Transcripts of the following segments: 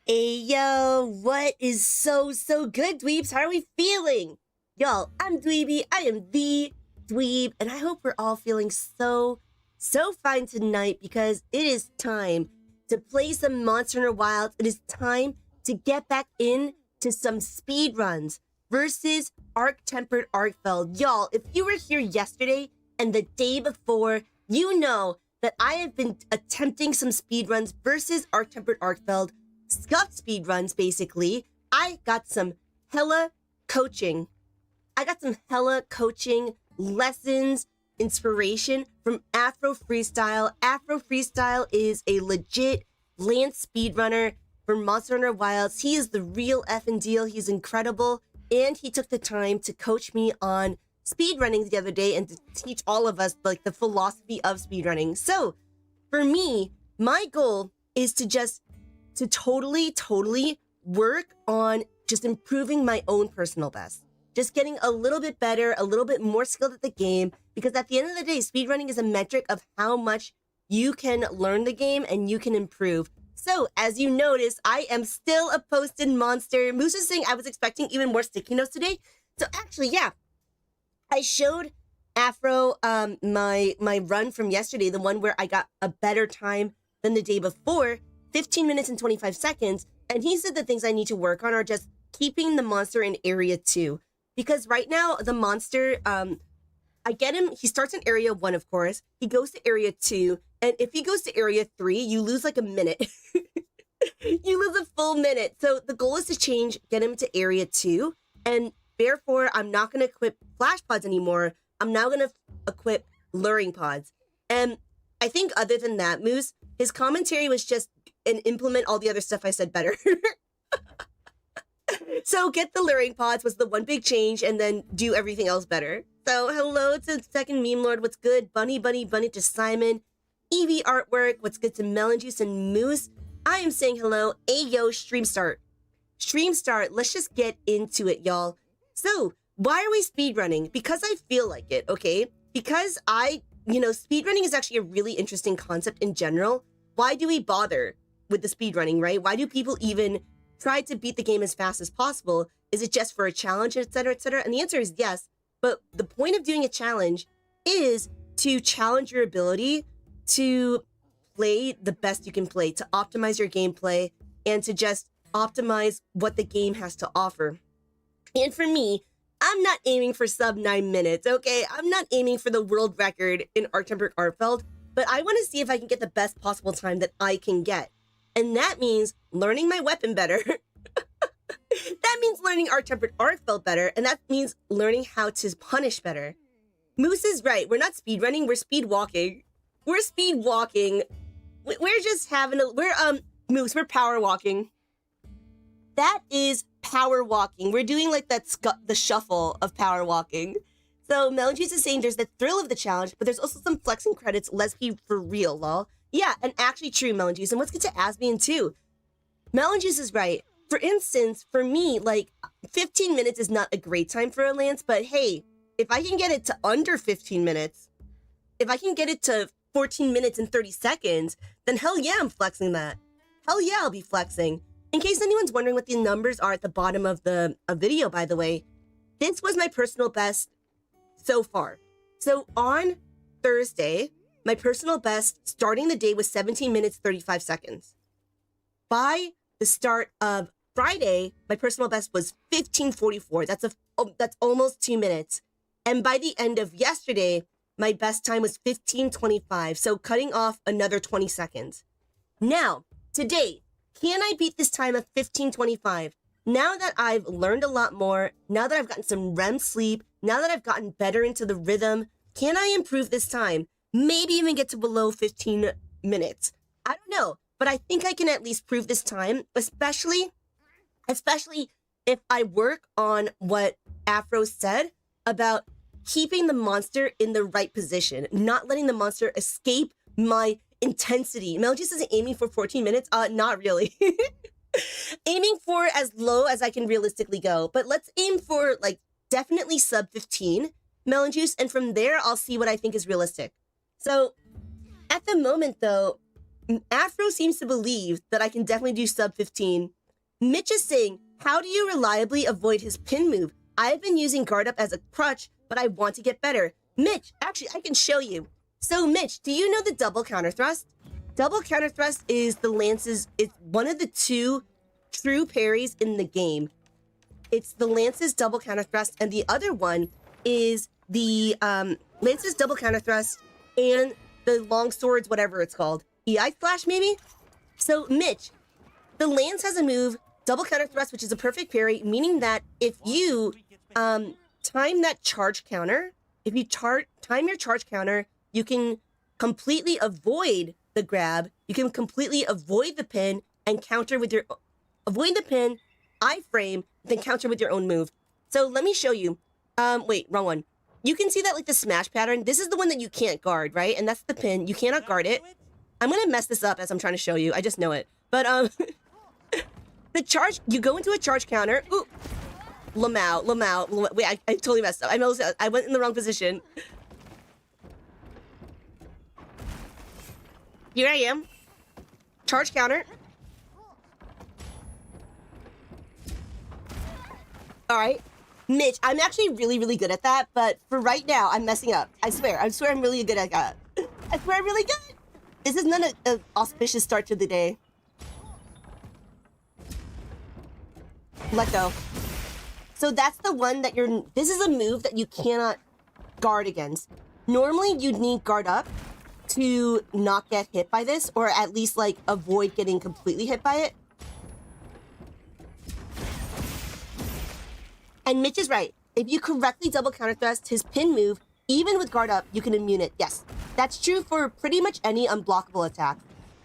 Yo, what is so good, dweebs? How are we feeling? Y'all, I'm Dweeby, I am the dweeb, and I hope we're all feeling so fine tonight because it is time to play some Monster Hunter Wilds. It is time to get back into some speedruns versus Arc-Tempered ARKVELD. Y'all, if you were here yesterday and the day before, you know that I have been attempting some speedruns versus Arc-Tempered ARKVELD. Scuffed speedruns, basically. I got some hella coaching. Lessons, inspiration from Afro Freestyle. Afro Freestyle is a legit Lance speedrunner for Monster Hunter Wilds. He is the real effing deal. He's incredible. And he took the time to coach me on speedrunning the other day and to teach all of us like the philosophy of speedrunning. So for me, my goal is to totally work on just improving my own personal best. Just getting a little bit better, a little bit more skilled at the game, because at the end of the day, speedrunning is a metric of how much you can learn the game and you can improve. So as you notice, I am still a posted monster. Moose is saying I was expecting even more sticky notes today. So actually, yeah, I showed Afro my run from yesterday, the one where I got a better time than the day before, 15 minutes and 25 seconds. And he said the things I need to work on are just keeping the monster in area 2. Because right now, the monster, I get him, he starts in area 1, of course. He goes to area 2. And if he goes to area 3, you lose like a minute. You lose a full minute. So the goal is to get him to area 2. And therefore, I'm not going to equip flash pods anymore. I'm now going to equip luring pods. And I think other than that, Moose, his commentary was just and implement all the other stuff I said better. So get the luring pods was the one big change and then do everything else better. So hello to Second Meme Lord, what's good? Bunny to Simon. Evie Artwork, what's good to Melon Juice and Moose. I am saying hello. Ayo, stream start. Let's just get into it, y'all. So why are we speedrunning? Because I feel like it, okay? Because speedrunning is actually a really interesting concept in general. Why do we bother with the speedrunning, right? Why do people even try to beat the game as fast as possible? Is it just for a challenge, etc., etc.? And the answer is yes. But the point of doing a challenge is to challenge your ability to play the best you can play, to optimize your gameplay, and to just optimize what the game has to offer. And for me, I'm not aiming for sub 9 minutes, okay? I'm not aiming for the world record in Arc-Tempered ARKVELD, but I want to see if I can get the best possible time that I can get. And that means learning my weapon better. That means learning Arc-Tempered ARKVELD better, and that means learning how to punish better. Moose is right. We're not speedrunning, we're speed walking. We're speed walking. We're just having Moose, we're power walking. That is power walking. We're doing like the shuffle of power walking. So Melon Juice is saying there's the thrill of the challenge, but there's also some flexing credits. Let's be for real, lol. Yeah, and actually true, Melon Juice. And let's get to Asbian too. Melon Juice is right. For instance, for me, like 15 minutes is not a great time for a Lance, but hey, if I can get it to under 15 minutes, if I can get it to 14 minutes and 30 seconds, then hell yeah, I'm flexing that. Hell yeah, I'll be flexing. In case anyone's wondering what the numbers are at the bottom of the video, by the way, this was my personal best so far. So on Thursday, my personal best starting the day was 17 minutes, 35 seconds. By the start of Friday, my personal best was 15:44. That's almost 2 minutes. And by the end of yesterday, my best time was 15:25. So cutting off another 20 seconds. Now, today, can I beat this time of 15:25? Now that I've learned a lot more, now that I've gotten some REM sleep, now that I've gotten better into the rhythm, can I improve this time? Maybe even get to below 15 minutes. I don't know, but I think I can at least prove this time, especially if I work on what Afro said about keeping the monster in the right position, not letting the monster escape my intensity. Mel just isn't aiming for 14 minutes. Not really. Aiming for as low as I can realistically go, but let's aim for like definitely sub 15 Melon Juice, and from there I'll see what I think is realistic. So at the moment though, Afro seems to believe that I can definitely do sub 15. Mitch is saying, how do you reliably avoid his pin move? I've been using guard up as a crutch, but I want to get better. Mitch, actually, I can show you. So, Mitch, do you know the double counter thrust? Double counter thrust is the Lance's, it's one of the 2 true parries in the game. It's the Lance's double counter thrust, and the other one is the Lance's double counter thrust and the long swords, whatever it's called. EI Slash, maybe? So, Mitch, the Lance has a move, double counter thrust, which is a perfect parry, meaning that if you time that charge counter, if you time your charge counter, you can completely avoid the grab, you can completely avoid the pin and counter with your, avoid the pin, iframe, then counter with your own move. So let me show you. Wait, wrong one. You can see that like the smash pattern. This is the one that you can't guard, right? And that's the pin. You cannot guard it. I'm gonna mess this up as I'm trying to show you. I just know it. But the charge, you go into a charge counter. Ooh, Lamau. Wait, I totally messed up. I went in the wrong position. Here I am. Charge counter. All right. Mitch, I'm actually really, really good at that, but for right now, I'm messing up. I swear I'm really good at that. I swear I'm really good. This is not an auspicious start to the day. Let go. So that's the one that this is a move that you cannot guard against. Normally, you'd need guard up to not get hit by this, or at least like avoid getting completely hit by it. And Mitch is right. If you correctly double counter thrust his pin move, even with guard up, you can immune it. Yes, that's true for pretty much any unblockable attack.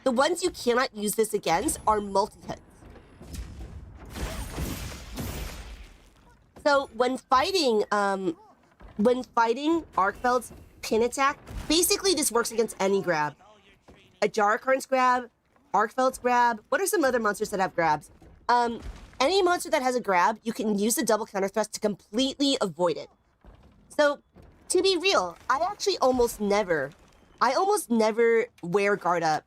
The ones you cannot use this against are multi-hits. So when fighting ARKVELD's pin attack, basically this works against any grab. A Jarakarn's grab, ARKVELD's grab. What are some other monsters that have grabs? Any monster that has a grab, you can use the double counter thrust to completely avoid it. So, to be real, I almost never wear guard up.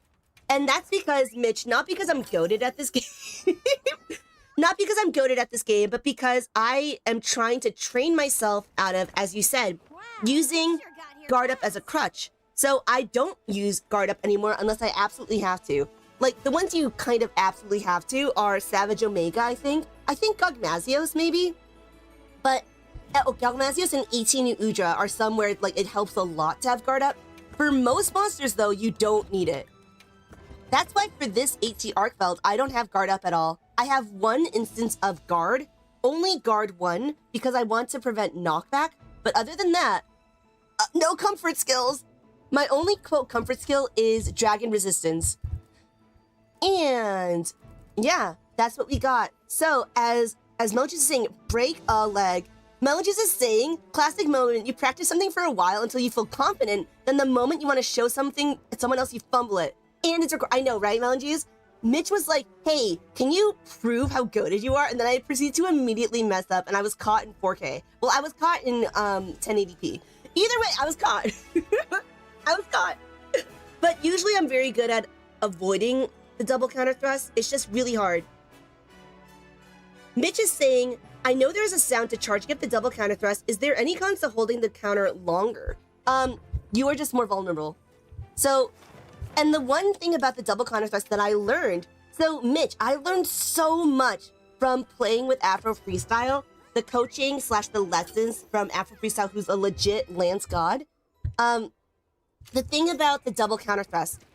And that's because, Mitch, not because I'm goated at this game. Not because I'm goated at this game, but because I am trying to train myself out of, as you said, using guard up as a crutch. So I don't use guard up anymore unless I absolutely have to. Like, the ones you kind of absolutely have to are Savage Omega, I think. I think Gogmazios, maybe? But Gogmazios and 18 New Udra are somewhere, like, it helps a lot to have guard up. For most monsters, though, you don't need it. That's why for this 8T ARKVELD, I don't have guard up at all. I have one instance of guard, only guard 1, because I want to prevent knockback. But other than that, no comfort skills. My only, quote, comfort skill is Dragon Resistance. And yeah, that's what we got. So as Melchus is saying, break a leg. Melchus is saying, classic moment, you practice something for a while until you feel confident, then the moment you want to show something to someone else, you fumble it. And it's, I know, right, Melchus? Mitch was like, hey, can you prove how goated you are? And then I proceeded to immediately mess up, and I was caught in 4K. Well, I was caught in 1080p. Either way, I was caught. I was caught. But usually I'm very good at avoiding the double counter thrust. It's just really hard. Mitch is saying, I know there's a sound to charging up the double counter thrust. Is there any cons to holding the counter longer? You are just more vulnerable. So, and the one thing about the double counter thrust that I learned, so Mitch, I learned so much from playing with Afro Freestyle, the coaching / the lessons from Afro Freestyle, who's a legit Lance god. The thing about the double counter thrust,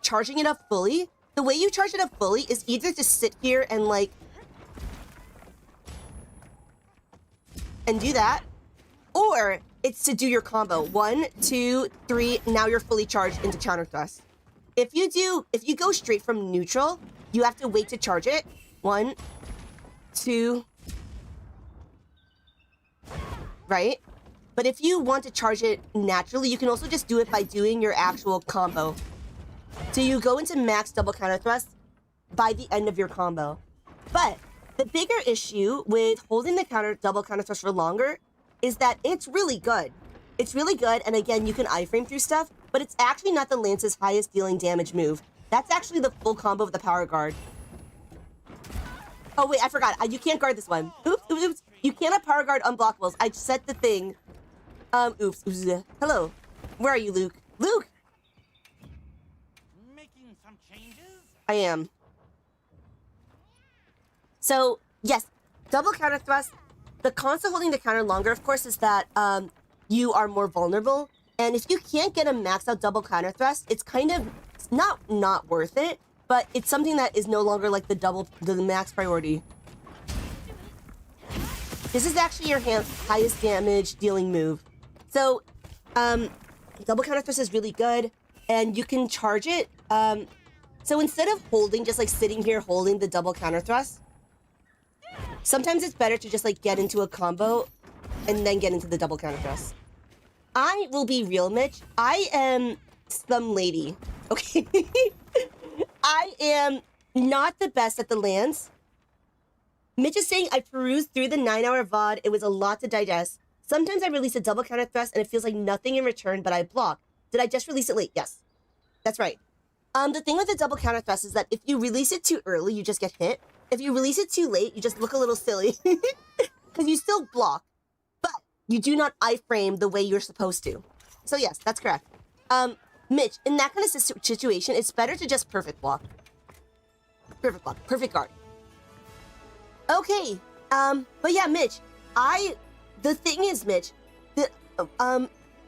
charging it up fully, the way you charge it up fully is either to sit here and like, and do that, or it's to do your combo. 1, 2, 3, now you're fully charged into counter thrust. If you go straight from neutral, you have to wait to charge it. 1, 2, right? But if you want to charge it naturally, you can also just do it by doing your actual combo. So you go into max double counter thrust by the end of your combo. But the bigger issue with holding the double counter thrust for longer is that it's really good. It's really good, and again, you can iframe through stuff, but it's actually not the Lance's highest dealing damage move. That's actually the full combo of the power guard. Oh, wait, I forgot. You can't guard this one. Oops, oops, oops. You cannot power guard unblockables. I set the thing. Oops. Hello. Where are you, Luke? Luke! Making some changes? I am. So, yes, double counter thrust. The cons to holding the counter longer, of course, is that you are more vulnerable. And if you can't get a maxed out double counter thrust, it's kind of not worth it. But it's something that is no longer like the max priority. This is actually your highest damage dealing move. So, double counter thrust is really good, and you can charge it. So instead of holding, just like sitting here holding the double counter thrust, sometimes it's better to just like get into a combo and then get into the double counter thrust. I will be real, Mitch. I am some lady, okay? I am not the best at the lands. Mitch is saying, I perused through the 9-hour VOD. It was a lot to digest. Sometimes I release a double counter thrust and it feels like nothing in return, but I block. Did I just release it late? Yes, that's right. The thing with the double counter thrust is that if you release it too early, you just get hit. If you release it too late, you just look a little silly because you still block, but you do not iframe the way you're supposed to. So yes, that's correct. Mitch, in that kind of situation, it's better to just perfect block. Perfect block, perfect guard. Okay, but yeah, Mitch, the thing is, Mitch,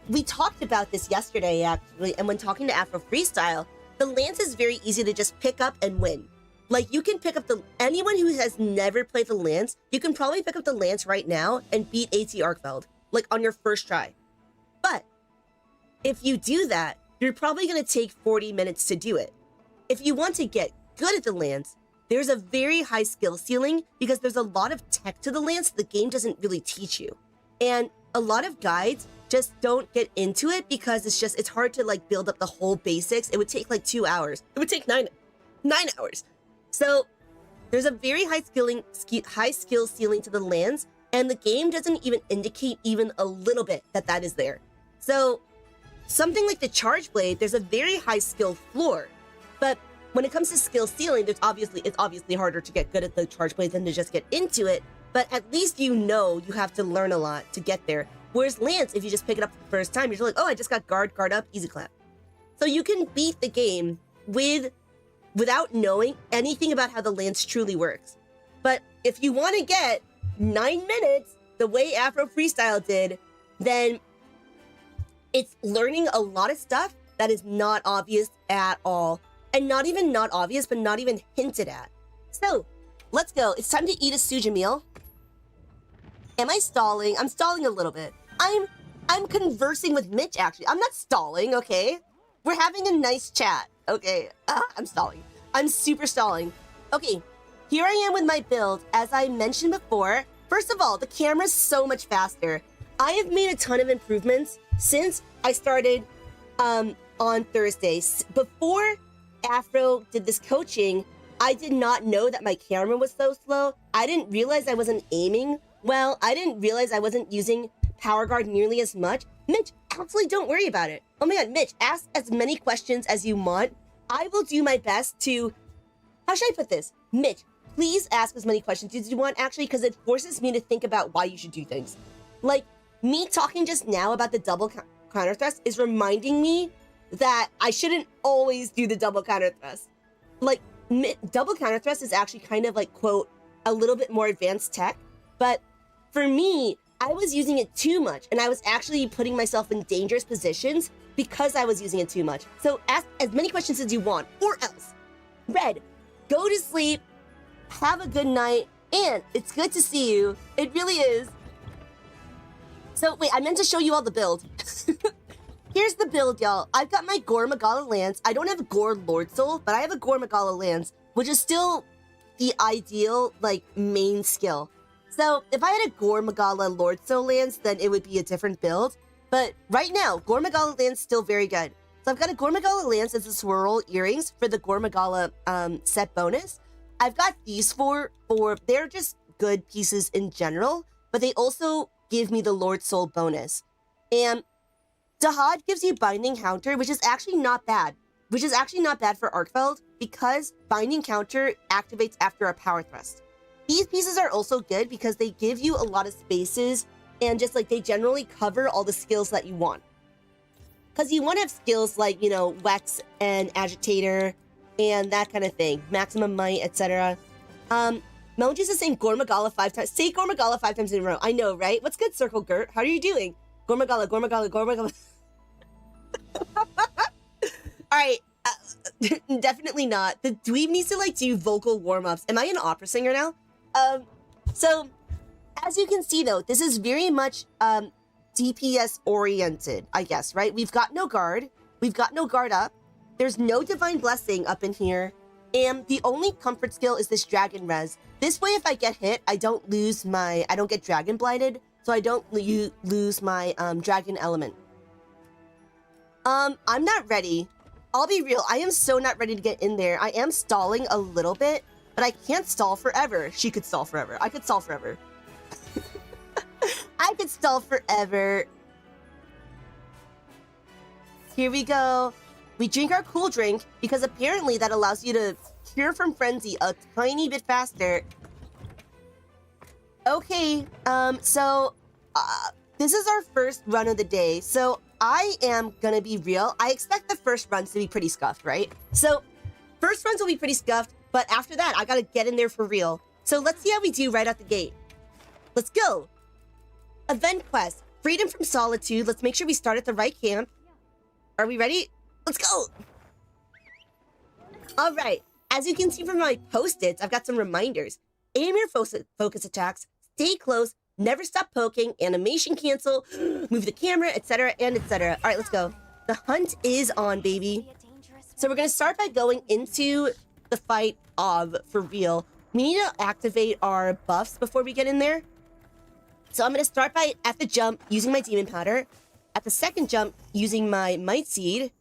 we talked about this yesterday, actually, and when talking to Afro Freestyle, the lance is very easy to just pick up and win. Like, you can pick up anyone who has never played the lance, you can probably pick up the lance right now and beat AT ARKVELD, like, on your first try. But, if you do that, you're probably going to take 40 minutes to do it. If you want to get good at the lance, there's a very high skill ceiling because there's a lot of tech to the lance the game doesn't really teach you. And a lot of guides just don't get into it because it's hard to like build up the whole basics. It would take like 2 hours. It would take nine hours. So there's a very high skill ceiling to the lance, and the game doesn't even indicate even a little bit that is there. So something like the Charge Blade, there's a very high skill floor, but when it comes to skill ceiling, it's obviously harder to get good at the Charge Blade than to just get into it, but at least you know you have to learn a lot to get there. Whereas Lance, if you just pick it up for the first time, you're just like, oh, I just got guard up, easy clap. So you can beat the game without knowing anything about how the Lance truly works. But if you want to get 9 minutes, the way Afro Freestyle did, then it's learning a lot of stuff that is not obvious at all. And not even not obvious, but not even hinted at. So, let's go. It's time to eat a suja meal. Am I stalling? I'm stalling a little bit. I'm conversing with Mitch, actually. I'm not stalling, okay? We're having a nice chat, okay? I'm stalling. I'm super stalling. Okay, here I am with my build. As I mentioned before, first of all, the camera's so much faster. I have made a ton of improvements since I started on Thursday. Before Afro did this coaching, I did not know that my camera was so slow. I didn't realize I wasn't aiming well. I didn't realize I wasn't using power guard nearly as much. Mitch, absolutely don't worry about it. Oh my god, Mitch, ask as many questions as you want. I will do my best to, how should I put this? Mitch, please ask as many questions as you want, actually, because it forces me to think about why you should do things. Like, me talking just now about the double counter thrust is reminding me that I shouldn't always do the double counter thrust. Like, double counter thrust is actually kind of like, quote, a little bit more advanced tech. But for me, I was using it too much, and I was actually putting myself in dangerous positions because I was using it too much. So ask as many questions as you want, or else. Red, go to sleep, have a good night, and it's good to see you. It really is. So wait, I meant to show you all the build. Here's the build, y'all. I've got my Gore Magala Lance. I don't have a Gore Lord Soul, but I have a Gore Magala Lance, which is still the ideal, like, main skill. So if I had a Gore Magala Lord Soul Lance, then it would be a different build. But right now, Gore Magala Lance still very good. So I've got a Gore Magala Lance as the swirl earrings for the Gore Magala set bonus. I've got these four they're just good pieces in general, but they also give me the Lord Soul bonus. And Dahad gives you Binding Haunter, which is actually not bad. which is actually not bad for ARKVELD because binding counter activates after a power thrust. These pieces are also good because they give you a lot of spaces and just like they generally cover all the skills that you want. Because you want to have skills like, you know, Wex and Agitator and that kind of thing. Maximum Might, etc. Melonjuice is saying Gormagala 5 times. Say Gormagala 5 times in a row. I know, right? What's good, Circle Gert? How are you doing? Gormagala, Gormagala, Gormagala. All right. Definitely not. The dweeb needs to like do vocal warm-ups. Am I an opera singer now? So as you can see though, this is very much DPS oriented, I guess, right? We've got no guard. We've got no guard up. There's no divine blessing up in here. And the only comfort skill is this dragon res. This way, if I get hit, I don't get dragon blinded, so I don't lose my dragon element. I'm not ready. I'll be real, I am so not ready to get in there. I am stalling a little bit, but I can't stall forever. She could stall forever. I could stall forever. I could stall forever. Here we go. We drink our cool drink because apparently that allows you to cure from frenzy a tiny bit faster. Okay, this is our first run of the day. So I am gonna be real. I expect the first runs to be pretty scuffed, right? So first runs will be pretty scuffed, but after that, I gotta get in there for real. So let's see how we do right out the gate. Let's go. Event quest, freedom from solitude. Let's make sure we start at the right camp. Are we ready? Let's go. All right. As you can see from my post-its, I've got some reminders. Aim your focus attacks, stay close, never stop poking, animation cancel, move the camera, etc., and etc. All right, let's go. The hunt is on, baby. So we're going to start by going into the fight for real. We need to activate our buffs before we get in there. So I'm going to start by, at the jump, using my demon powder. At the second jump, using my might seed.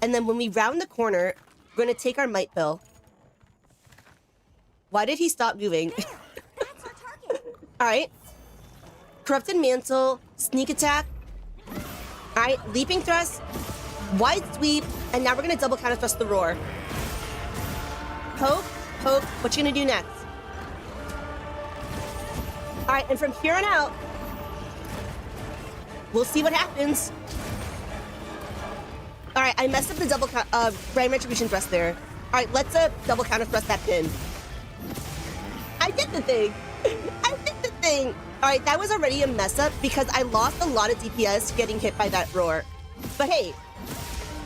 And then when we round the corner, we're going to take our might pill. Why did he stop moving? All right. Corrupted Mantle, Sneak Attack. All right, Leaping Thrust, Wide Sweep, and now we're going to double counter thrust the Roar. Poke, poke. What you going to do next? All right, and from here on out, we'll see what happens. All right, I messed up the double Grand Retribution thrust there. All right, let's double counter thrust that pin. I did the thing. I did the thing. All right, that was already a mess up because I lost a lot of DPS getting hit by that roar. But hey,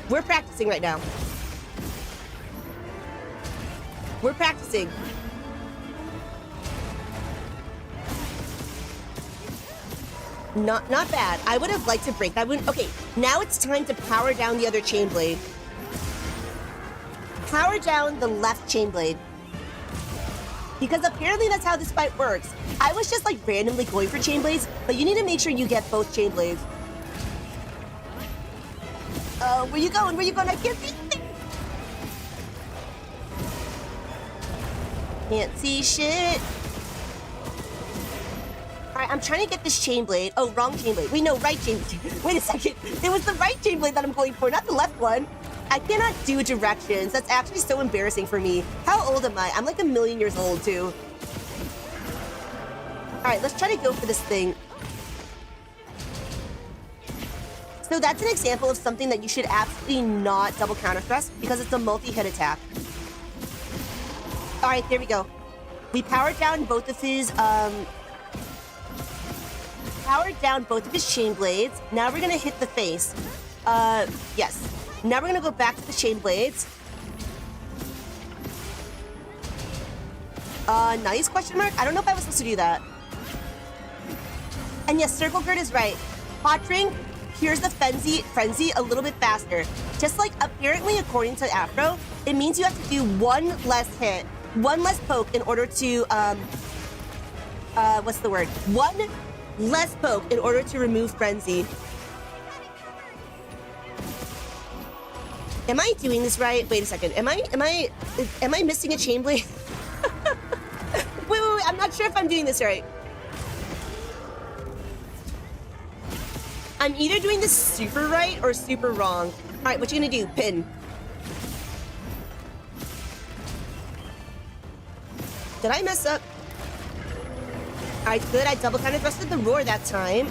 we're practicing right now. We're practicing. Not bad. I would have liked to break that wound. Okay, now it's time to power down the other chain blade. Power down the left chain blade. Because apparently that's how this fight works. I was just like randomly going for chain blades, but you need to make sure you get both chain blades. Where you going? Where you going? I can't see anything. Can't see shit. All right, I'm trying to get this chain blade. Oh, wrong chain blade. Wait, no, right chain blade. Wait a second. It was the right chain blade that I'm going for, not the left one. I cannot do directions. That's actually so embarrassing for me. How old am I? I'm like 1,000,000 years old, too. All right, let's try to go for this thing. So that's an example of something that you should absolutely not double counter thrust because it's a multi-hit attack. All right, there we go. We powered down both of his, chain blades. Now we're gonna hit the face. Yes. Now we're gonna go back to the chain blades. Nice question mark? I don't know if I was supposed to do that. And yes, Circle Grid is right. Hot drink cures the frenzy a little bit faster. Just like apparently according to Afro, it means you have to do one less hit, one less poke in order to, what's the word? One less poke in order to remove frenzy. Am I doing this right? Wait a second. Am I missing a chain blade? wait. I'm not sure if I'm doing this right. I'm either doing this super right or super wrong. All right, what you gonna do? Pin. Did I mess up? Alright, good. I double kind of thrusted the roar that time.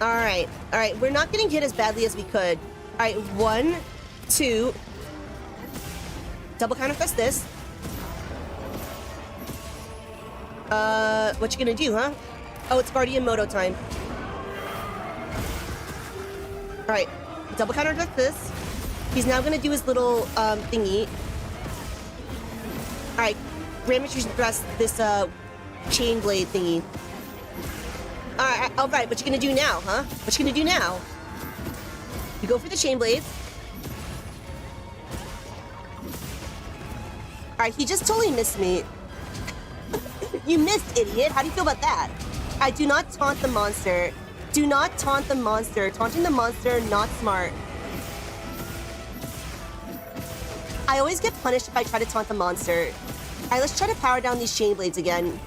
Alright. Alright, we're not getting hit as badly as we could. Alright, 1, 2. Double kind of thrust this. What you gonna do, huh? Oh, it's Guardian Moto time. Alright, double counter thrust this. He's now gonna do his little, thingy. Alright, Grand Retreat thrust this, chain blade thingy. Alright, what you gonna do now, huh? What you gonna do now? You go for the chain blades. Alright, he just totally missed me. You missed, idiot. How do you feel about that? I do not taunt the monster. Do not taunt the monster. Taunting the monster, not smart. I always get punished if I try to taunt the monster. Alright, let's try to power down these chain blades again.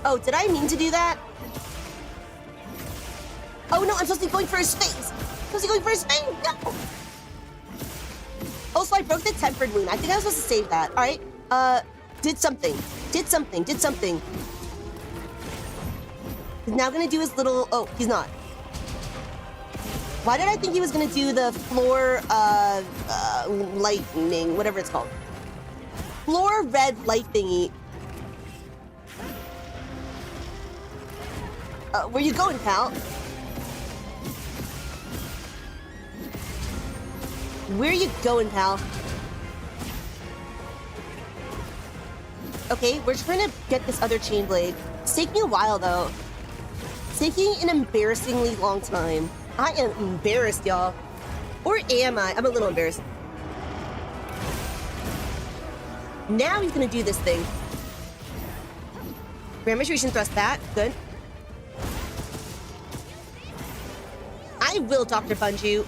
Oh, did I mean to do that? Oh no, I'm supposed to be going for his face. I'm supposed to be going for his face. No. Also, I broke the tempered wound. I think I was supposed to save that. Alright. Did something. Did something. Did something. He's now gonna do his little... Oh, he's not. Why did I think he was gonna do the floor, lightning, whatever it's called? Floor red light thingy. Where you going, pal? Where you going, pal? Okay, we're trying to get this other chain blade. It's taking me a while, though. It's taking an embarrassingly long time. I am embarrassed, y'all. Or am I? I'm a little embarrassed. Now he's gonna do this thing. Grand Retreat thrust that. Good. I will Dr. Bunju.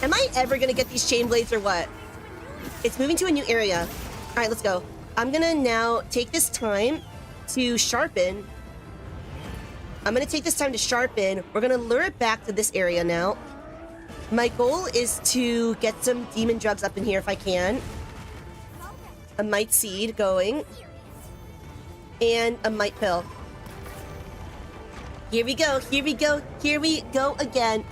Am I ever gonna get these chain blades or what? It's moving to a new area. All right, let's go. I'm gonna now take this time to sharpen. I'm gonna take this time to sharpen. We're gonna lure it back to this area now. My goal is to get some demon drugs up in here if I can. A might seed going. And a might pill. Here we go, here we go, here we go again.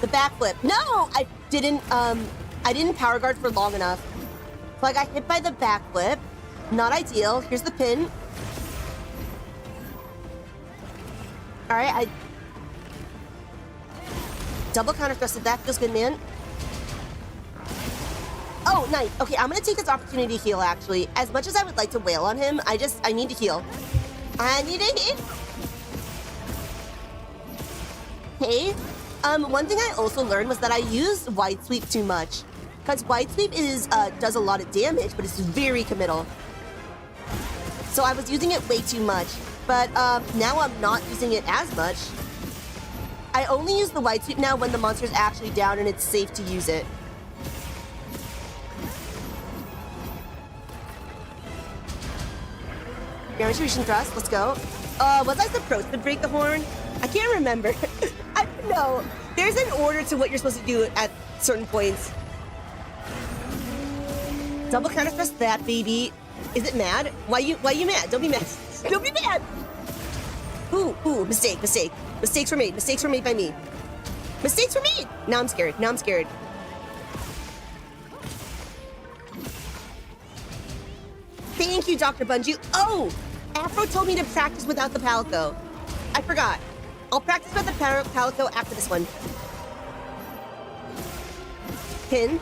The backflip. No! I didn't power guard for long enough. So I got hit by the backflip. Not ideal. Here's the pin. Alright, I double counter thrusted that. Feels good, man. Oh, nice. Okay, I'm gonna take this opportunity to heal, actually. As much as I would like to wail on him, I need to heal. I need to heal. Okay. One thing I also learned was that I used wide sweep too much. Because wide sweep does a lot of damage, but it's very committal. So I was using it way too much. But now I'm not using it as much. I only use the wide sweep now when the monster's actually down and it's safe to use it. Grand Retreat thrust, let's go. Was I supposed to break the horn? I can't remember. I don't know. There's an order to what you're supposed to do at certain points. Double counter thrust that, baby. Is it mad? Why you mad? Don't be mad. Don't be mad. Ooh, mistake. Mistakes were made. Mistakes were made by me. Mistakes were made. Now I'm scared. Thank you, Dr. Bunju. Oh, Afro told me to practice without the palico. I forgot. I'll practice with the palico after this one. Pin.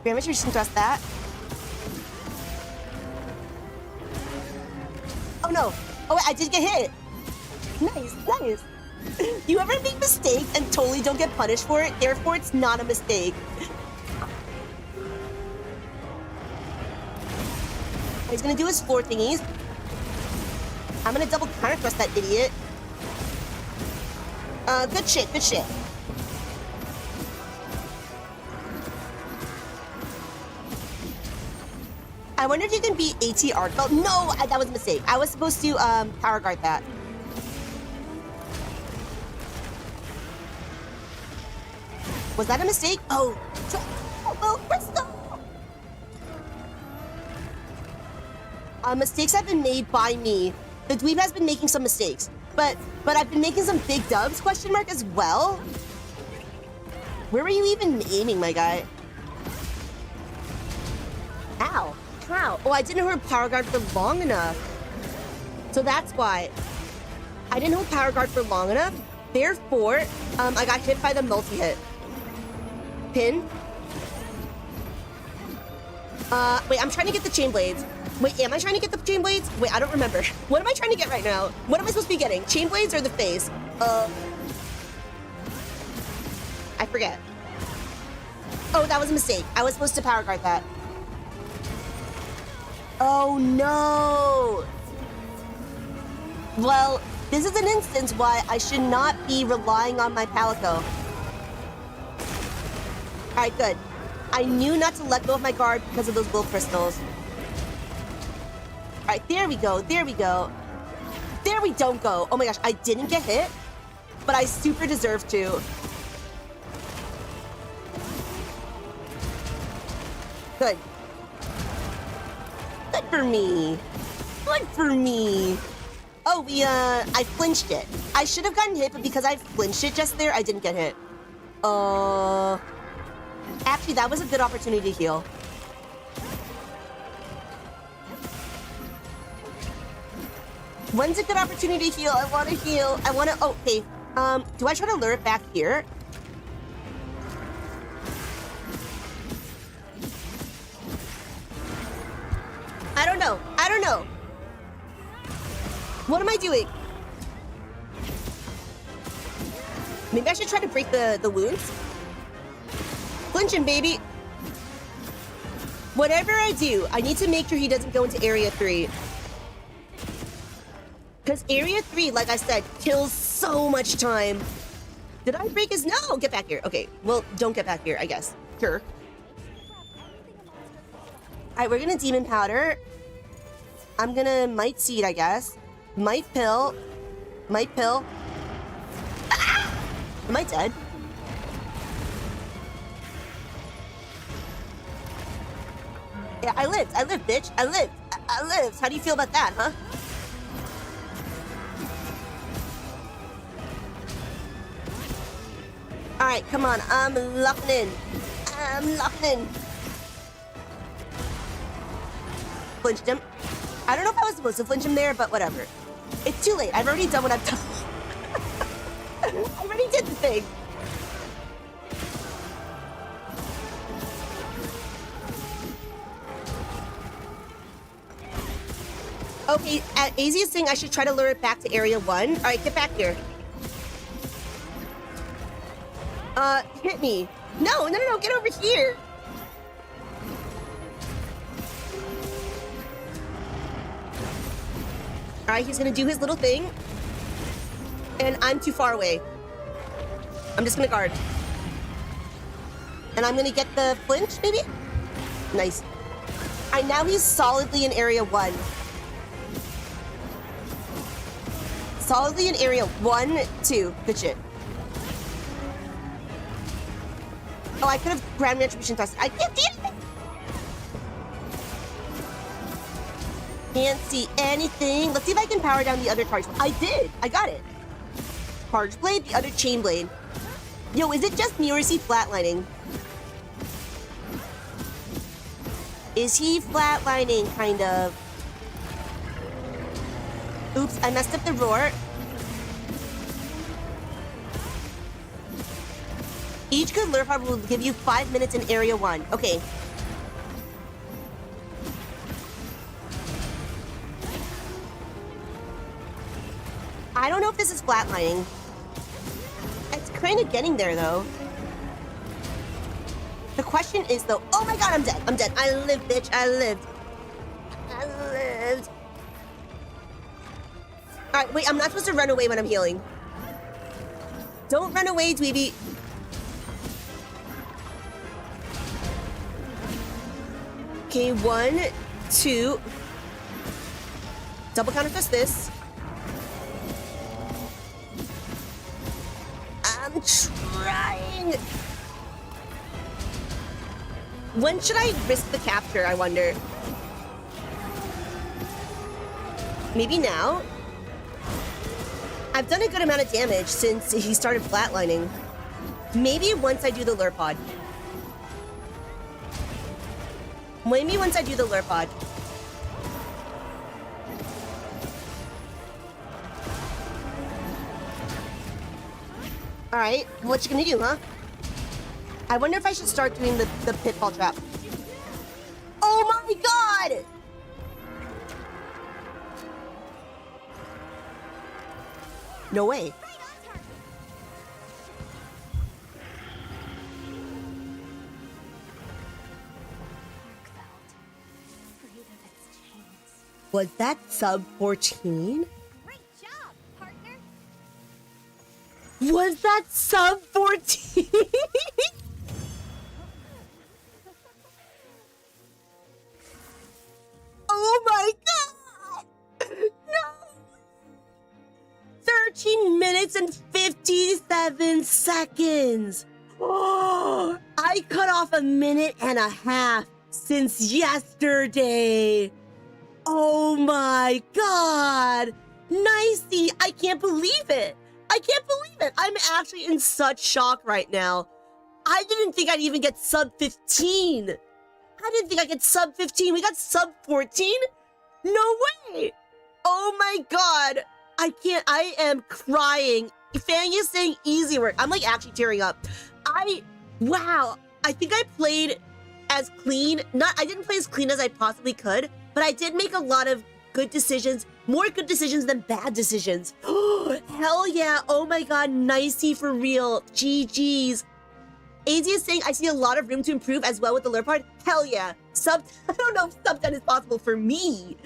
Grand Retreat thrust that. Oh no. Oh, I did get hit. Nice. You ever make mistakes and totally don't get punished for it? Therefore, it's not a mistake. He's gonna do his floor thingies. I'm gonna double counter thrust that idiot. Good shit. I wonder if you can beat AT ARKVELD. No, that was a mistake. I was supposed to power guard that. Was that a mistake? Oh, well, crystal. Mistakes have been made by me. The dweeb has been making some mistakes, but I've been making some big dubs, question mark, as well. Where were you even aiming, my guy? Ow. How? Oh, I didn't hold power guard for long enough. So that's why. I didn't hold power guard for long enough. Therefore, I got hit by the multi-hit. Pin. Wait, I'm trying to get the chain blades. Wait, am I trying to get the chain blades? Wait, I don't remember. What am I trying to get right now? What am I supposed to be getting? Chain blades or the face? I forget. Oh, that was a mistake. I was supposed to power guard that. Oh, no. Well, this is an instance why I should not be relying on my Palico. All right, good. I knew not to let go of my guard because of those gold crystals. All right, there we go. There we go. There we don't go. Oh my gosh, I didn't get hit, but I super deserve to. Good. Good for me. Good for me. Oh, I flinched it. I should have gotten hit, but because I flinched it just there, I didn't get hit. Actually, that was a good opportunity to heal. When's a good opportunity to heal? I want to heal. I want to... Oh, okay. Do I try to lure it back here? I don't know. I don't know. What am I doing? Maybe I should try to break the wounds? Flinch him, baby. Whatever I do, I need to make sure he doesn't go into Area 3. Because Area 3, like I said, kills so much time. Did I break his... No! Get back here. Okay, well, don't get back here, I guess. Sure. Alright, we're gonna Demon Powder. I'm gonna Might Seed, I guess. Might Pill. Might Pill. Ah! Am I dead? Yeah, I lived. I lived, bitch. I lived. I lived. How do you feel about that, huh? Alright, come on. I'm locking in. I'm locking in. Flinched him. I don't know if I was supposed to flinch him there, but whatever. It's too late. I've already done what I've done. I already did the thing. Okay, at easiest thing, I should try to lure it back to Area 1. Alright, get back here. Hit me. No, get over here. Alright, he's gonna do his little thing. And I'm too far away. I'm just gonna guard. And I'm gonna get the flinch, maybe? Nice. Alright, now he's solidly in Area 1. Solidly in Area 1, 2. Good shit. Oh, I could have Grand Retribution tested. I can't see anything! Can't see anything. Let's see if I can power down the other charge. I did! I got it. Charge Blade, the other Chain Blade. Yo, is it just me or is he flatlining? Is he flatlining, kind of? Oops, I messed up the roar. Each good lure pod will give you 5 minutes in Area 1. Okay. I don't know if this is flatlining. It's kind of getting there, though. The question is, though... Oh my god, I'm dead. I'm dead. I lived, bitch. I lived. I lived. Alright, wait. I'm not supposed to run away when I'm healing. Don't run away, Dweeby. Okay, 1, 2. Double counter fist this. I'm trying. When should I risk the capture, I wonder? Maybe now? I've done a good amount of damage since he started flatlining. Maybe once I do the lure pod. Maybe once I do the lure pod. Alright, what you gonna do, huh? I wonder if I should start doing the pitfall trap. Oh my god! No way. Was that sub 14? Great job, partner. Was that sub 14? Oh my god! No! 13 minutes and 57 seconds. Oh, I cut off a minute and a half since yesterday. Oh my god! Nicey! I can't believe it! I can't believe it! I'm actually in such shock right now. I didn't think I'd even get sub 15. I didn't think I'd get sub 15. We got sub 14? No way! Oh my god! I can't, I am crying. Fanny is saying easy work. I'm like actually tearing up. Wow. I think I played as clean. I didn't play as clean as I possibly could, but I did make a lot of good decisions. More good decisions than bad decisions. Hell yeah. Oh my god. Nicey for real. GG's. AZ is saying, I see a lot of room to improve as well with the lure part. Hell yeah. I don't know if sub 10 is possible for me.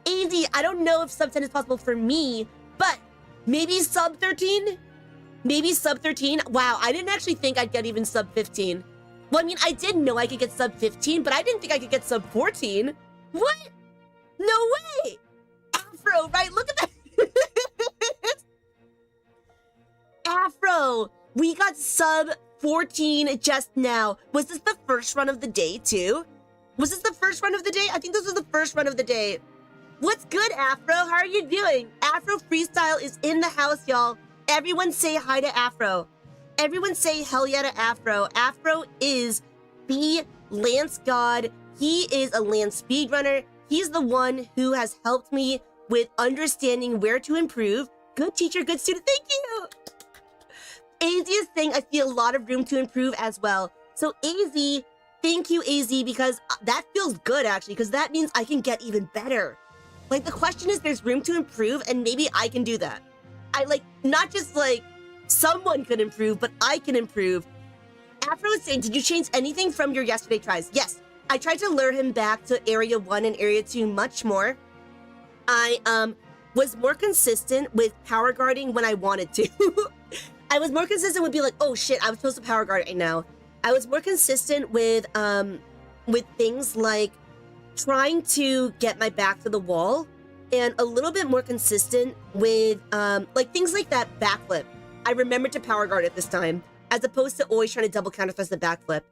AZ, I don't know if sub 10 is possible for me, but maybe sub 13? Maybe sub 13? Wow, I didn't actually think I'd get even sub 15. Well, I mean, I did know I could get sub 15, but I didn't think I could get sub 14. What? No way! Afro, right? Look at that. Afro, we got sub 14 just now. Was this the first run of the day too? Was this the first run of the day? I think this was the first run of the day. What's good, Afro? How are you doing? Afro Freestyle is in the house, y'all. Everyone say hi to Afro. Everyone say hell yeah to Afro. Afro is the Lance God. He is a Lance speedrunner. He's the one who has helped me with understanding where to improve. Good teacher, good student. Thank you. AZ is saying I see a lot of room to improve as well. So AZ, thank you, AZ, because that feels good actually, because that means I can get even better. Like, the question is, there's room to improve, and maybe I can do that. Not just like someone could improve, but I can improve. Afro is saying, did you change anything from your yesterday tries? Yes, I tried to lure him back to Area 1 and Area 2 much more. I was more consistent with power guarding when I wanted to. I was more consistent with being like, oh shit, I was supposed to power guard right now. I was more consistent with things like trying to get my back to the wall, and a little bit more consistent with like things like that backflip. I remembered to power guard it this time, as opposed to always trying to double counter thrust the backflip.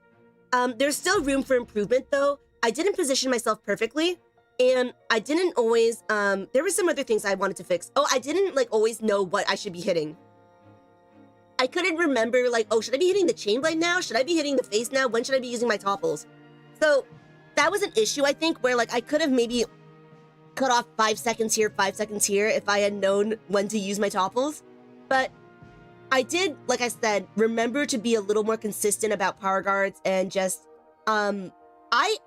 There's still room for improvement though. I didn't position myself perfectly, and I didn't always, there were some other things I wanted to fix. Oh, I didn't like always know what I should be hitting. I couldn't remember like, oh, should I be hitting the chain blade now? Should I be hitting the face now? When should I be using my topples? So that was an issue, I think, where like I could have maybe cut off 5 seconds here, 5 seconds here if I had known when to use my topples. But I did, like I said, remember to be a little more consistent about power guards, and just, I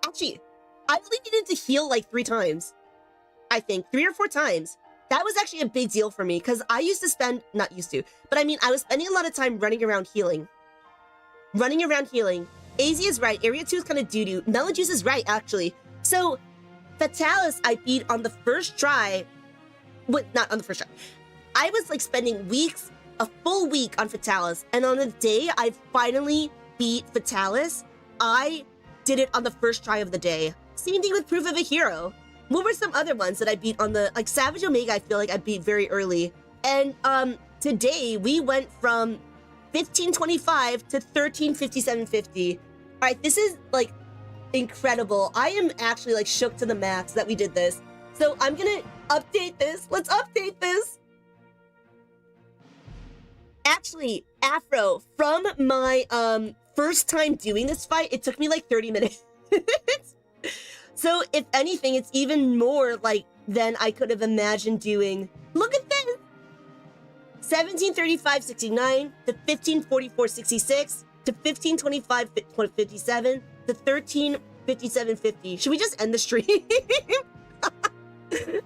only needed to heal like 3 times. I think 3 or 4 times. That was actually a big deal for me, because I used to spend, not used to, but I mean, I was spending a lot of time running around healing. AZ is right, Area 2 is kind of doo-doo. Melon Juice is right, actually. So, Fatalis I beat on the first try. Not on the first try. I was like spending weeks, a full week on Fatalis, and on the day I finally beat Fatalis, I did it on the first try of the day. Same thing with Proof of a Hero. What were some other ones that I beat on the, like Savage Omega, I feel like I beat very early. And today we went from 1525 to 135750. All right, this is like incredible. I am actually like shook to the max that we did this. So I'm gonna update this. Let's update this. Actually, Afro, from my first time doing this fight, it took me like 30 minutes. So if anything, it's even more like than I could have imagined doing. Look at this. 17:35:69 to 15:44:66 to 15:25:57 to 13:57:50. Should we just end the stream?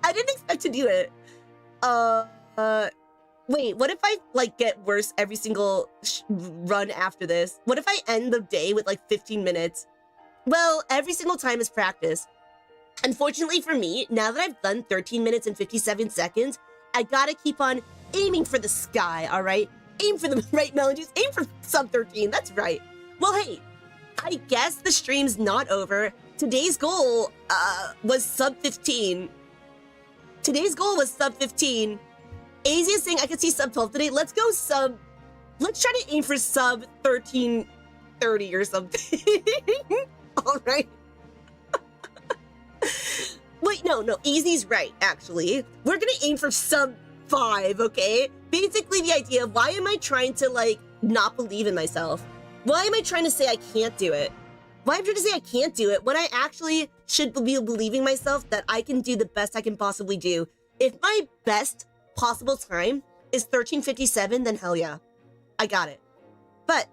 I didn't expect to do it. Wait, what if I like get worse every single run after this? What if I end the day with like 15 minutes? Well, every single time is practice. Unfortunately for me, now that I've done 13 minutes and 57 seconds, I gotta keep on aiming for the sky, all right? Aim for the right melodies, aim for sub 13, that's right. Well, hey, I guess the stream's not over. Today's goal was sub 15. Today's goal was sub 15. AZ is saying I could see sub 12 today. Let's go sub, let's try to aim for sub 1330 or something. All right. Wait, no, AZ's right, actually. We're gonna aim for sub 5, okay? Basically the idea of why am I trying to like not believe in myself? Why am I trying to say I can't do it? Why am I trying to say I can't do it when I actually should be believing myself that I can do the best I can possibly do? If my best possible time is 13:57, then hell yeah, I got it. But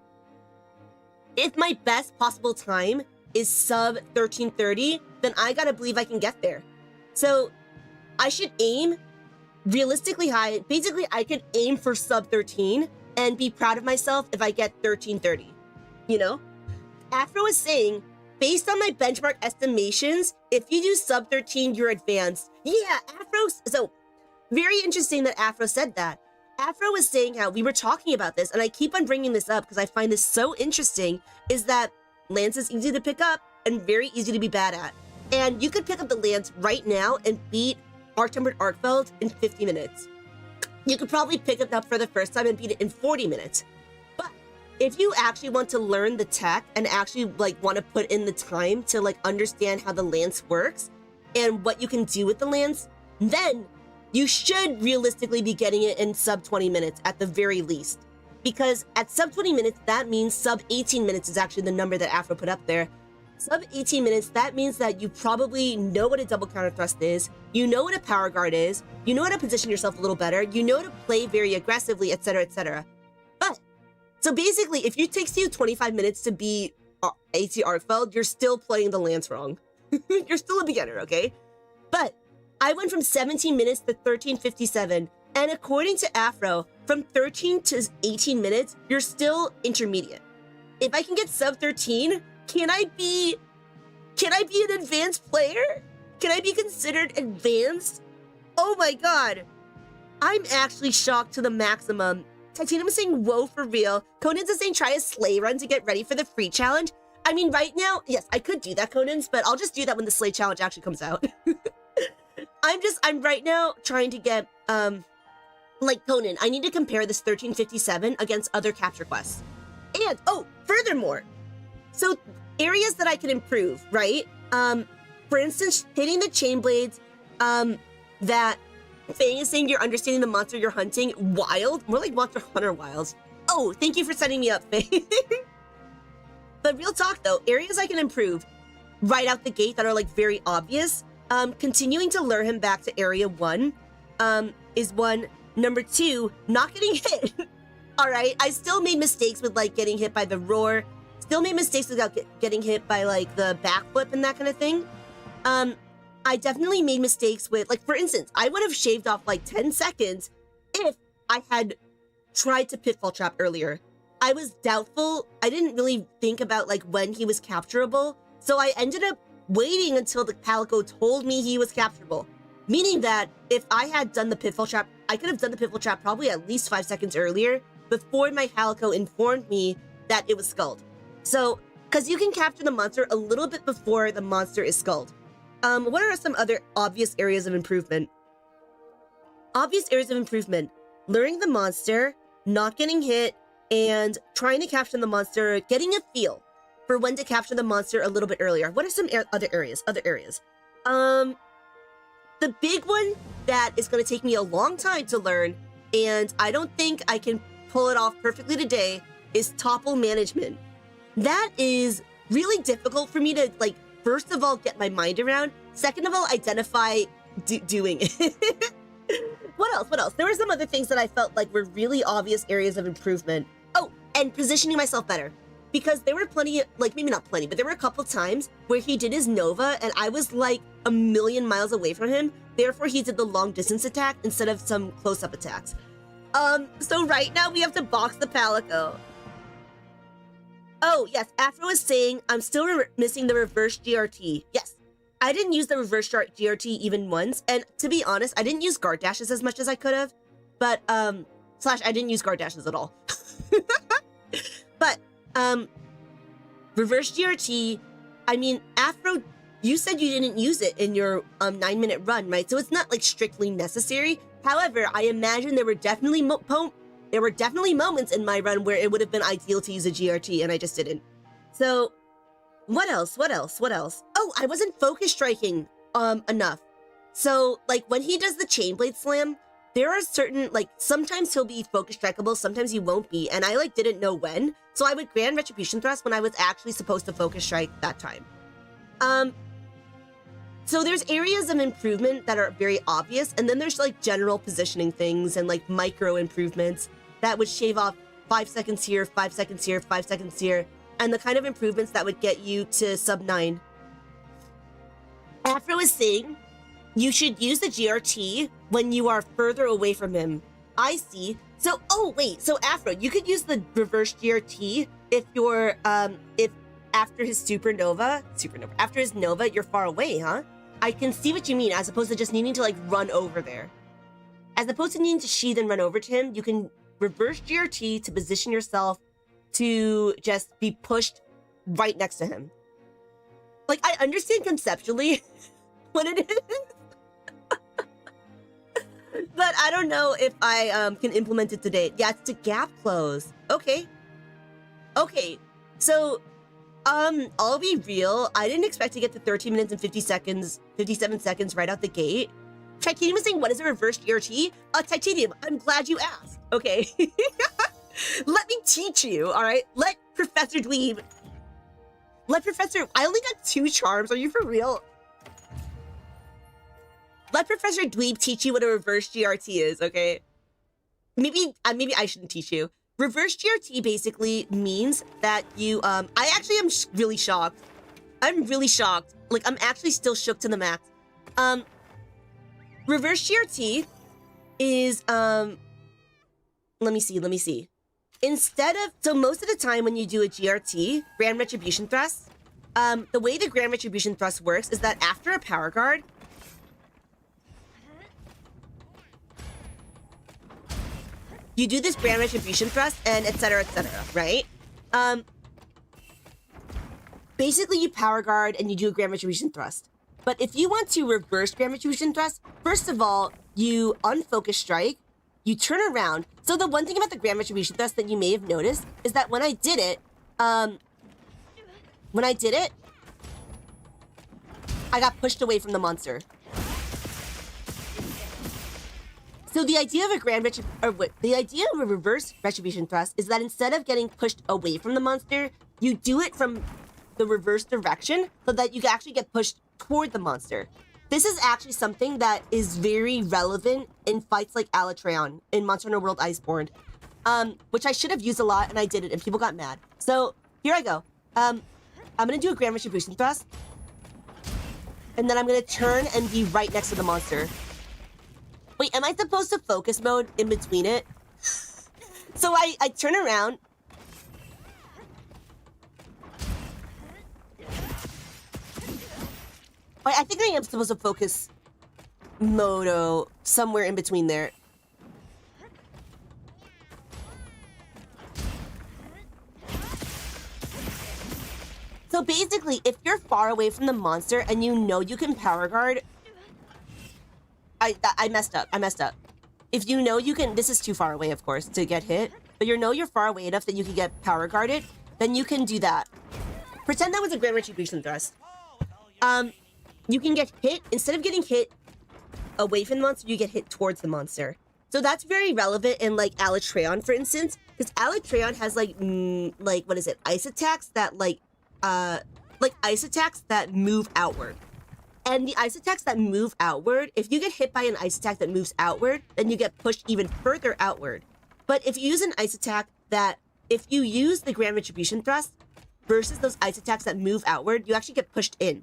if my best possible time is sub 13:30, then I gotta believe I can get there. So I should aim realistically high. Basically, I could aim for sub 13 and be proud of myself if I get 13:30, you know? Afro is saying, based on my benchmark estimations, if you do sub 13, you're advanced. Yeah, Afro, so very interesting that Afro said that. Afro was saying how we were talking about this, and I keep on bringing this up because I find this so interesting, is that Lance is easy to pick up and very easy to be bad at. And you could pick up the Lance right now and beat Ark-tempered ARKVELD in 50 minutes. You could probably pick it up for the first time and beat it in 40 minutes. But if you actually want to learn the tech and actually like want to put in the time to like understand how the Lance works and what you can do with the Lance, then you should realistically be getting it in sub 20 minutes at the very least. Because at sub 20 minutes, that means sub 18 minutes is actually the number that Afro put up there. Sub 18 minutes, that means that you probably know what a double counter thrust is, you know what a power guard is, you know how to position yourself a little better, you know how to play very aggressively, etc., etc. But, so basically, if it takes you 25 minutes to beat AC ARKVELD, you're still playing the Lance wrong. You're still a beginner, okay? But I went from 17 minutes to 13:57, and according to Afro, from 13 to 18 minutes, you're still intermediate. If I can get sub 13, can I be an advanced player? Can I be considered advanced? Oh my god. I'm actually shocked to the maximum. Titanium is saying, whoa, for real. Conan's is saying, try a sleigh run to get ready for the free challenge. I mean, right now, yes, I could do that, Conan's, but I'll just do that when the sleigh challenge actually comes out. I'm right now trying to get, like Conan, I need to compare this 13:57 against other capture quests. And, oh, furthermore, so areas that I can improve, right? For instance, hitting the chain blades, that Fang is saying you're understanding the monster you're hunting. Wild, more like Monster Hunter Wilds. Oh, thank you for setting me up, Fang. But real talk though, areas I can improve right out the gate that are like very obvious. Continuing to lure him back to area 1 is one. Number 2, not getting hit. All right, I still made mistakes with like getting hit by the roar. Still made mistakes without getting hit by like the backflip and that kind of thing. I definitely made mistakes with, like, for instance, I would have shaved off like 10 seconds if I had tried to pitfall trap earlier. I was doubtful. I didn't really think about like when he was capturable. So I ended up waiting until the Palico told me he was capturable. Meaning that if I had done the pitfall trap, I could have done the pitfall trap probably at least 5 seconds earlier before my Palico informed me that it was skulled. So, because you can capture the monster a little bit before the monster is skulled. What are some other obvious areas of improvement? Obvious areas of improvement. Luring the monster, not getting hit, and trying to capture the monster, getting a feel. for when to capture the monster a little bit earlier. What are some other areas? The big one that is going to take me a long time to learn, and I don't think I can pull it off perfectly today, is topple management. That is really difficult for me to, like, first of all, get my mind around. Second of all, identify doing it. What else? There were some other things that I felt like were really obvious areas of improvement. Oh, and positioning myself better. Because there were plenty, like maybe not plenty, but there were a couple times where he did his Nova and I was like a million miles away from him. Therefore, he did the long distance attack instead of some close-up attacks. So right now we have to box the Palico. Oh, yes, Afro is saying I'm still missing the reverse GRT. Yes, I didn't use the reverse GRT even once. And to be honest, I didn't use guard dashes as much as I could have. But, slash, I didn't use guard dashes at all. But, reverse GRT, I mean, Afro, you said you didn't use it in your 9-minute run, right? So it's not like strictly necessary. However, I imagine there were definitely moments in my run where it would have been ideal to use a GRT and I just didn't. So what else? Oh, I wasn't focus striking enough. So like when he does the chain blade slam, there are certain, like, sometimes he'll be focus strikeable, sometimes he won't be, and I, like, didn't know when. So I would grand retribution thrust when I was actually supposed to focus strike that time. So there's areas of improvement that are very obvious, and then there's, like, general positioning things and, like, micro improvements that would shave off 5 seconds here, 5 seconds here, 5 seconds here, and the kind of improvements that would get you to sub 9. Afro is saying you should use the GRT when you are further away from him. I see. So, oh wait, so Afro, you could use the reverse GRT if you're, if after his after his Nova, you're far away, huh? I can see what you mean, as opposed to just needing to, like, run over there. As opposed to needing to sheath and run over to him, you can reverse GRT to position yourself to just be pushed right next to him. Like, I understand conceptually what it is. But I don't know if I can implement it today. Yeah, it's to gap close. Okay. So, I'll be real. I didn't expect to get to 13 minutes and 57 seconds right out the gate. Titanium is saying, what is a reverse GRT? Titanium, I'm glad you asked. Okay. Let me teach you, all right? Let Professor Dweeb. I only got 2 charms. Are you for real? Let Professor Dweeb teach you what a reverse GRT is, okay? Maybe I shouldn't teach you. Reverse GRT basically means that you, I actually am really shocked. I'm really shocked. Like, I'm actually still shook to the max. Reverse GRT is, let me see. Instead of, so most of the time when you do a GRT, Grand Retribution Thrust, the way the Grand Retribution Thrust works is that after a power guard, you do this Grand Retribution Thrust and etc, right? Basically you power guard and you do a Grand Retribution Thrust. But if you want to reverse Grand Retribution Thrust, first of all, you unfocus strike, you turn around. So the one thing about the Grand Retribution Thrust that you may have noticed is that when I did it, I got pushed away from the monster. So the idea of a reverse retribution thrust is that instead of getting pushed away from the monster, you do it from the reverse direction so that you can actually get pushed toward the monster. This is actually something that is very relevant in fights like Alatreon in Monster Hunter World Iceborne, which I should have used a lot and I did it and people got mad. So here I go. I'm gonna do a Grand Retribution Thrust, and then I'm gonna turn and be right next to the monster. Wait, am I supposed to focus mode in between it? So I turn around. Wait, I think I am supposed to focus modo somewhere in between there. So basically, if you're far away from the monster and you know you can power guard, I messed up. If you know you can, this is too far away, of course, to get hit, but you know you're far away enough that you can get power guarded, then you can do that. Pretend that was a grand retribution thrust. You can get hit, instead of getting hit away from the monster, you get hit towards the monster. So that's very relevant in like Alatreon, for instance, because Alatreon has like what is it? Ice attacks that ice attacks that move outward. And the ice attacks that move outward, if you get hit by an ice attack that moves outward, then you get pushed even further outward. But if you use an ice attack if you use the grand retribution thrust versus those ice attacks that move outward, you actually get pushed in.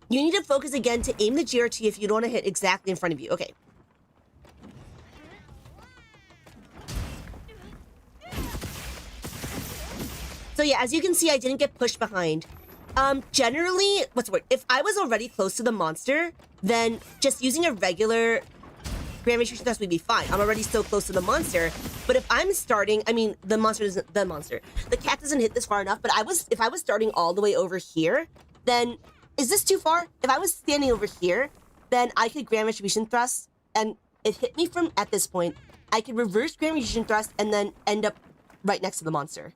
You need to focus again to aim the GRT if you don't want to hit exactly in front of you. Okay. So yeah, as you can see, I didn't get pushed behind. Generally, what's the word? If I was already close to the monster, then just using a regular grand retribution thrust would be fine. I'm already so close to the monster. But if I'm starting, I mean, the cat doesn't hit this far enough, but if I was starting all the way over here, then, is this too far? If I was standing over here, then I could grand retribution thrust, and it hit me from at this point. I could reverse grand retribution thrust and then end up right next to the monster.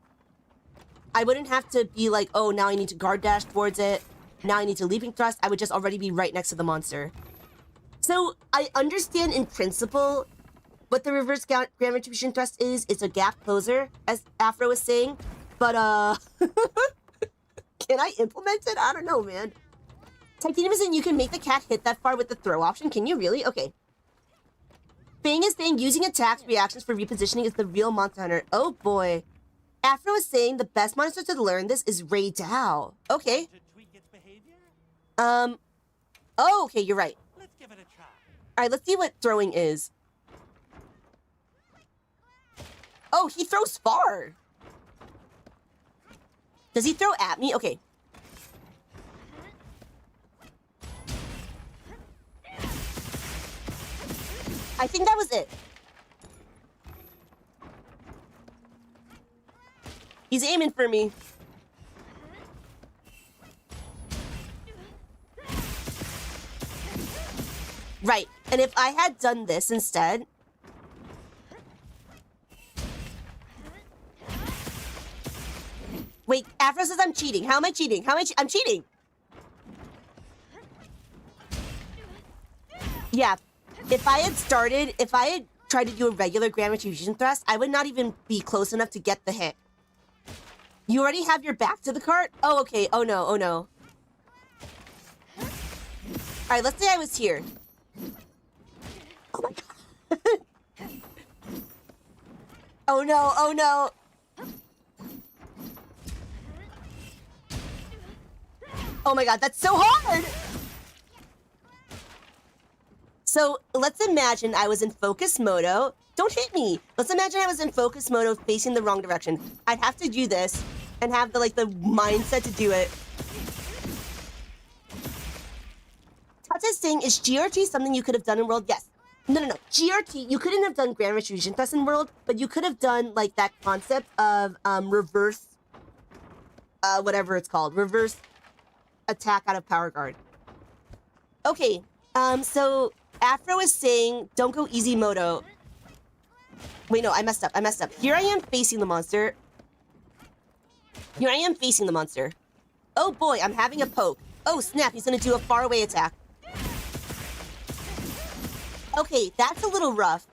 I wouldn't have to be like, oh, now I need to guard dash towards it. Now I need to leaping thrust. I would just already be right next to the monster. So I understand in principle what the reverse grand retribution thrust is. It's a gap closer, as Afro was saying. But, can I implement it? I don't know, man. Titanium is in you can make the cat hit that far with the throw option. Can you really? Okay. Fang is saying using attacks reactions for repositioning is the real Monster Hunter. Oh, boy. Afro is saying the best monster to learn this is Ray Dow. Okay. Oh, okay, you're right. Let's give it a try. All right, let's see what throwing is. Oh, he throws far. Does he throw at me? Okay. I think that was it. He's aiming for me. Right. And if I had done this instead... Wait, Afro says I'm cheating. How am I cheating? I'm cheating! Yeah. If I had tried to do a regular grand retribution thrust, I would not even be close enough to get the hit. You already have your back to the cart? Oh, okay. Oh, no. Oh, no. All right, let's say I was here. Oh, my God. Oh, no. Oh, no. Oh, my God. That's so hard. So let's imagine I was in focus modo. Don't hit me. Let's imagine I was in focus modo facing the wrong direction. I'd have to do this and have the mindset to do it. Tata's saying, is GRT something you could have done in World? Yes. No. GRT, you couldn't have done Grand Retribution Thrust in World, but you could have done that concept of reverse, whatever it's called, reverse attack out of Power Guard. Okay, so Afro is saying, don't go easy modo. Wait, no, I messed up. Here I am facing the monster. Oh boy, I'm having a poke. Oh snap, he's gonna do a faraway attack. Okay, that's a little rough.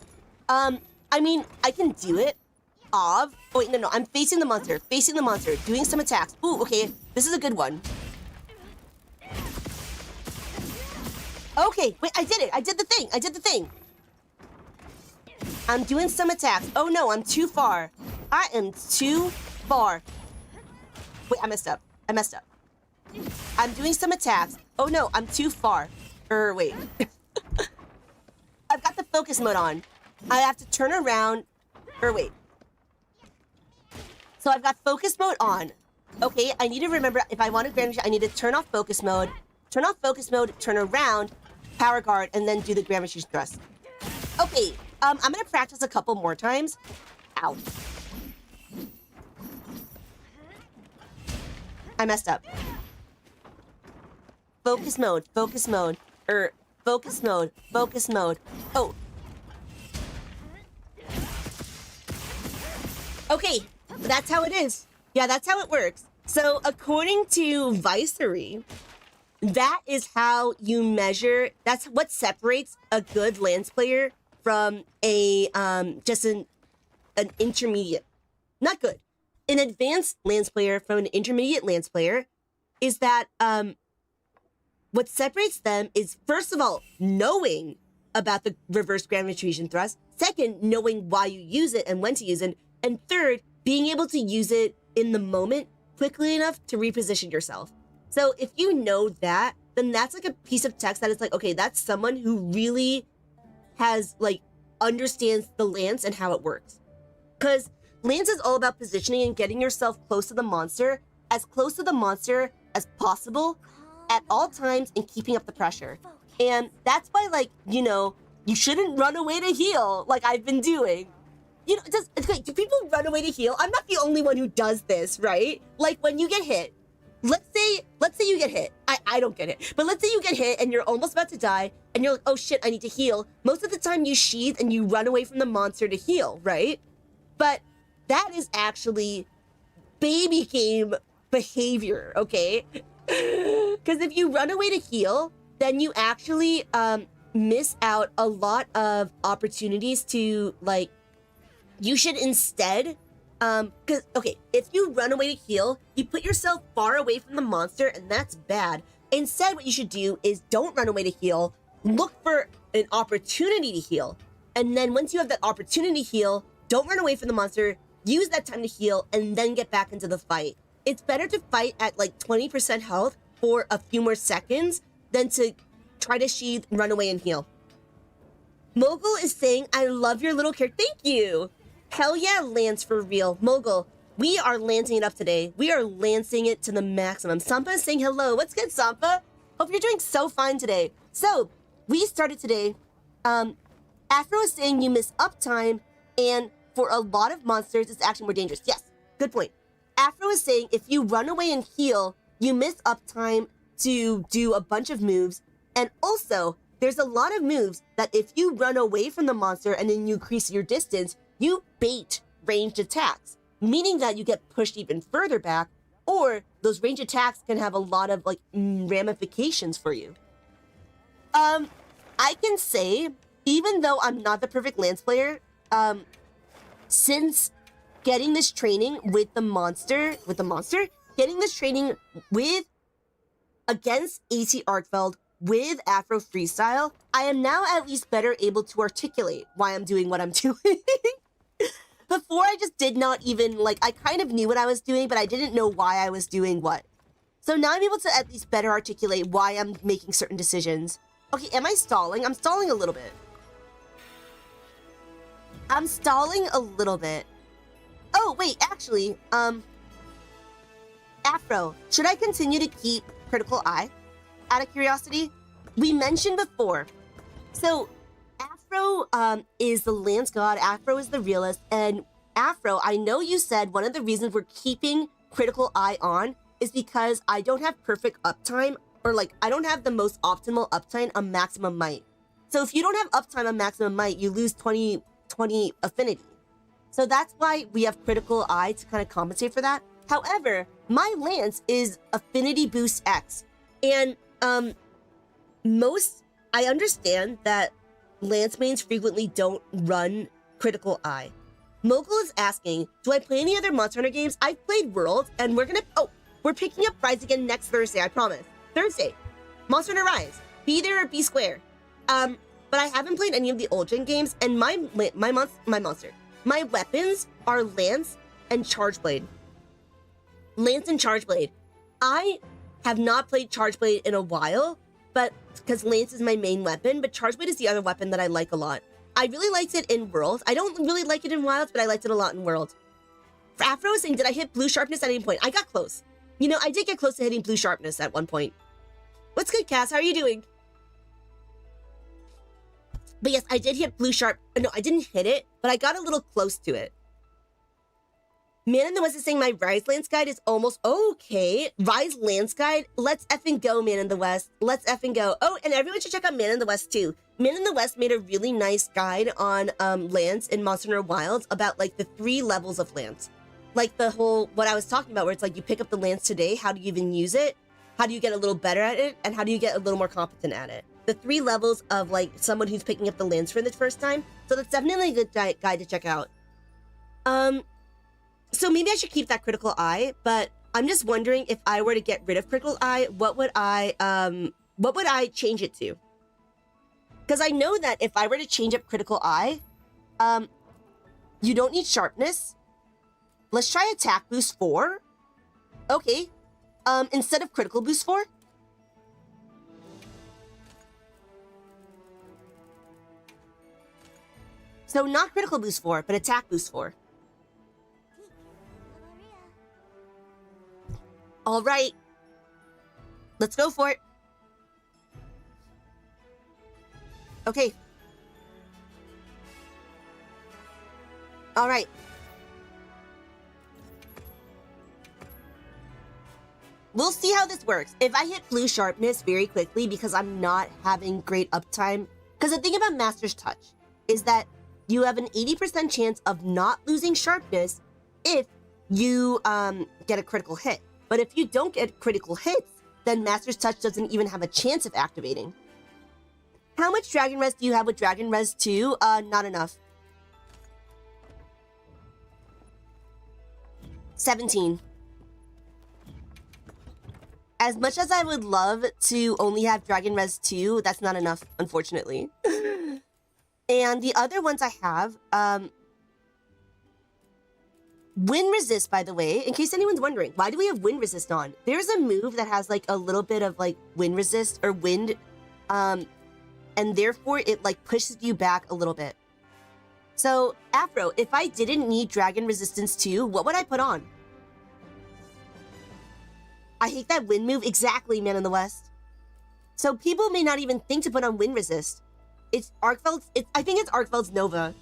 I mean, I can do it. Oh wait, no, I'm facing the monster, doing some attacks. Ooh, okay, this is a good one. Okay, wait, I did it. I did the thing. I'm doing some attacks. Oh no, I'm too far. I am too far. Wait, I messed up. I'm doing some attacks. Oh no, I'm too far. Wait. I've got the focus mode on. I have to turn around. Wait. So I've got focus mode on. Okay, I need to remember, if I want to grand, I need to turn off focus mode, turn around, power guard, and then do the grand retribution thrust. Okay, I'm gonna practice a couple more times. Ow. I messed up. Focus mode. Focus mode. Oh. Okay, that's how it is. Yeah, that's how it works. So according to Vicery, that is how you measure, that's what separates a good Lance player from a just an intermediate, not good, an advanced Lance player from an intermediate Lance player is that what separates them is, first of all, knowing about the reverse grand retribution thrust. Second, knowing why you use it and when to use it. And third, being able to use it in the moment quickly enough to reposition yourself. So if you know that, then that's like a piece of text that is like, okay, that's someone who really has like understands the Lance and how it works. Because Lance is all about positioning and getting yourself close to the monster, as close to the monster as possible at all times and keeping up the pressure. And that's why, like, you know, you shouldn't run away to heal like I've been doing. You know, do people run away to heal? I'm not the only one who does this, right? Like when you get hit, let's say you get hit. I don't get hit, but let's say you get hit and you're almost about to die and you're like, oh shit, I need to heal. Most of the time you sheath and you run away from the monster to heal, right? But that is actually baby game behavior, okay? Because if you run away to heal, then you actually miss out a lot of opportunities to, like, you should instead, because, okay, if you run away to heal, you put yourself far away from the monster, and that's bad. Instead, what you should do is don't run away to heal, look for an opportunity to heal. And then once you have that opportunity to heal, don't run away from the monster, use that time to heal, and then get back into the fight. It's better to fight at like 20% health for a few more seconds than to try to sheath, run away, and heal. Mogul is saying, I love your little character. Thank you. Hell yeah, Lance for real. Mogul, we are lancing it up today. We are lancing it to the maximum. Sampa is saying hello. What's good, Sampa? Hope you're doing so fine today. So, we started today. Afro is saying you miss uptime, and for a lot of monsters, it's actually more dangerous. Yes, good point. Afro is saying if you run away and heal, you miss uptime to do a bunch of moves. And also, there's a lot of moves that if you run away from the monster and then you increase your distance, you bait ranged attacks, meaning that you get pushed even further back, or those ranged attacks can have a lot of like ramifications for you. I can say, even though I'm not the perfect Lance player, since getting this training with the monster, getting this training against AC ARKVELD with Afro Freestyle, I am now at least better able to articulate why I'm doing what I'm doing. Before, I just did not even, like, I kind of knew what I was doing, but I didn't know why I was doing what. So now I'm able to at least better articulate why I'm making certain decisions. Okay, am I stalling? I'm stalling a little bit. I'm stalling a little bit. Oh, wait, actually, Afro, should I continue to keep Critical Eye? Out of curiosity, we mentioned before. So, Afro is the Lance God, Afro is the realist, and Afro, I know you said one of the reasons we're keeping Critical Eye on is because I don't have perfect uptime, or like, I don't have the most optimal uptime on maximum might. So if you don't have uptime on maximum might, you lose 20 affinity. So that's why we have Critical Eye to kind of compensate for that. However, my Lance is Affinity Boost X. And I understand that Lance mains frequently don't run Critical Eye. Mogul is asking, do I play any other Monster Hunter games? I've played World, and we're picking up Rise again next Thursday, I promise. Thursday, Monster Hunter Rise. Be there or be square. But I haven't played any of the old gen games, and my weapons are Lance and Charge Blade. Lance and Charge Blade. I have not played Charge Blade in a while, but because Lance is my main weapon, but Charge Blade is the other weapon that I like a lot. I really liked it in Worlds. I don't really like it in Wilds, but I liked it a lot in Worlds. Afro was saying, did I hit blue sharpness at any point? I got close. You know, I did get close to hitting blue sharpness at one point. What's good, Cass? How are you doing? But yes, I did hit blue sharp. No, I didn't hit it, but I got a little close to it. Man in the West is saying my Rise Lance guide is almost okay. Rise Lance guide? Let's effing go, Man in the West. Let's effing go. Oh, and everyone should check out Man in the West too. Man in the West made a really nice guide on Lance in Monster Hunter Wilds about like the 3 levels of Lance. like the whole, what I was talking about, where it's like you pick up the lance today, how do you even use it? How do you get a little better at it? And how do you get a little more competent at it? The 3 levels of like someone who's picking up the lance for the first time. So that's definitely a good guide to check out. So maybe I should keep that critical eye, but I'm just wondering if I were to get rid of critical eye, what would I change it to? Because I know that if I were to change up critical eye, you don't need sharpness. Let's try attack boost 4. Okay. Instead of critical boost 4. So not critical boost 4, but attack boost 4. All right. Let's go for it. Okay. All right. We'll see how this works. If I hit blue sharpness very quickly because I'm not having great uptime, because the thing about Master's Touch is that you have an 80% chance of not losing sharpness if you get a critical hit. But if you don't get critical hits, then Master's Touch doesn't even have a chance of activating. How much Dragon Res do you have with Dragon Res 2? Not enough. 17. As much as I would love to only have Dragon Res 2, that's not enough, unfortunately. And the other ones I have, Wind Resist, by the way, in case anyone's wondering, why do we have Wind Resist on? There's a move that has like a little bit of like Wind Resist or Wind, and therefore it like pushes you back a little bit. So, Afro, if I didn't need Dragon Resistance 2, what would I put on? I hate that wind move. Exactly, Man in the West. So people may not even think to put on Wind Resist. It's ARKVELD's, I think it's ARKVELD's Nova.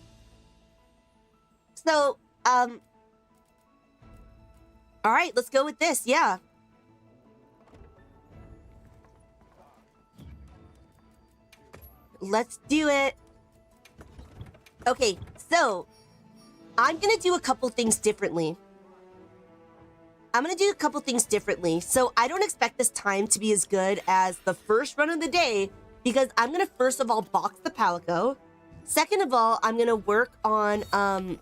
So, all right, let's go with this, yeah. Let's do it. Okay, so I'm gonna do a couple things differently. So I don't expect this time to be as good as the first run of the day because I'm gonna first of all box the Palico. Second of all, I'm gonna work on, I'm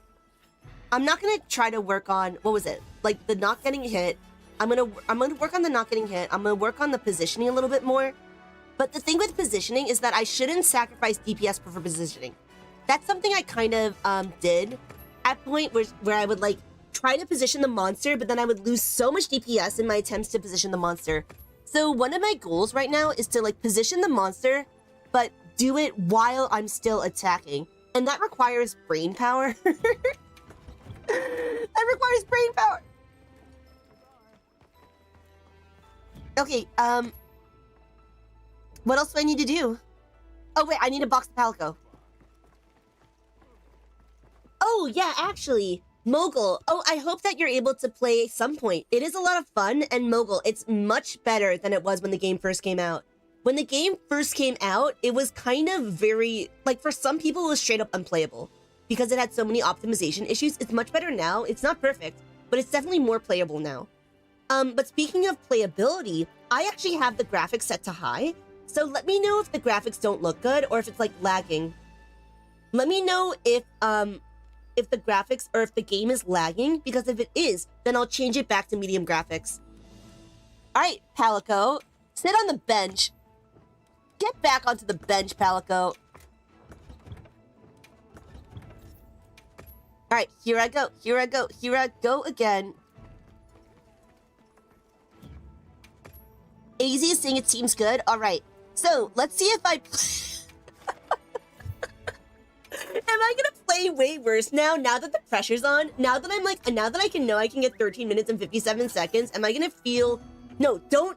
not gonna try to work on, what was it? Like the not getting hit. I'm gonna work on the not getting hit. I'm gonna work on the positioning a little bit more. But the thing with positioning is that I shouldn't sacrifice DPS for positioning. That's something I kind of did at a point where I would like try to position the monster, but then I would lose so much DPS in my attempts to position the monster. So one of my goals right now is to like position the monster, but do it while I'm still attacking. And that requires brain power. That requires brain power. Okay, what else do I need to do? Oh wait, I need to box the Palico. Oh yeah, actually, Mogul. Oh, I hope that you're able to play some point. It is a lot of fun, and Mogul, it's much better than it was when the game first came out. When the game first came out, it was kind of very, like for some people, it was straight up unplayable because it had so many optimization issues. It's much better now. It's not perfect, but it's definitely more playable now. But speaking of playability, I actually have the graphics set to high. So let me know if the graphics don't look good or if it's like lagging. Let me know if the graphics or if the game is lagging, because if it is, then I'll change it back to medium graphics. All right, Palico, sit on the bench. Get back onto the bench, Palico. All right, here I go, here I go, here I go again. AZ is saying it seems good. All right, so let's see if I... Am I gonna play way worse now that the pressure's on? Now that I'm like, now that I can get 13 minutes and 57 seconds, am I gonna feel... No, don't...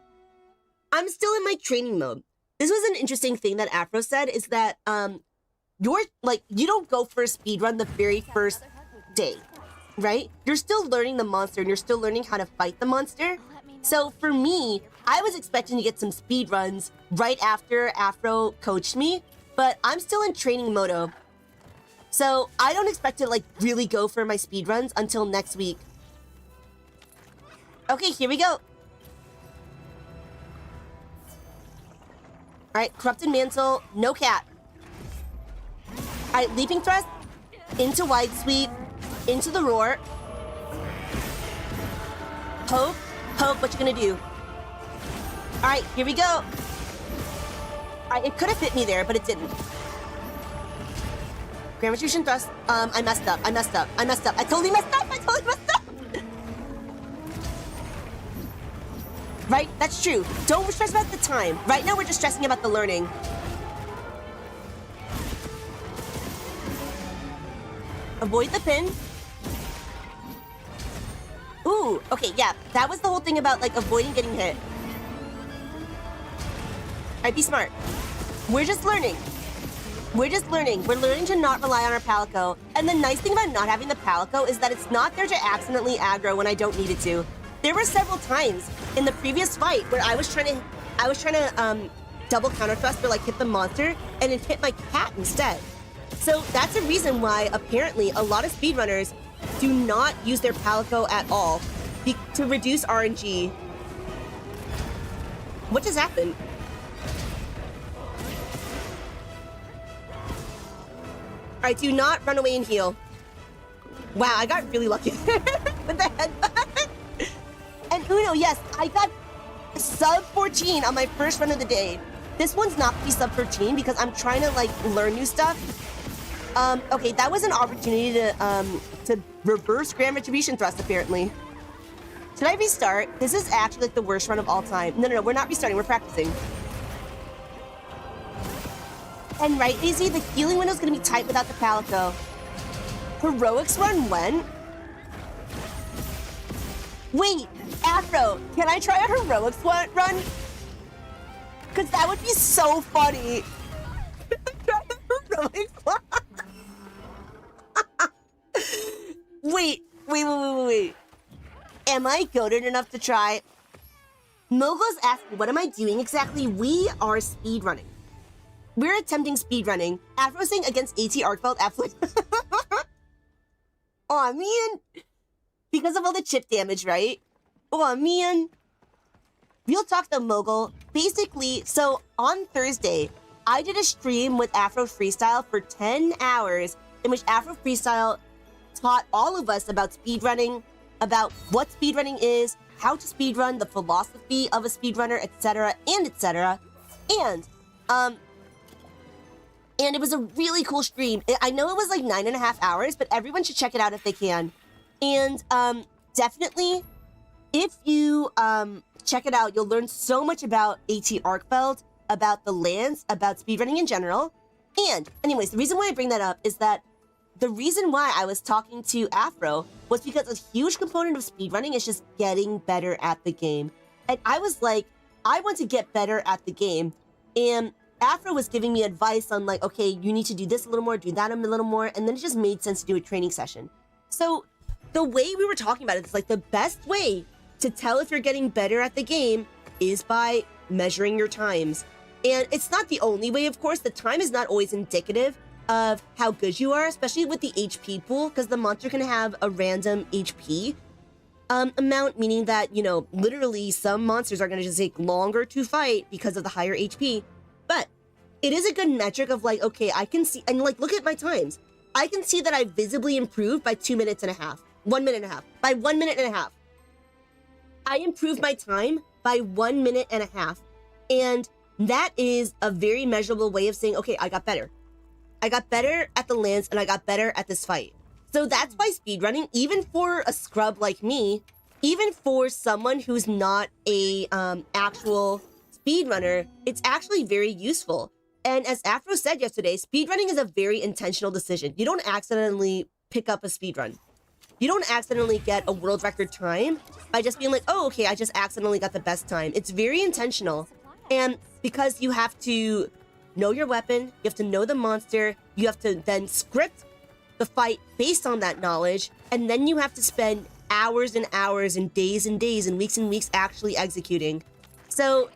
I'm still in my training mode. This was an interesting thing that Afro said, is that, you're, like, you don't go for a speedrun the very first day, right? You're still learning the monster, and you're still learning how to fight the monster. So for me, I was expecting to get some speedruns right after Afro coached me, but I'm still in training mode. So I don't expect to like really go for my speedruns until next week. Okay, here we go. Alright, Corrupted Mantle, no cat. Alright, Leaping Thrust, into Wide Sweep, into the Roar. Poke, what you gonna do? Alright, here we go. Alright, it could have hit me there, but it didn't. Grand Retribution Thrust, I messed up. I totally messed up. Right? That's true. Don't stress about the time. Right now, we're just stressing about the learning. Avoid the pin. Ooh, okay, yeah. That was the whole thing about, like, avoiding getting hit. Alright, be smart. We're just learning. We're learning to not rely on our Palico. And the nice thing about not having the Palico is that it's not there to accidentally aggro when I don't need it to. There were several times in the previous fight where I was trying to double counter thrust or like hit the monster, and it hit my cat instead. So that's a reason why apparently a lot of speedrunners do not use their Palico at all to reduce RNG. What just happened? Alright, do not run away and heal. Wow, I got really lucky with the headbutt. And Uno, yes, I got sub 14 on my first run of the day. This one's not gonna be sub 13 because I'm trying to like learn new stuff. Okay, that was an opportunity to reverse Grand Retribution Thrust apparently. Should I restart? This is actually like the worst run of all time. No, we're not restarting, we're practicing. And right, Daisy, the healing window's gonna be tight without the Palico. Heroics run when? Wait, Afro, can I try a heroics run? Because that would be so funny. Try a heroics run. Wait. Am I goated enough to try? Mogo's asking, what am I doing exactly? We are speedrunning. We're attempting speedrunning. Afro saying against AT ARKVELD, absolutely. Aw, man. Because of all the chip damage, right? Oh, man. Real talk though, Mogul. Basically, so on Thursday, I did a stream with Afro Freestyle for 10 hours in which Afro Freestyle taught all of us about speedrunning, about what speedrunning is, how to speedrun, the philosophy of a speedrunner, etc., etc. And it was a really cool stream. I know it was like 9.5 hours, but everyone should check it out if they can. And definitely, if you check it out, you'll learn so much about AT ARKVELD, about the lands, about speedrunning in general. And anyways, the reason why I bring that up is that the reason why I was talking to Afro was because a huge component of speedrunning is just getting better at the game. And I was like, I want to get better at the game. And Afro was giving me advice on like, okay, you need to do this a little more, do that a little more. And then it just made sense to do a training session. So the way we were talking about it is like the best way to tell if you're getting better at the game is by measuring your times. And it's not the only way, of course. The time is not always indicative of how good you are, especially with the HP pool, because the monster can have a random HP amount, meaning that, you know, literally some monsters are going to just take longer to fight because of the higher HP. But it is a good metric of like, okay, I can see, and like, look at my times. I can see that I visibly improved by 2.5 minutes, 1.5 minutes, by 1.5 minutes. I improved my time by 1.5 minutes. And that is a very measurable way of saying, okay, I got better. I got better at the lands and I got better at this fight. So that's why speedrunning, even for a scrub like me, even for someone who's not a actual speedrunner, it's actually very useful. And as Afro said yesterday, speedrunning is a very intentional decision. You don't accidentally pick up a speedrun. You don't accidentally get a world record time by just being like, oh, okay, I just accidentally got the best time. It's very intentional. And because you have to know your weapon, you have to know the monster, you have to then script the fight based on that knowledge, and then you have to spend hours and hours and days and weeks actually executing. So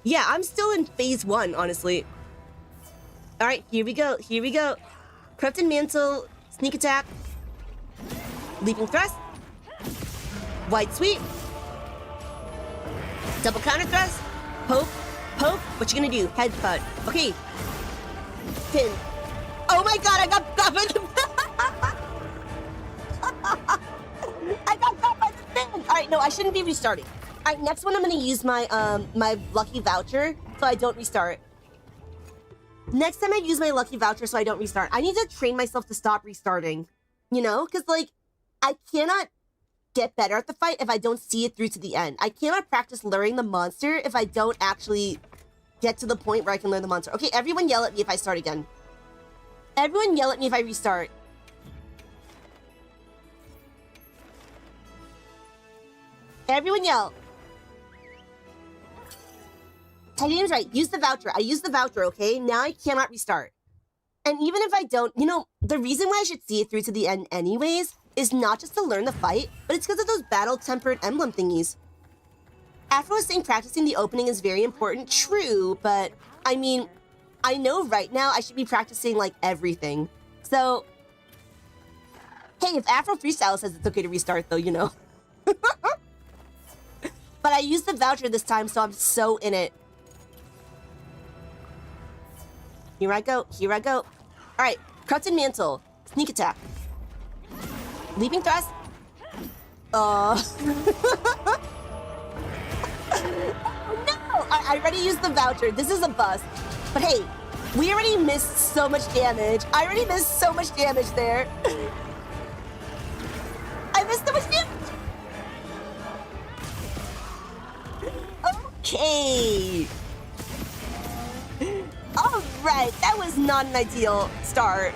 yeah, I'm still in phase 1, honestly. All right, here we go. Corrupted Mantle, sneak attack, leaping thrust, wide sweep, Double counter thrust. Poke. Poke. What you gonna do? Head cut. Okay. Pin. Oh my god, I got caught by the I got caught by the pin. Alright, no, I shouldn't be restarting. Alright, next one I'm gonna use my my lucky voucher so I don't restart. Next time I use my lucky voucher so I don't restart. I need to train myself to stop restarting. You know? Because, like, I cannot get better at the fight if I don't see it through to the end. I cannot practice luring the monster if I don't actually get to the point where I can lure the monster. Okay, everyone yell at me if I start again. Everyone yell at me if I restart. Everyone yell. Titanium's right. Use the voucher. I used the voucher, okay? Now I cannot restart. And even if I don't, you know, the reason why I should see it through to the end anyways is not just to learn the fight, but it's because of those battle-tempered emblem thingies. Afro was saying practicing the opening is very important. True, but I mean, I know right now I should be practicing, like, everything. So, hey, if Afro Freestyle says it's okay to restart, though, you know. But I used the voucher this time, so I'm so in it. Here I go. Here I go. All right. Corrupted Mantle. Sneak attack. Leaping thrust. Oh, no! I already used the voucher. This is a bust. But hey, we already missed so much damage. I already missed so much damage there. I missed so much damage. Okay. All right, that was not an ideal start.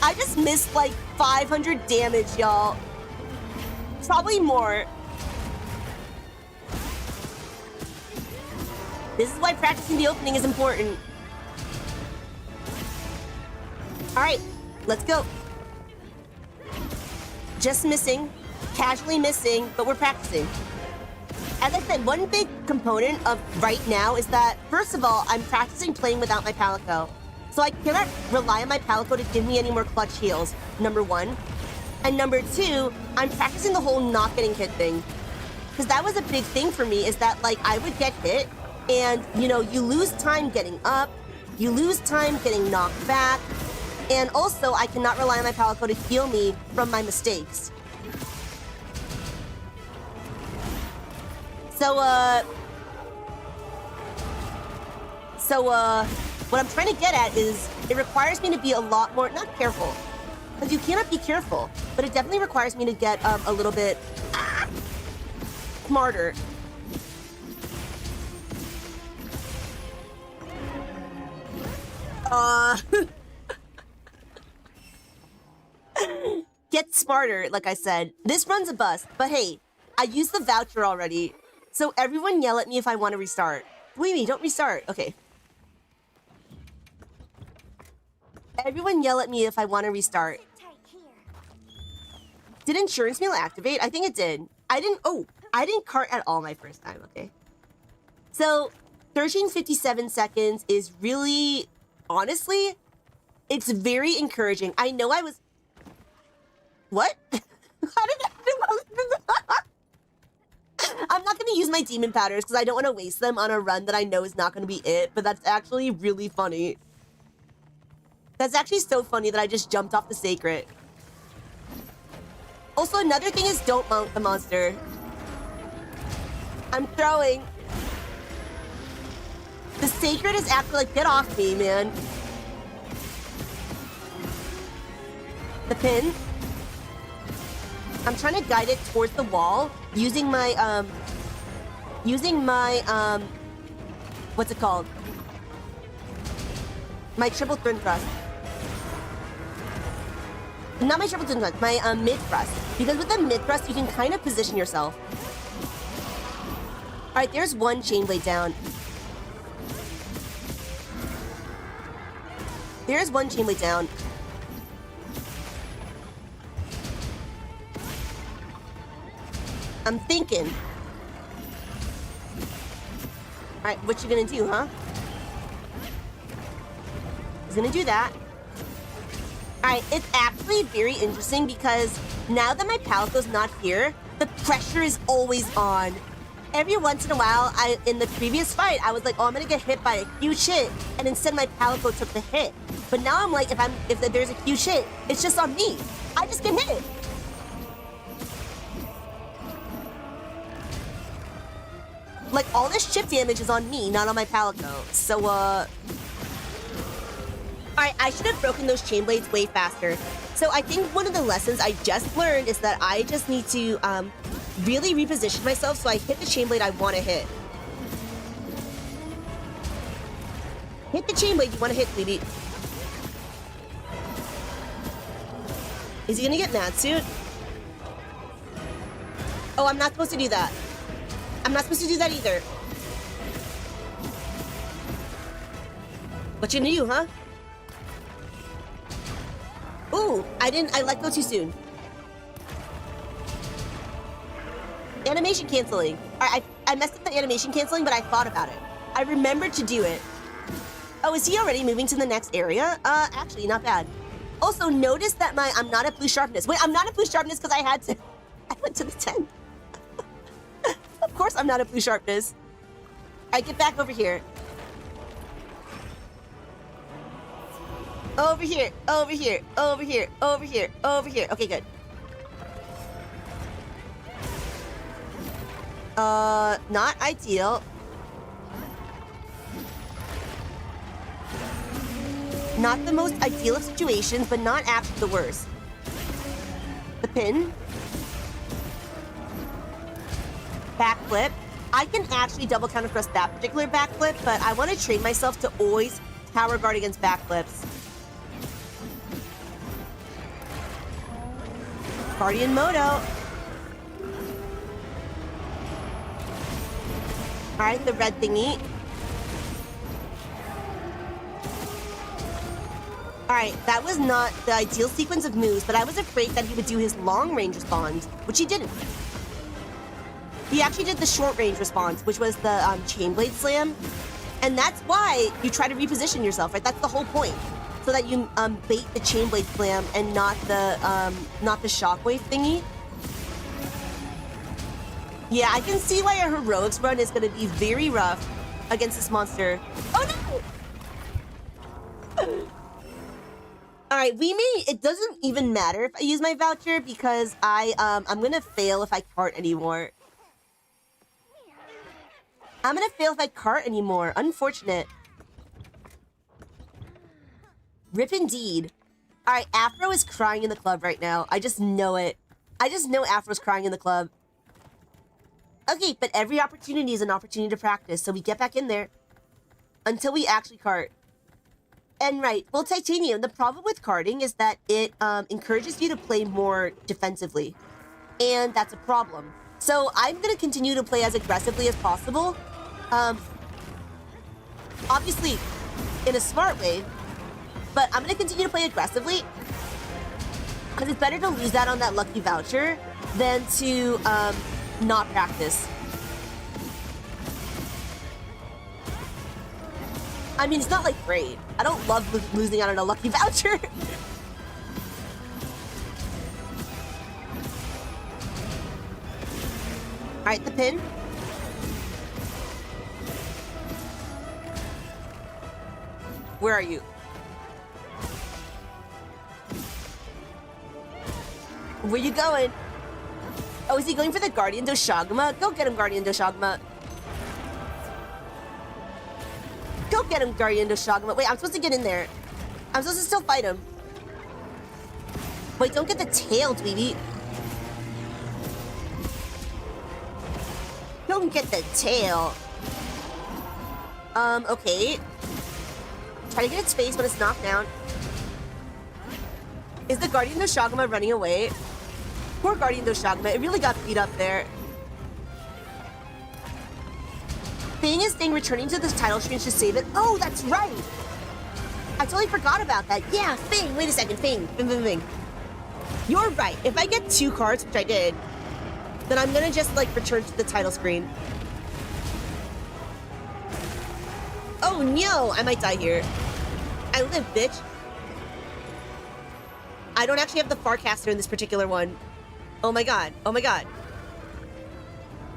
I just missed like 500 damage, y'all. Probably more. This is why practicing the opening is important. All right, let's go. Just missing, casually missing, but we're practicing. As I said, one big component of right now is that, first of all, I'm practicing playing without my Palico. So I cannot rely on my Palico to give me any more clutch heals, number one. And number two, I'm practicing the whole not getting hit thing. Because that was a big thing for me, is that, like, I would get hit, and, you know, you lose time getting up, you lose time getting knocked back, and also I cannot rely on my Palico to heal me from my mistakes. What I'm trying to get at is it requires me to be a lot more, not careful, because you cannot be careful, but it definitely requires me to get a little bit smarter. Get smarter, like I said. This run's a bust, but hey, I used the voucher already. So everyone yell at me if I want to restart. Dweeby, don't restart. Okay. Everyone yell at me if I want to restart. Did insurance mail activate? I think it did. I didn't cart at all my first time, okay? So 13:57 seconds is really, honestly, it's very encouraging. I know I was... What? How did that do? I'm not going to use my demon powders because I don't want to waste them on a run that I know is not going to be it, but that's actually really funny. That's actually so funny that I just jumped off the sacred. Also, another thing is don't mount the monster. I'm throwing. The sacred is actually like, get off me, man. The pin. I'm trying to guide it towards the wall using my, what's it called? My triple twin thrust. Not my triple twin thrust, my mid thrust. Because with the mid thrust, you can kind of position yourself. All right, there's one chain blade down. There's one chain blade down. I'm thinking. All right, what you gonna do, huh? He's gonna do that. All right, it's actually very interesting because now that my Palico's not here, the pressure is always on. Every once in a while, in the previous fight, I was like, oh, I'm gonna get hit by a huge hit, and instead my palico took the hit. But now I'm like, if there's a huge hit, it's just on me. I just get hit. Like, all this chip damage is on me, not on my palico. So, Alright, I should have broken those chain blades way faster. So I think one of the lessons I just learned is that I just need to, really reposition myself so I hit the chain blade I want to hit. Hit the chain blade you want to hit, Dweeby. Is he gonna get mad soon? Oh, I'm not supposed to do that. I'm not supposed to do that either. What you gonna do, huh? Ooh, I let go too soon. Animation canceling. I messed up the animation canceling, but I thought about it. I remembered to do it. Oh, is he already moving to the next area? Actually, not bad. Also, notice that I'm not at blue sharpness. Wait, I'm not at blue sharpness because I went to the 10. Of course I'm not at blue sharpness. I get back over here. Over here, over here, over here, over here, over here. Okay, good. Not ideal. Not the most ideal of situations, but not actually the worst. The pin. Backflip. I can actually double counter thrust that particular backflip, but I want to train myself to always tower guard against backflips. Guardian Moto. Alright, the red thingy. Alright, that was not the ideal sequence of moves, but I was afraid that he would do his long range response, which he didn't. He actually did the short range response, which was the chain blade slam. And that's why you try to reposition yourself, right? That's the whole point. So that you bait the chain blade slam and not the shockwave thingy. Yeah, I can see why a heroics run is going to be very rough against this monster. Oh no! Alright, it doesn't even matter if I use my voucher because I'm gonna fail if I cart anymore. I'm gonna fail if I cart anymore. Unfortunate. Rip indeed. Alright, Afro is crying in the club right now. I just know it. I just know Afro's crying in the club. Okay, but every opportunity is an opportunity to practice, so we get back in there until we actually cart. And right, well, Titanium, the problem with carting is that it encourages you to play more defensively. And that's a problem. So I'm going to continue to play as aggressively as possible. Obviously, in a smart way. But I'm going to continue to play aggressively. Because it's better to lose that on that lucky voucher than to not practice. I mean, it's not like great. I don't love losing out on a lucky voucher. Alright, the pin. Where are you? Where you going? Oh, is he going for the Guardian Doshaguma? Go get him, Guardian Doshaguma. Go get him, Guardian Doshaguma. Wait, I'm supposed to get in there. I'm supposed to still fight him. Wait, don't get the tail, Dweeby. Don't get the tail. Okay. Try to get its face when it's knocked down. Is the Guardian Doshaguma running away? Poor Guardian Doshaguma. It really got beat up there. Fang is staying returning to this title screen to save it. Oh, that's right. I totally forgot about that. Yeah, Fang. Wait a second. Fang. Fang. You're right. If I get 2 cards, which I did, then I'm gonna just like return to the title screen. Oh no, I might die here. I live, bitch. I don't actually have the Farcaster in this particular one. Oh my god. Oh my god.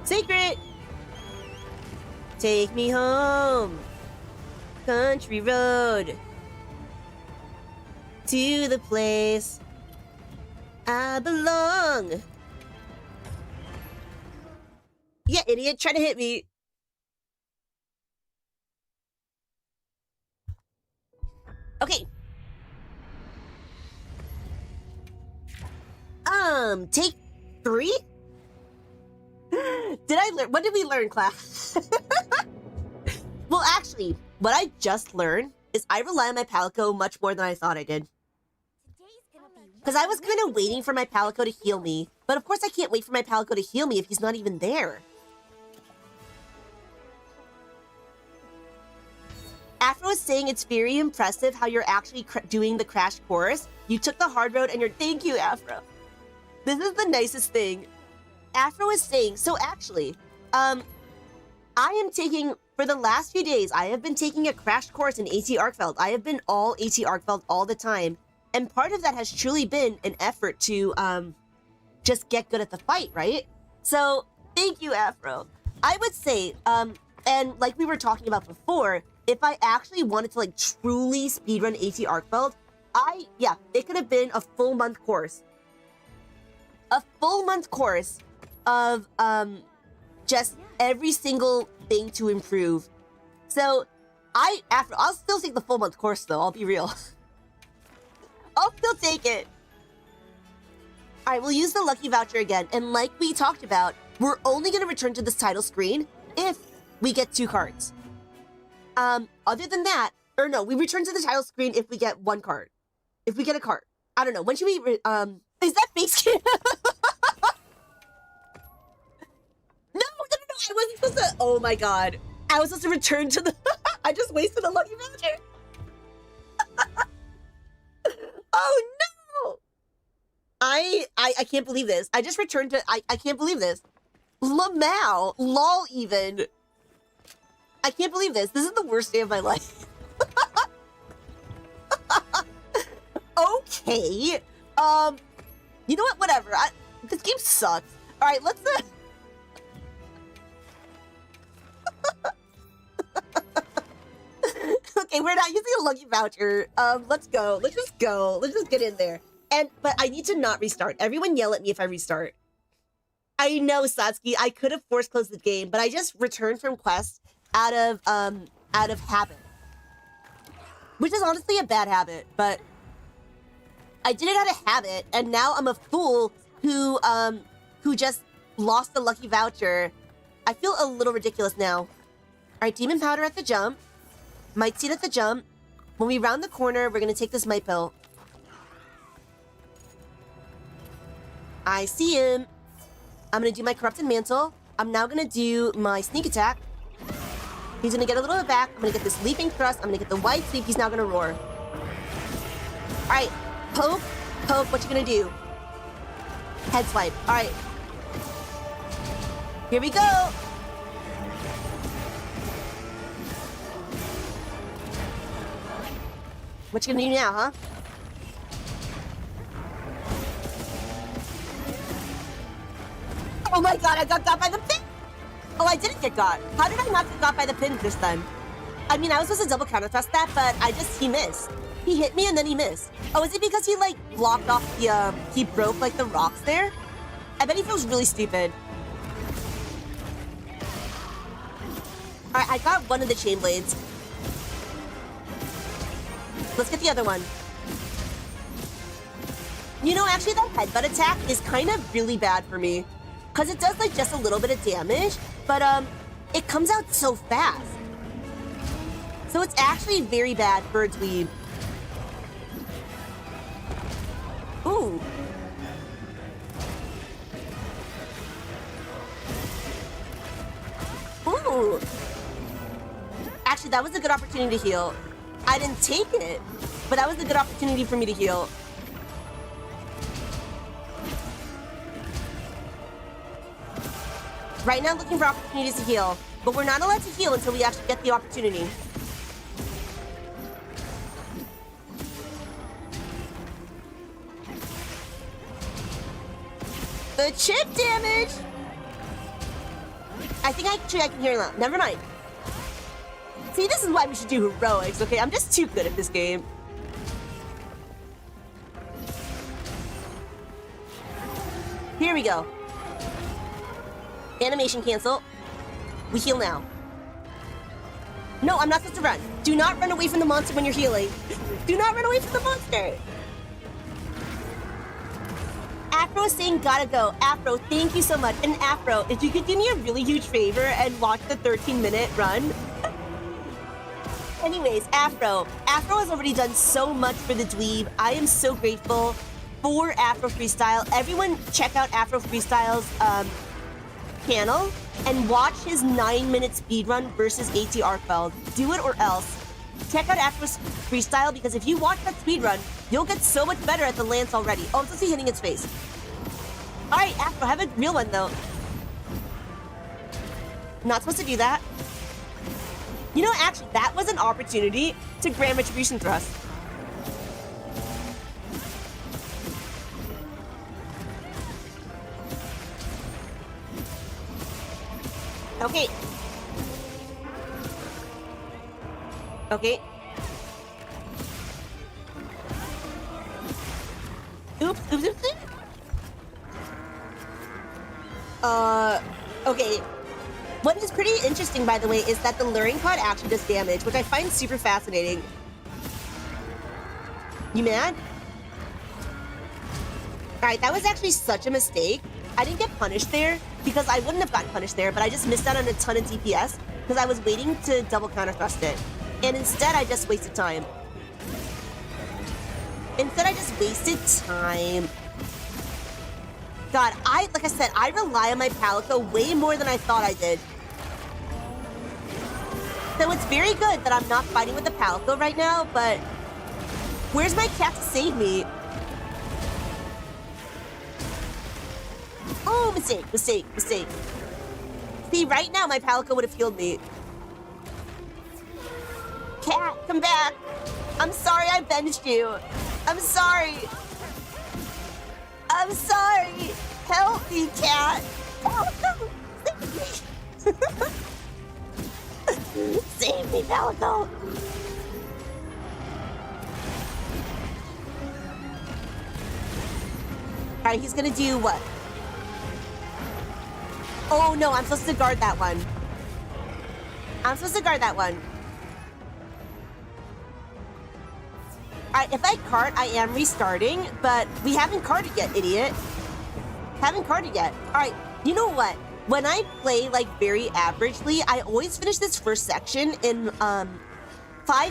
Secret! Take me home. Country road. To the place I belong. Yeah, idiot, try to hit me. Okay. Take 3? Did I learn? What did we learn, class? Well, actually, what I just learned is I rely on my Palico much more than I thought I did. Because I was kind of waiting for my Palico to heal me. But of course I can't wait for my Palico to heal me if he's not even there. Afro was saying it's very impressive how you're actually doing the crash course. You took the hard road and you're... Thank you, Afro. This is the nicest thing. Afro is saying... So actually, I am taking... For the last few days, I have been taking a crash course in AT ARKVELD. I have been all AT ARKVELD all the time. And part of that has truly been an effort to just get good at the fight, right? So, thank you, Afro. I would say, and like we were talking about before, if I actually wanted to like truly speedrun AT ARKVELD, it could have been a full month course. A full month course of just every single thing to improve. So, I'll still take the full month course though, I'll be real. I'll still take it. All right, we'll use the lucky voucher again. And like we talked about, we're only going to return to this title screen if we get 2 cards. Other than that, or no, we return to the title screen if we get 1 card. If we get a card. I don't know. When should we, is that fake skin? No, I wasn't supposed to, oh my God. I was supposed to return to the, I just wasted a lucky voucher. Oh no! I can't believe this. I just returned to, I can't believe this. Lamau, lol even. I can't believe this. This is the worst day of my life. Okay. You know what? Whatever. This game sucks. All right, let's. Okay, we're not using a lucky voucher. Let's go. Let's just go. Let's just get in there. But I need to not restart. Everyone yell at me if I restart. I know, Satsuki. I could have force closed the game, but I just returned from quest out of habit, which is honestly a bad habit. But I did it out of habit, and now I'm a fool who just lost the lucky voucher. I feel a little ridiculous now. All right, demon powder at the jump. Might seed at the jump. When we round the corner, we're gonna take this might pill. I see him. I'm gonna do my corrupted mantle. I'm now gonna do my sneak attack. He's gonna get a little bit back. I'm gonna get this leaping thrust. I'm gonna get the wide sweep. He's now gonna roar. All right, poke, poke. What you gonna do? Head swipe. All right. Here we go. What you gonna do now, huh? Oh my God, I got by the pin! Oh, I didn't get got. How did I not get got by the pin this time? I mean, I was supposed to double counter thrust that, but he missed. He hit me and then he missed. Oh, is it because he like blocked off the, he broke like the rocks there? I bet he feels really stupid. All right, I got one of the chain blades. Let's get the other one. You know, actually that headbutt attack is kind of really bad for me. Because it does like just a little bit of damage, but it comes out so fast. So it's actually very bad for a dweeb. Ooh. Ooh. Actually, that was a good opportunity to heal. I didn't take it, but that was a good opportunity for me to heal. Right now, looking for opportunities to heal, but we're not allowed to heal until we actually get the opportunity. The chip damage! I think I can hear that. Never mind. See, this is why we should do heroics, okay? I'm just too good at this game. Here we go. Animation cancel. We heal now. No, I'm not supposed to run. Do not run away from the monster when you're healing. Do not run away from the monster. Afro is saying gotta go. Afro, thank you so much. And Afro, if you could do me a really huge favor and watch the 13-minute run. Anyways, Afro has already done so much for the dweeb. I am so grateful for Afro Freestyle. Everyone check out Afro Freestyle's channel and watch his 9-minute speedrun versus AT ARKVELD. Do it or else. Check out Afro's Freestyle because if you watch that speedrun, you'll get so much better at the lance already. Oh, I'm supposed to be hitting its face. Alright, Afro, have a real one though. Not supposed to do that. You know, actually, that was an opportunity to grant retribution thrust. Okay. Okay. Oops, oops, oops, oops. Okay. What is pretty interesting, by the way, is that the luring pod actually does damage, which I find super fascinating. You mad? Alright, that was actually such a mistake. I didn't get punished there because I wouldn't have gotten punished there, but I just missed out on a ton of DPS because I was waiting to double counter thrust it. And instead, I just wasted time. God, like I said, I rely on my Palico way more than I thought I did. So it's very good that I'm not fighting with the Palico right now, but where's my cat to save me? Oh, mistake, mistake, mistake. See, right now my Palico would have healed me. Cat, come back. I'm sorry I benched you. I'm sorry. I'm sorry. Help me, cat. Palico, save me. Save me, Palico. Alright, he's gonna do what? Oh no, I'm supposed to guard that one. Alright, if I cart, I am restarting, but we haven't carted yet, idiot. Alright, you know what? When I play, like, very averagely, I always finish this first section in, 5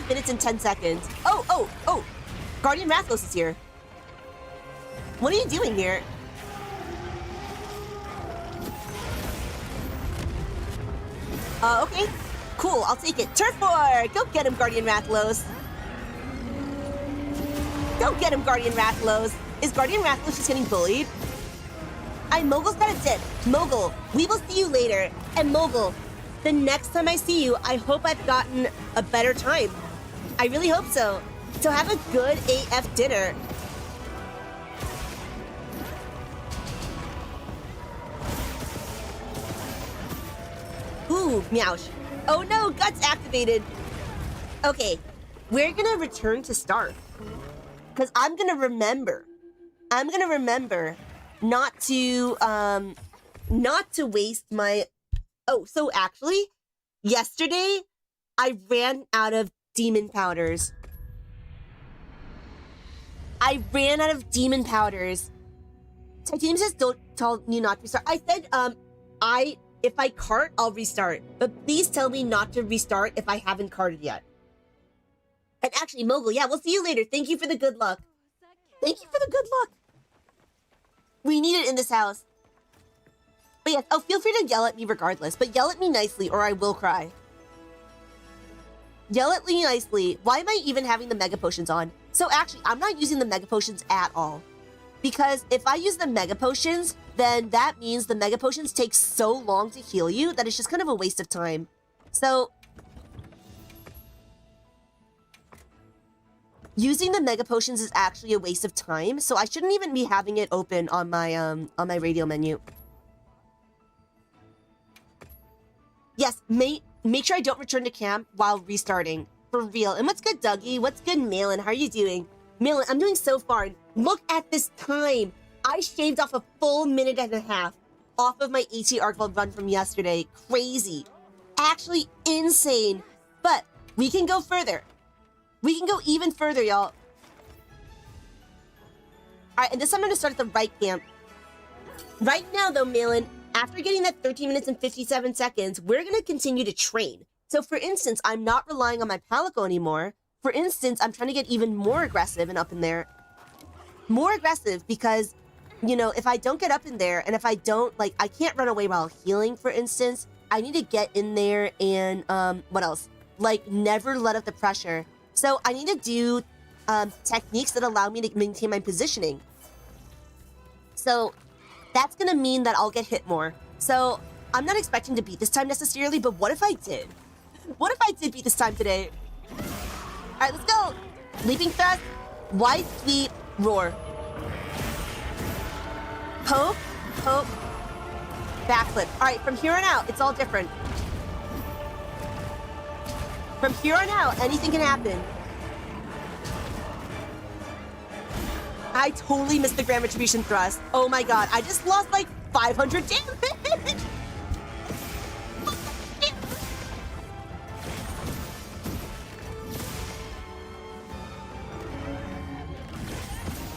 minutes and 10 seconds. Oh! Guardian Rathlos is here. What are you doing here? Okay. Cool, I'll take it. Turf War! Go get him, Guardian Rathlos. Go get him, Guardian Rathlos. Is Guardian Rathlos just getting bullied? Mogul's got a dip. Mogul, we will see you later. And Mogul, the next time I see you, I hope I've gotten a better time. I really hope so. So have a good AF dinner. Ooh, meowsh. Oh no, Guts activated. Okay, we're gonna return to start. Because I'm gonna remember not to waste my... Oh, so actually, yesterday, I ran out of demon powders. Titanium says don't tell you not to restart. I said, if I cart, I'll restart. But please tell me not to restart if I haven't carted yet. And actually, Mogul, yeah, we'll see you later. Thank you for the good luck. We need it in this house. But yes, feel free to yell at me regardless. But yell at me nicely or I will cry. Yell at me nicely. Why am I even having the Mega Potions on? So actually, I'm not using the Mega Potions at all. Because if I use the Mega Potions, then that means the Mega Potions take so long to heal you that it's just kind of a waste of time. So... using the Mega Potions is actually a waste of time, so I shouldn't even be having it open on my radio menu. Yes, make sure I don't return to camp while restarting. For real. And what's good, Dougie? What's good, Malin? How are you doing? Malin, I'm doing so far. Look at this time. I shaved off a full minute and a half off of my ARKVELD run from yesterday. Crazy. Actually insane. But we can go further. We can go even further, y'all. All right, and this time I'm going to start at the right camp. Right now, though, Malin, after getting that 13 minutes and 57 seconds, we're going to continue to train. So, for instance, I'm not relying on my Palico anymore. For instance, I'm trying to get even more aggressive and up in there. More aggressive because, you know, if I don't get up in there and if I don't, like, I can't run away while healing, for instance. I need to get in there and, what else? Like, never let up the pressure. So, I need to do techniques that allow me to maintain my positioning. So, that's going to mean that I'll get hit more. So, I'm not expecting to beat this time necessarily, but what if I did? What if I did beat this time today? All right, let's go. Leaping thrust, wide sweep, roar. Poke, poke, backflip. All right, from here on out, it's all different. From here on out, anything can happen. I totally missed the Grand Retribution thrust. Oh my god, I just lost like 500 damage.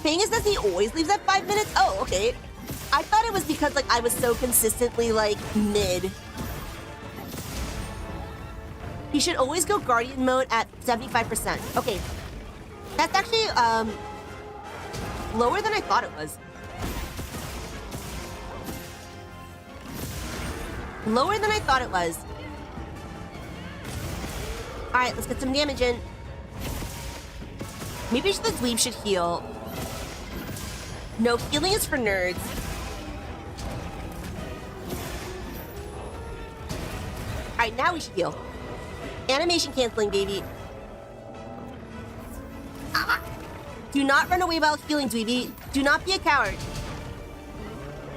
Thing is, does he always leaves at 5 minutes? Oh, okay. I thought it was because like I was so consistently like mid. He should always go Guardian mode at 75%. Okay. That's actually lower than I thought it was. Lower than I thought it was. Alright, let's get some damage in. Maybe the dweeb should heal. No, healing is for nerds. Alright, now we should heal. Animation canceling, baby. Ah. Do not run away while healing, Dweeby. Do not be a coward.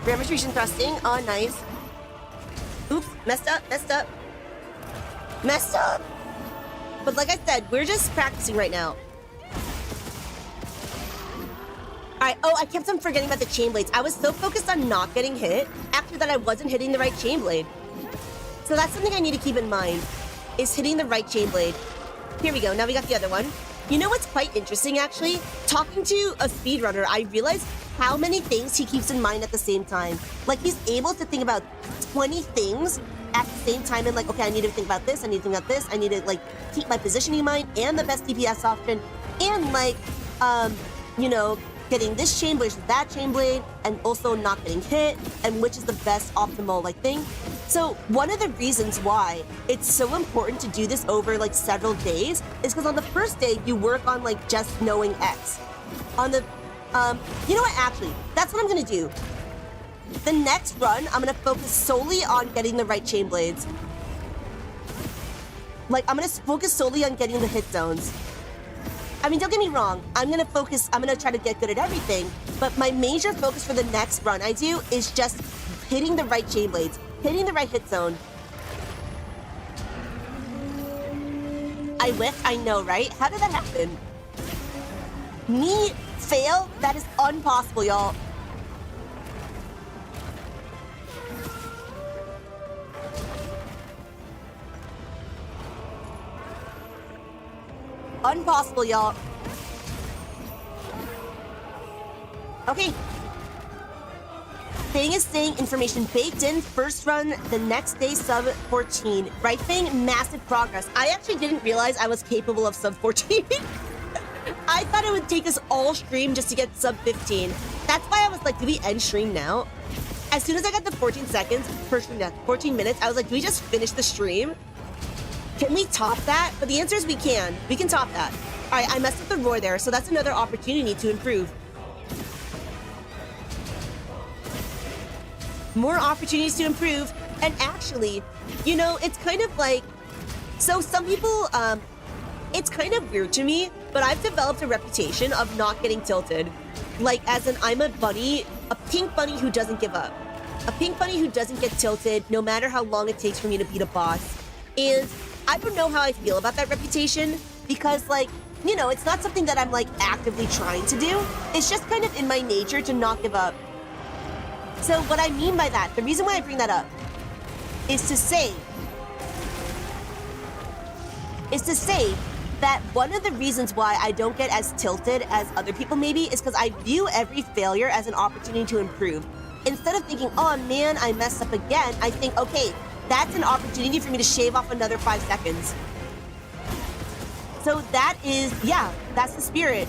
Retribution thrusting. Oh, nice. Oops, messed up, messed up. Messed up! But like I said, we're just practicing right now. Alright, oh, I kept on forgetting about the chain blades. I was so focused on not getting hit, after that I wasn't hitting the right chain blade. So that's something I need to keep in mind, is hitting the right chain blade. Here we go, now we got the other one. You know what's quite interesting, actually? Talking to a speedrunner, I realized how many things he keeps in mind at the same time. Like, he's able to think about 20 things at the same time and like, okay, I need to think about this, I need to think about this, I need to like keep my positioning in mind and the best DPS option and like, you know, getting this chain blade versus that chain blade and also not getting hit and which is the best optimal like thing. So one of the reasons why it's so important to do this over like several days is because on the first day you work on like just knowing X. On the, you know what, actually, that's what I'm gonna do. The next run, I'm gonna focus solely on getting the right chain blades. Like, I'm gonna focus solely on getting the hit zones. I mean, don't get me wrong, I'm gonna try to get good at everything, but my major focus for the next run I do is just hitting the right chain blades, hitting the right hit zone. I whiffed, I know, right? How did that happen? Me fail? That is impossible, y'all. Impossible, y'all. Okay. Thing is saying information baked in, first run, the next day sub 14. Right thing, massive progress. I actually didn't realize I was capable of sub 14. I thought it would take us all stream just to get sub 15. That's why I was like, do we end stream now? As soon as I got the 14 seconds, 14 minutes, I was like, do we just finish the stream? Can we top that? But the answer is we can. We can top that. All right, I messed up the roar there, so that's another opportunity to improve. More opportunities to improve. And actually, you know, it's kind of like, so some people, it's kind of weird to me, but I've developed a reputation of not getting tilted. Like, as in, I'm a bunny, a pink bunny who doesn't give up. A pink bunny who doesn't get tilted no matter how long it takes for me to beat a boss. And I don't know how I feel about that reputation because, like, you know, it's not something that I'm, like, actively trying to do. It's just kind of in my nature to not give up. So what I mean by that, the reason why I bring that up is to say that one of the reasons why I don't get as tilted as other people maybe is because I view every failure as an opportunity to improve. Instead of thinking, oh man, I messed up again, I think, okay, that's an opportunity for me to shave off another 5 seconds. So that is, yeah, that's the spirit.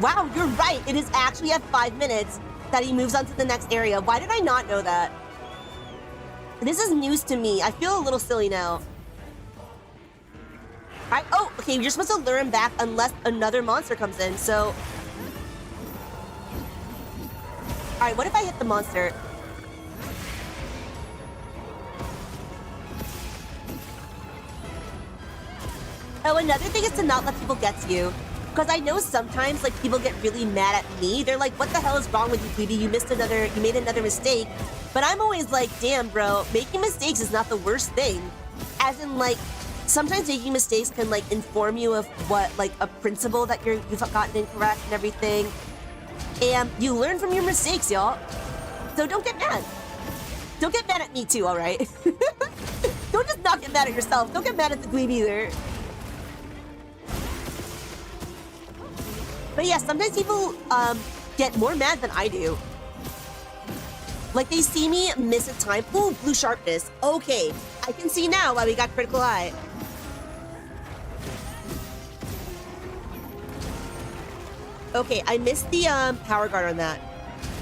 Wow, you're right. It is actually at 5 minutes that he moves on to the next area. Why did I not know that? This is news to me. I feel a little silly now. Oh, okay, you're supposed to lure him back unless another monster comes in, so... Alright, what if I hit the monster? Oh, another thing is to not let people get to you. Because I know sometimes, like, people get really mad at me. They're like, what the hell is wrong with you, Dweeby? You made another mistake. But I'm always like, damn, bro, making mistakes is not the worst thing. As in, like, sometimes making mistakes can, like, inform you of what, like, a principle that you've gotten incorrect and everything. And you learn from your mistakes, y'all. So don't get mad. Don't get mad at me, too, all right? Don't just not get mad at yourself. Don't get mad at the dweeb either. But yeah, sometimes people get more mad than I do. Like, they see me miss a time. Ooh, blue sharpness. Okay, I can see now why we got critical eye. Okay, I missed the power guard on that.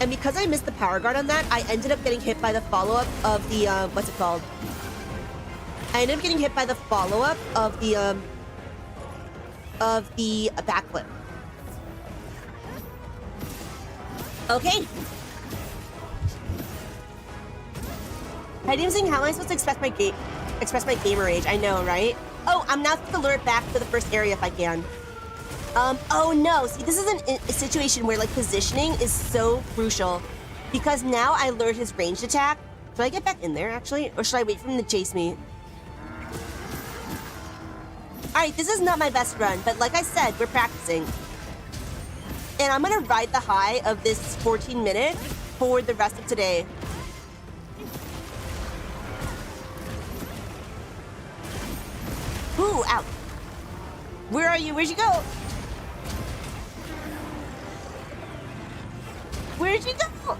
And because I missed the power guard on that, I ended up getting hit by the follow-up of the, what's it called? I ended up getting hit by the follow-up of the backflip. Okay. I didn't think, how am I supposed to express my gamer age? I know, right? Oh, I'm now supposed to lure it back to the first area if I can. Oh no, see, this is a situation where, like, positioning is so crucial. Because now I lured his ranged attack. Should I get back in there, actually? Or should I wait for him to chase me? Alright, this is not my best run, but like I said, we're practicing. And I'm gonna ride the high of this 14 minutes for the rest of today. Ooh, ow. Where are you? Where'd you go? Where'd you go?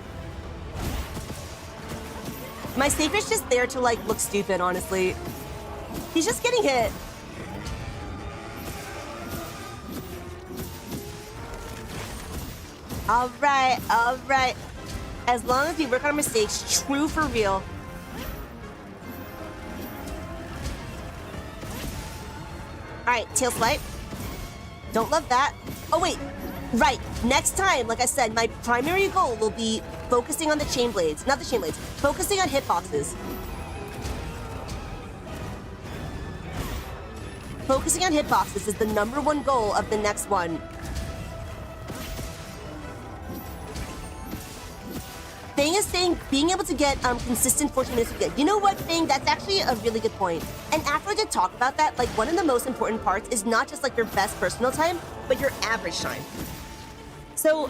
My sacred's just there to, like, look stupid, honestly. He's just getting hit. All right. As long as we work on our mistakes, true for real. All right, tail swipe. Don't love that. Oh, wait. Right. Next time, like I said, my primary goal will be focusing on the chain blades. Not the chain blades. Focusing on hitboxes. Focusing on hitboxes is the #1 goal of the next one. Fang is saying being able to get consistent 14 minutes is good. You know what, Fang? That's actually a really good point. And after I did talk about that, like, one of the most important parts is not just, like, your best personal time, but your average time. So,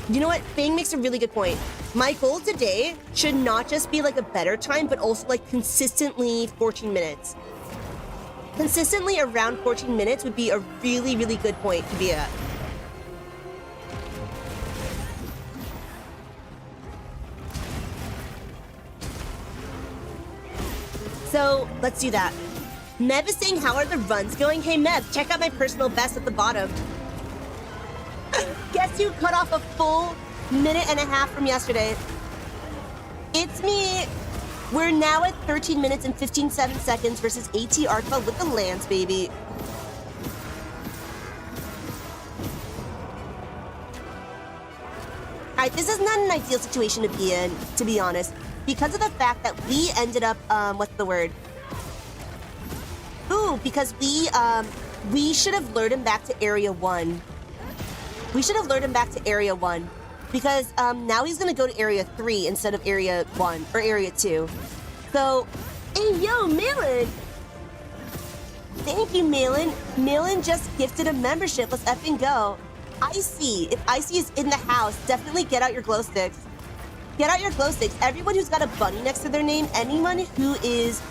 you know what? Fang makes a really good point. My goal today should not just be, like, a better time, but also, like, consistently 14 minutes. Consistently around 14 minutes would be a really, really good point to be at. So, let's do that. Mev is saying, how are the runs going? Hey, Mev, check out my personal best at the bottom. Guess you cut off a full minute and a half from yesterday. It's me. We're now at 13 minutes and 15.7 seconds versus AT ARKVELD with the Lance, baby. Alright, this is not an ideal situation to be in, to be honest. Because of the fact that we ended up, what's the word? Ooh, because we should have lured him back to Area 1. We should have lured him back to Area 1. because now he's gonna go to area 3 instead of area 1 or area 2. So, hey yo, Malin! Thank you, Malin. Malin just gifted a membership. Let's effing go. Icy. If Icy is in the house, definitely get out your glow sticks. Get out your glow sticks. Everyone who's got a bunny next to their name, anyone who is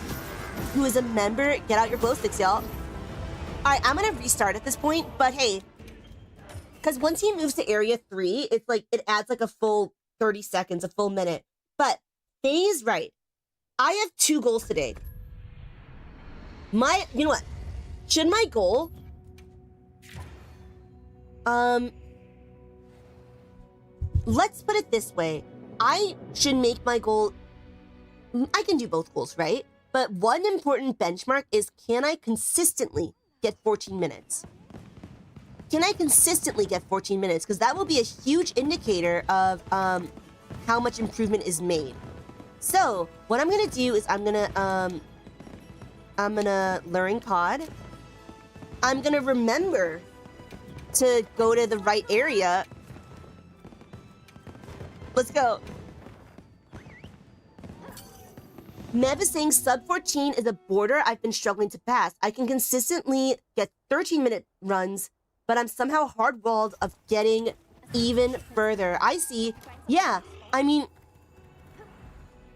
a member, get out your glow sticks, y'all. Alright, I'm gonna restart at this point, but hey, because once he moves to area 3, it's like it adds like a full 30 seconds, a full minute. But Faye is right. I have 2 goals today. You know what? Should my goal let's put it this way. I should make my goal, I can do both goals, right? But one important benchmark is, can I consistently get 14 minutes? Can I consistently get 14 minutes? Because that will be a huge indicator of how much improvement is made. So what I'm gonna do is I'm gonna luring pod. I'm gonna remember to go to the right area. Let's go. Mev is saying sub 14 is a border I've been struggling to pass. I can consistently get 13-minute runs, but I'm somehow hard-walled of getting even further. I see. Yeah, I mean,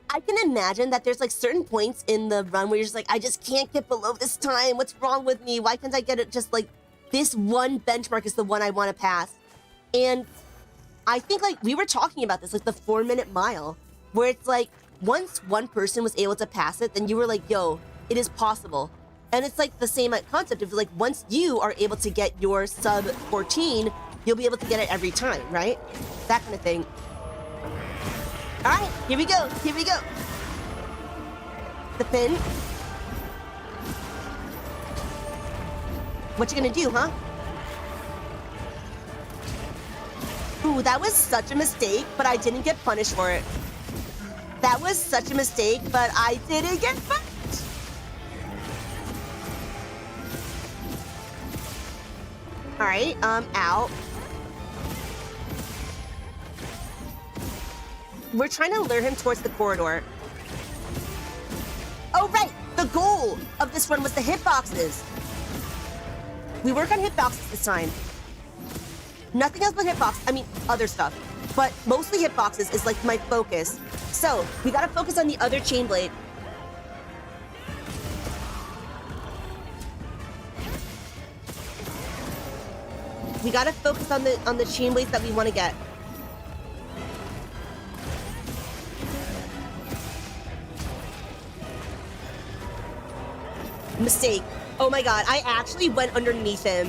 I can imagine that there's like certain points in the run where you're just like, I just can't get below this time. What's wrong with me? Why can't I get it? Just like this one benchmark is the one I want to pass. And I think like we were talking about this, like the 4-minute mile, where it's like once one person was able to pass it, then you were like, yo, it is possible. And it's like the same concept of like once you are able to get your sub 14, you'll be able to get it every time, right? That kind of thing. All right, here we go. Here we go. The pin. What you gonna do, huh? Ooh, that was such a mistake, but I didn't get punished for it. That was such a mistake, but I didn't get punished. All right, out. We're trying to lure him towards the corridor. Oh, right. The goal of this run was the hitboxes. We work on hitboxes this time. Nothing else but hitbox. I mean, other stuff. But mostly hitboxes is like my focus. So, we gotta focus on the other chain blade. We gotta focus on the chain blades that we want to get. Mistake. Oh my god, I actually went underneath him.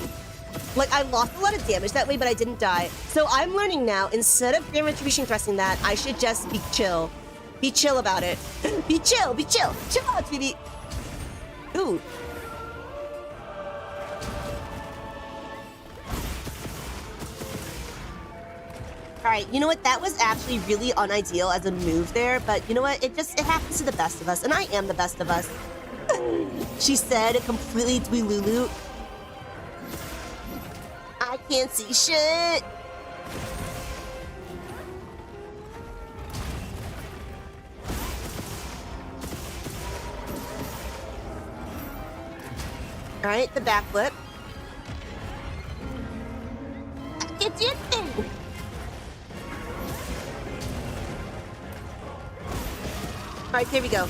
Like, I lost a lot of damage that way, but I didn't die. So I'm learning now, instead of Grand Retribution pressing that, I should just be chill. Be chill about it. Be chill, be chill. Chill out, Dweeby. Ooh. Alright, you know what? That was actually really unideal as a move there, but you know what? It happens to the best of us, and I am the best of us. She said, completely dweelulu. I can't see shit. All right, the backflip. It's your thing. All right, here we go.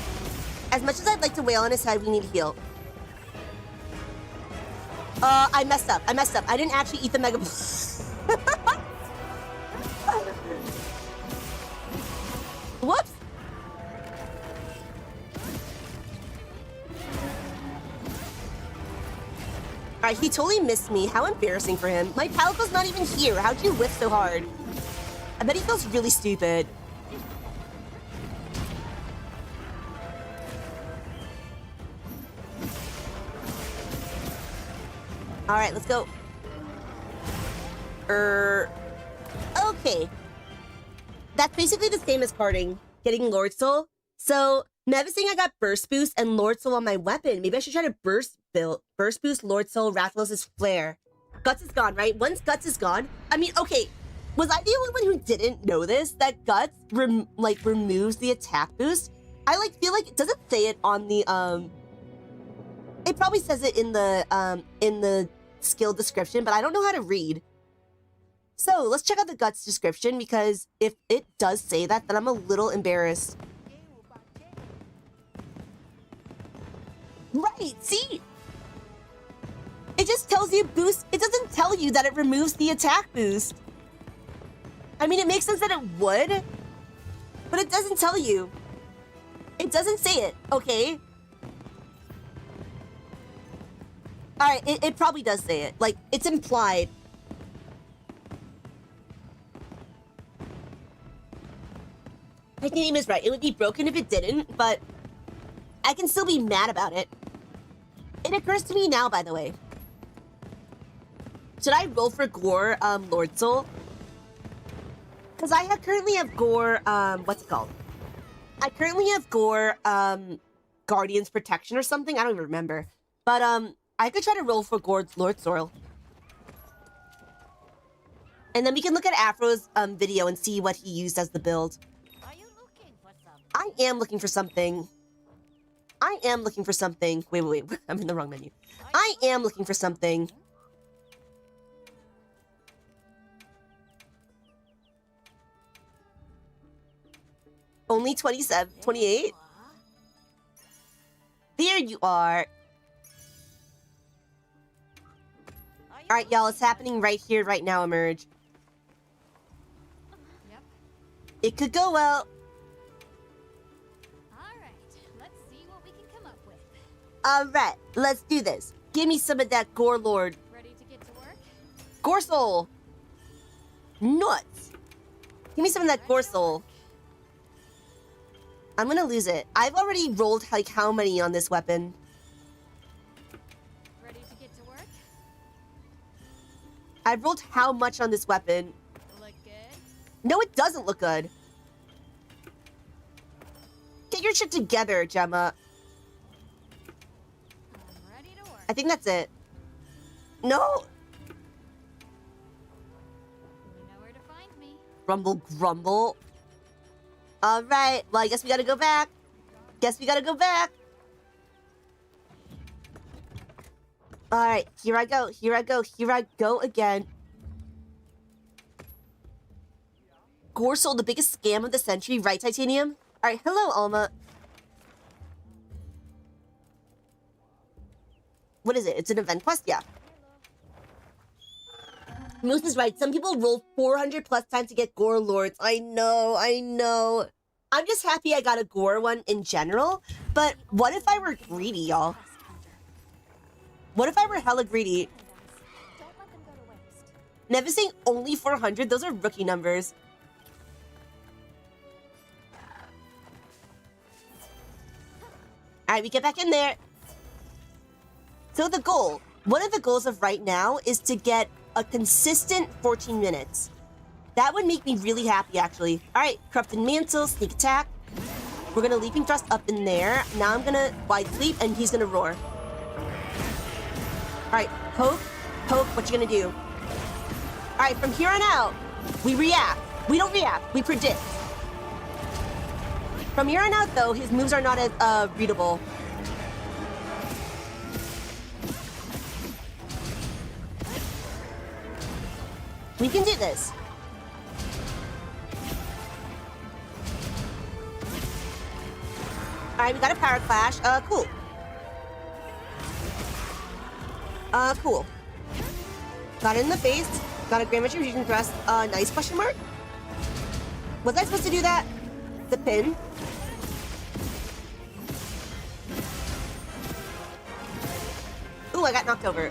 As much as I'd like to wail on his head, we need to heal. I messed up. I didn't actually eat the Mega Whoops. Alright, he totally missed me. How embarrassing for him. My Palico's not even here. How'd you whiff so hard? I bet he feels really stupid. All right, let's go. Okay. That's basically the same as parting, getting Lord Soul. So, Mev is saying I got Burst Boost and Lord Soul on my weapon. Maybe I should try to Burst Boost Lord Soul, Rathalos' Flare. Guts is gone, right? Once Guts is gone, I mean, okay, Was I the only one who didn't know this? That Guts removes the attack boost? I feel like, does it say it on the it probably says it in the skill description, but I don't know how to read. So let's check out the Guts description, because if it does say that, then I'm a little embarrassed. Right, see? It just tells you boost. It doesn't tell you that it removes the attack boost. I mean, it makes sense that it would, but it doesn't tell you. It doesn't say it, okay? Alright, it probably does say it. Like, it's implied. Titanium is right. It would be broken if it didn't, but I can still be mad about it. It occurs to me now, by the way. Should I roll for Gore, Lord Soul? Because I currently have Gore, what's it called? I currently have Gore, Guardian's Protection or something. I don't even remember. But, I could try to roll for Gore's Lord Soul. And then we can look at Afro's, video and see what he used as the build. Are you looking for something? I am looking for something. I am looking for something. Wait. I'm in the wrong menu. I am looking for something. Only 27, 28? There you are. Alright, y'all, it's happening right here, right now, Emerge. Yep. It could go well. Alright, let's see what we can come up with. Alright, let's do this. Give me some of that Gore Lord. Ready to get to work? Gore Soul. Nuts. Give me some of that Gore Soul. I'm gonna lose it. I've already rolled, like, how many on this weapon? Ready to get to work? I've rolled how much on this weapon? Look good? No, it doesn't look good. Get your shit together, Gemma. I'm ready to work. I think that's it. No! You know where to find me. Grumble, grumble. Alright, well, I guess we gotta go back. Alright, here I go again. Gore Soul, the biggest scam of the century, right, Titanium? Alright, hello, Alma. What is it? It's an event quest? Yeah. Moose is right. Some people roll 400 plus times to get Gore Lords. I know. I'm just happy I got a Gore one in general, but what if I were greedy, y'all? What if I were hella greedy? Don't let them go to waste. Never saying only 400, those are rookie numbers. Alright, we get back in there. So the goal, one of the goals of right now is to get a consistent 14 minutes. That would make me really happy, actually. Alright, Corrupted Mantle, Sneak Attack. We're gonna Leaping Thrust up in there. Now I'm gonna Wide Sweep, and he's gonna Roar. Alright, poke, what you gonna do? Alright, from here on out, we react. We don't react, we predict. From here on out, though, his moves are not as readable. We can do this. Alright, we got a Power Clash. Cool. Cool. Got it in the face. Got a Grand Retribution Thrust. Nice question mark. Was I supposed to do that? The pin? Ooh, I got knocked over.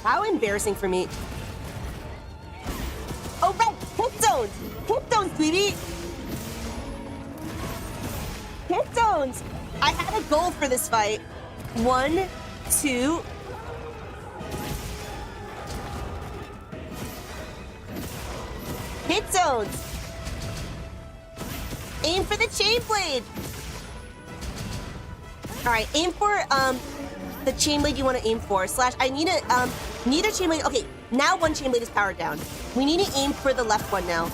How embarrassing for me. Oh, right! Hit zones! Hit zones, Dweeby! Hit zones! I had a goal for this fight. 1, 2... Hit zones! Aim for the chain blade! Alright, aim for, the chain blade you want to aim for. Slash, I need a chain blade. Okay, Now one chain blade is powered down. We need to aim for the left one now.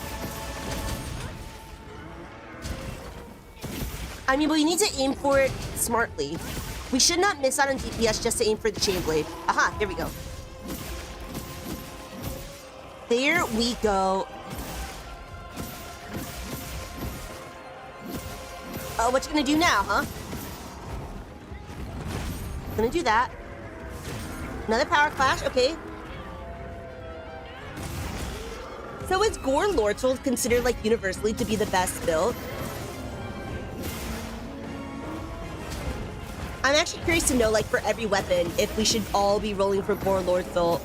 I mean, we need to aim for it smartly. We should not miss out on DPS just to aim for the chain blade. Aha, here we go. There we go. Oh, what you gonna do now, huh? Gonna do that. Another power clash, okay. So is Gore Lord Soul considered like universally to be the best build? I'm actually curious to know, like, for every weapon, if we should all be rolling for Gore Lord Soul.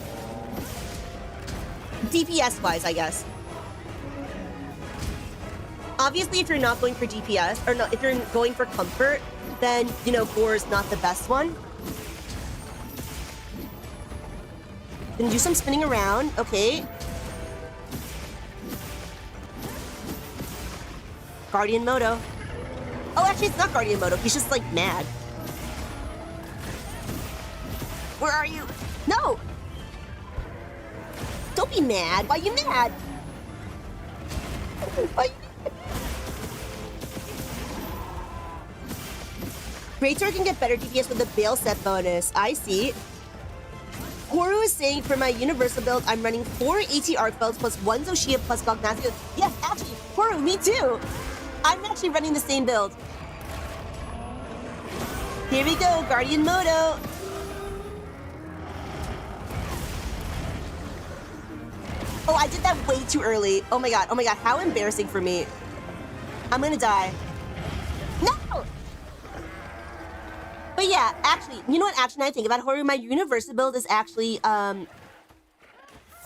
DPS-wise, I guess. Obviously, if you're not going for DPS, or no, if you're going for comfort, then, you know, Gore is not the best one. Gonna do some spinning around, okay. Guardian Moto. Oh, actually, it's not Guardian Moto. He's just, like, mad. Where are you? No! Don't be mad. Why are you mad? Why Greatsword can get better DPS with the Bale set bonus. I see. Koru is saying for my universal build, I'm running 4 AT ARKVELDs plus 1 Zoshia plus Gognasia. Yes, actually, Koru, me too. I'm actually running the same build. Here we go, Guardian Moto. Oh, I did that way too early. Oh my god, how embarrassing for me. I'm gonna die. No! But yeah, actually, you know what, actually, now I think about it, Horu, my universal build is actually, I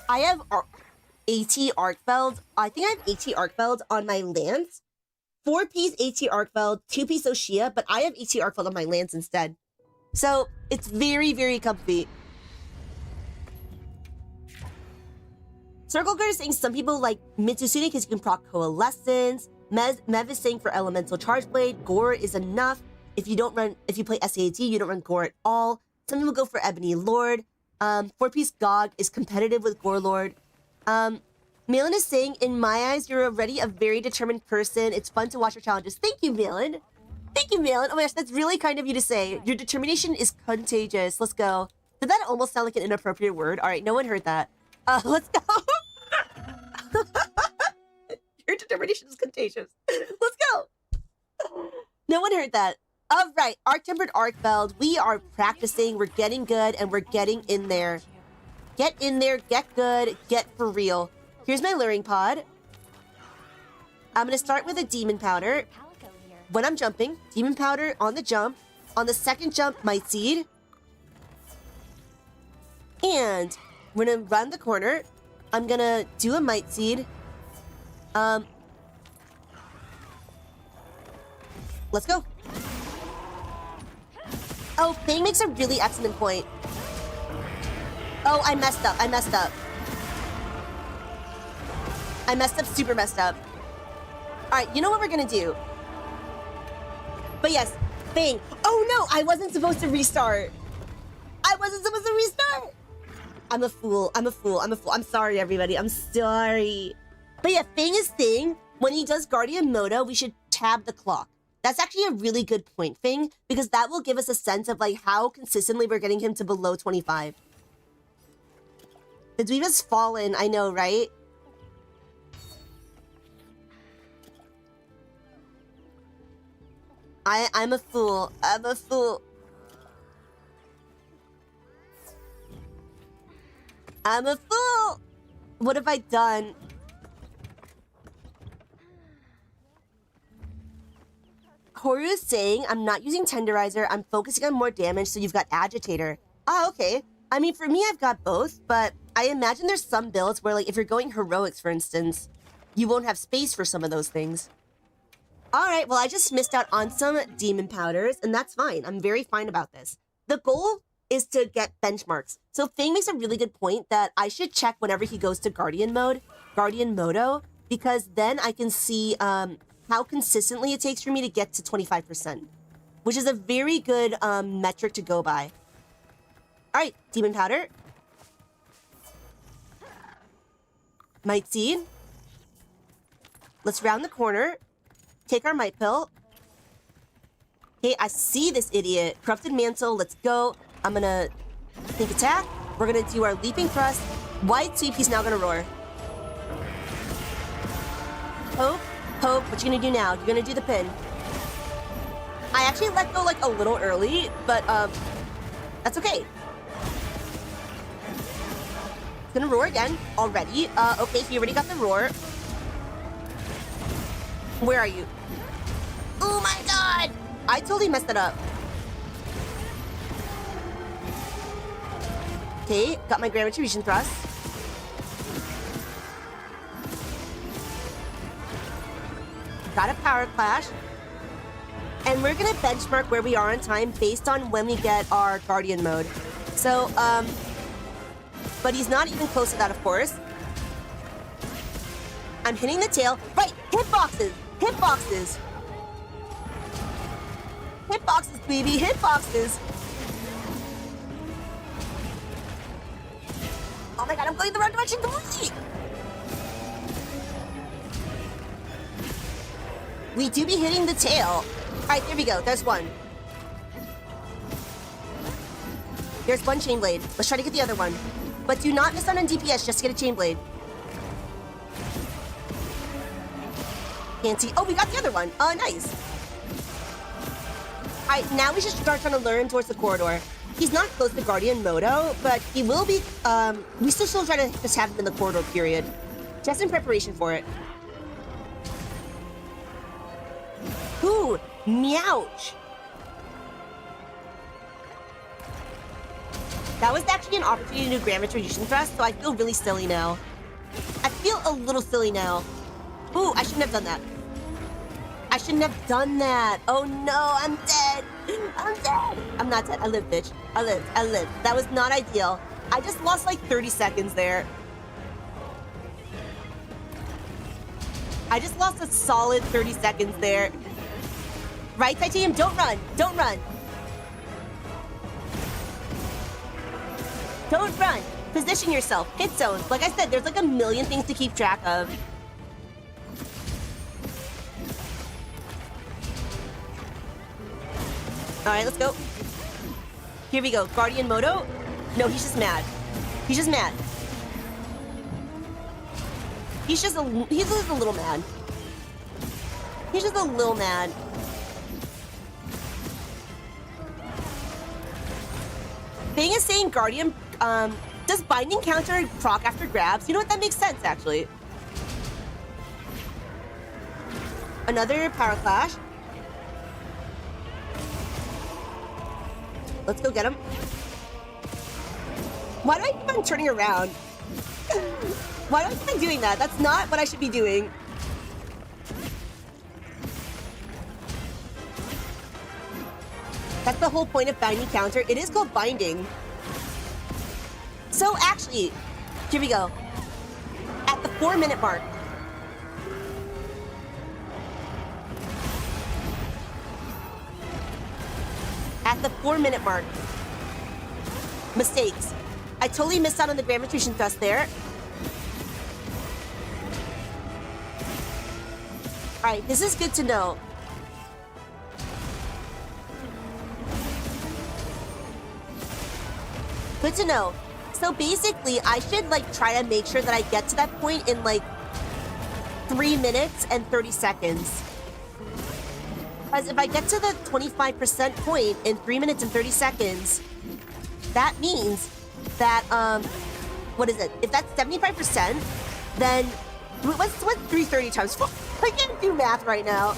have AT ARKVELD. I think I have AT ARKVELD on my Lance. 4-piece AT ARKVELD, 2-piece Oshia, but I have AT ARKVELD on my Lance instead. So, it's very, very comfy. Circle Guard is saying some people like Mitsusune because you can proc Coalescence. Mev is saying for Elemental Charge Blade, Gore is enough. If you play SCAT, you don't run Gore at all. Some people go for Ebony Lord. 4-piece Gog is competitive with Gore Lord. Malin is saying, in my eyes, you're already a very determined person. It's fun to watch your challenges. Thank you, Malin. Thank you, Malin. Oh my gosh, that's really kind of you to say. Your determination is contagious. Let's go. Did that almost sound like an inappropriate word? All right, no one heard that. Let's go. Your determination is contagious. Let's go. No one heard that. All right, Arc-Tempered ARKVELD. We are practicing. We're getting good, and we're getting in there. Get in there. Get good. Get for real. Here's my luring pod. I'm going to start with a demon powder. When I'm jumping, demon powder on the jump. On the second jump, Might Seed. And we're going to run the corner. I'm going to do a Might Seed. Let's go. Oh, Fang makes a really excellent point. Oh, I messed up. I messed up. I messed up, super messed up. All right, you know what we're gonna do? But yes, Fang. Oh no, I wasn't supposed to restart. I wasn't supposed to restart. I'm a fool. I'm a fool. I'm a fool. I'm sorry, everybody. I'm sorry. But yeah, Fang is saying when he does Guardian Moto, we should tab the clock. That's actually a really good point, Fang, because that will give us a sense of like how consistently we're getting him to below 25. The dweeb has fallen, I know, right? I'm a fool. I'm a fool. I'm a fool! What have I done? Horu is saying, I'm not using Tenderizer, I'm focusing on more damage, so you've got Agitator. Oh, okay. I mean, for me, I've got both, but I imagine there's some builds where, like, if you're going Heroics, for instance, you won't have space for some of those things. Alright, well, I just missed out on some Demon Powders, and that's fine. I'm very fine about this. The goal is to get benchmarks. So Fang makes a really good point that I should check whenever he goes to Guardian mode, Guardian Moto, because then I can see how consistently it takes for me to get to 25%, which is a very good metric to go by. All right, Demon Powder. Might seed. Let's round the corner. Take our might pill. Okay, I see this idiot. Corrupted mantle, let's go. I'm gonna think attack. We're gonna do our leaping thrust. Wide sweep, he's now gonna roar. Hope, hope, what you gonna do now? You're gonna do the pin. I actually let go like a little early, but that's okay. It's gonna roar again already. Okay, he already got the roar. Where are you? Oh my god! I totally messed that up. Okay, got my Grand Retribution thrust. Got a power clash. And we're gonna benchmark where we are on time based on when we get our Guardian mode. So, but he's not even close to that, of course. I'm hitting the tail. Right, hitboxes! Hitboxes! Hitboxes, baby, hitboxes! Oh my god, I'm going the wrong direction completely! We do be hitting the tail. Alright, there we go. There's one. There's one chain blade. Let's try to get the other one. But do not miss out on DPS just to get a chain blade. Can't see. Oh, we got the other one. Oh, nice. Alright, now we should start trying to learn towards the corridor. He's not close to Guardian Moto, but he will be, we still try to just have him in the corridor period. Just in preparation for it. Ooh, meouch. That was actually an opportunity to do Grand Retribution thrust, so I feel really silly now. I feel a little silly now. Ooh, I shouldn't have done that. I shouldn't have done that. Oh no, I'm dead. I'm dead. I'm not dead. I lived, bitch. I lived. I lived. That was not ideal. I just lost like 30 seconds there. I just lost a solid 30 seconds there. Right, Titanium? Don't run. Don't run. Don't run. Position yourself. Hit zones. Like I said, there's like a million things to keep track of. Alright, let's go. Here we go. Guardian Moto? No, he's just mad. He's just mad. He's just a little mad. He's just a little mad. Thing is saying Guardian, does binding counter proc after grabs? You know what? That makes sense, actually. Another power clash. Let's go get him. Why do I keep on turning around? Why do I keep on doing that? That's not what I should be doing. That's the whole point of binding counter. It is called binding. So actually, here we go. At the 4-minute mark. At the 4-minute mark. Mistakes. I totally missed out on the Grand Retribution thrust there. Alright, this is good to know. Good to know. So basically, I should like try to make sure that I get to that point in like 3 minutes and 30 seconds. Because if I get to the 25% point in 3 minutes and 30 seconds, that means that, what is it? If that's 75%, then, what's 330 times 4? I can't do math right now.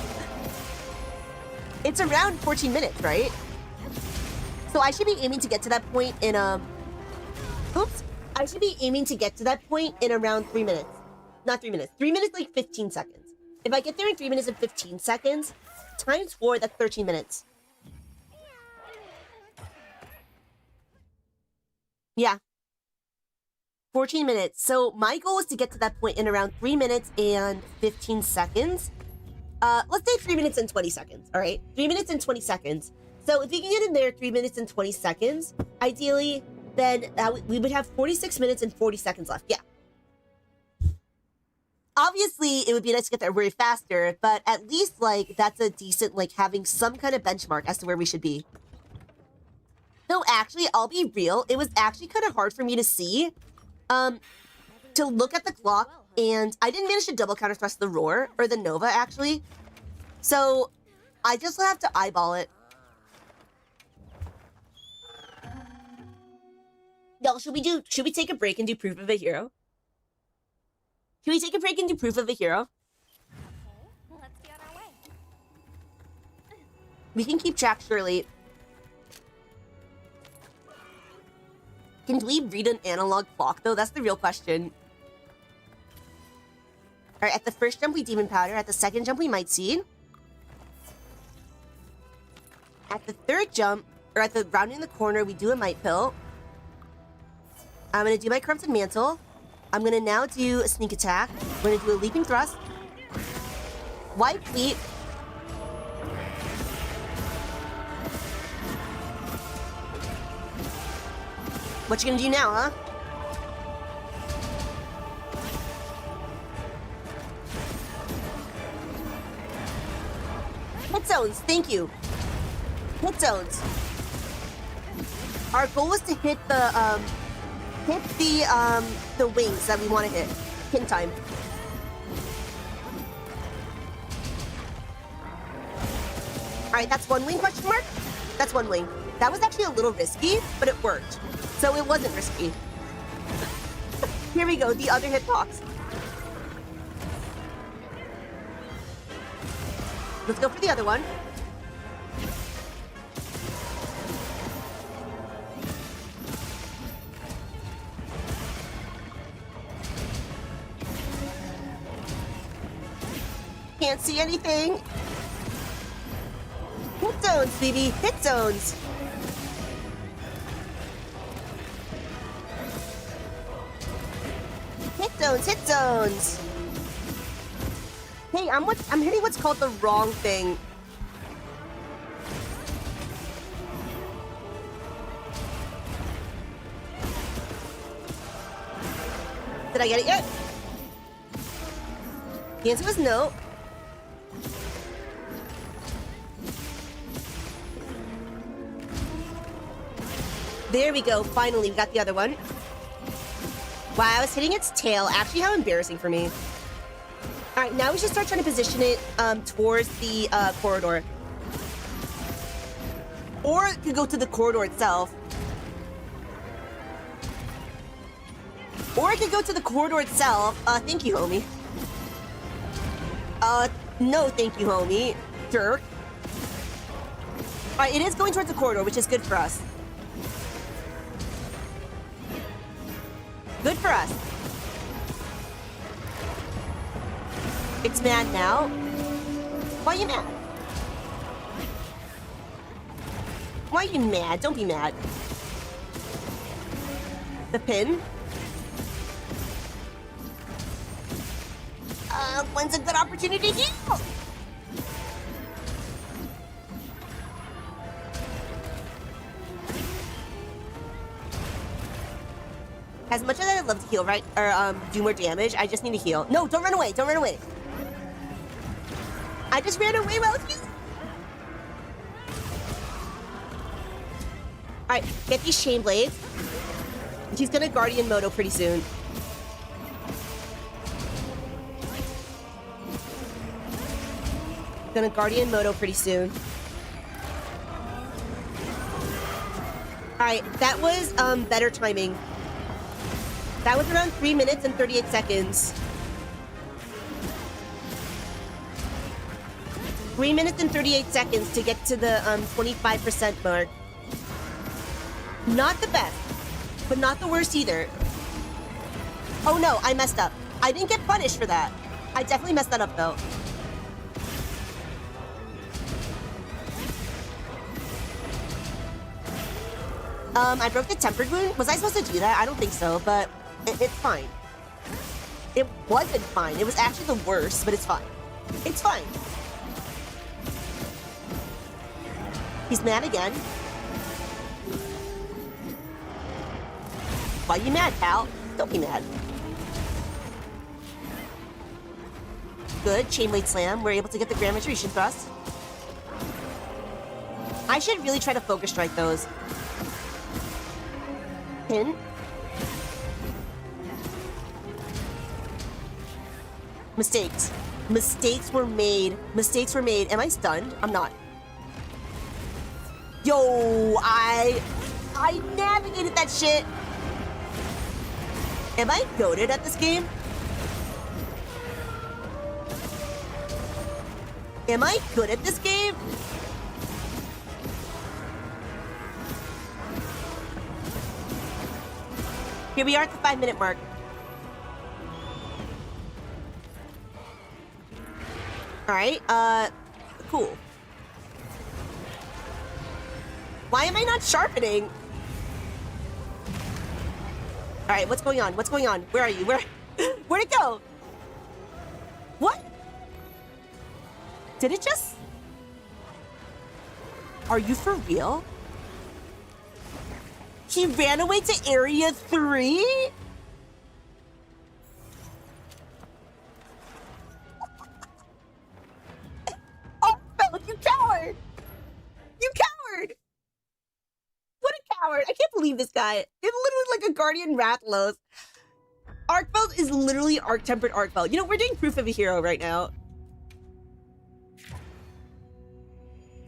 It's around 14 minutes, right? So I should be aiming to get to that point in, oops. I should be aiming to get to that point in around 3 minutes. Not 3 minutes. 3 minutes, like 15 seconds. If I get there in 3 minutes and 15 seconds, times 4, that's 13 minutes. Yeah. 14 minutes. So my goal is to get to that point in around 3 minutes and 15 seconds. Let's say 3 minutes and 20 seconds, all right? 3 minutes and 20 seconds. So if we can get in there 3 minutes and 20 seconds, ideally, then we would have 46 minutes and 40 seconds left. Yeah. Obviously, it would be nice to get there way faster, but at least, like, that's a decent, like, having some kind of benchmark as to where we should be. No, actually, I'll be real. It was actually kind of hard for me to see, to look at the clock, and I didn't manage to double counter thrust the roar, or the Nova, actually. So, I just have to eyeball it. Y'all, should we take a break and do proof of a hero? Can we take a break and do proof of a hero? Okay, let's get on our way. We can keep track, surely. Can Dweeb read an analog clock, though? That's the real question. Alright, at the first jump, we Demon Powder. At the second jump, we Might Seed. At the third jump, or at the rounding the corner, we do a Might Pill. I'm gonna do my Corrupted Mantle. I'm gonna now do a Sneak Attack. We're gonna do a Leaping Thrust. White Fleet. What you gonna do now, huh? Hit zones, thank you. Hit zones. Our goal was to hit the wings that we want to hit. Pin time. Alright, that's one wing, question mark? That's one wing. That was actually a little risky, but it worked. So it wasn't risky. Here we go, the other hitbox. Let's go for the other one. Can't see anything. Hit zones, Dweeby. Hit zones. Hit zones, hit zones. Hey, I'm hitting what's called the wrong thing. Did I get it yet? The answer was no. There we go. Finally, we got the other one. Wow, I was hitting its tail. Actually, how embarrassing for me. All right, now we should start trying to position it towards the corridor. Or it could go to the corridor itself. Or it could go to the corridor itself. Thank you, homie. No thank you, homie. Jerk. All right, it is going towards the corridor, which is good for us. Good for us. It's mad now. Why are you mad? Why are you mad? Don't be mad. The pin. When's a good opportunity to heal? As much as I'd love to heal, right? Or do more damage, I just need to heal. No, don't run away. Don't run away. I just ran away while you. Alright, get these chain blades. She's gonna Guardian Moto pretty soon. Gonna Guardian Moto pretty soon. Alright, that was better timing. That was around 3 minutes and 38 seconds. 3 minutes and 38 seconds to get to the 25% mark. Not the best, but not the worst either. Oh no, I messed up. I didn't get punished for that. I definitely messed that up though. I broke the tempered wound. Was I supposed to do that? I don't think so, but it's fine. It wasn't fine. It was actually the worst, but it's fine. It's fine. He's mad again. Why are you mad, pal? Don't be mad. good. Chain blade slam. We're able to get the grand retribution thrust. I should really try to focus strike those. Pin. Mistakes. Mistakes were made. Mistakes were made. Am I stunned? I'm not. Yo, I navigated that shit. Am I goated at this game? Am I good at this game? Here we are at the 5-minute mark. All right, cool. Why am I not sharpening? All right, what's going on? What's going on? Where are you? Where'd it go? What? Did it just... Are you for real? He ran away to Area 3? Oh, you coward! You coward! What a coward! I can't believe this guy. It's literally like a Guardian Rathalos. ARKVELD is literally Arc-Tempered ARKVELD. You know, we're doing Proof of a Hero right now.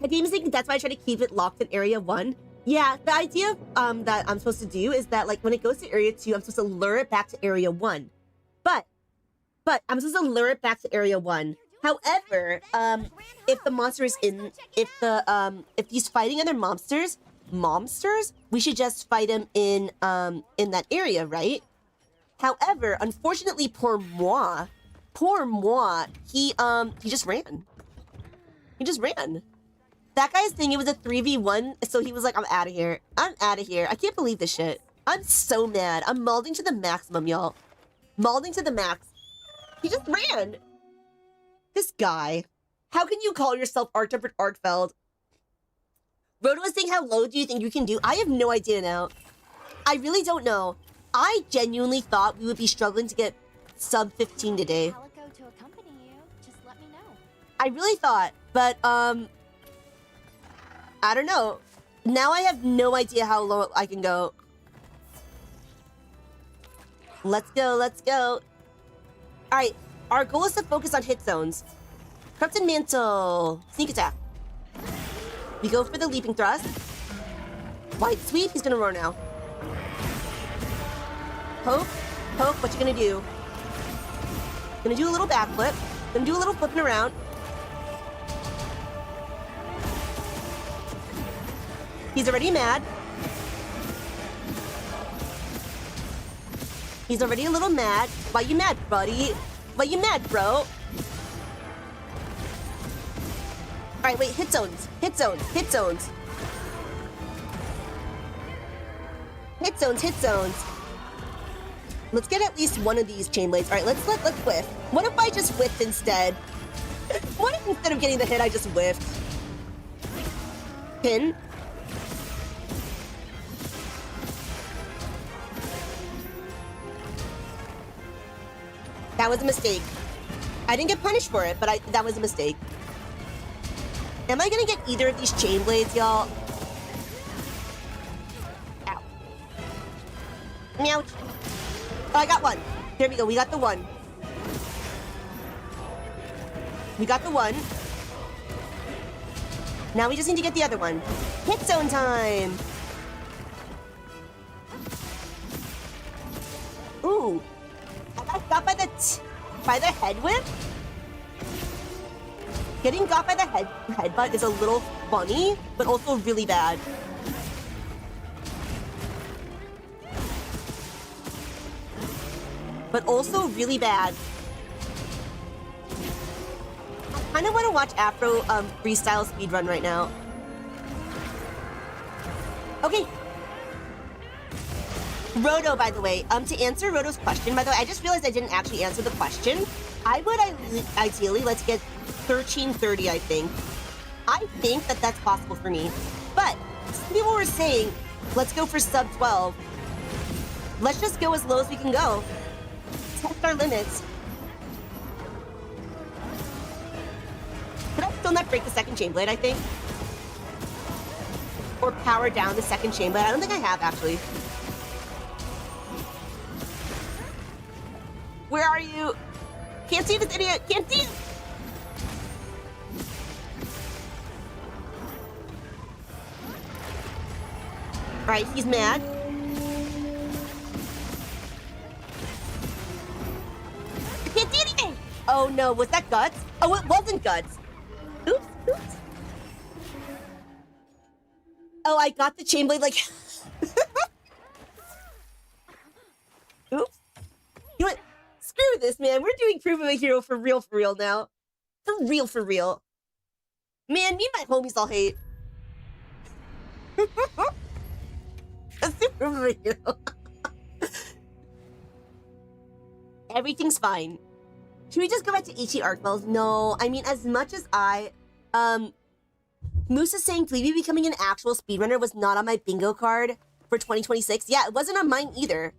My game is thinking that's why I try to keep it locked in Area 1. Yeah, the idea that I'm supposed to do is that, like, when it goes to Area 2, I'm supposed to lure it back to Area 1. But I'm supposed to lure it back to Area 1. However, if the monster is in, if he's fighting other monsters, we should just fight him in that area, right? However, unfortunately, poor moi, he just ran. He just ran. That guy's thing, it was a 3v1, so he was like, I'm out of here. I'm out of here. I can't believe this shit. I'm so mad. I'm malding to the maximum, y'all. Malding to the max. He just ran. This guy. How can you call yourself Arc-Tempered ARKVELD? Roto was saying, how low do you think you can do? I have no idea now. I really don't know. I genuinely thought we would be struggling to get sub 15 today. Calico to accompany you. Just let me know. I really thought, but I don't know. Now I have no idea how low I can go. Let's go, let's go. All right, our goal is to focus on hit zones. Corrupted Mantle, sneak attack. We go for the leaping thrust. Wide sweep, he's gonna roar now. Poke, what you gonna do? Gonna do a little backflip. Gonna do a little flipping around. He's already mad. He's already a little mad. Why you mad, buddy? Why you mad, bro? All right, wait, hit zones. Hit zones, hit zones. Hit zones, hit zones. Let's get at least one of these chain blades. All right, let's whiff. What if I just whiffed instead? What if instead of getting the hit, I just whiffed? Pin. That was a mistake. I didn't get punished for it, but that was a mistake. Am I gonna get either of these chain blades, y'all? Ow. Meow. Oh, I got one. Here we go. We got the one. We got the one. Now we just need to get the other one. Hit zone time. Ooh. I got got by the head whip? Getting got by the headbutt is a little funny, but also really bad. But also really bad. I kind of want to watch Afro freestyle speedrun right now. Okay. Roto, by the way, to answer Roto's question, by the way, I just realized I didn't actually answer the question. I would ideally, let's get 1330, I think. I think that that's possible for me. But some people were saying, let's go for sub 12. Let's just go as low as we can go. Test our limits. still not break the second chain blade, I think. Or power down the second chain blade. I don't think I have, actually. Where are you? Can't see this idiot! Can't see! Alright, he's mad. I can't see anything! Oh no, was that guts? Oh, it wasn't guts. Oops, oops. Oh, I got the chain blade like... Oops. You know what? Screw this, man. We're doing Proof of a Hero for real now. For real. Man, me and my homies all hate. Let's do Proof of a Hero. Everything's fine. Should we just go back to HE ARKVELD? No, I mean, as much as Moose is saying Dweeby becoming an actual speedrunner was not on my bingo card for 2026. Yeah, it wasn't on mine either.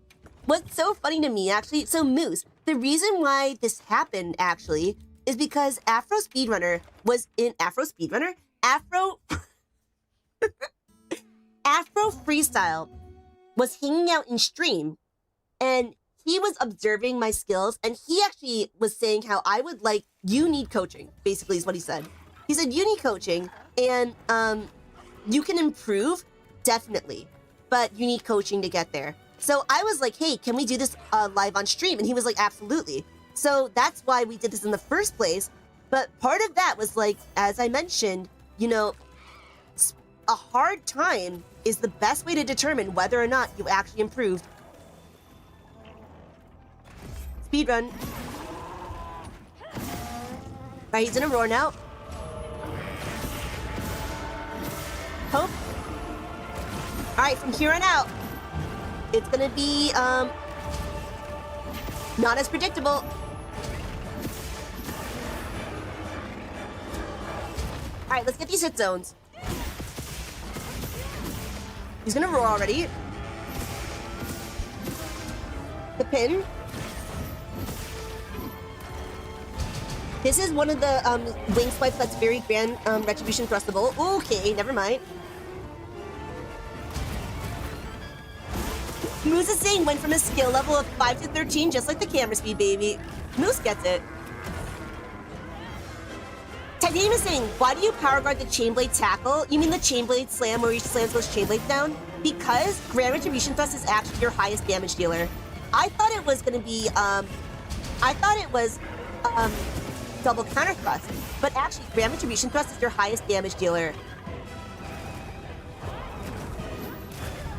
What's so funny to me, actually, so Moose, the reason why this happened, actually, is because Afro Freestyle was hanging out in stream, and he was observing my skills, and he actually was saying how you need coaching, basically is what he said. He said, you need coaching, and you can improve, definitely, but you need coaching to get there. So I was like, hey, can we do this live on stream? And he was like, absolutely. So that's why we did this in the first place. But part of that was like, as I mentioned, you know, a hard time is the best way to determine whether or not you actually improved. Speedrun. Alright, he's in a roar now. Hope. Alright, from here on out, it's gonna be, not as predictable. Alright, let's get these hit zones. He's gonna roar already. The pin. This is one of the wing swipes that's very grand retribution thrustable. Okay, never mind. Moose is saying went from a skill level of 5 to 13, just like the camera speed, baby. Moose gets it. Titanium is saying, why do you power guard the chain blade tackle? You mean the chain blade slam where he slams those chain blades down? Because Grand Retribution Thrust is actually your highest damage dealer. I thought it was gonna be, double counter thrust, but actually Grand Retribution Thrust is your highest damage dealer.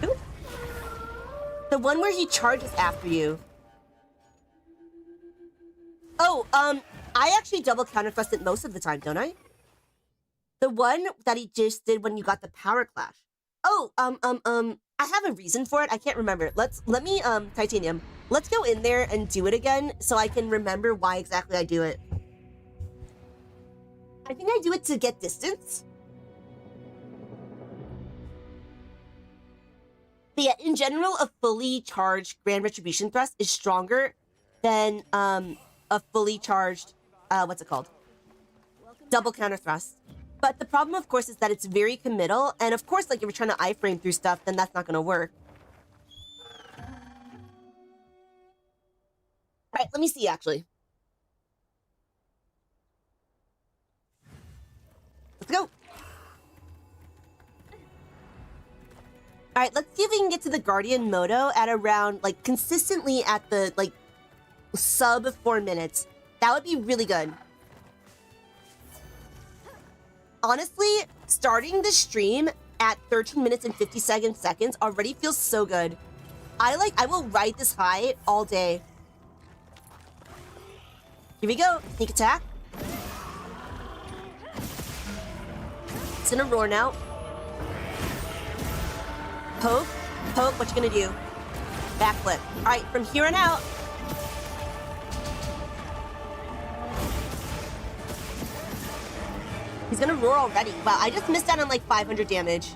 Ooh. The one where he charges after you. Oh, I actually double counter thrust it most of the time, don't I? The one that he just did when you got the power clash. Oh, I have a reason for it. I can't remember. Let me, Titanium, let's go in there and do it again so I can remember why exactly I do it. I think I do it to get distance. But yeah, in general, a fully charged Grand Retribution Thrust is stronger than a fully charged, what's it called? Double counter thrust. But the problem, of course, is that it's very committal, and of course, like, if you're trying to iframe through stuff, then that's not gonna work. Alright, let me see, actually. Let's go. Alright, let's see if we can get to the Guardian Moto at around, like, consistently at the, like, sub 4 minutes. That would be really good. Honestly, starting the stream at 13 minutes and 57 seconds already feels so good. I will ride this high all day. Here we go. Sneak attack. It's in a roar now. Poke. Poke. What you gonna do? Backflip. All right, from here on out. He's gonna roar already. Wow, I just missed out on like 500 damage.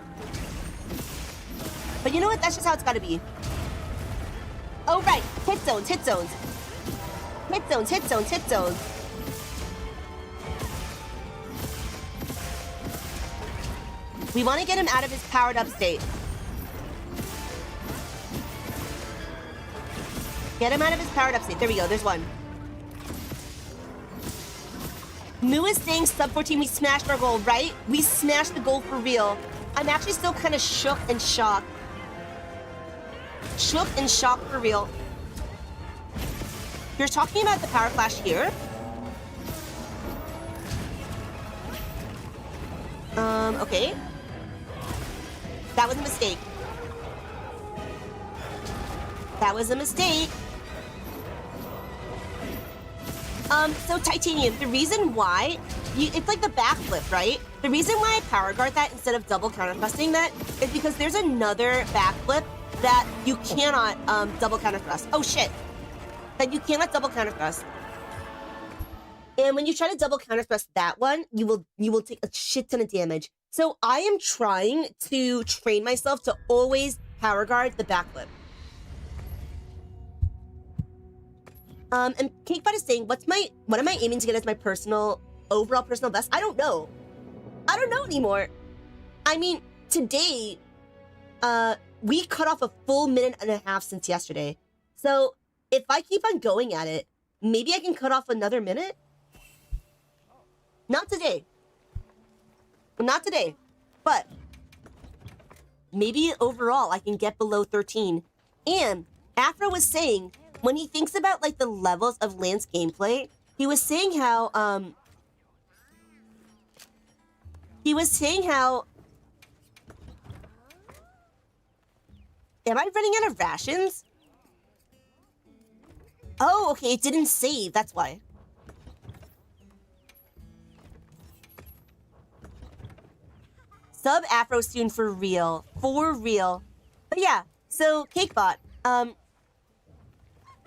But you know what? That's just how it's gotta be. Oh, right. Hit zones, hit zones. Hit zones, hit zones, hit zones. We want to get him out of his powered up state. Get him out of his powered up state. There we go. There's one. Moo is saying sub 14, we smashed our goal, right? We smashed the goal for real. I'm actually still kind of shook and shocked. Shook and shocked for real. You're talking about the power flash here? Okay. That was a mistake. That was a mistake. So Titanium, the reason why, it's like the backflip, right? The reason why I power guard that instead of double counter thrusting that is because there's another backflip that you cannot double counter thrust. Oh shit. That you cannot double counter thrust. And when you try to double counter thrust that one, you will take a shit ton of damage. So I am trying to train myself to always power guard the backflip. And Cakebot is saying, what am I aiming to get as my overall personal best? I don't know. I don't know anymore. I mean, today, we cut off a full minute and a half since yesterday. So if I keep on going at it, maybe I can cut off another minute? Not today. Not today. But maybe overall I can get below 13. And Afro was saying, when he thinks about like the levels of Lance gameplay, he was saying how am I running out of rations? Oh, okay, it didn't save, that's why. Sub Afro soon for real. For real. But yeah, so Cakebot,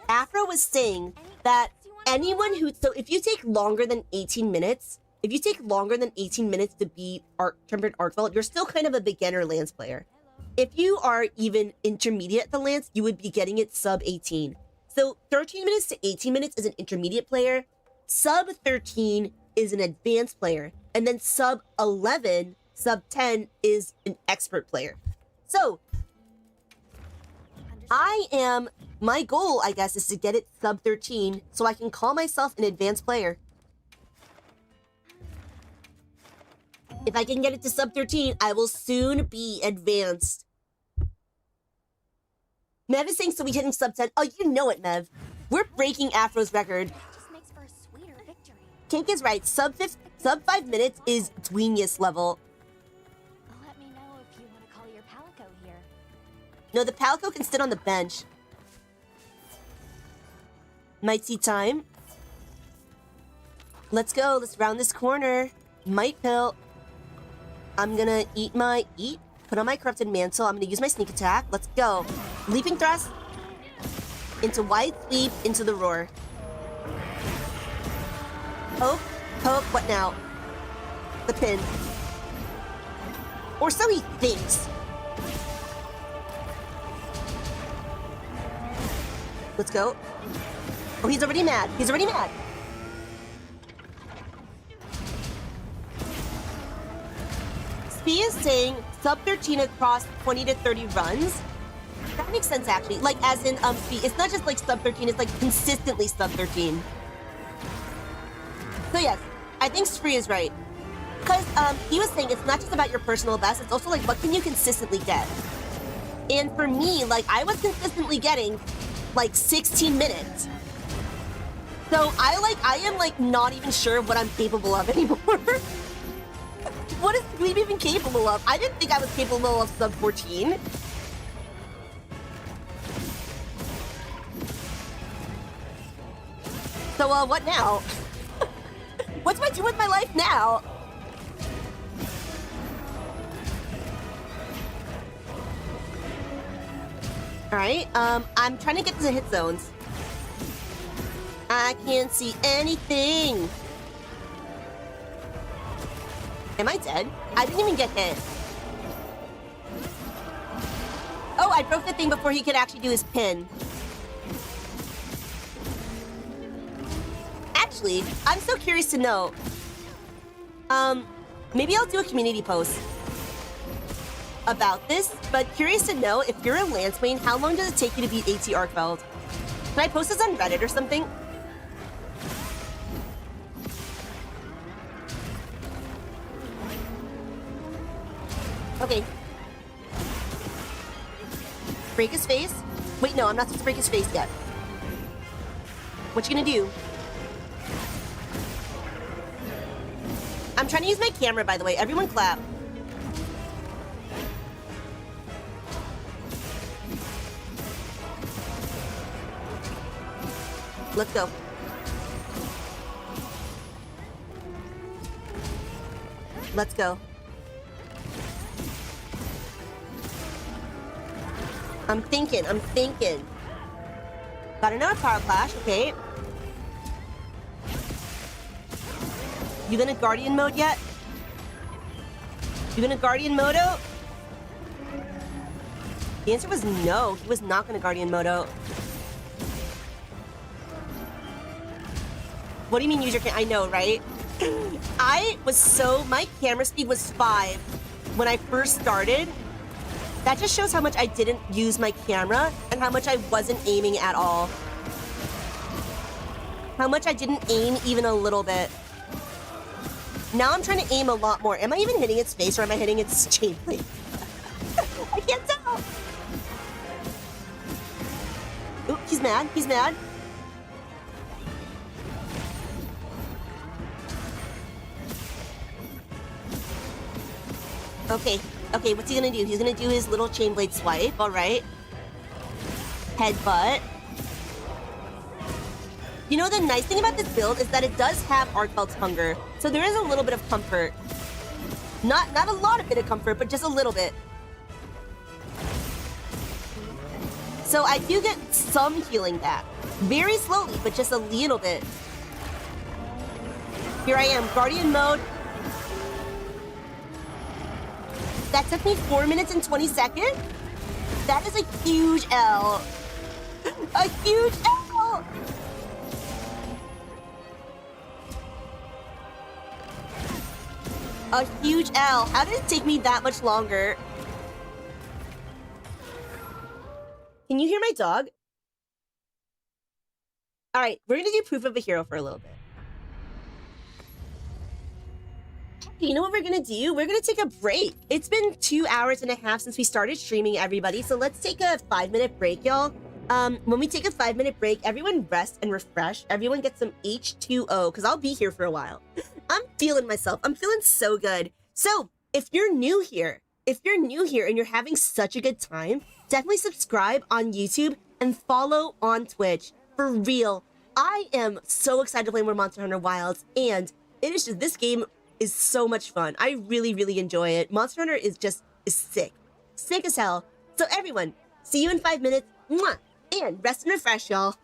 Afro was saying that anyone who, so if you take longer than 18 minutes, to beat Tempered ARKVELD, you're still kind of a beginner Lance player. If you are even intermediate at the Lance, you would be getting it sub 18. So 13 minutes to 18 minutes is an intermediate player, sub 13 is an advanced player, and then sub 11, sub 10 is an expert player. So my goal, I guess, is to get it sub 13 so I can call myself an advanced player. If I can get it to sub 13, I will soon be advanced. Mev is saying, so we hitting sub 10. Oh, you know it, Mev. We're breaking Afro's record. Just makes for a sweeter victory. Cake is right. Sub 5 minutes is Dweenius level. Let me know if you want to call your Palico here. No, the Palico can sit on the bench. Might see time. Let's go. Let's round this corner. Might pill. I'm gonna put on my corrupted mantle. I'm gonna use my sneak attack. Let's go. Leaping thrust. Into wide sweep, into the roar. Poke, poke, what now? The pin. Or so he thinks. Let's go. Oh, he's already mad. He's already mad. Spee is saying sub 13 across 20 to 30 runs. That makes sense, actually. Like, as in, Spee, it's not just like sub 13, it's like consistently sub 13. So yes, I think Spree is right. Because he was saying it's not just about your personal best, it's also like what can you consistently get. And for me, like, I was consistently getting like 16 minutes. So I am like not even sure what I'm capable of anymore. What is Dweeb even capable of? I didn't think I was capable of sub 14. So what now? What do I do with my life now? Alright, I'm trying to get to the hit zones. I can't see anything. Am I dead? I didn't even get hit. Oh, I broke the thing before he could actually do his pin. Actually, I'm so curious to know. Maybe I'll do a community post. about this, but curious to know, if you're a Lancewayne, how long does it take you to beat AT ARKVELD? Can I post this on Reddit or something? Okay. Break his face. Wait, no, I'm not supposed to break his face yet. What you gonna do? I'm trying to use my camera, by the way. Everyone clap. Let's go. Let's go. I'm thinking. Got another power clash, okay. You gonna guardian mode yet? You gonna guardian mode out? The answer was no. He was not gonna guardian mode out. What do you mean use your I know, right? My camera speed was 5 when I first started. That just shows how much I didn't use my camera and how much I wasn't aiming at all. How much I didn't aim even a little bit. Now I'm trying to aim a lot more. Am I even hitting its face or am I hitting its chain plate? I can't tell. Ooh, he's mad. He's mad. Okay, what's he gonna do? He's gonna do his little chain blade swipe, alright. Headbutt. You know, the nice thing about this build is that it does have ARKVELD's hunger, so there is a little bit of comfort. Not a lot of bit of comfort, but just a little bit. So I do get some healing back. Very slowly, but just a little bit. Here I am, Guardian mode. That took me 4 minutes and 20 seconds? That is a huge L. A huge L! A huge L. How did it take me that much longer? Can you hear my dog? Alright, we're gonna do proof of a hero for a little bit. You know what we're gonna do? We're gonna take a break. It's been 2 hours and a half since we started streaming, everybody. So let's take a 5-minute break, y'all. When we take a 5-minute break, everyone rest and refresh. Everyone get some H2O, because I'll be here for a while. I'm feeling myself. I'm feeling so good. So if you're new here and you're having such a good time, definitely subscribe on YouTube and follow on Twitch. For real, I am so excited to play more Monster Hunter Wilds, and it is just, this game is so much fun. I really, really enjoy it. Monster Hunter is sick. Sick as hell. So everyone, see you in 5 minutes. Mwah! And rest and refresh, y'all.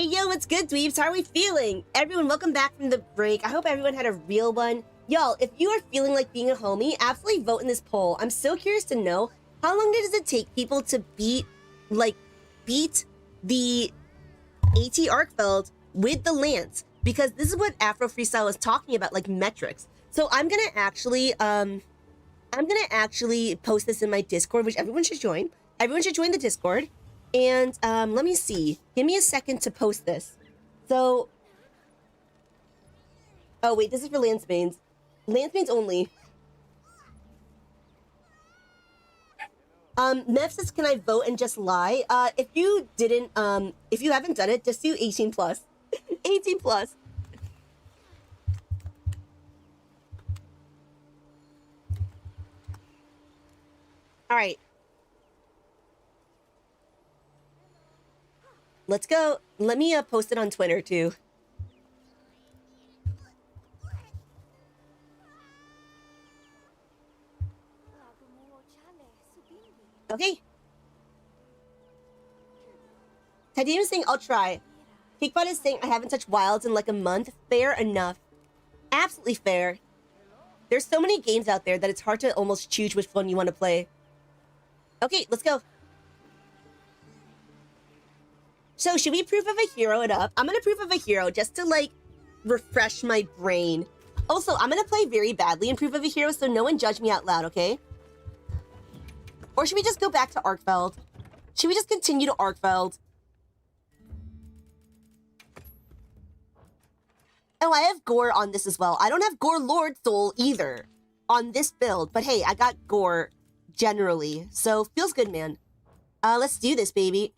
yo, what's good, dweebs? How are we feeling? Everyone, welcome back from the break. I hope everyone had a real one. Y'all, if you are feeling like being a homie, absolutely vote in this poll. I'm so curious to know, how long does it take people to beat the AT ARKVELD with the lance? Because this is what Afro Freestyle was talking about, like metrics. So I'm gonna actually post this in my Discord, which everyone should join. Everyone should join the Discord. And let me see. Give me a second to post this. So, oh wait, this is for lance mains. Lance mains only. Mev says, can I vote and just lie? If you didn't, if you haven't done it, just do 18 plus. 18 plus. All right. Let's go. Let me post it on Twitter too. Okay. Tadium is saying, I'll try. Kickbot is saying, I haven't touched Wilds in like a month. Fair enough. Absolutely fair. There's so many games out there that it's hard to almost choose which one you want to play. Okay, let's go. So, should we proof of a hero it up? I'm gonna proof of a hero just to, like, refresh my brain. Also, I'm gonna play very badly in proof of a hero, so no one judge me out loud, okay? Or should we just go back to ARKVELD? Should we just continue to ARKVELD? Oh, I have Gore on this as well. I don't have Gore Lord Soul either on this build, but hey, I got Gore generally, so feels good, man. Let's do this, baby.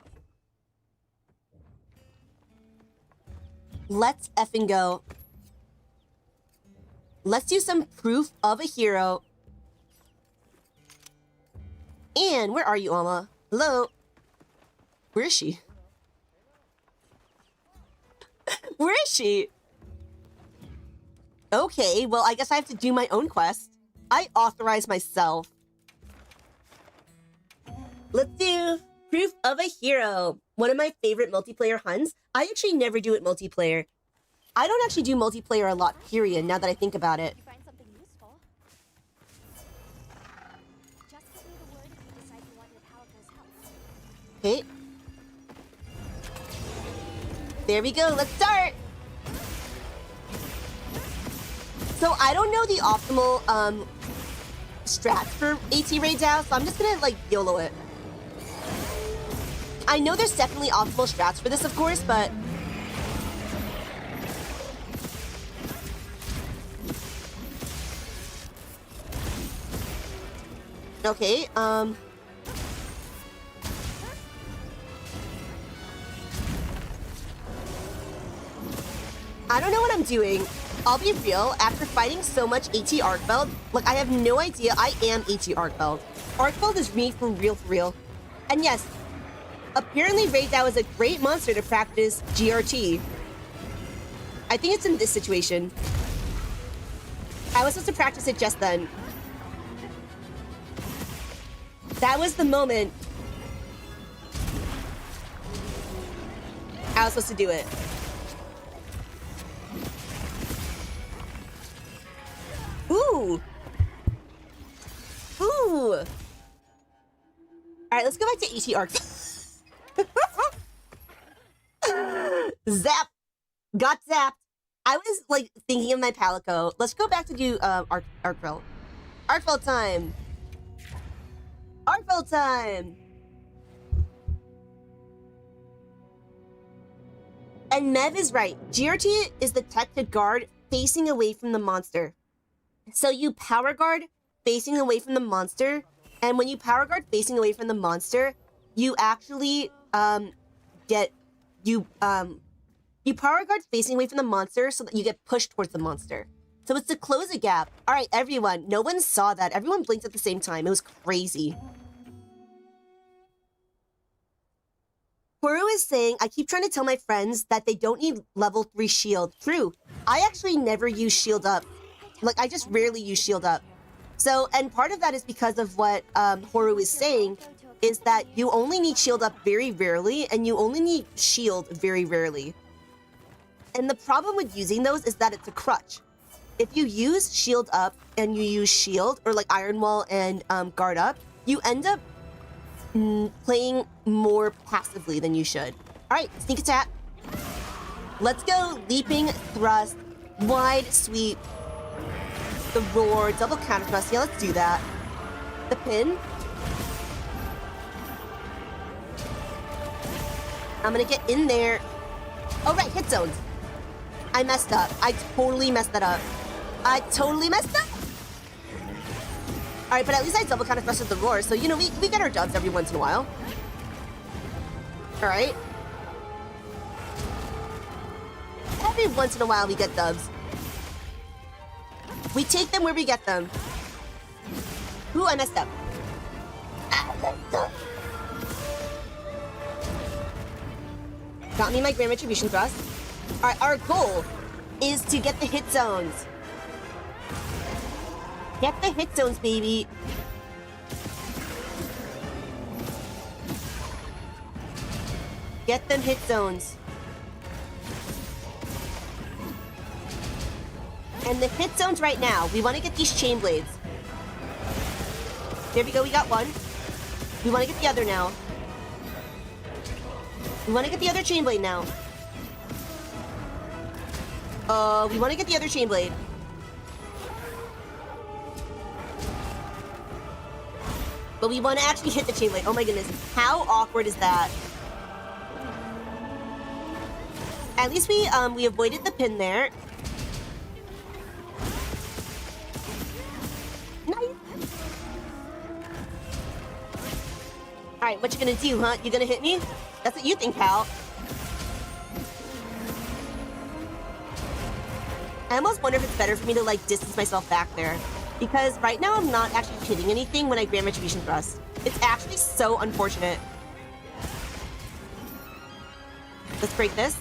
Let's effing go. Let's do some proof of a hero. And where are you, Alma? Hello? Where is she? Where is she? Okay, well, I guess I have to do my own quest. I authorize myself. Let's do proof of a hero. One of my favorite multiplayer hunts. I actually never do it multiplayer. I don't actually do multiplayer a lot, period, now that I think about it. You find something useful. Just say the word if you decide you want your Palico's help. Okay. There we go, let's start! So I don't know the optimal strats for AT Raid Dow, so I'm just gonna like YOLO it. I know there's definitely optimal strats for this, of course, but okay, I don't know what I'm doing. I'll be real, after fighting so much AT ARKVELD, like I have no idea I am AT ARKVELD. ARKVELD is me for real. And yes, apparently Raid Dow is a great monster to practice GRT. I think it's in this situation. I was supposed to practice it just then. That was the moment I was supposed to do it. Ooh. Ooh. All right, let's go back to AT ARK. Zap. Got zapped. I was like thinking of my Palico. Let's go back to do ARKVELD. ARKVELD time. ARKVELD time. And Mev is right. GRT is the tech to guard facing away from the monster. So you power guard facing away from the monster, and when you power guard facing away from the monster, you actually you power guard facing away from the monster so that you get pushed towards the monster. So it's to close a gap. All right, everyone. No one saw that. Everyone blinked at the same time. It was crazy. Huru is saying, I keep trying to tell my friends that they don't need level 3 shield. True. I actually never use shield up. Like, I just rarely use shield up. So, and part of that is because of what Huru is saying. is that you only need shield up very rarely, and you only need shield very rarely. And the problem with using those is that it's a crutch. If you use shield up and you use shield, or like iron wall and guard up, you end up playing more passively than you should. All right, sneak attack. Let's go. Leaping, thrust, wide sweep, the roar, double counter thrust. Yeah, let's do that. The pin. I'm gonna get in there. Oh, right, hit zones. I messed up. I totally messed that up. I totally messed up. All right, but at least I double counter thrusted the roar, so, you know, we get our dubs every once in a while. All right. Every once in a while, we get dubs. We take them where we get them. Ooh, I messed up. Got me my grand retribution thrust. All right, our goal is to get the hit zones. Get the hit zones, baby. Get them hit zones. And the hit zones right now, we want to get these chain blades. There we go, we got one. We want to get the other now. We want to get the other chain blade now. We want to get the other chain blade. But we want to actually hit the chain blade. Oh my goodness. How awkward is that? At least we avoided the pin there. Nice. Alright, what you gonna do, huh? You gonna hit me? That's what you think, pal. I almost wonder if it's better for me to, like, distance myself back there. Because right now I'm not actually hitting anything when I grand retribution thrust. It's actually so unfortunate. Let's break this.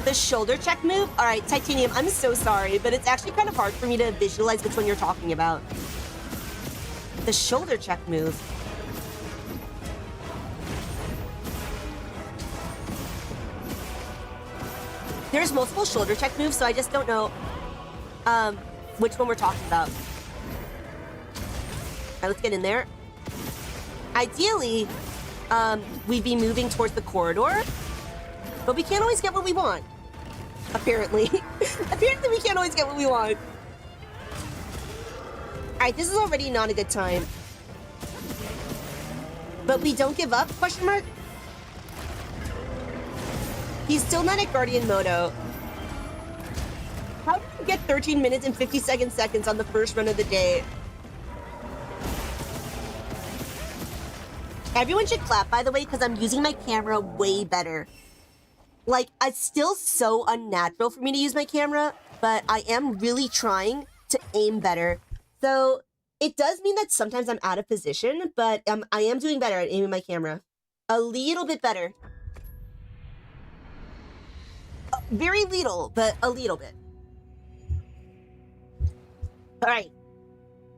The shoulder check move? Alright, Titanium, I'm so sorry, but it's actually kind of hard for me to visualize which one you're talking about. The shoulder check move. There's multiple shoulder check moves, so I just don't know which one we're talking about. Alright, let's get in there. Ideally, we'd be moving towards the corridor, but we can't always get what we want. Apparently. Apparently we can't always get what we want. Alright, this is already not a good time. But we don't give up, question mark? He's still not at Guardian Moto. How did you get 13 minutes and 57 seconds on the first run of the day? Everyone should clap, by the way, because I'm using my camera way better. Like, it's still so unnatural for me to use my camera, but I am really trying to aim better. So, it does mean that sometimes I'm out of position, but I am doing better at aiming my camera. A little bit better. Very little, but a little bit. All right.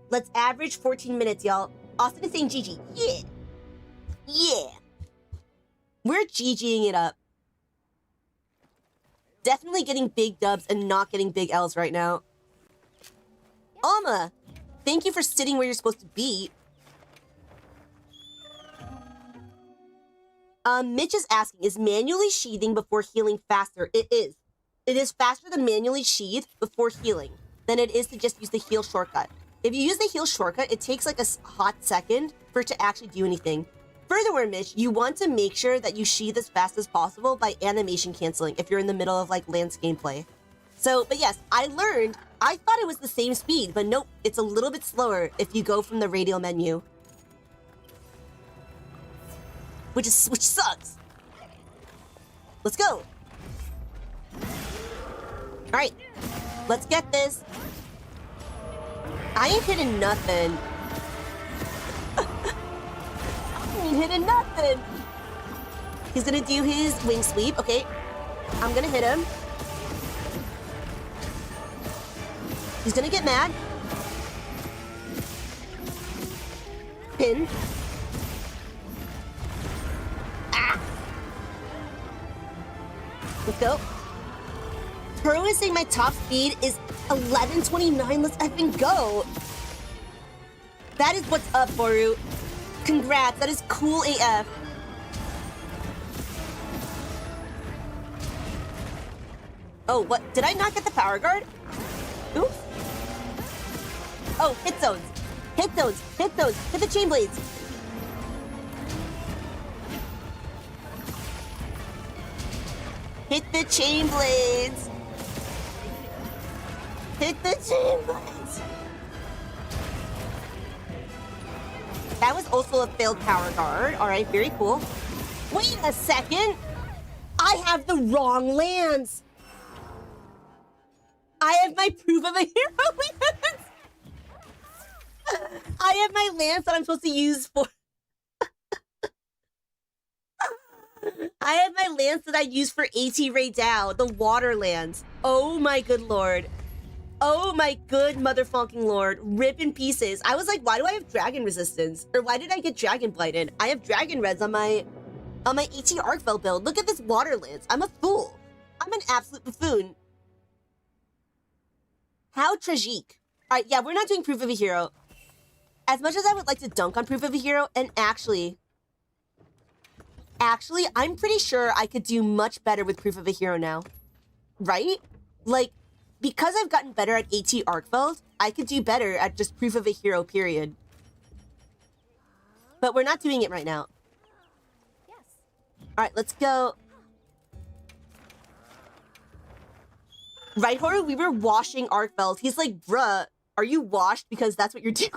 Let's average 14 minutes, y'all. Austin is saying GG. Yeah. Yeah. We're GGing it up. Definitely getting big dubs and not getting big L's right now. Alma, thank you for sitting where you're supposed to be. Mitch is asking, is manually sheathing before healing faster? It is. It is faster to manually sheath before healing than it is to just use the heal shortcut. If you use the heal shortcut, it takes like a hot second for it to actually do anything. Furthermore, Mitch, you want to make sure that you sheath as fast as possible by animation canceling if you're in the middle of like Lance gameplay. So, but yes, I learned, I thought it was the same speed, but nope, it's a little bit slower if you go from the radial menu. Which sucks. Let's go. All right, let's get this. I ain't hitting nothing. I ain't hitting nothing. He's gonna do his wing sweep. Okay, I'm gonna hit him. He's gonna get mad. pin. Ah! Let's go. Hero is saying my top speed is 1129. Let's effing go. That is what's up, Boru. Congrats. That is cool AF. Oh, what? Did I not get the power guard? Oops. Oh, hit zones. Hit zones. Hit those. Hit the chain blades. Hit the chain blades. Hit the chain blades. That was also a failed power guard. All right, very cool. Wait a second. I have the wrong lands. I have my proof of a hero lance. I have my lance that I'm supposed to use for... I have my lance that I use for AT Ray Dow, the water lance. Oh my good lord. Oh my good motherfucking lord. Rip in pieces. I was like, why do I have dragon resistance? Or why did I get dragon blighted? I have dragon reds on my AT ARKVELD build. Look at this water lance. I'm a fool. I'm an absolute buffoon. How tragique. All right, yeah, we're not doing proof of a hero. As much as I would like to dunk on proof of a hero, and actually, I'm pretty sure I could do much better with proof of a hero now. Right? Like, because I've gotten better at AT ARKVELD, I could do better at just proof of a hero, period. But we're not doing it right now. Yes. All right, let's go. Right, Horu? We were washing ARKVELD. He's like, bruh, are you washed? Because that's what you're doing.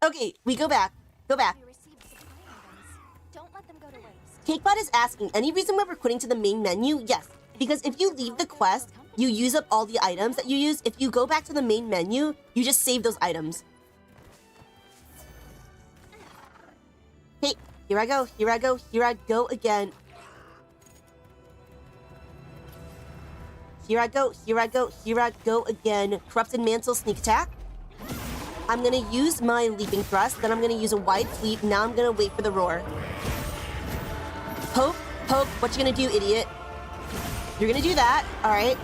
Okay, we go back. Go back. We received supply items. Don't let them go to waste. Cakebot is asking, any reason why we're quitting to the main menu? Yes, because if you leave the quest, you use up all the items that you use. If you go back to the main menu, you just save those items. Hey, here I go, here I go, here I go again. Here I go, here I go, here I go again. Corrupted Mantle sneak attack. I'm gonna use my leaping thrust, then I'm gonna use a wide sweep. Now I'm gonna wait for the roar. Poke, poke, what you gonna do, idiot? You're gonna do that, all right.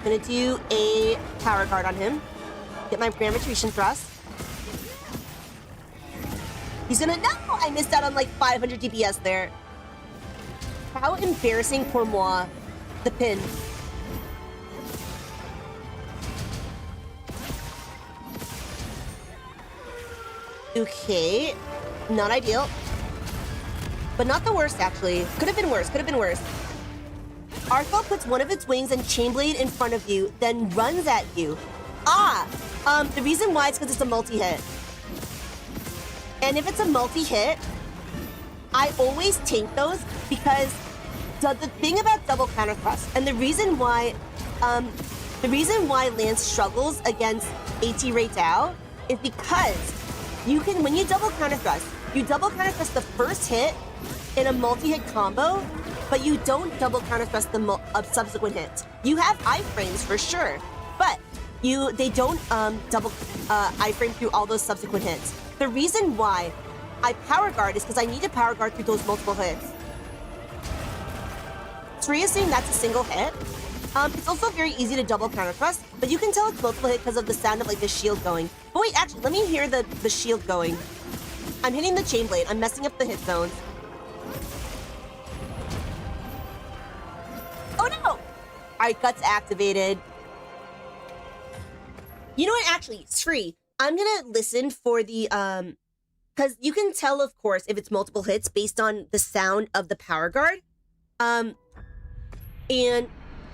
Gonna do a power guard on him. Get my grand retreation thrust. He's gonna, no! I missed out on like 500 DPS there. How embarrassing pour moi. The pin. Okay. Not ideal. But not the worst, actually. Could have been worse, could have been worse. ARKVELD puts one of its wings and Chainblade in front of you, then runs at you. The reason why is because it's a multi-hit. And if it's a multi-hit, I always tank those because the thing about double counter thrust, and the reason why Lance struggles against AT Ray Dow is because you can, when you double counter thrust the first hit in a multi-hit combo, but you don't double counter thrust the subsequent hits. You have iframes for sure, but they don't double iframe through all those subsequent hits. The reason why I power guard is because I need to power guard through those multiple hits. Sriya's saying that's a single hit. It's also very easy to double counter thrust, but you can tell it's multiple hit because of the sound of like the shield going. But wait, actually, let me hear the shield going. I'm hitting the chain blade. I'm messing up the hit zones. Oh no! All right, guts activated. You know what? Actually, Sri, I'm gonna listen for the because you can tell, of course, if it's multiple hits based on the sound of the power guard. And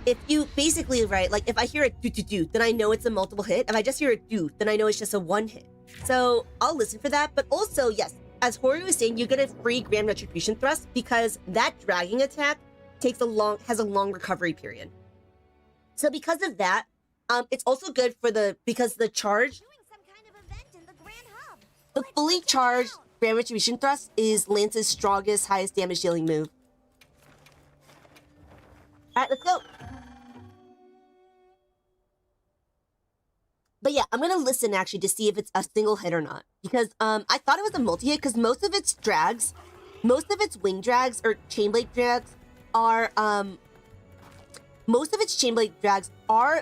if you basically, right, like if I hear a do, then I know it's a multiple hit. If I just hear a do, then I know it's just a one hit. So I'll listen for that. But also, yes, as Horu was saying, you get a free Grand Retribution Thrust because that dragging attack has a long recovery period. So because of that, it's also good for because the charge, Doing some kind of event in the Grand Hub. the fully charged Grand Retribution Thrust is Lance's strongest, highest damage dealing move. All right, let's go. But yeah, I'm gonna listen actually to see if it's a single hit or not. Because I thought it was a multi-hit because most of its drags, most of its wing drags or chainblade drags are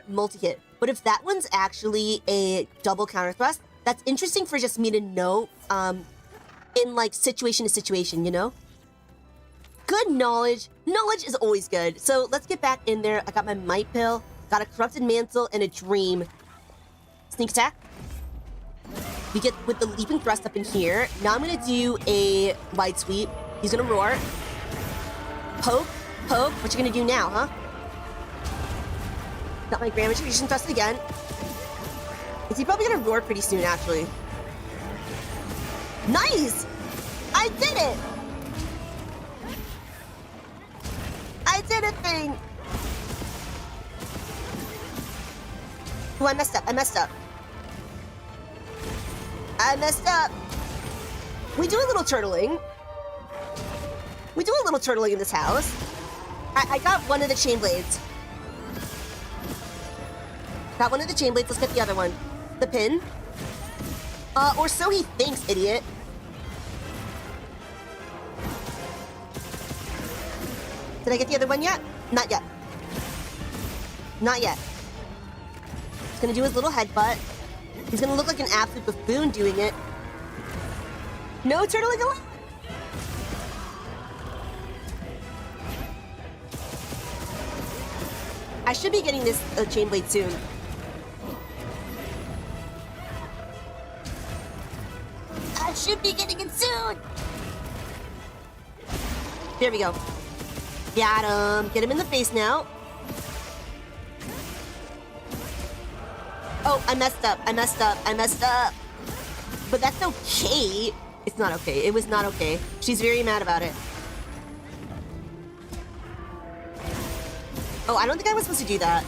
multi-hit. But if that one's actually a double counter thrust, that's interesting for just me to know in like situation to situation, you know? Good knowledge. Knowledge is always good. So let's get back in there. I got my might pill, got a corrupted mantle and a dream. Sneak attack. We get with the leaping thrust up in here. Now I'm gonna do a wide sweep. He's gonna roar. Poke, poke. What you gonna do now, huh? Got my grand retribution thrust again. Is he probably gonna roar pretty soon, actually? Nice! I did it! I did a thing! Oh, I messed up. I messed up. I messed up. We do a little turtling. We do a little turtling in this house. I got one of the chain blades. Got one of the chain blades. Let's get the other one. The pin. Or so he thinks, idiot. Did I get the other one yet? Not yet. Not yet. He's gonna do his little headbutt. He's gonna look like an absolute buffoon doing it. No turtling allowed. I should be getting this chain blade soon. I should be getting it soon. There we go. Got him. Get him in the face now. Oh, I messed up. I messed up. I messed up. But that's okay. It's not okay. It was not okay. She's very mad about it. Oh, I don't think I was supposed to do that.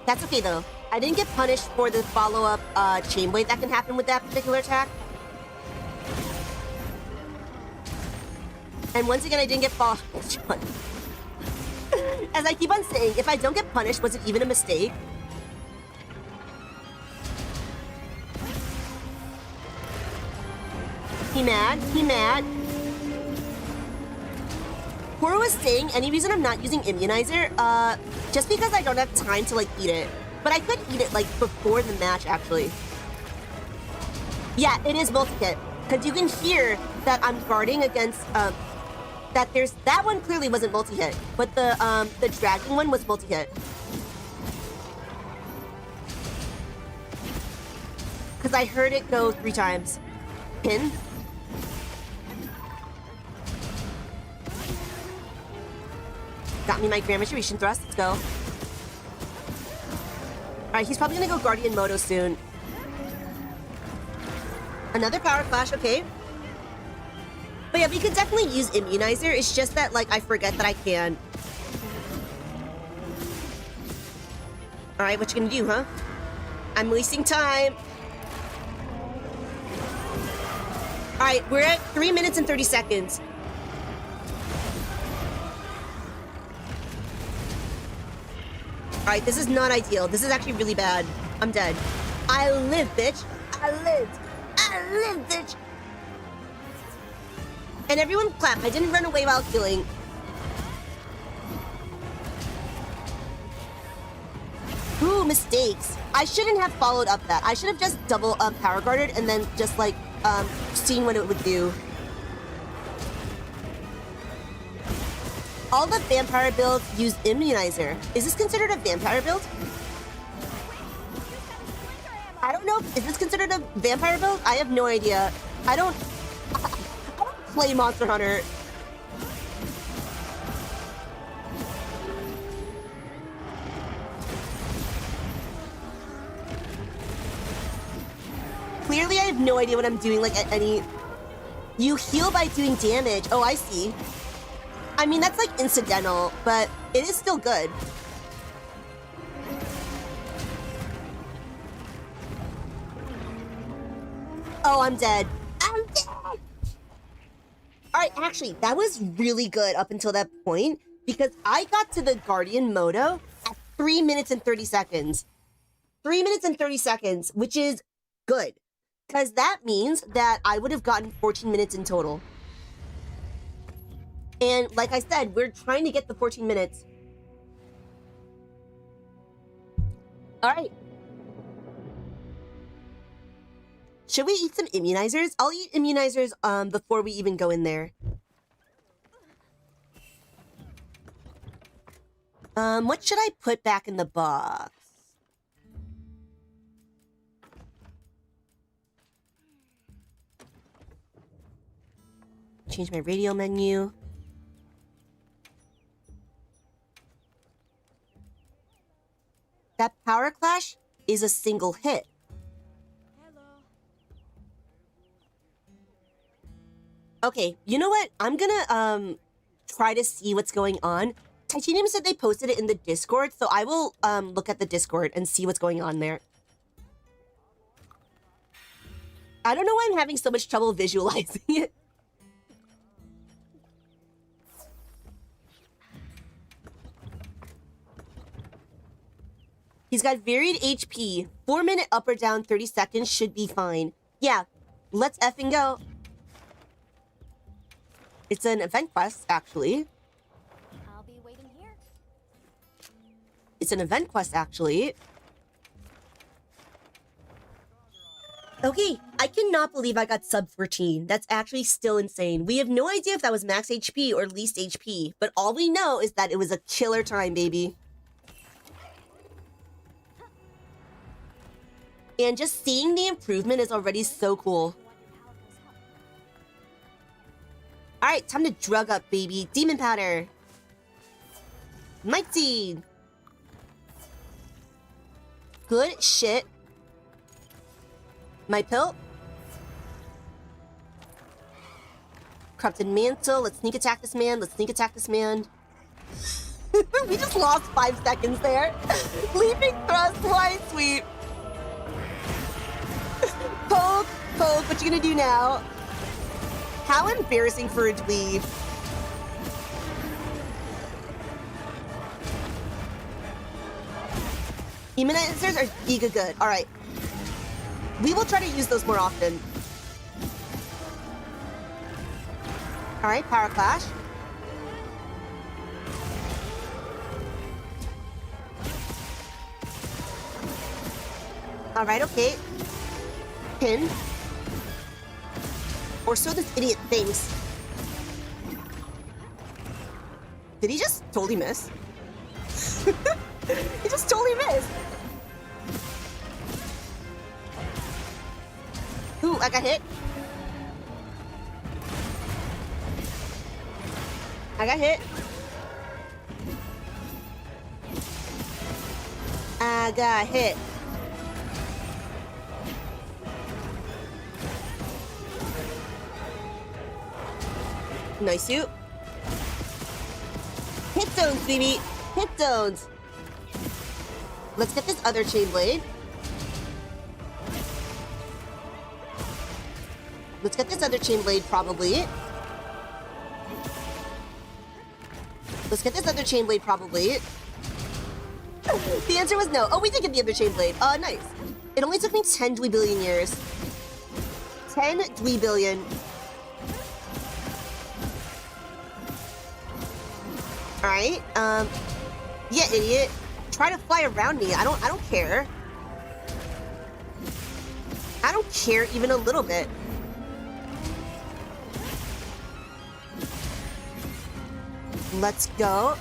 That's okay, though. I didn't get punished for the follow-up chain blade that can happen with that particular attack. And once again, I didn't get punished. As I keep on saying, if I don't get punished, was it even a mistake? He mad? He mad? Koro was saying, any reason I'm not using immunizer? Just because I don't have time to, like, eat it. But I could eat it, like, before the match, actually. Yeah, it is multi-hit. Because you can hear that I'm guarding against, that one clearly wasn't multi-hit. But the dragon one was multi-hit. Because I heard it go 3 times. Pin. Got me my grand retribution thrust. Let's go. Alright, he's probably gonna go Guardian Moto soon. Another power clash, okay. But yeah, we could definitely use immunizer. It's just that, like, I forget that I can. Alright, what you gonna do, huh? I'm wasting time. Alright, we're at 3 minutes and 30 seconds. Alright, this is not ideal. This is actually really bad. I'm dead. I live, bitch. I lived. I lived, bitch. And everyone clap. I didn't run away while killing. Ooh, mistakes. I shouldn't have followed up that. I should have just double power guarded and then just like seen what it would do. All the vampire builds use immunizer. Is this considered a vampire build? I don't know. Is this considered a vampire build? I have no idea. I don't play Monster Hunter. Clearly, I have no idea what I'm doing, like, at any... You heal by doing damage. Oh, I see. I mean, that's, like, incidental, but it is still good. Oh, I'm dead. I'm dead! Alright, actually, that was really good up until that point, because I got to the Guardian Moto at 3 minutes and 30 seconds. 3 minutes and 30 seconds, which is good. Because that means that I would have gotten 14 minutes in total. And like I said, we're trying to get the 14 minutes. All right. Should we eat some immunizers? I'll eat immunizers before we even go in there. What should I put back in the box? Change my radio menu. That power clash is a single hit. Okay, you know what? I'm gonna try to see what's going on. Titanium said they posted it in the Discord, so I will look at the Discord and see what's going on there. I don't know why I'm having so much trouble visualizing it. He's got varied HP. 4 minute up or down, 30 seconds should be fine. Yeah, let's effing go. It's an event quest, actually. I'll be waiting here. It's an event quest, actually. Okay, I cannot believe I got sub 14. That's actually still insane. We have no idea if that was max HP or least HP, but all we know is that it was a killer time, baby. And just seeing the improvement is already so cool. Alright, time to drug up, baby. Demon powder. Might seed. Good shit. My pill. Corrupted mantle. Let's sneak attack this man. Let's sneak attack this man. We just lost 5 seconds there. Leaping thrust, wide sweep. Poke, poke. What you gonna do now? How embarrassing for a dweeb. Immunizers are giga good. All right. We will try to use those more often. All right, power clash. All right, okay. Pin. Or so this idiot thinks. Did he just totally miss? He just totally missed. Ooh, I got hit. I got hit. I got hit. Nice suit. Hit zones, baby. Hit zones. Let's get this other chain blade. Let's get this other chain blade, probably. Let's get this other chain blade, probably. The answer was no. Oh, we did get the other chain blade. Nice. It only took me 10 dweebillion years. 10 dweebillion. Alright, yeah, idiot. Try to fly around me. I don't care. I don't care even a little bit. Let's go.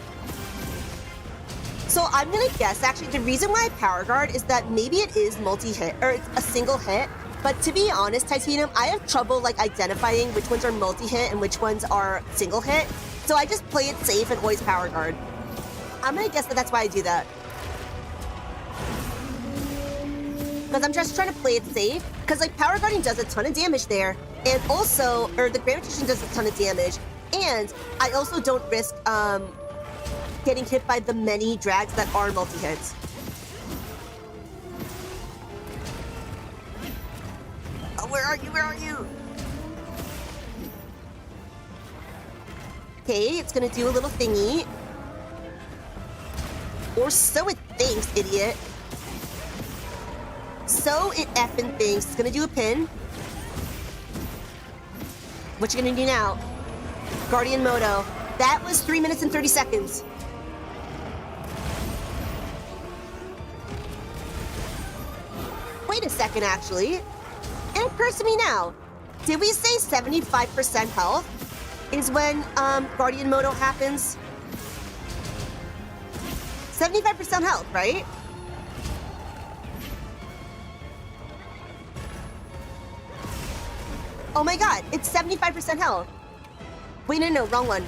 So I'm gonna guess, actually, the reason why I power guard is that maybe it is multi-hit, or it's a single hit. But to be honest, Titanium, I have trouble, like, identifying which ones are multi-hit and which ones are single hit. So I just play it safe and always power guard. I'm gonna guess that that's why I do that. Because I'm just trying to play it safe. Because, like, power guarding does a ton of damage there. And also, or the gravitation does a ton of damage. And I also don't risk, getting hit by the many drags that are multi-hits. Oh, where are you? Where are you? Okay, it's gonna do a little thingy. Or so it thinks, idiot. So it effing thinks it's gonna do a pin. What you gonna do now? Guardian Moto. That was 3 minutes and 30 seconds. Wait a second, actually. It occurs to me now. Did we say 75% health is when Guardian Moto happens? 75% health, right? Oh my god, it's 75% health. Wait, no, wrong one.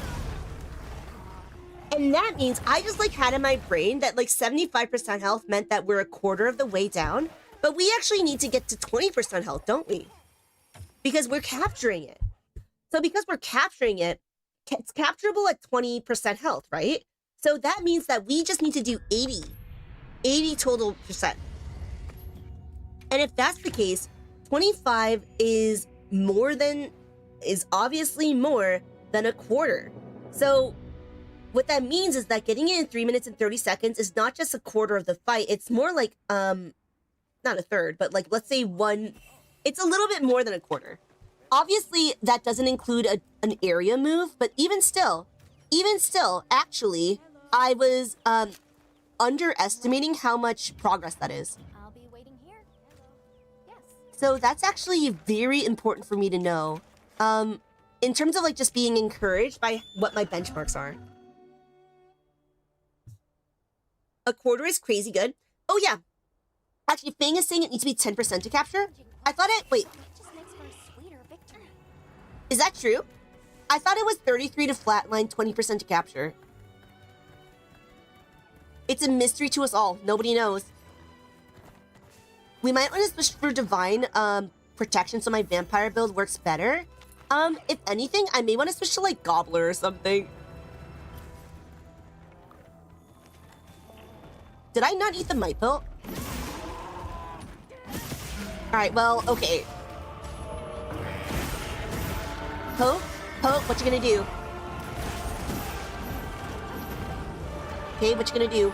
And that means I just like had in my brain that like 75% health meant that we're a quarter of the way down, but we actually need to get to 20% health, don't we? Because we're capturing it. So because we're capturing it, it's capturable at 20% health, right? So that means that we just need to do 80 total percent. And if that's the case, 25 is obviously more than a quarter. So what that means is that getting it in 3 minutes and 30 seconds is not just a quarter of the fight. It's more like, not a third, but like, let's say it's a little bit more than a quarter. Obviously, that doesn't include an area move, but even still, actually, I was underestimating how much progress that is. I'll be waiting here. Yes. So that's actually very important for me to know. In terms of like just being encouraged by what my benchmarks are. A quarter is crazy good. Oh yeah. Actually, Fang is saying it needs to be 10% to capture. I thought wait. That just makes for a sweeter victory. Is that true? I thought it was 33 to flatline, 20% to capture. It's a mystery to us all. Nobody knows. We might want to switch for divine protection so my vampire build works better. If anything, I may want to switch to like Gobbler or something. Did I not eat the might pill? Alright, well, okay. Poke, what you gonna do? Okay, what you gonna do?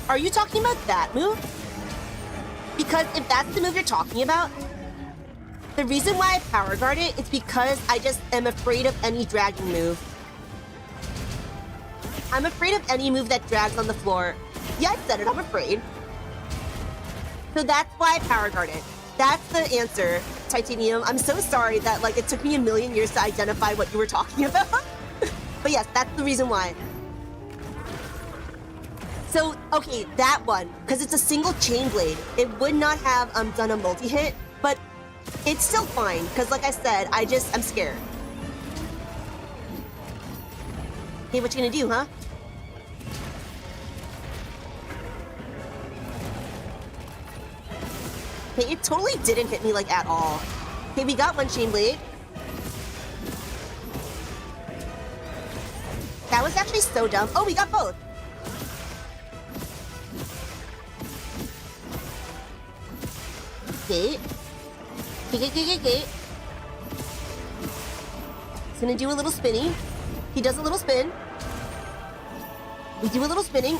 Are you talking about that move? Because if that's the move you're talking about, the reason why I power guard it is because I just am afraid of any dragging move. I'm afraid of any move that drags on the floor. Yeah, I said it, I'm afraid. So that's why I power guard it. That's the answer, Titanium. I'm so sorry that like it took me a million years to identify what you were talking about. But yes, that's the reason why. So, okay, that one, because it's a single chain blade, it would not have done a multi-hit, but it's still fine, because like I said, I'm scared. Hey, what you gonna do, huh? Okay, it totally didn't hit me like at all. Okay, we got one chain blade. That was actually so dumb. Oh, we got both. Okay. Okay. He's gonna do a little spinny. He does a little spin. We do a little spinning.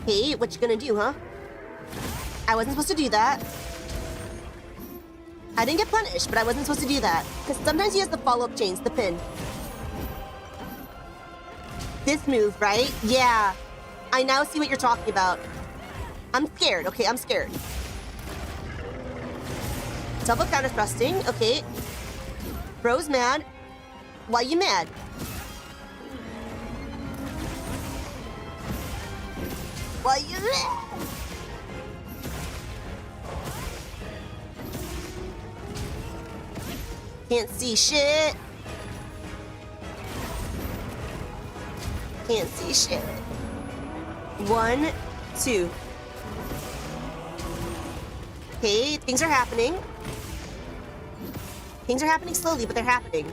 Hey, what you gonna do, huh? I wasn't supposed to do that. I didn't get punished, but I wasn't supposed to do that. Because sometimes he has the follow-up chains, the pin. This move, right? Yeah. I now see what you're talking about. I'm scared, okay? I'm scared. Double counter thrusting, okay. Bro's mad. Why you mad? Why you mad? Can't see shit. Can't see shit. 1, 2. Okay, things are happening. Things are happening slowly, but they're happening.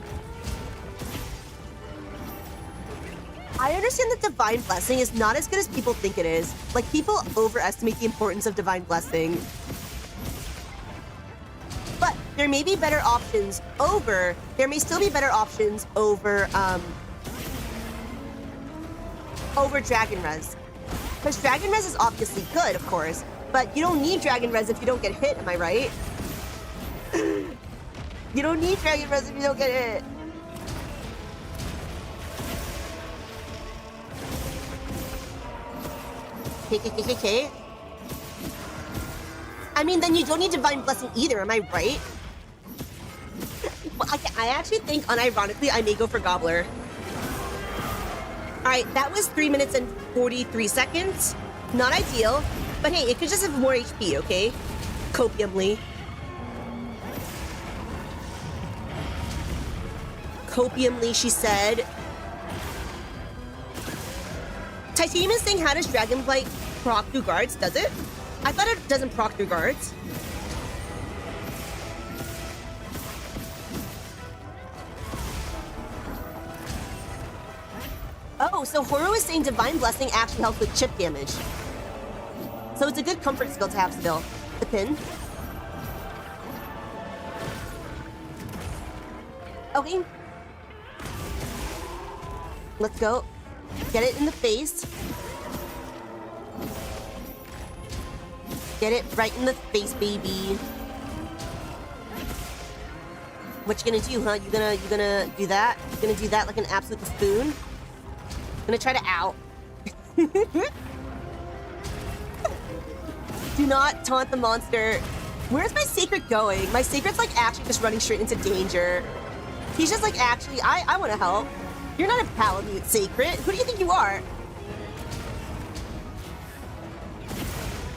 I understand that Divine Blessing is not as good as people think it is. Like, people overestimate the importance of Divine Blessing. But there may be better options over... There may still be better options over, over Dragon Res. Because Dragon Res is obviously good, of course. But you don't need Dragon Res if you don't get hit, am I right? You don't need Dragon Res if you don't get hit. Okay. I mean, then you don't need Divine Blessing either, am I right? Well, I actually think, unironically, I may go for Gobbler. Alright, that was 3 minutes and 43 seconds. Not ideal, but hey, it could just have more HP, okay? Copiumly. Copiumly, she said. Titanium is saying, how does Dragonblight proc through guards? Does it? I thought it doesn't proc through guards. Oh, so Horu is saying Divine Blessing actually helps with chip damage. So it's a good comfort skill to have still. The pin. Okay. Let's go. Get it in the face. Get it right in the face, baby. What you gonna do, huh? You gonna do that? You gonna do that like an absolute buffoon? Gonna try to out. Do not taunt the monster. Where's my Sacred going? My Sacred's like actually just running straight into danger. He's just like, actually, I want to help. You're not a Palamute, Sacred. Who do you think you are?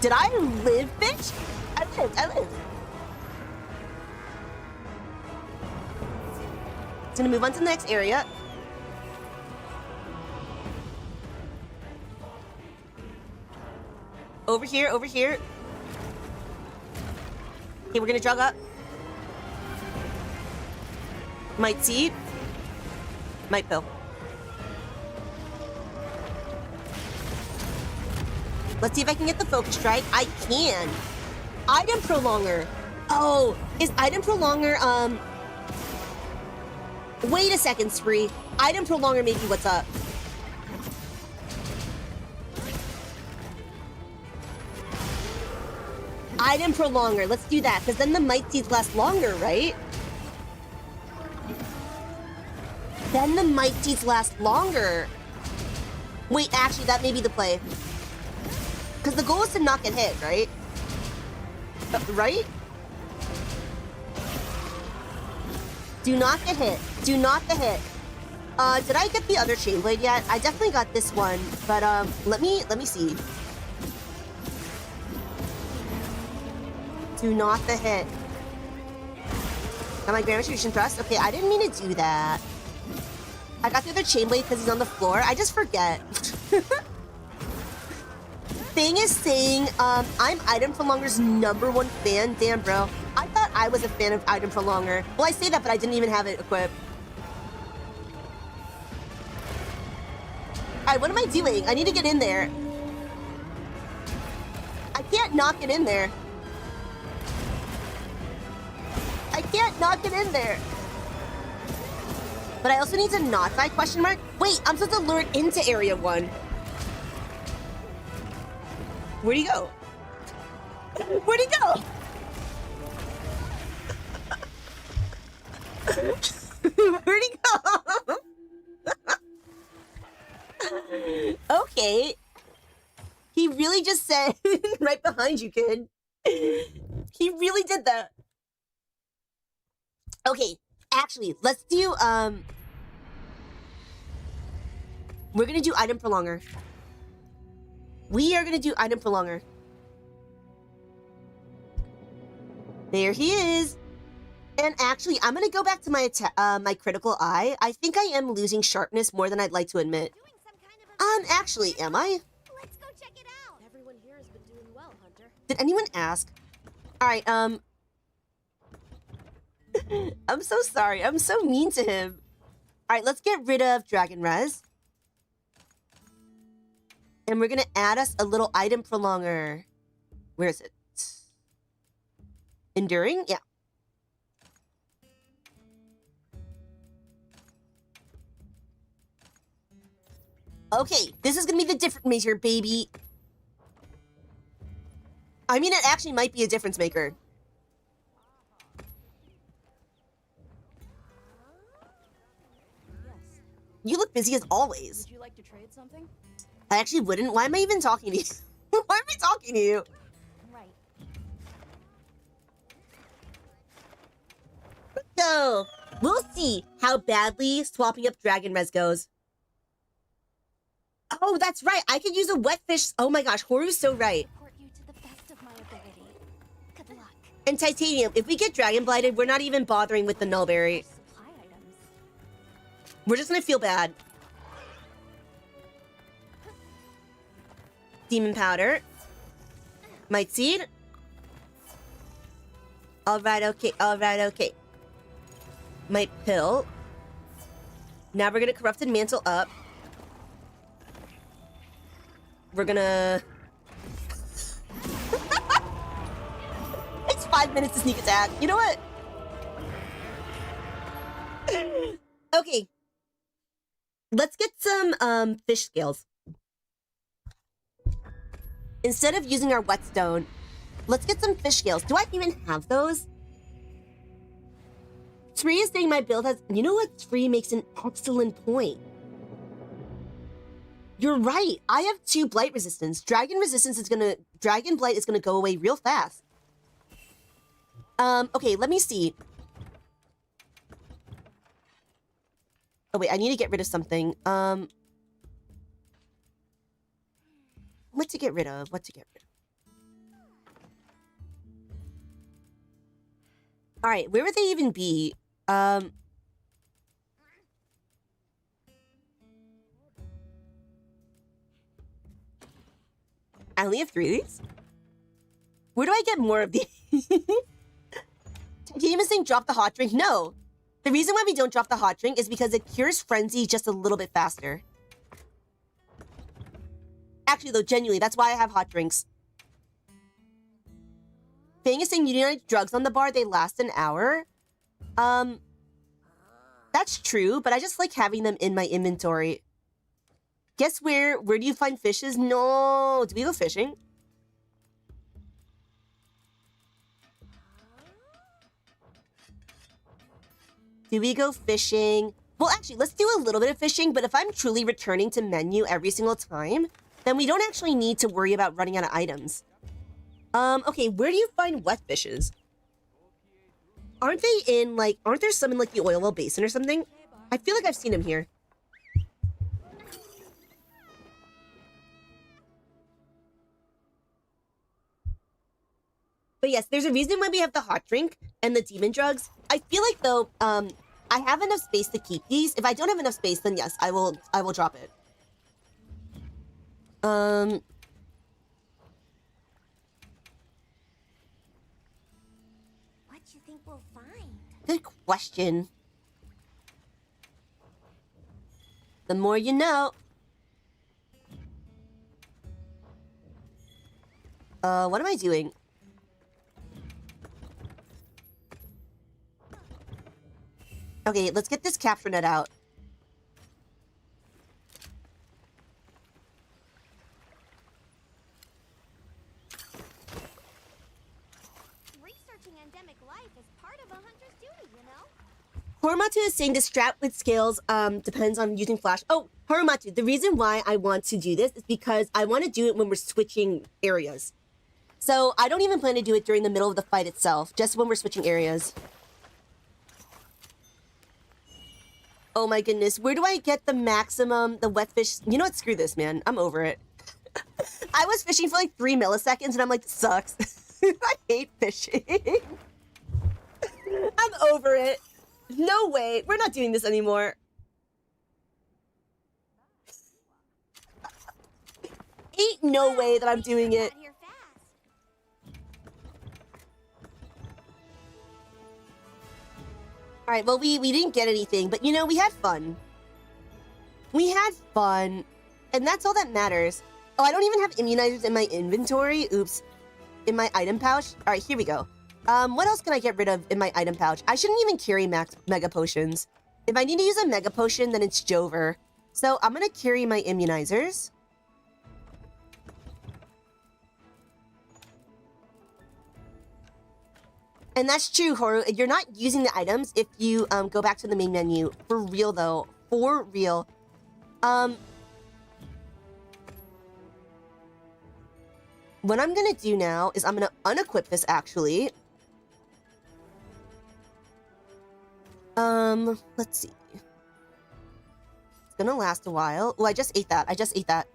Did I live, bitch? I lived. It's gonna move on to the next area. Over here. Okay, we're gonna jog up. Might Seed. Might Pill. Let's see if I can get the Focus Strike. I can. Item Prolonger. Oh, is Item Prolonger, wait a second, Spree. Item Prolonger maybe what's up. Item Prolonger. Let's do that, because then the Might Seeds last longer, right? Then the Might Seeds last longer. Wait, actually, that may be the play. Because the goal is to not get hit, right? Right? Do not get hit. Do not get hit. Did I get the other Chainblade yet? I definitely got this one, but let me see. Do not the hit. Got my Grand Retribution Thrust? Okay, I didn't mean to do that. I got the other Chainblade because he's on the floor. I just forget. Thing is saying, I'm Item Prolonger's #1 fan. Damn, bro. I thought I was a fan of Item Prolonger. Well, I say that, but I didn't even have it equipped. Alright, what am I doing? I need to get in there. I can't not get in there. I can't not get in there. But I also need to not die, question mark? Wait, I'm supposed to lure it into Area 1. Where'd he go? Where'd he go? Where'd he go? Okay. He really just said, right behind you, kid. He really did that. Okay, actually, let's do, we're gonna do Item Prolonger. We are gonna do Item Prolonger. There he is. And actually, I'm gonna go back to my my Critical Eye. I think I am losing sharpness more than I'd like to admit. Actually, am I? Let's go check it out. Everyone here has been doing well, Hunter. Did anyone ask? Alright, I'm so sorry. I'm so mean to him. Alright, let's get rid of Dragon Res. And we're gonna add us a little Item Prolonger. Where is it? Enduring? Yeah. Okay, this is gonna be the different measure, baby. I mean, it actually might be a difference maker. Yes. You look busy as always. Would you like to trade something? I actually wouldn't. Why am I even talking to you? Why am I talking to you? Right. So, we'll see how badly swapping up Dragon Res goes. Oh, that's right. I could use a wet fish. Oh my gosh, Horu's so right. Support you to the best of my ability. Good luck. And Titanium, if we get Dragon Blighted, we're not even bothering with the Nullberry. Supply items. We're just gonna feel bad. Demon Powder. Might Seed. Alright, okay, alright, okay. Might Pill. Now we're gonna Corrupted Mantle up. We're gonna... It's 5 minutes to sneak attack. You know what? Okay. Let's get some fish scales. Instead of using our whetstone, let's get some fish scales. Do I even have those? Tree is saying my build has... You know what? Tree makes an excellent point. You're right. I have 2 blight resistance. Dragon resistance is gonna... Dragon blight is gonna go away real fast. Okay, let me see. Oh wait, I need to get rid of something. What to get rid of? What to get rid of? All right, where would they even be? I only have 3 of these. Where do I get more of these? Titanium is saying drop the hot drink. No. The reason why we don't drop the hot drink is because it cures frenzy just a little bit faster. Actually, though, genuinely, that's why I have hot drinks. Fang is saying you don't like drugs on the bar, they last an hour. That's true, but I just like having them in my inventory. Guess where do you find fishes? No, do we go fishing? Do we go fishing? Well, actually, let's do a little bit of fishing, but if I'm truly returning to menu every single time, then we don't actually need to worry about running out of items. Okay, where do you find wet fishes? Aren't they in, like, aren't there some in, like, the oil well basin or something? I feel like I've seen them here. But yes, there's a reason why we have the hot drink and the demon drugs. I feel like, though, I have enough space to keep these. If I don't have enough space, then yes, I will drop it. What do you think we'll find? Good question. The more you know. What am I doing? Okay, let's get this capture net out. Researching endemic life is part of a hunter's duty, you know? Hormatu is saying the strat with scales depends on using flash. Oh, Hormatu, the reason why I want to do this is because I want to do it when we're switching areas. So I don't even plan to do it during the middle of the fight itself, just when we're switching areas. Oh my goodness, where do I get the maximum, the wet fish? You know what, screw this, man. I'm over it. I was fishing for like 3 milliseconds and I'm like, this sucks. I hate fishing. I'm over it. No way, we're not doing this anymore. Ain't no way that I'm doing it. Got here fast. All right, well, we didn't get anything, but you know, we had fun. We had fun, and that's all that matters. Oh, I don't even have immunizers in my inventory. Oops. In my item pouch. All right, here we go. What else can I get rid of in my item pouch? I shouldn't even carry mega potions. If I need to use a mega potion, then it's Jover. So I'm gonna carry my immunizers. And that's true, Horu. You're not using the items if you go back to the main menu. For real, though. For real. What I'm gonna do now is I'm gonna unequip this, actually. Let's see. It's gonna last a while. Oh, I just ate that. I just ate that.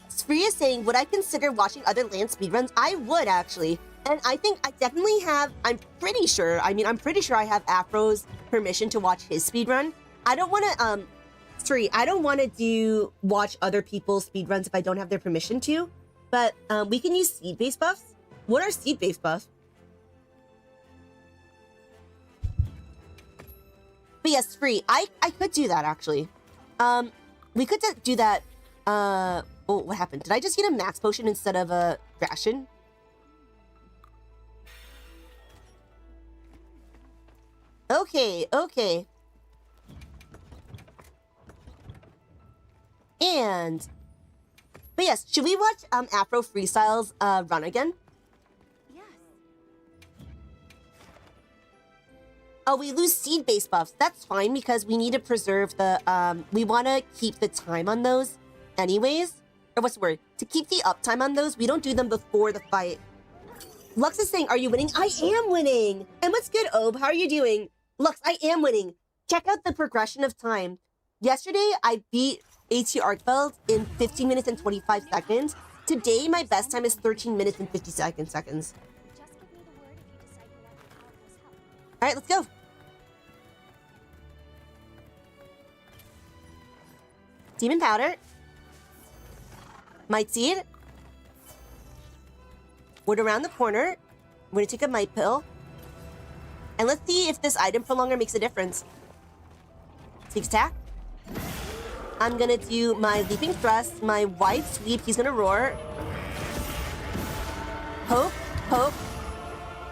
Spree is saying, would I consider watching other land speedruns? I would, actually. And I think I definitely have, I'm pretty sure I have Afro's permission to watch his speedrun. I don't want to, Spree, I don't want to watch other people's speedruns if I don't have their permission to. But we can use seed-based buffs. What are seed-based buffs? But yes, Spree, I could do that, actually. We could do that, oh, what happened? Did I just get a max potion instead of a ration? Okay, okay. And, but yes, should we watch Afro Freestyle's run again? Yes. Oh, we lose seed-based buffs. That's fine because we need to preserve the, we want to keep the time on those anyways. Or what's the word? To keep the uptime on those, we don't do them before the fight. Lux is saying, are you winning? I am winning! And what's good, Ob? How are you doing? Lux, I am winning. Check out the progression of time. Yesterday, I beat AT ARKVELD in 15 minutes and 25 seconds. Today, my best time is 13 minutes and 50 seconds. Just give me the word if you decide you want the powerless help. All right, let's go. Demon Powder. Might Seed. Word around the corner. We're gonna take a Might Pill. And let's see if this item prolonger makes a difference. Sneak attack. I'm gonna do my leaping thrust, my wide sweep. He's gonna roar. Poke, poke.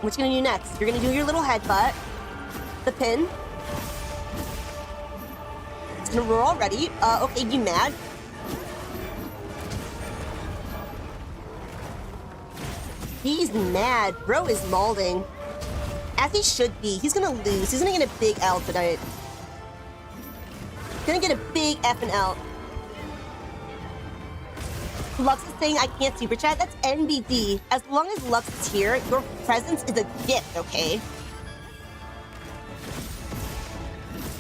What you gonna do next? You're gonna do your little headbutt. The pin. He's gonna roar already. Okay, you mad? He's mad. Bro is mauling. As he should be. He's gonna lose. He's gonna get a big L tonight. He's gonna get a big F and L. Lux is saying I can't super chat. That's NBD. As long as Lux is here, your presence is a gift, okay?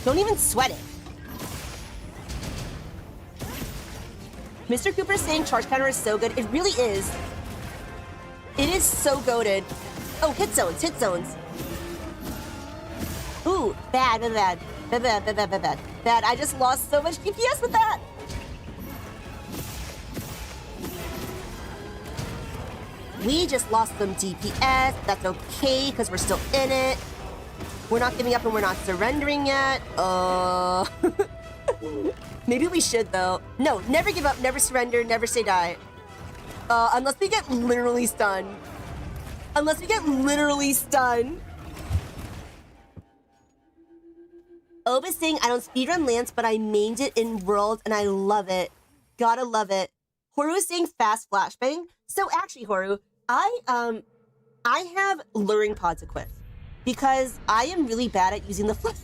Don't even sweat it. Mr. Cooper is saying charge counter is so good. It really is. It is so goated. Oh, hit zones, hit zones. Ooh, bad, bad, bad, bad, bad, bad, bad, bad, bad. I just lost so much DPS with that. We just lost some DPS. That's okay, because we're still in it. We're not giving up and we're not surrendering yet. Maybe we should, though. No, never give up, never surrender, never say die. Unless we get literally stunned. Unless we get literally stunned. Oba's saying, I don't speedrun Lance, but I mained it in World, and I love it. Gotta love it. Horu is saying fast flashbang. So actually, Horu, I have luring pods equipped. Because I am really bad at using the flash...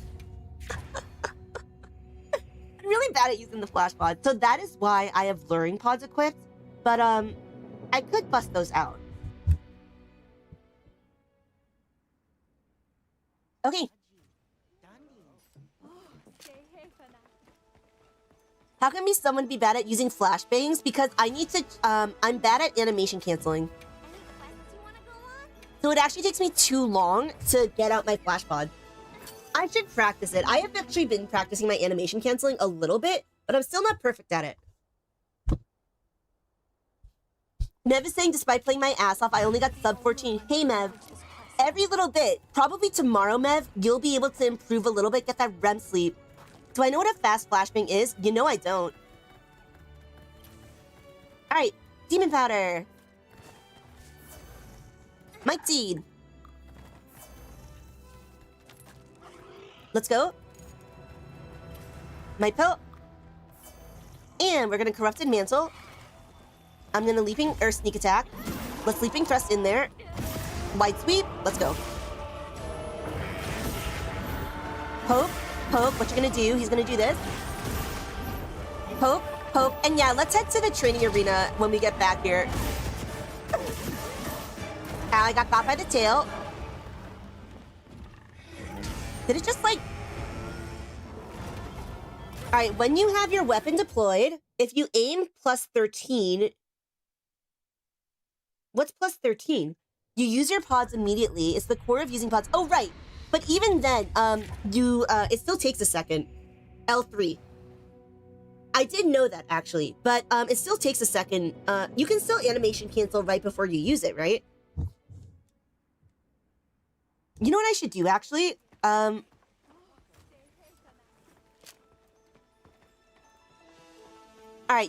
I'm really bad at using the flash pod. So that is why I have luring pods equipped. But, I could bust those out. Okay. How can someone be bad at using flashbangs? Because I need to, I'm bad at animation canceling. So it actually takes me too long to get out my flash pod. I should practice it. I have actually been practicing my animation canceling a little bit, but I'm still not perfect at it. Mev is saying, despite playing my ass off, I only got sub 14. Hey, Mev. Every little bit. Probably tomorrow, Mev, you'll be able to improve a little bit, get that REM sleep. Do I know what a fast flashbang is? You know I don't. Alright, Demon Powder. Might Seed. Let's go. Might Pill. And we're gonna Corrupted Mantle. I'm gonna Leaping or Sneak Attack. Let's Leaping Thrust in there. Wide sweep. Let's go. Poke, poke. What you're gonna do? He's gonna do this. Poke, poke. And yeah, let's head to the training arena when we get back here. I got caught by the tail. Did it just like... Alright, when you have your weapon deployed, if you aim plus 13... What's plus 13? You use your pods immediately. It's the core of using pods. Oh, right. But even then, it still takes a second. L3. I did know that, actually. But it still takes a second. You can still animation cancel right before you use it, right? You know what I should do, actually? Alright,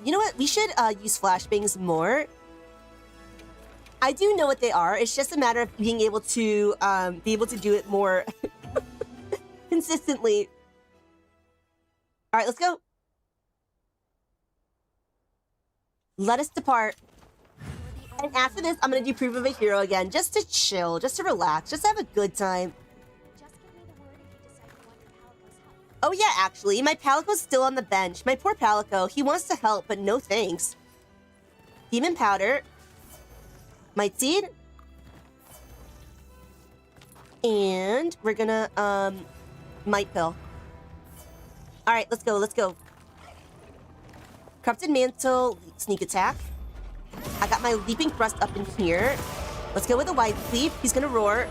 you know what? We should use flashbangs more. I do know what they are. It's just a matter of being able to do it more consistently. Alright, let's go. Let us depart. And after this, I'm gonna do Proof of a Hero again, just to chill, just to relax, just to have a good time. Just give me the word if you decide you want your Palico's help. Oh yeah, actually, my Palico's still on the bench. My poor Palico, he wants to help, but no thanks. Demon Powder. Might Seed. And we're gonna, Might Pill. Alright, let's go, let's go. Corrupted Mantle, Sneak Attack. I got my Leaping Thrust up in here. Let's go with a Wide Sweep. He's gonna roar.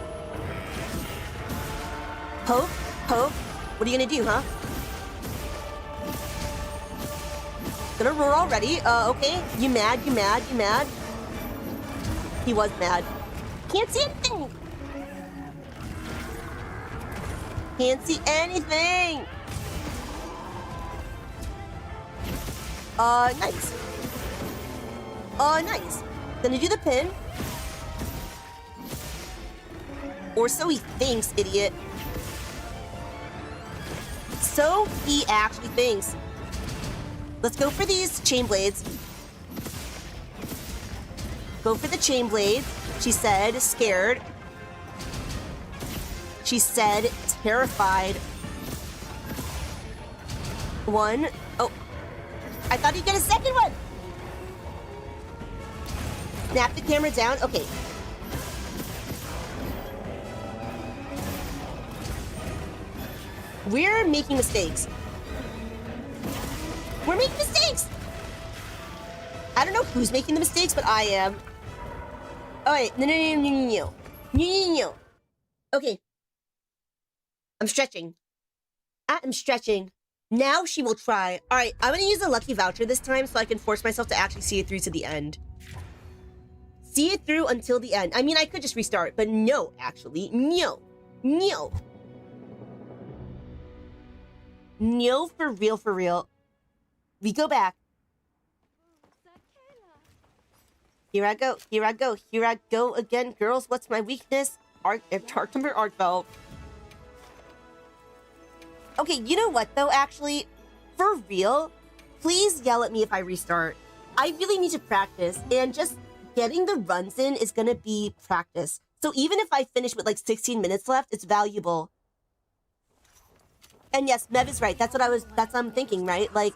Poke, poke. What are you gonna do, huh? Gonna roar already. Okay. You mad, you mad, you mad. He was mad. Can't see anything. Can't see anything. Nice. Nice. Gonna do the pin. Or so he thinks, idiot. So he actually thinks. Let's go for these chain blades. Go for the chain blades. She said scared. She said terrified. One. Oh. I thought he'd get a second one. Snap the camera down. Okay. We're making mistakes. We're making mistakes. I don't know who's making the mistakes, but I am. All right. No. Okay. I'm stretching. I am stretching. Now she will try. All right. I'm going to use a lucky voucher this time so I can force myself to actually see it through to the end. See it through until the end. I mean, I could just restart, but no, actually. No. No. No, for real, for real. We go back. Here I go, here I go, here I go again. Girls, what's my weakness? ARKVELD. Okay, you know what though, actually? For real, please yell at me if I restart. I really need to practice, and just getting the runs in is gonna be practice. So even if I finish with like 16 minutes left, it's valuable. And yes, Mev is right. That's what I'm thinking, right? Like,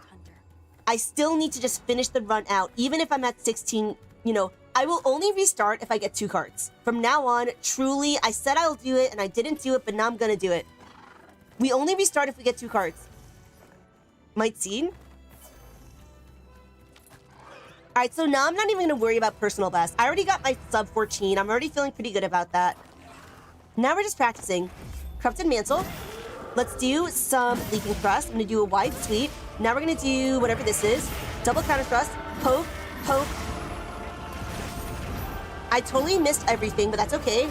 I still need to just finish the run out. Even if I'm at 16, you know, I will only restart if I get 2 cards. From now on, truly, I said I'll do it and I didn't do it, but now I'm gonna do it. We only restart if we get 2 cards. Might see. Alright, so now I'm not even gonna worry about personal best. I already got my sub 14. I'm already feeling pretty good about that. Now we're just practicing. Corrupted Mantle. Let's do some Leaping Thrust. I'm gonna do a Wide Sweep. Now we're gonna do whatever this is. Double Counter Thrust. Poke, poke. I totally missed everything, but that's okay.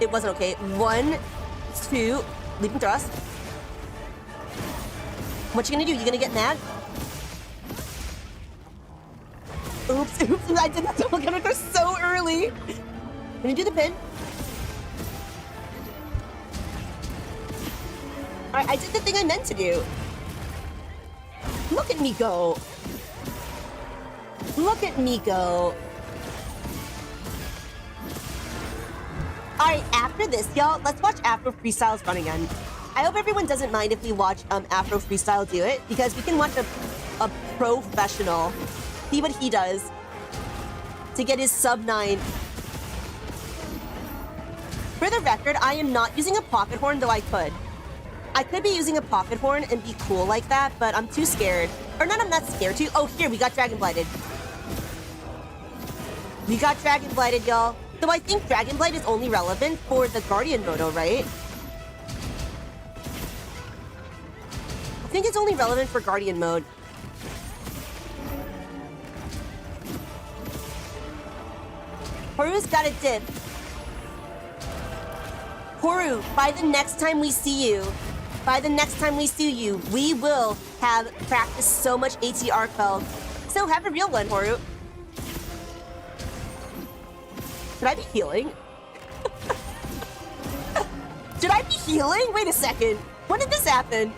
It wasn't okay. 1, 2, Leaping Thrust. What you gonna do? You gonna get mad? Oops, oops, I did that double counter thrust so early. I'm gonna do the pin. Alright, I did the thing I meant to do. Look at me go. Look at me go. Alright, after this, y'all, let's watch Afro Freestyles run again. I hope everyone doesn't mind if we watch Afro Freestyle do it, because we can watch a professional see what he does to get his sub 9. For the record, I am not using a pocket horn, though I could. I could be using a pocket horn and be cool like that, but I'm too scared. Or not, I'm not scared to. Oh, here, we got Dragon Blighted. We got Dragon Blighted, y'all. So I think Dragon Blight is only relevant for the Guardian Moto, right? I think it's only relevant for Guardian mode. Horu's got a dip. Horu, by the next time we see you, we will have practiced so much AT ARKVELD. So have a real one, Horu. Should I be healing? Should I be healing? Wait a second. When did this happen?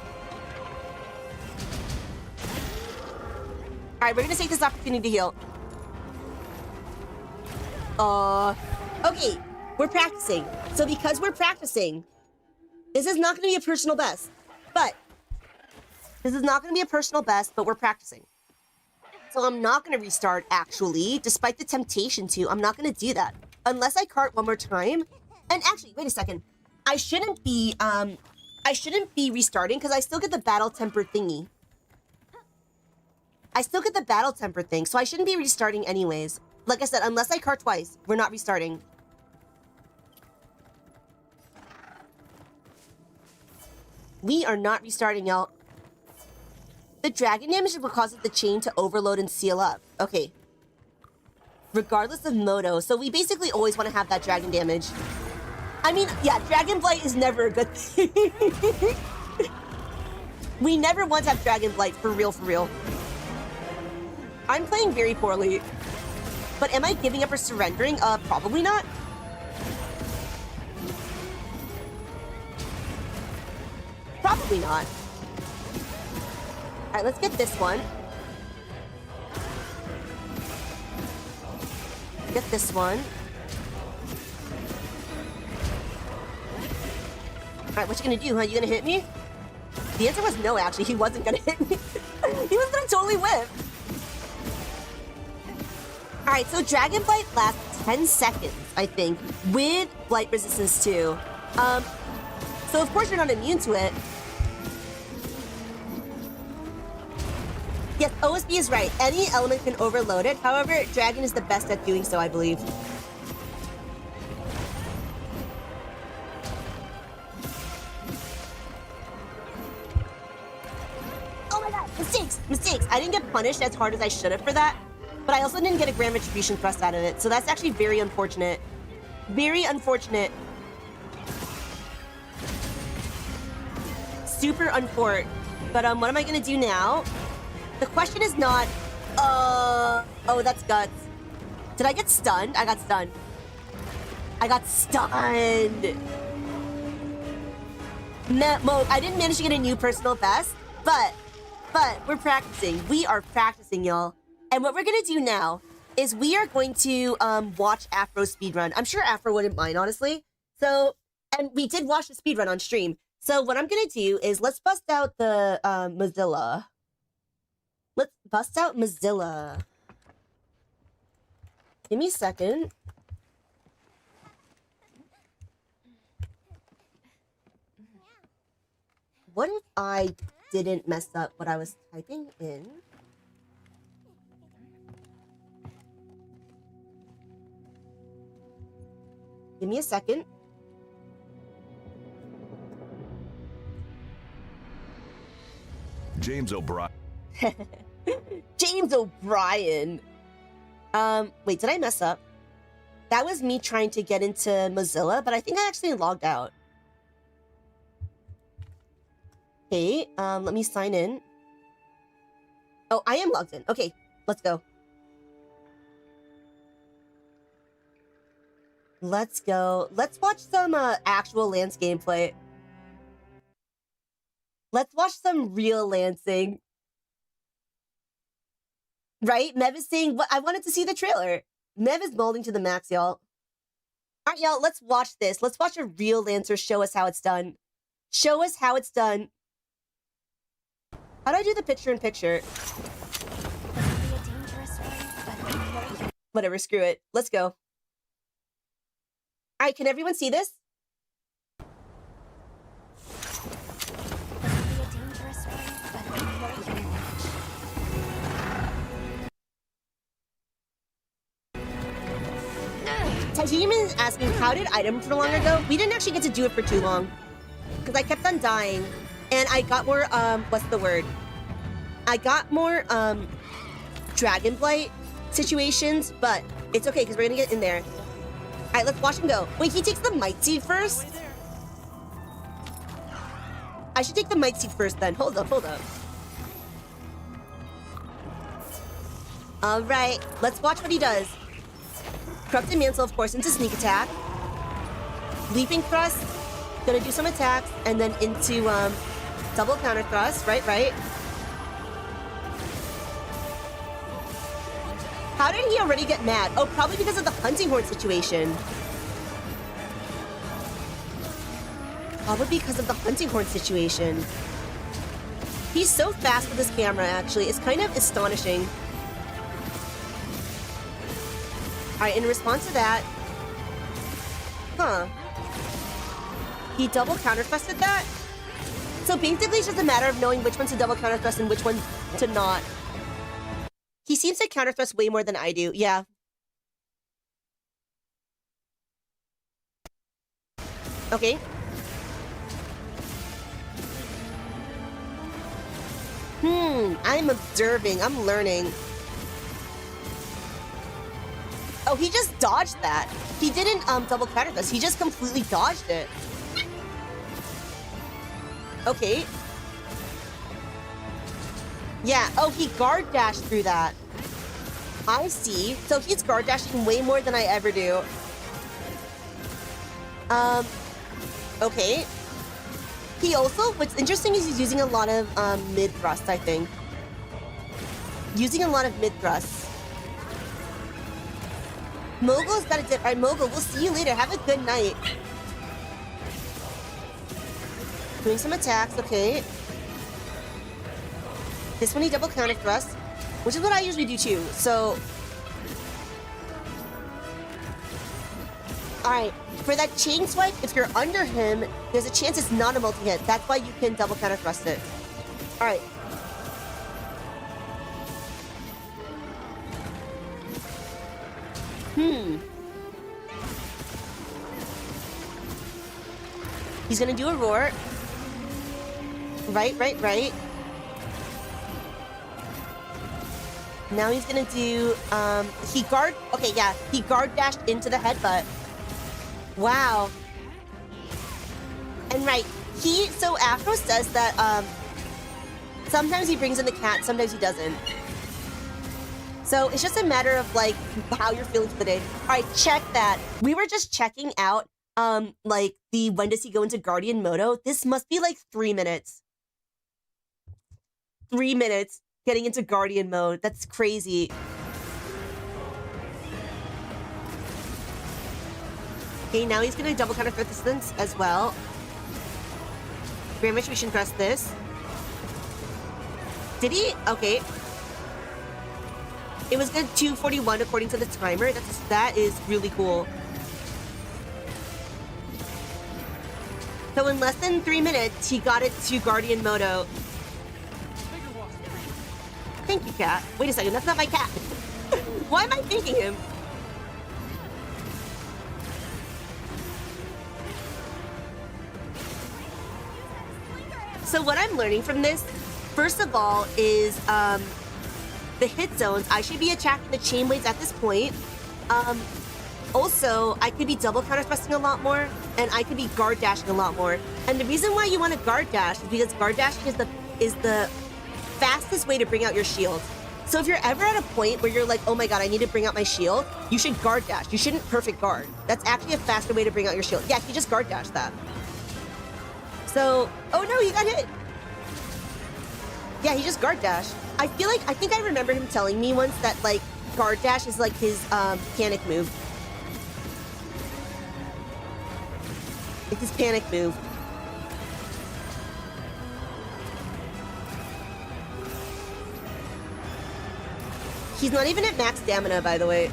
Alright, we're gonna take this opportunity to heal. Okay, we're practicing. So because we're practicing, this is not gonna be a personal best. But we're practicing. So I'm not gonna restart, actually, despite the temptation to. I'm not gonna do that. Unless I cart one more time. And actually, wait a second. I shouldn't be restarting because I still get the battle temper thingy. So I shouldn't be restarting anyways. Like I said, unless I cart twice, we're not restarting. We are not restarting, y'all. The dragon damage is what causes the chain to overload and seal up. Okay. Regardless of moto. So we basically always want to have that dragon damage. I mean, yeah, Dragon Blight is never a good thing. We never want to have Dragon Blight, for real, for real. I'm playing very poorly. But am I giving up or surrendering? Probably not. Probably not. Alright, let's get this one. Get this one. Alright, what you gonna do, huh? You gonna hit me? The answer was no, actually. He wasn't gonna hit me. He was gonna totally whip. Alright, so Dragon Blight lasts 10 seconds, I think, with Blight Resistance too. So of course you're not immune to it. Yes, OSB is right. Any element can overload it. However, Dragon is the best at doing so, I believe. Oh my god, mistakes! Mistakes! I didn't get punished as hard as I should have for that, but I also didn't get a Grand Retribution thrust out of it, so that's actually very unfortunate. Very unfortunate. Super unfort. But what am I gonna do now? The question is not, oh, that's guts. Did I get stunned? I got stunned. I got stunned. I didn't manage to get a new personal best, but we're practicing. We are practicing, y'all. And what we're gonna do now is we are going to watch Afro speedrun. I'm sure Afro wouldn't mind, honestly. So, and we did watch the speedrun on stream. So what I'm gonna do is let's bust out the Mozilla. Let's bust out Mozilla. Give me a second. What if I didn't mess up what I was typing in? Give me a second. James O'Brien. James O'Brien. Wait, did I mess up? That was me trying to get into Mozilla, but I think I actually logged out. Okay, let me sign in. Oh, I am logged in. Okay, let's go. Let's go. Let's watch some actual Lance gameplay. Let's watch some real Lancing. Right? Mev is saying, I wanted to see the trailer. Mev is molding to the max, y'all. All right, y'all, let's watch this. Let's watch a real Lancer show us how it's done. Show us how it's done. How do I do the picture-in-picture? Whatever, screw it. Let's go. All right, can everyone see this? Titanium is asking, how did item for longer go? We didn't actually get to do it for too long. Because I kept on dying. And I got more, what's the word? I got more, Dragon Blight situations, but it's okay, because we're gonna get in there. Alright, let's watch him go. Wait, he takes the Might Seed first? I should take the Might Seed first then. Hold up, hold up. Alright, let's watch what he does. Corrupted Mantle, of course, into sneak attack. Leaping thrust, gonna do some attacks, and then into double counter thrust. Right. How did he already get mad? Oh, probably because of the hunting horn situation. Probably because of the hunting horn situation. He's so fast with his camera, actually. It's kind of astonishing. Alright, in response to that... Huh. He double counter-thrusted that? So basically it's just a matter of knowing which ones to double counter-thrust and which ones to not. He seems to counter-thrust way more than I do, yeah. Okay. I'm observing, I'm learning. Oh, he just dodged that. He didn't double counter this. He just completely dodged it. Okay. Yeah. Oh, he guard dashed through that. I see. So he's guard dashing way more than I ever do. Okay. He also, what's interesting is he's using a lot of mid thrust, I think. Using a lot of mid thrusts. Mogul's got a dip. Alright, Mogul, we'll see you later. Have a good night. Doing some attacks, okay. This one he double counter thrust, which is what I usually do too, so... Alright, for that chain swipe, if you're under him, there's a chance it's not a multi-hit. That's why you can double counter thrust it. Alright. He's gonna do a roar. Right. Now he's gonna do, he guard dashed into the headbutt. Wow. And right, so Afro says that, sometimes he brings in the cat, sometimes he doesn't. So it's just a matter of, like, how you're feeling for the day. All right, check that. We were just checking out, like, the when does he go into Guardian Moto. This must be, like, 3 minutes. 3 minutes getting into Guardian mode. That's crazy. Okay, now he's gonna double counter threat distance as well. Very much we should press this. Did he? Okay. It was good 241 according to the timer. That is really cool. So in less than 3 minutes, he got it to Guardian Moto. Thank you, cat. Wait a second, that's not my cat. Why am I thanking him? So what I'm learning from this, first of all, is the hit zones. I should be attacking the chain blades at this point. Also, I could be double counter thrusting a lot more, and I could be guard dashing a lot more. And the reason why you want to guard dash is because guard dashing is the fastest way to bring out your shield. So if you're ever at a point where you're like, oh my god, I need to bring out my shield, you should guard dash. You shouldn't perfect guard. That's actually a faster way to bring out your shield. Yeah, you just guard dash that. So, oh no, he got hit. Yeah, he just guard dash. I think I remember him telling me once that, like, guard dash is like his mechanic move. It's his panic move. He's not even at max stamina, by the way.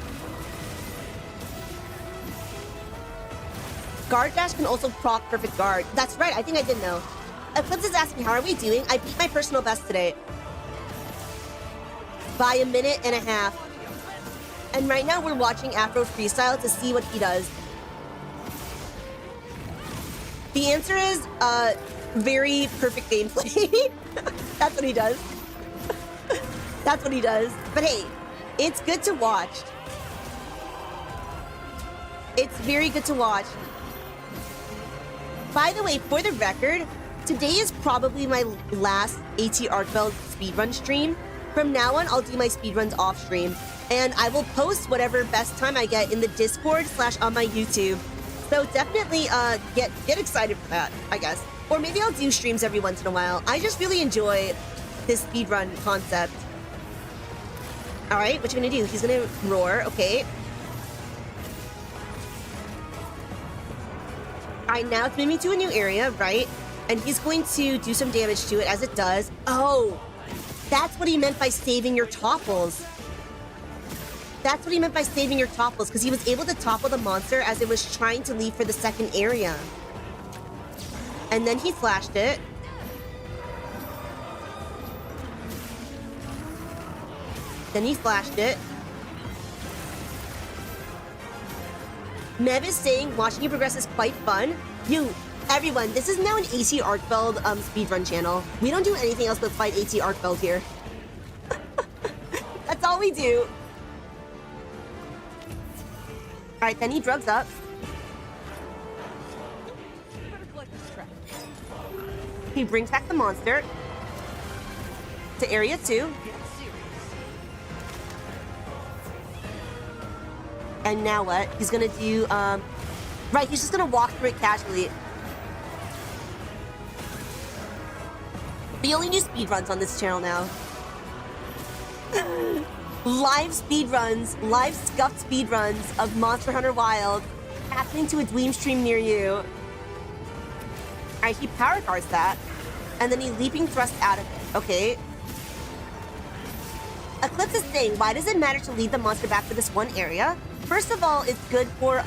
Guard dash can also proc perfect guard. That's right, I think I did know. Eclipse is asking, how are we doing? I beat my personal best today. By a minute and a half. And right now we're watching Afro Freestyle to see what he does. The answer is, very perfect gameplay. That's what he does. That's what he does. But hey, it's good to watch. It's very good to watch. By the way, for the record, today is probably my last AT ARKVELD speedrun stream. From now on, I'll do my speedruns off stream. And I will post whatever best time I get in the Discord / on my YouTube. So definitely get excited for that, I guess. Or maybe I'll do streams every once in a while. I just really enjoy this speedrun concept. All right, what you gonna do? He's gonna roar, okay. All right, now it's moving to a new area, right? And he's going to do some damage to it as it does. Oh, that's what he meant by saving your topples. That's what he meant by saving your topples, because he was able to topple the monster as it was trying to leave for the second area. And then he flashed it. Then he flashed it. Mev is saying, watching you progress is quite fun. Everyone, this is now an AT ARKVELD speedrun channel. We don't do anything else but fight AT ARKVELD here. That's all we do. Alright, then he drugs up. He brings back the monster to area 2. And now what? He's gonna do, right, he's just gonna walk through it casually. We only do speedruns on this channel now. Live speedruns, live scuffed speedruns of Monster Hunter Wild happening to a Dweeb stream near you. Alright, he power guards that. And then he leaping thrust out of it, okay? Eclipse is saying, why does it matter to lead the monster back to this one area? First of all, it's good for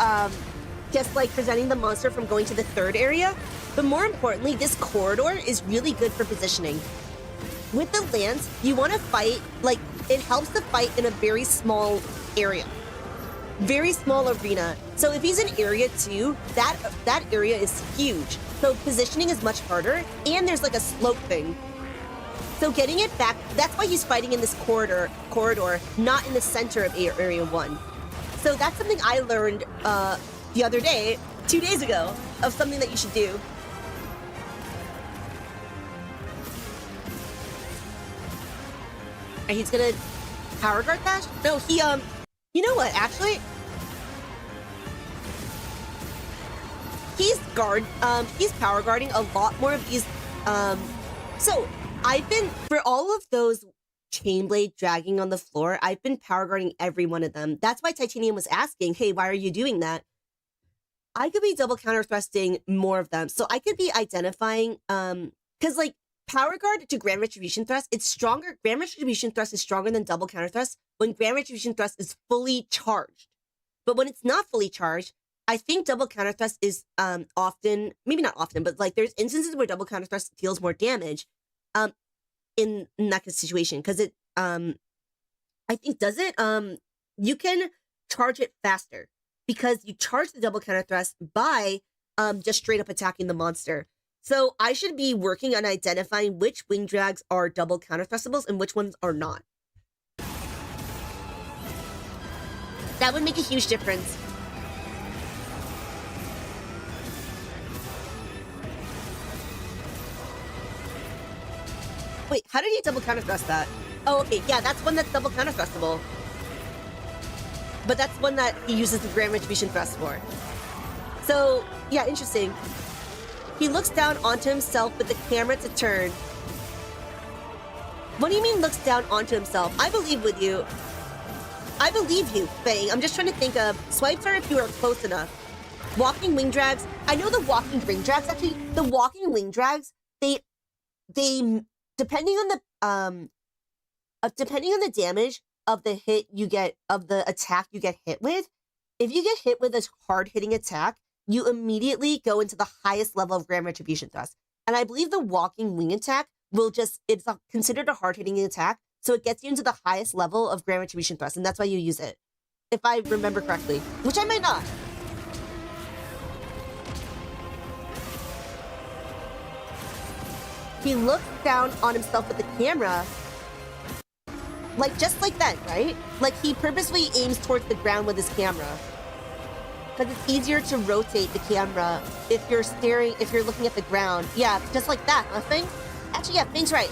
just like preventing the monster from going to the third area. But more importantly, this corridor is really good for positioning. With the lance, you want to fight, like, it helps to fight in a very small area. Very small arena. So if he's in area 2, that area is huge. So positioning is much harder, and there's like a slope thing. So getting it back, that's why he's fighting in this corridor, not in the center of area 1. So that's something I learned the other day, 2 days ago, of something that you should do. And he's gonna power guard dash? No, he, you know what, actually? He's power guarding a lot more of these, so I've been, for all of those chainblade dragging on the floor, I've been power guarding every one of them. That's why Titanium was asking, hey, why are you doing that? I could be double counter thrusting more of them. So I could be identifying, because like power guard to grand retribution thrust, it's stronger. Grand retribution thrust is stronger than double counter thrust when grand retribution thrust is fully charged. But when it's not fully charged, I think double counter thrust is often, maybe not often, but like there's instances where double counter thrust deals more damage in that situation, because it I think does it you can charge it faster because you charge the double counter thrust by just straight up attacking the monster. So I should be working on identifying which wing drags are double counter thrustables and which ones are not. That would make a huge difference. Wait, how did he double counter thrust that? Oh, okay, yeah, that's one that's double counter thrustable. But that's one that he uses the grand retribution thrust for. So, yeah, interesting. He looks down onto himself with the camera to turn. What do you mean looks down onto himself? I believe with you. I believe you, Fang. I'm just trying to think of swipes are if you are close enough. Walking wing drags. I know the walking wing drags, actually, the walking wing drags, they, depending on the damage of the hit you get, of the attack you get hit with, if you get hit with a hard-hitting attack, you immediately go into the highest level of Grand Retribution Thrust. And I believe the walking wing attack will just, it's considered a hard-hitting attack, so it gets you into the highest level of Grand Retribution Thrust, and that's why you use it. If I remember correctly, which I might not. He looks down on himself with the camera, like just like that, right? Like he purposely aims towards the ground with his camera. Because it's easier to rotate the camera if you're looking at the ground. Yeah, just like that, huh, Fing? Actually, yeah, Fing's right.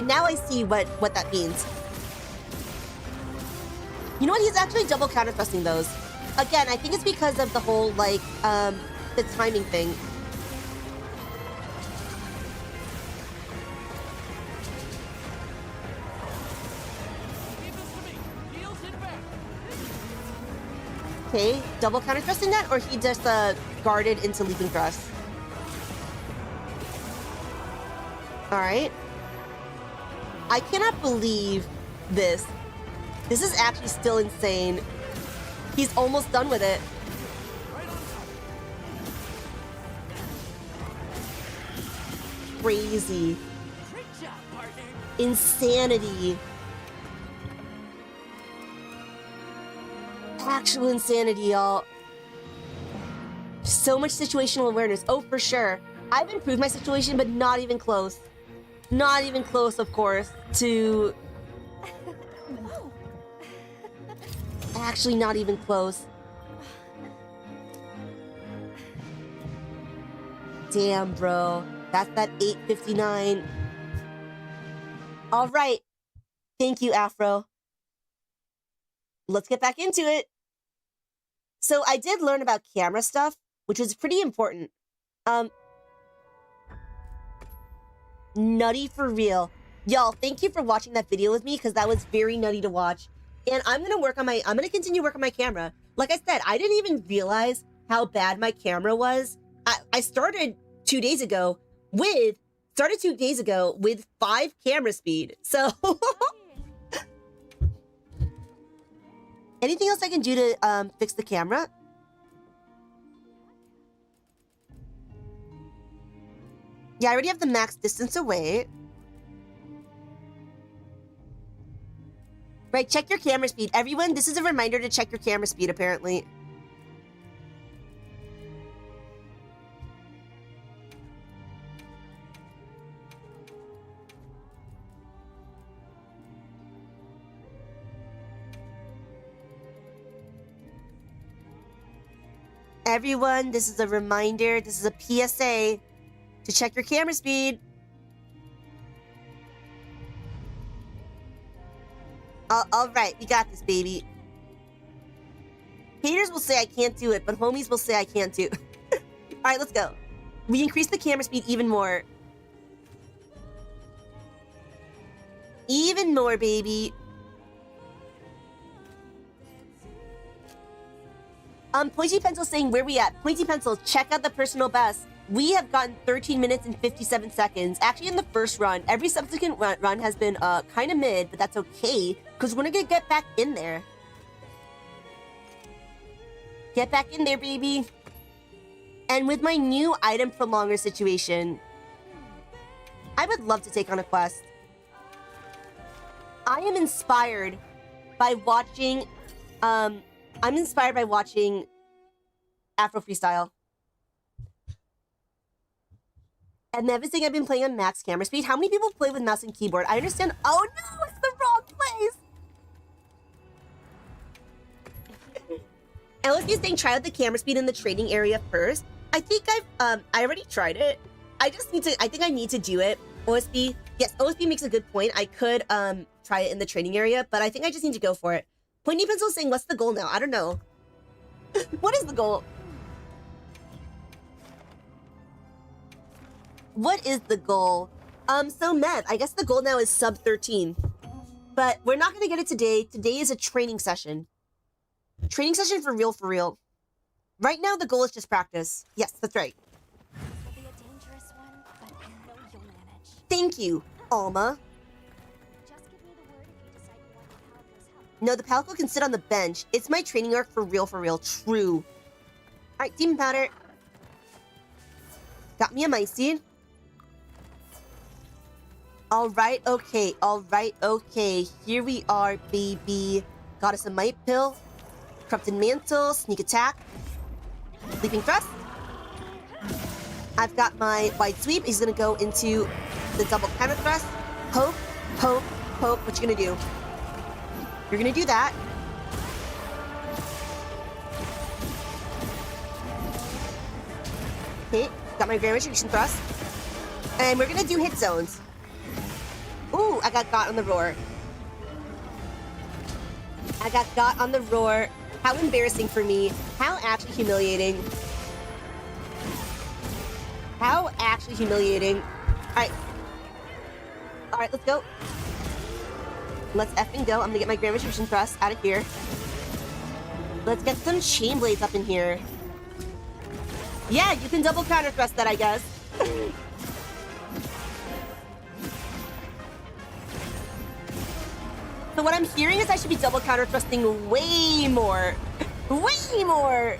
Now I see what that means. You know what? He's actually double counter thrusting those. Again, I think it's because of the whole, like, the timing thing. Okay, double counter thrusting that, or he just guarded into leaping thrust? Alright. I cannot believe this. This is actually still insane. He's almost done with it. Crazy. Insanity. Actual insanity, y'all. So much situational awareness. Oh, for sure. I've improved my situation, but not even close. Not even close, of course, to... Actually, not even close. Damn, bro. That's that 859. All right. Thank you, Afro. Let's get back into it. So I did learn about camera stuff, which was pretty important. Nutty for real. Y'all, thank you for watching that video with me, because that was very nutty to watch. And I'm gonna continue work on my camera. Like I said, I didn't even realize how bad my camera was. I started 2 days ago with 5 camera speed. So anything else I can do to fix the camera? Yeah, I already have the max distance away. Right, check your camera speed. Everyone, this is a reminder to check your camera speed, apparently. Everyone, this is a reminder, this is a PSA to check your camera speed. All right, we got this, baby. Haters will say I can't do it, but homies will say I can't do it. All right, let's go. We increase the camera speed even more. Even more, baby. Pointy Pencil saying, where we at? Pointy Pencil, check out the personal best. We have gotten 13 minutes and 57 seconds. Actually, in the first run, every subsequent run has been kind of mid, but that's okay, because we're gonna get back in there. Get back in there, baby. And with my new item prolonger situation, I would love to take on a quest. I am inspired by watching, I'm inspired by watching Afro Freestyle. And everything I've been playing on max camera speed. How many people play with mouse and keyboard? I understand. Oh no, it's the wrong place. LSD is saying try out the camera speed in the trading area first. I think I already tried it. I think I need to do it. OSB, yes, OSB makes a good point. I could try it in the trading area, but I think I just need to go for it. Pointy Pencil is saying, what's the goal now? I don't know. What is the goal? What is the goal? So Mev, I guess the goal now is sub 13. But we're not gonna get it today. Today is a training session. Training session for real, for real. Right now, the goal is just practice. Yes, that's right. This will be a dangerous one, but I know you'll manage. Thank you, Alma. Just give me the word if you decide you want the Palico's help. No, the Palico can sit on the bench. It's my training arc for real, for real. True. All right, demon powder. Got me a mice seed. All right, okay. All right, okay. Here we are, baby. Got us a mite pill. Corrupted mantle, sneak attack. Leaping thrust. I've got my wide sweep. He's gonna go into the double counter thrust. Poke, poke, poke. What you gonna do? You're gonna do that. Okay, got my grand retribution thrust. And we're gonna do hit zones. Ooh, I got on the roar. I got on the roar. How embarrassing for me. How actually humiliating. How actually humiliating. Alright. Alright, let's go. Let's effing go. I'm gonna get my grand retribution thrust out of here. Let's get some chain blades up in here. Yeah, you can double counter thrust that, I guess. So what I'm hearing is I should be double counter thrusting way more. Way more.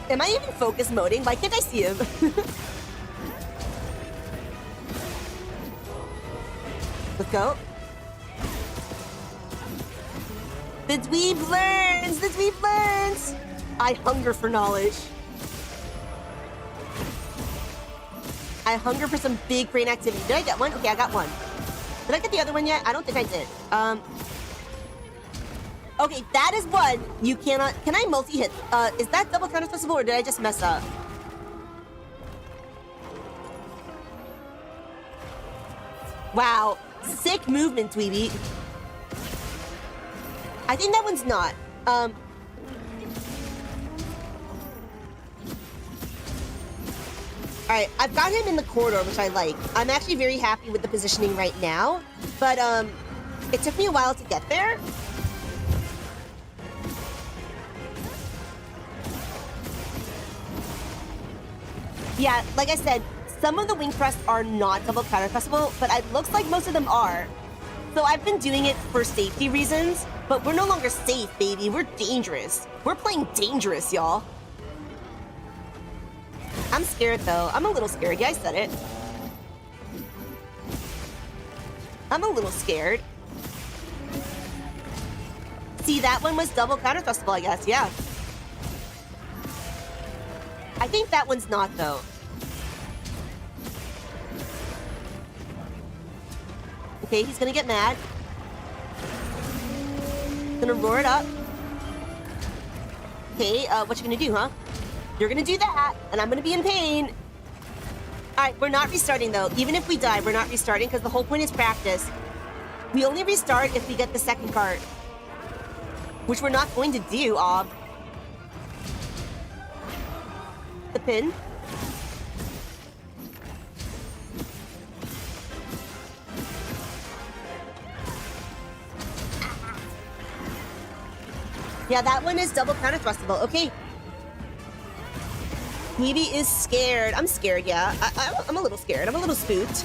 Am I even focus moding? Why can't I see him? Let's go. The dweeb learns! The dweeb learns! I hunger for knowledge. I hunger for some big brain activity. Did I get one? Okay, I got one. Did I get the other one yet? I don't think I did. Okay, that is one. You cannot... Can I multi-hit? Is that double counter thrustable or did I just mess up? Wow. Sick movement, Dweeby. I think that one's not. Alright, I've got him in the corridor, which I like. I'm actually very happy with the positioning right now. But, it took me a while to get there. Yeah, like I said, some of the wing thrusts are not double counter thrustable, but it looks like most of them are. So I've been doing it for safety reasons, but we're no longer safe, baby. We're dangerous. We're playing dangerous, y'all. I'm scared, though. I'm a little scared. Yeah, I said it. I'm a little scared. See, that one was double counter thrustable, I guess. Yeah. I think that one's not, though. Okay, he's gonna get mad. Gonna roar it up. Okay, what you gonna do, huh? You're gonna do that, and I'm gonna be in pain. Alright, we're not restarting, though. Even if we die, we're not restarting, because the whole point is practice. We only restart if we get the second card. Which we're not going to do, Ob. The pin. Yeah, that one is double counter thrustable. Okay. Dweeby is scared. I'm scared, yeah. I'm a little scared. I'm a little spooked.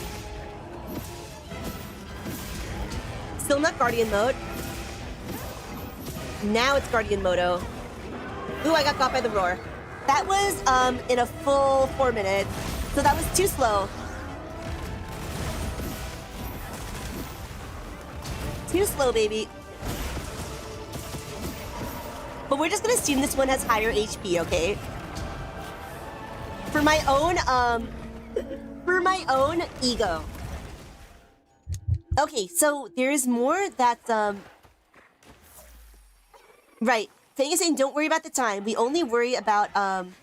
Still not Guardian mode. Now it's Guardian Modo. Ooh, I got by the roar. That was in a full 4 minutes. So that was too slow. Too slow, baby. But we're just gonna assume this one has higher HP, okay? For my own ego. Okay, so there's more that's right. Thing is saying don't worry about the time. We only worry about I'm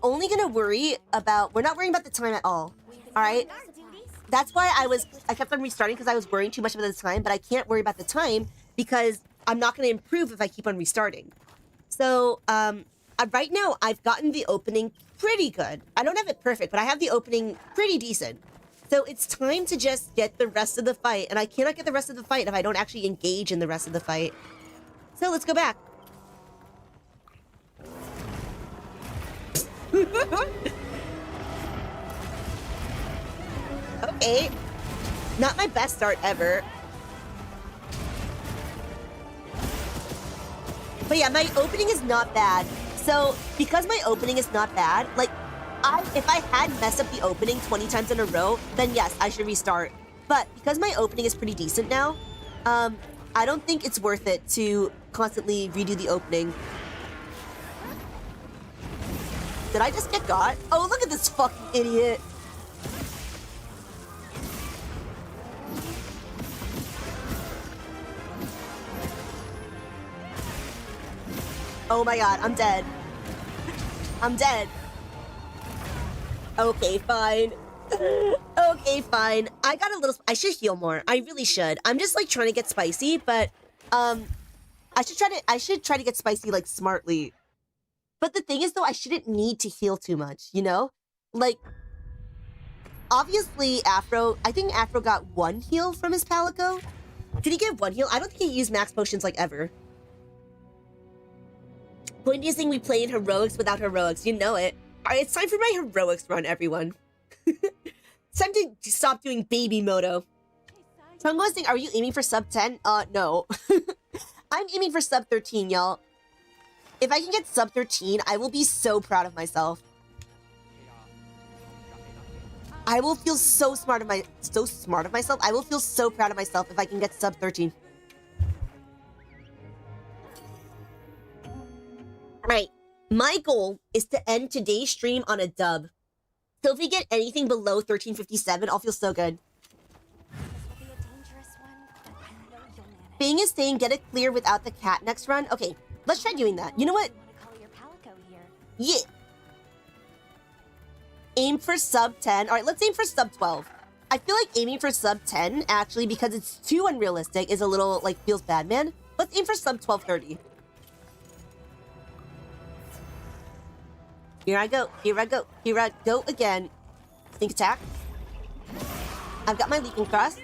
only gonna worry about we're not worrying about the time at all. Alright? That's why I kept on restarting because I was worrying too much about the time, but I can't worry about the time because I'm not gonna improve if I keep on restarting. So right now I've gotten the opening pretty good. I don't have it perfect, but I have the opening pretty decent. So it's time to just get the rest of the fight. And I cannot get the rest of the fight if I don't actually engage in the rest of the fight. So let's go back. Okay. Not my best start ever. But yeah, my opening is not bad. So because my opening is not bad, like, if I had messed up the opening 20 times in a row, then yes, I should restart. But because my opening is pretty decent now, I don't think it's worth it to constantly redo the opening. Did I just get got? Oh, look at this fucking idiot. Oh my god, I'm dead. I'm dead. Okay, fine. Okay, fine. I got a little... I should heal more. I really should. I'm just, like, trying to get spicy, but, I should try to get spicy, like, smartly. But the thing is, though, I shouldn't need to heal too much, you know? Like, obviously, I think Afro got 1 heal from his Palico. Did he get 1 heal? I don't think he used max potions, like, ever. Point is, we play in heroics without heroics. You know it. Alright, it's time for my heroics run, everyone. It's time to stop doing baby moto. So I'm going to say, are you aiming for sub 10? No. I'm aiming for sub 13, y'all. If I can get sub 13, I will be so proud of myself. I will feel so smart of myself. I will feel so proud of myself if I can get sub 13. Alright. My goal is to end today's stream on a dub. So if we get anything below 1357, I'll feel so good. This will be a dangerous one, but I know you'll manage. Bing is saying get it clear without the cat next run. Okay, let's try doing that. You know what? You want to call your Palico here. Yeah. Aim for sub 10. Alright, let's aim for sub 12. I feel like aiming for sub 10, actually, because it's too unrealistic, is a little, like, feels bad, man. Let's aim for sub 1230. Here I go, here I go, here I go again. Sneak attack. I've got my leaping thrust.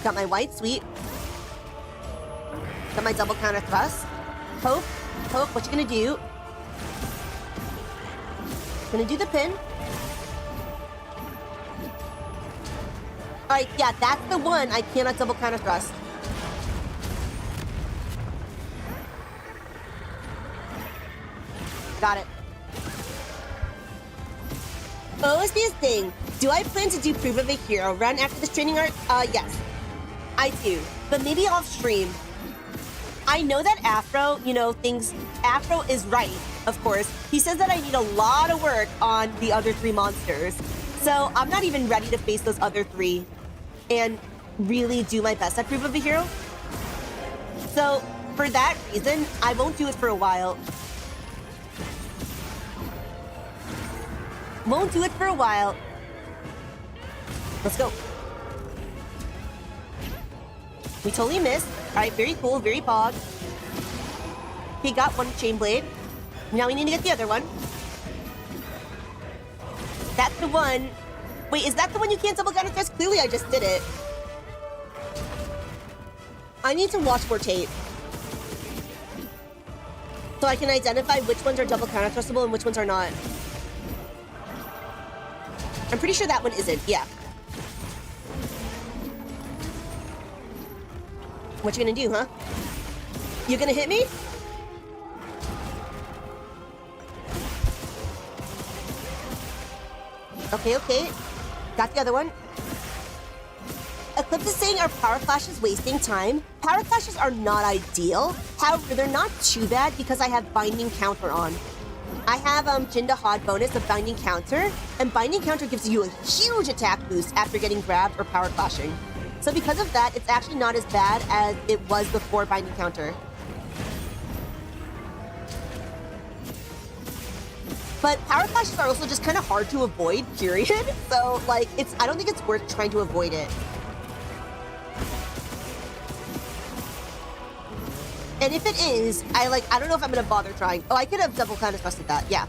Got my white sweep. Got my double counter thrust. Poke, poke, what you gonna do? Gonna do the pin. Alright, yeah, that's the one I cannot double counter thrust. Got it. OSB's thing. Do I plan to do Proof of a Hero run after this training arc? Yes. I do. But maybe off stream. I know that Afro, you know, Afro is right, of course. He says that I need a lot of work on the other 3 monsters. So I'm not even ready to face those other 3 and really do my best at Proof of a Hero. So for that reason, I won't do it for a while. Won't do it for a while. Let's go. We totally missed. Alright, very cool, very pog. He got 1 chain blade. Now we need to get the other one. That's the one. Wait, is that the one you can't double counter thrust? Clearly I just did it. I need to watch more tape. So I can identify which ones are double counter thrustable and which ones are not. I'm pretty sure that one isn't, yeah. What you gonna do, huh? You gonna hit me? Okay, okay. Got the other one. Eclipse is saying our power flash is wasting time. Power flashes are not ideal. However, they're not too bad because I have binding counter on. I have Jinda Hod bonus of Binding Counter, and Binding Counter gives you a huge attack boost after getting grabbed or power clashing. So because of that, it's actually not as bad as it was before Binding Counter. But power clashes are also just kind of hard to avoid, period. So, like, I don't think it's worth trying to avoid it. And if it is, I don't know if I'm gonna bother trying. Oh, I could have double counter thrusted that, yeah.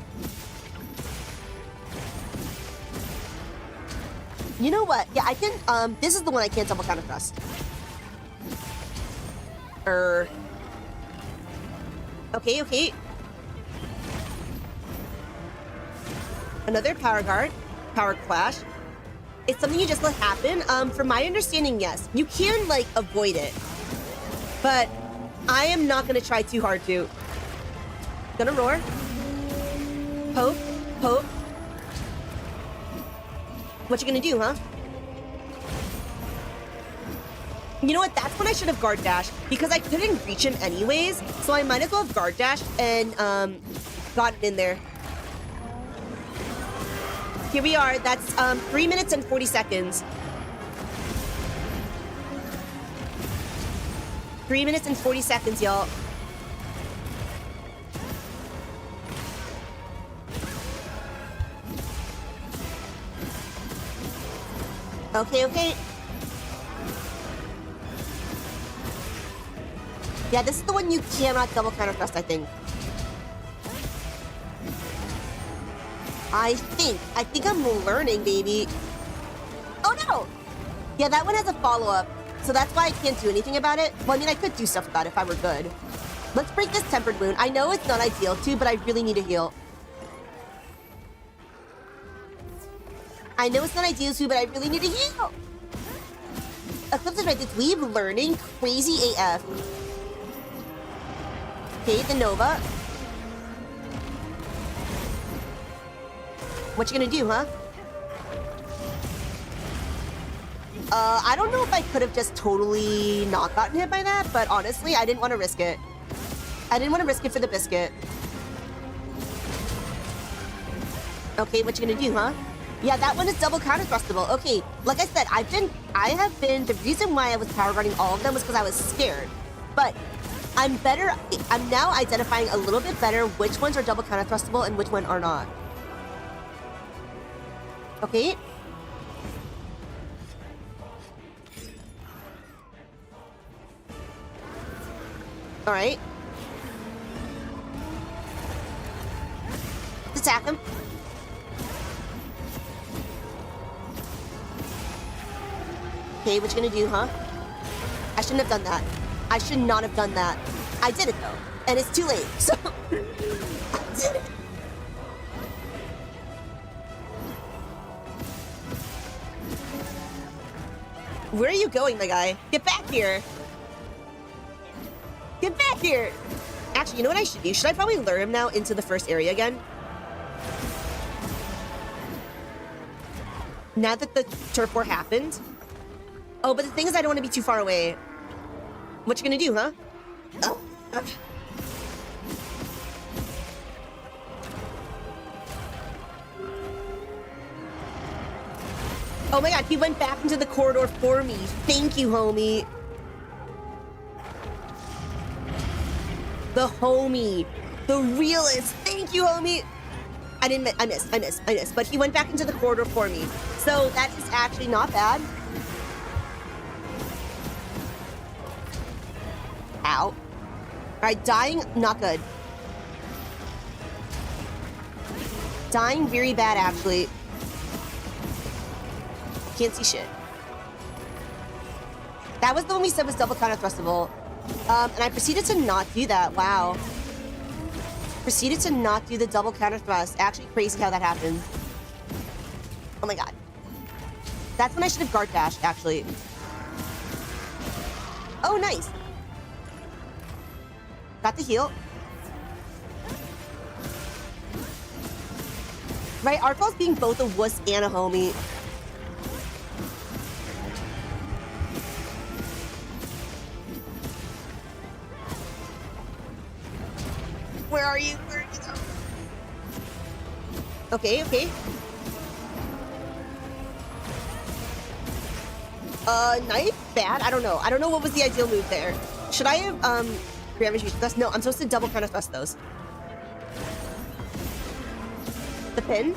You know what? Yeah, I can, this is the one I can't double counter thrust. Okay, okay. Another power guard. Power clash. It's something you just let happen. From my understanding, yes. You can, like, avoid it. But I am not gonna try too hard to. Gonna roar. Poke. Poke. What you gonna do, huh? You know what? That's when I should have guard dashed because I couldn't reach him anyways. So I might as well have guard dashed and gotten in there. Here we are. That's 3 minutes and 40 seconds. 3 minutes and 40 seconds, y'all. Okay, okay. Yeah, this is the one you cannot double counter thrust, I think. I think I'm learning, baby. Oh no! Yeah, that one has a follow-up. So that's why I can't do anything about it. Well, I mean, I could do stuff about it if I were good. Let's break this tempered wound. I know it's not ideal too, but I really need a heal. I know it's not ideal too, but I really need a heal. Eclipse is right. This dweeb learning crazy AF. Okay, the Nova. What you gonna do, huh? I don't know if I could have just totally not gotten hit by that, but honestly, I didn't want to risk it. I didn't want to risk it for the biscuit. Okay, what you gonna do, huh? Yeah, that one is double counter thrustable. Okay, like I said, the reason why I was power guarding all of them was because I was scared. But I'm now identifying a little bit better which ones are double counter thrustable and which one are not. Okay. All right. Let's attack him. Okay, what you gonna do, huh? I shouldn't have done that. I should not have done that. I did it though, and it's too late, so I did it. Where are you going, my guy? Get back here! Get back here! Actually, you know what I should do? Should I probably lure him now into the first area again? Now that the turf war happened? Oh, but the thing is I don't want to be too far away. What you gonna do, huh? Oh, okay. Oh my god, he went back into the corridor for me. Thank you, homie. The homie. The realist. Thank you, homie. I missed. But he went back into the corridor for me. So that is actually not bad. Ow. Alright, dying, not good. Dying, very bad, actually. Can't see shit. That was the one we said was double counter thrustable. And I proceeded to not do that. Wow. Proceeded to not do the double counter thrust. Actually crazy how that happened. Oh my god. That's when I should have guard dashed, actually. Oh, nice. Got the heal. Right, ARKVELD's being both a wuss and a homie. Where are you? Where are you going? Okay, okay. Knife? Bad? I don't know. I don't know what was the ideal move there. Should I have, pre-average thrust? No, I'm supposed to double counter thrust those. The pin.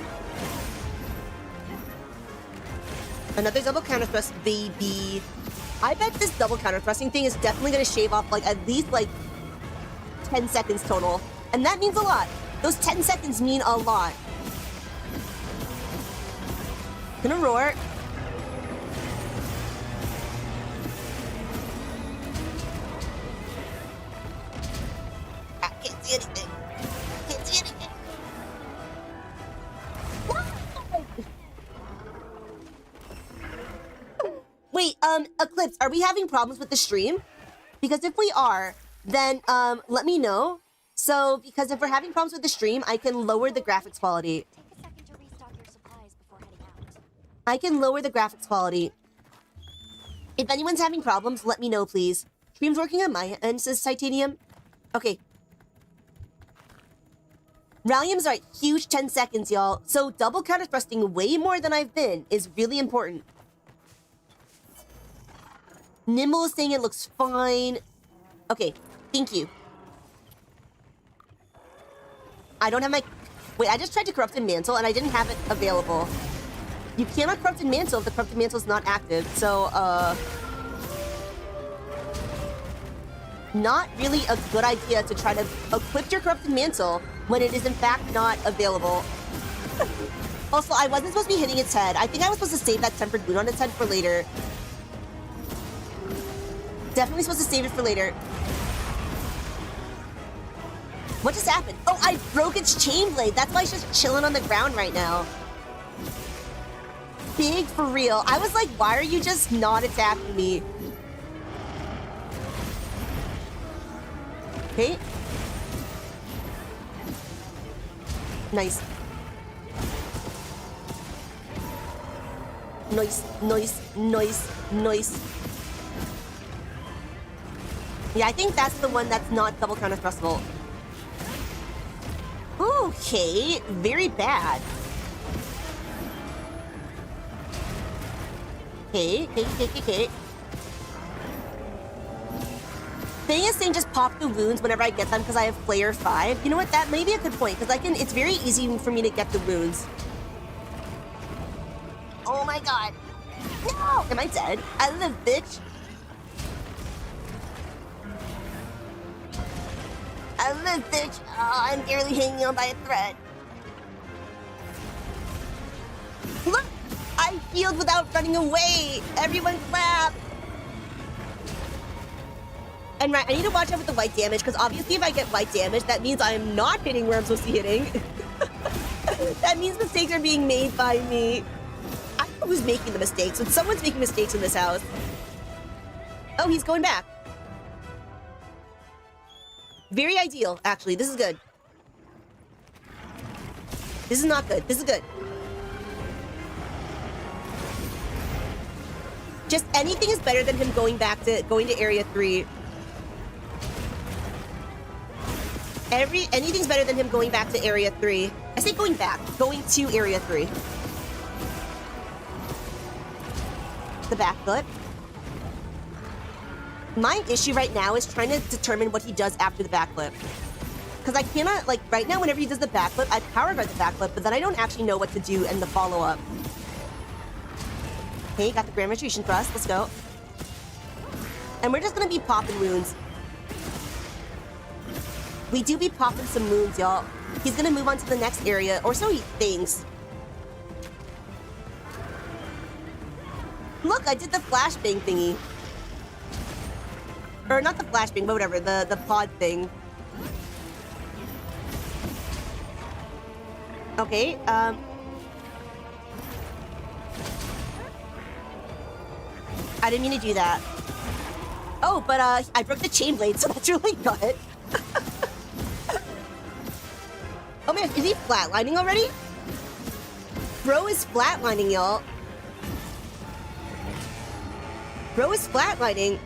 Another double counter thrust, baby. I bet this double counter thrusting thing is definitely gonna shave off, like, at least, like, 10 seconds total. And that means a lot. Those 10 seconds mean a lot. Gonna roar. Eclipse, are we having problems with the stream? Because if we are, then, let me know. So, because if we're having problems with the stream, I can lower the graphics quality. Take a second to restock your supplies before heading out. I can lower the graphics quality. If anyone's having problems, let me know, please. Stream's working on my end, says Titanium. Okay. Ralliums are huge 10 seconds, y'all. So double counter thrusting way more than I've been is really important. Nimble is saying it looks fine. Okay, thank you. I don't have my... Wait, I just tried to Corrupted Mantle and I didn't have it available. You cannot Corrupted Mantle if the Corrupted Mantle is not active, so, not really a good idea to try to equip your Corrupted Mantle when it is in fact not available. Also, I wasn't supposed to be hitting its head. I think I was supposed to save that Tempered Wound on its head for later. Definitely supposed to save it for later. What just happened? Oh, I broke its chain blade. That's why it's just chilling on the ground right now. Big for real. I was like, why are you just not attacking me? Okay. Nice. Nice, nice, nice, nice. Yeah, I think that's the one that's not double counter thrustable. Okay, very bad. Okay. Thing is saying just pop the wounds whenever I get them because I have Flare 5. You know what? That may be a good point because it's very easy for me to get the wounds. Oh my god. No! Am I dead? I live, bitch. I live, bitch. Oh, I'm barely hanging on by a thread. Look! I healed without running away! Everyone clap! And right, I need to watch out with the white damage, because obviously if I get white damage, that means I am not hitting where I'm supposed to be hitting. That means mistakes are being made by me. I don't know who's making the mistakes, but someone's making mistakes in this house. Oh, he's going back. Very ideal, actually. This is good. This is not good. This is good. Just anything is better than him going to area 3. Anything's better than him going back to area 3. I say going back, going to area 3. The back foot. My issue right now is trying to determine what he does after the backflip. Because I cannot, like, right now, whenever he does the backflip, I power guard the backflip, but then I don't actually know what to do in the follow-up. Okay, got the Grand Retreation Thrust. Let's go. And we're just gonna be popping wounds. We do be popping some wounds, y'all. He's gonna move on to the next area, or so he thinks. Look, I did the flashbang thingy. Or not the flashbang, but whatever, the pod thing. Okay, I didn't mean to do that. Oh, but I broke the chain blade, so that's really good. Oh man, is he flatlining already? Bro is flatlining, y'all. Bro is flatlining.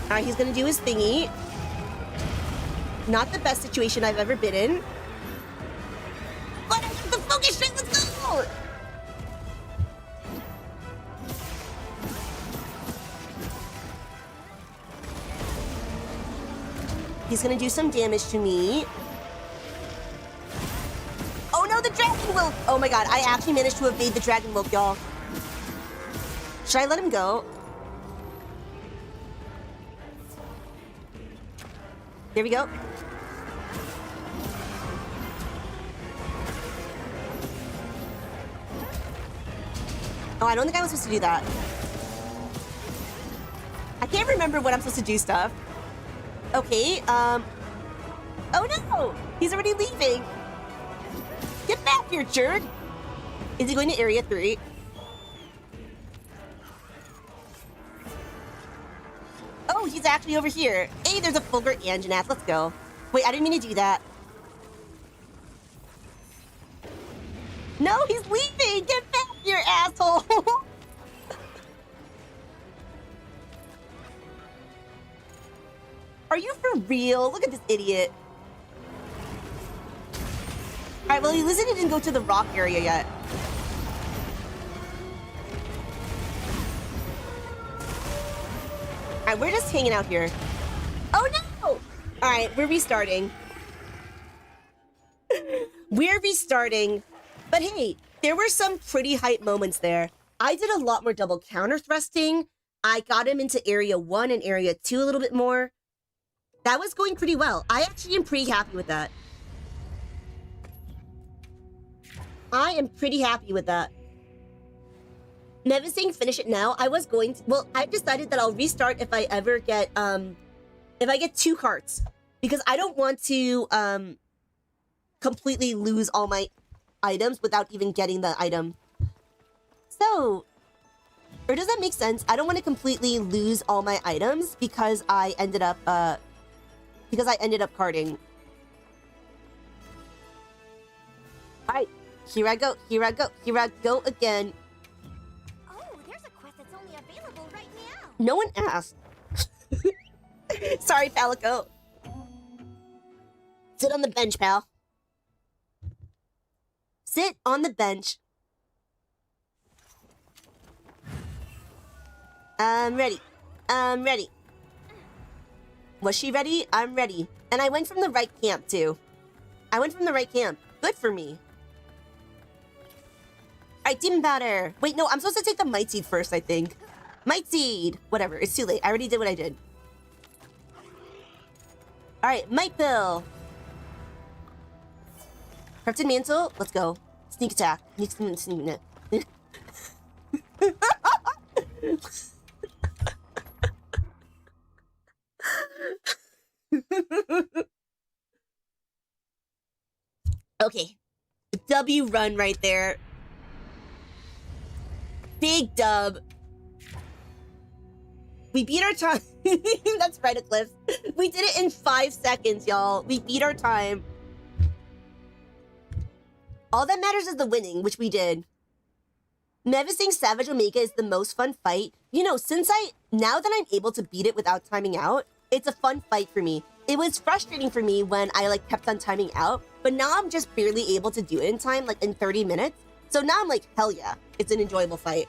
Alright, he's gonna do his thingy. Not the best situation I've ever been in. But I got the focus straight, let's go! He's gonna do some damage to me. Oh no, the dragon wolf! Oh my god, I actually managed to evade the dragon wolf, y'all. Should I let him go? There we go. Oh, I don't think I was supposed to do that. I can't remember when I'm supposed to do stuff. Okay, oh no! He's already leaving! Get back here, jerk! Is he going to area 3? Oh, he's actually over here. Hey, there's a Fulgurt Anjanath. Let's go. Wait, I didn't mean to do that. No, he's leaving! Get back here, asshole! Are you for real? Look at this idiot. Alright, well, he didn't go to the rock area yet. Alright, we're just hanging out here. Oh no! Alright, we're restarting. We're restarting. But hey, there were some pretty hype moments there. I did a lot more double counter thrusting. I got him into area 1 and area 2 a little bit more. That was going pretty well. I actually am pretty happy with that. I am pretty happy with that. Never saying finish it now. I was going to, well, I've decided that I'll restart if I ever get, if I get 2 carts. Because I don't want to, completely lose all my items without even getting the item. So, or does that make sense? I don't want to completely lose all my items because I ended up, carting. Alright, here I go, here I go, here I go again. Oh, there's a quest that's only available right now. No one asked. Sorry, Palico. Sit on the bench, pal. Sit on the bench. I'm ready. I'm ready. Was she ready? I'm ready. And I went from the right camp, too. I went from the right camp. Good for me. Alright, Demon Powder. Wait, no, I'm supposed to take the Might Seed first, I think. Might Seed. Whatever, it's too late. I already did what I did. Alright, Might Pill. Corrupted Mantle. Let's go. Sneak attack. Sneak. Okay. W run right there. Big dub. We beat our time. That's right, Eclipse. We did it in 5 seconds, y'all. We beat our time. All that matters is the winning, which we did. Nevising Savage Omega is the most fun fight. You know, now that I'm able to beat it without timing out, it's a fun fight for me. It was frustrating for me when I kept on timing out, but now I'm just barely able to do it in time, in 30 minutes. So now I'm like, hell yeah, it's an enjoyable fight.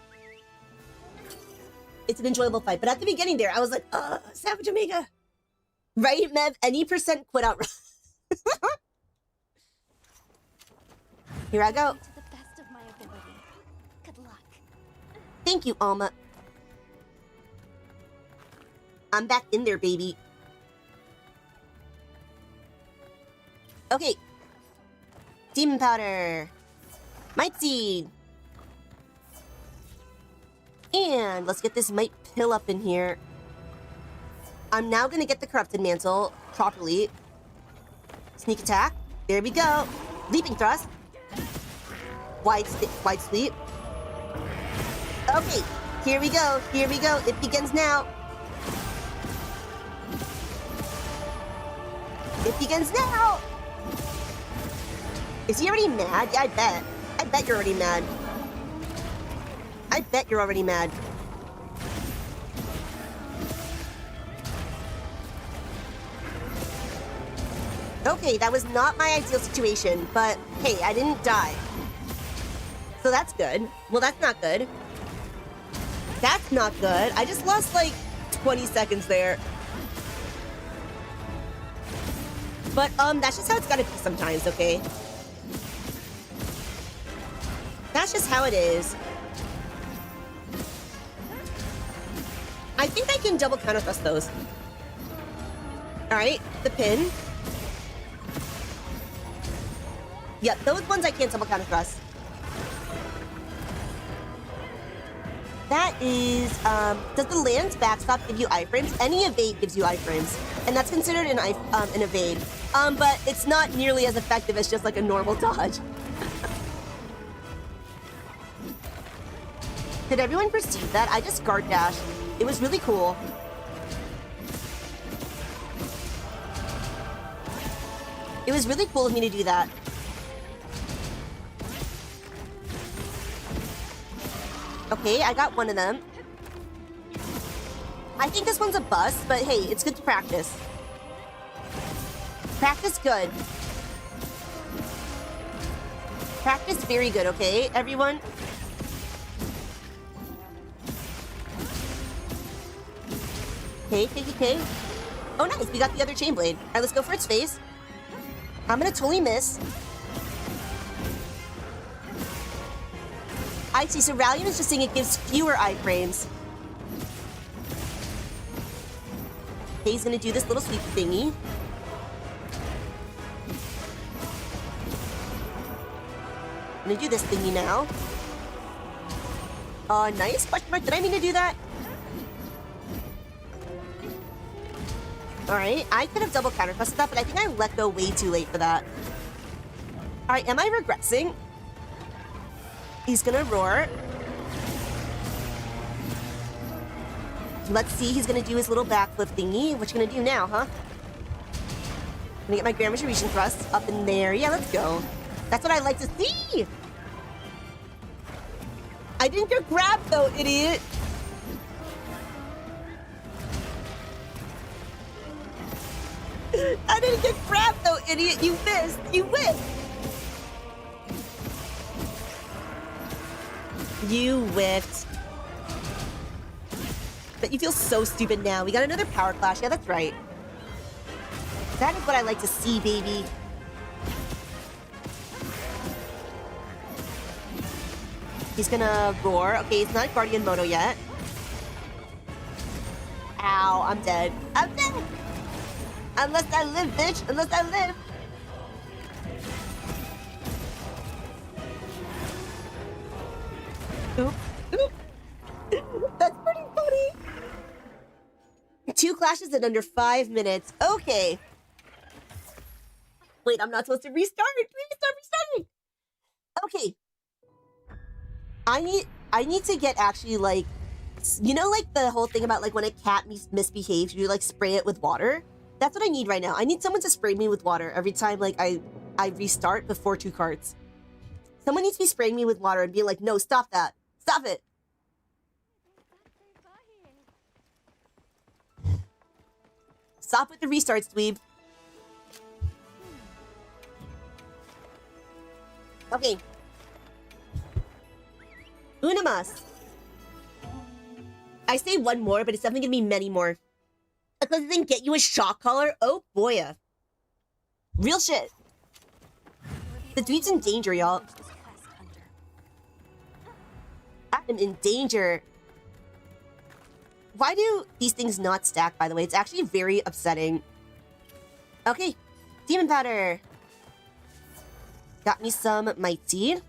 It's an enjoyable fight. But at the beginning there, I was like, Savage Omega. Right, Mev? Any percent quit out. Here I go. To the best of my ability. Good luck. Thank you, Alma. I'm back in there, baby. Okay. Demon Powder. Might Seed. And let's get this Might Pill up in here. I'm now going to get the Corrupted Mantle properly. Sneak attack. There we go. Leaping Thrust. Wide sweep. Okay, here we go. Here we go. It begins now. It begins now. Is he already mad? Yeah, I bet. I bet you're already mad. I bet you're already mad. Okay, that was not my ideal situation, but hey, I didn't die. So that's good. Well, that's not good. That's not good. I just lost 20 seconds there. But that's just how it's gotta be sometimes, okay? That's just how it is. I think I can double counter thrust those. Alright, the pin. Yep, those ones I can't double counter thrust. That is, does the Land's backstop give you iframes? Any evade gives you iframes, and that's considered an evade. But it's not nearly as effective as just a normal dodge. Did everyone perceive that? I just guard dashed. It was really cool. It was really cool of me to do that. Okay, I got one of them. I think this one's a bust, but hey, it's good to practice. Practice good. Practice very good, okay, everyone? Okay. Oh, nice, we got the other chain blade. All right, let's go for its face. I'm gonna totally miss. I see, so Rallium is just saying it gives fewer iframes. Okay, he's gonna do this little sweep thingy. I'm gonna do this thingy now. Nice, question mark, did I mean to do that? Alright, I could have double counterpressed that, but I think I let go way too late for that. Alright, am I regressing? He's gonna roar. Let's see, he's gonna do his little backflip thingy. What you gonna do now, huh? I'm gonna get my Grand Retribution thrust up in there. Yeah, let's go. That's what I like to see! I didn't get grabbed though, idiot! I didn't get grabbed though, idiot! You missed! You whiffed! You whiffed. But you feel so stupid now. We got another power clash. Yeah, that's right. That is what I like to see, baby. He's gonna roar. Okay, it's not Guardian Moto yet. Ow, I'm dead. I'm dead! Unless I live, bitch! Unless I live! Oop. That's pretty funny! 2 clashes in under 5 minutes. Okay. Wait, I'm not supposed to restart. Please stop restarting. Okay. I need to get actually like, you know, like the whole thing about like when a cat misbehaves, you like spray it with water. That's what I need right now. I need someone to spray me with water every time like I restart before 2 carts. Someone needs to be spraying me with water and be like, no, stop that. Stop it. Stop with the restarts, dweeb. Okay. Una más. I say one more, but it's definitely gonna be many more. Because it didn't get you a shock collar. Oh boy. Real shit. The dweeb's in danger, y'all. I'm in danger. Why do these things not stack, by the way? It's actually very upsetting. Okay. Demon powder. Got me some Might Seed.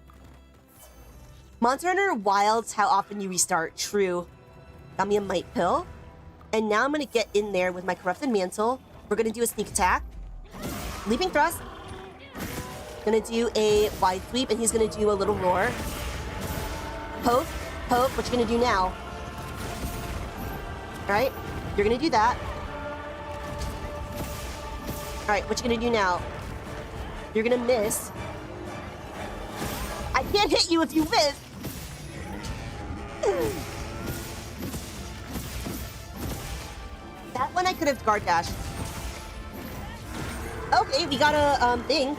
Monster Hunter Wilds, how often you restart. True. Got me a Might Pill. And now I'm going to get in there with my Corrupted Mantle. We're going to do a sneak attack. Leaping Thrust. Going to do a wide sweep, and he's going to do a little roar. Poke. Poke. What you going to do now? Alright. You're going to do that. Alright, what you going to do now? You're going to miss. I can't hit you if you miss. That one I could have guard dashed. Okay, we got a thing.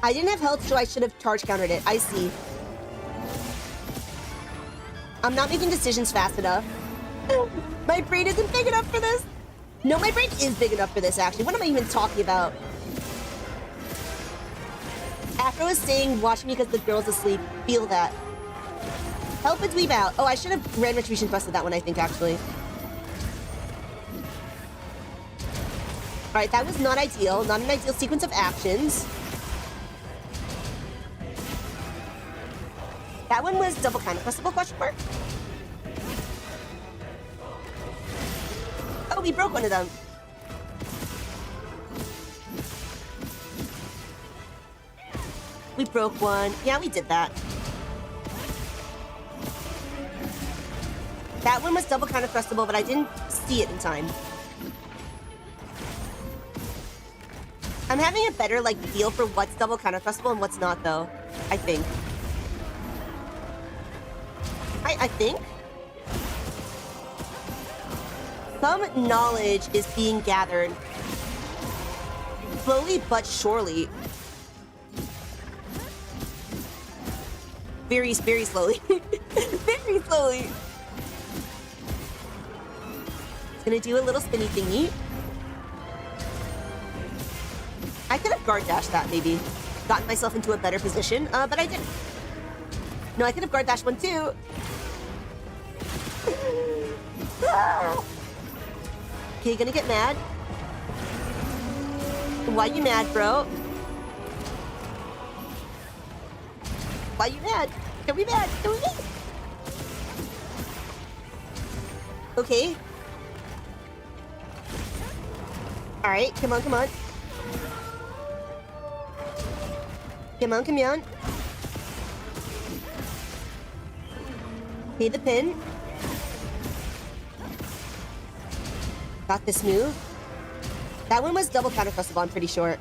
I didn't have health, so I should have charge countered it. I see. I'm not making decisions fast enough. My brain isn't big enough for this. No, my brain is big enough for this, actually. What am I even talking about? Afro is saying, watch me because the girl's asleep. Feel that. Help a dweeb out. Oh, I should have Grand Retribution busted that one, I think, actually. Alright, that was not ideal. Not an ideal sequence of actions. That one was double counterpressable, question mark? Oh, we broke one of them. We broke one. Yeah, we did that. That one was double counter thrustable, but I didn't see it in time. I'm having a better, like, feel for what's double counter thrustable and what's not, though. I think. I think. Some knowledge is being gathered. Slowly but surely. Very, very slowly. Very slowly. It's gonna do a little spinny thingy. I could have guard dashed that, maybe. Gotten myself into a better position, but I didn't. No, I could have guard dashed one, too. Okay, you gonna get mad? Why you mad, bro? Why you mad? Don't be mad. Don't be mad. Okay. Alright, come on, come on. Come on, come on. Okay, the pin. Got this move. That one was double counter thrustable, I'm pretty sure.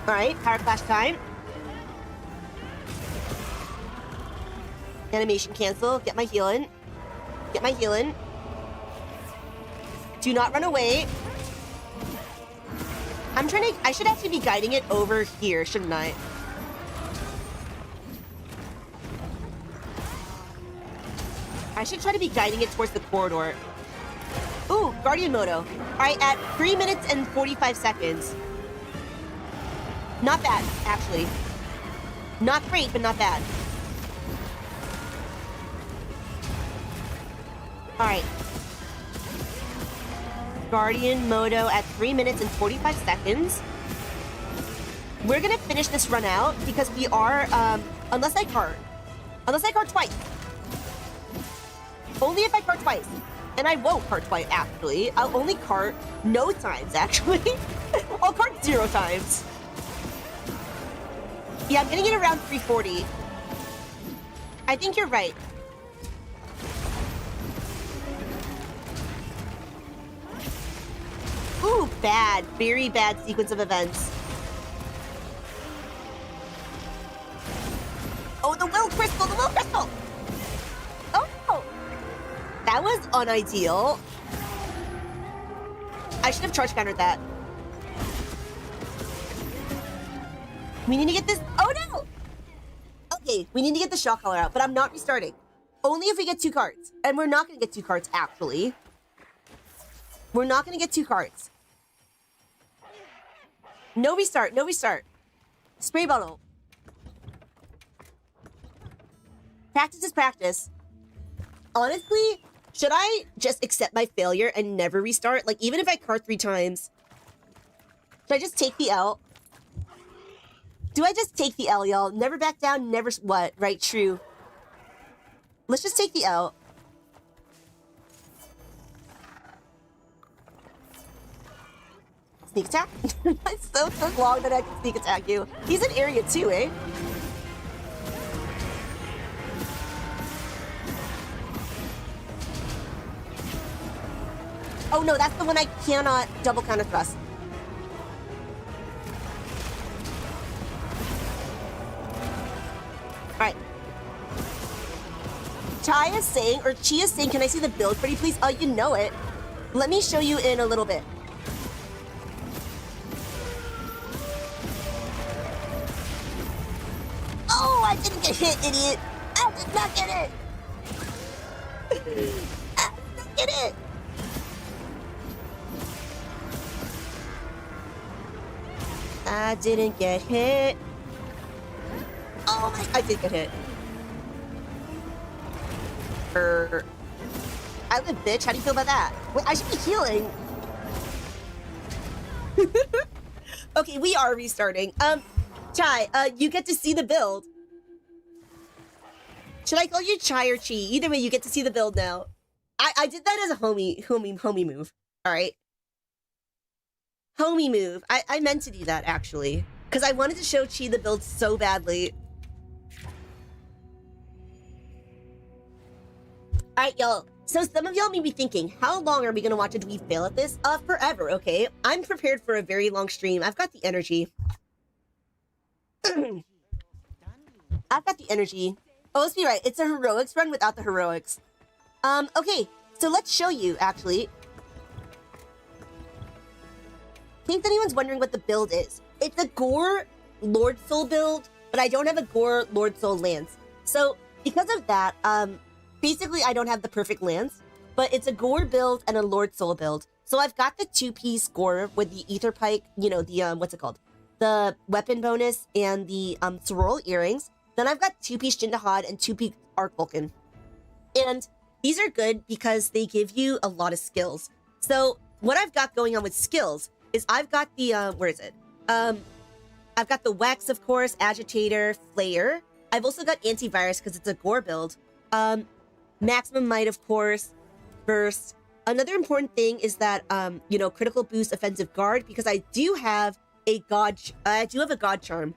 Alright, power clash time. Animation cancel. Get my healing. Get my healing. Do not run away. I'm trying to... I should actually be guiding it over here, shouldn't I? I should try to be guiding it towards the corridor. Ooh, Guardian Moto. Alright, at 3 minutes and 45 seconds. Not bad, actually. Not great, but not bad. Alright. Guardian Moto at 3 minutes and 45 seconds. We're gonna finish this run out because we are, unless I cart. Unless I cart twice. Only if I cart twice. And I won't cart twice, actually. I'll only cart no times, actually. I'll cart 0 times. Yeah, I'm getting it around 340. I think you're right. Ooh, bad. Very bad sequence of events. Oh, the will crystal! The will crystal! Oh! That was unideal. I should have charge countered that. We need to get this... Oh, no! Okay, we need to get the shock collar out, but I'm not restarting. Only if we get 2 cards. And we're not going to get 2 cards, actually. We're not going to get 2 cards. No restart, no restart. Spray bottle. Practice is practice. Honestly, should I just accept my failure and never restart? Like, even if I cart 3 times. Should I just take the L? Do I just take the L, y'all? Never back down, never... What? Right, true. Let's just take the L. Sneak attack? It's so long that I can sneak attack you. He's in area 2, eh? Oh no, that's the one I cannot double counter thrust. Alright. Chai is saying, or Chi is saying, can I see the build pretty please? Oh, you know it. Let me show you in a little bit. Oh, I didn't get hit, idiot. I did not get it. I didn't get it. I didn't get hit. Oh my, I did get hit. I live, bitch. How do you feel about that? Wait, I should be healing. Okay, we are restarting. Chai, you get to see the build. Should I call you Chai or Chi? Either way, you get to see the build now. I did that as a homie move. All right. Homie move. I meant to do that, actually. Because I wanted to show Chi the build so badly. Alright, y'all. So some of y'all may be thinking, how long are we gonna watch a dweeb fail at this? Forever, okay? I'm prepared for a very long stream. I've got the energy. I've got the energy. Oh, let's be right. It's a heroics run without the heroics. Okay. So let's show you, actually. In case anyone's wondering what the build is. It's a Gore Lord Soul build, but I don't have a Gore Lord Soul lance. So because of that, basically I don't have the perfect lance, but it's a Gore build and a Lord Soul build. So I've got the 2-piece Gore with the Ether Pike, you know, the, what's it called? The weapon bonus and the, sororal earrings. Then I've got 2-piece Jindahad and 2-piece Arc Vulcan. And these are good because they give you a lot of skills. So what I've got going on with skills is I've got the, where is it? I've got the Wax, of course, Agitator, Flayer. I've also got Antivirus because it's a Gore build. Maximum Might, of course, Burst. Another important thing is that, you know, Critical Boost, Offensive Guard, because I do have a God Charm.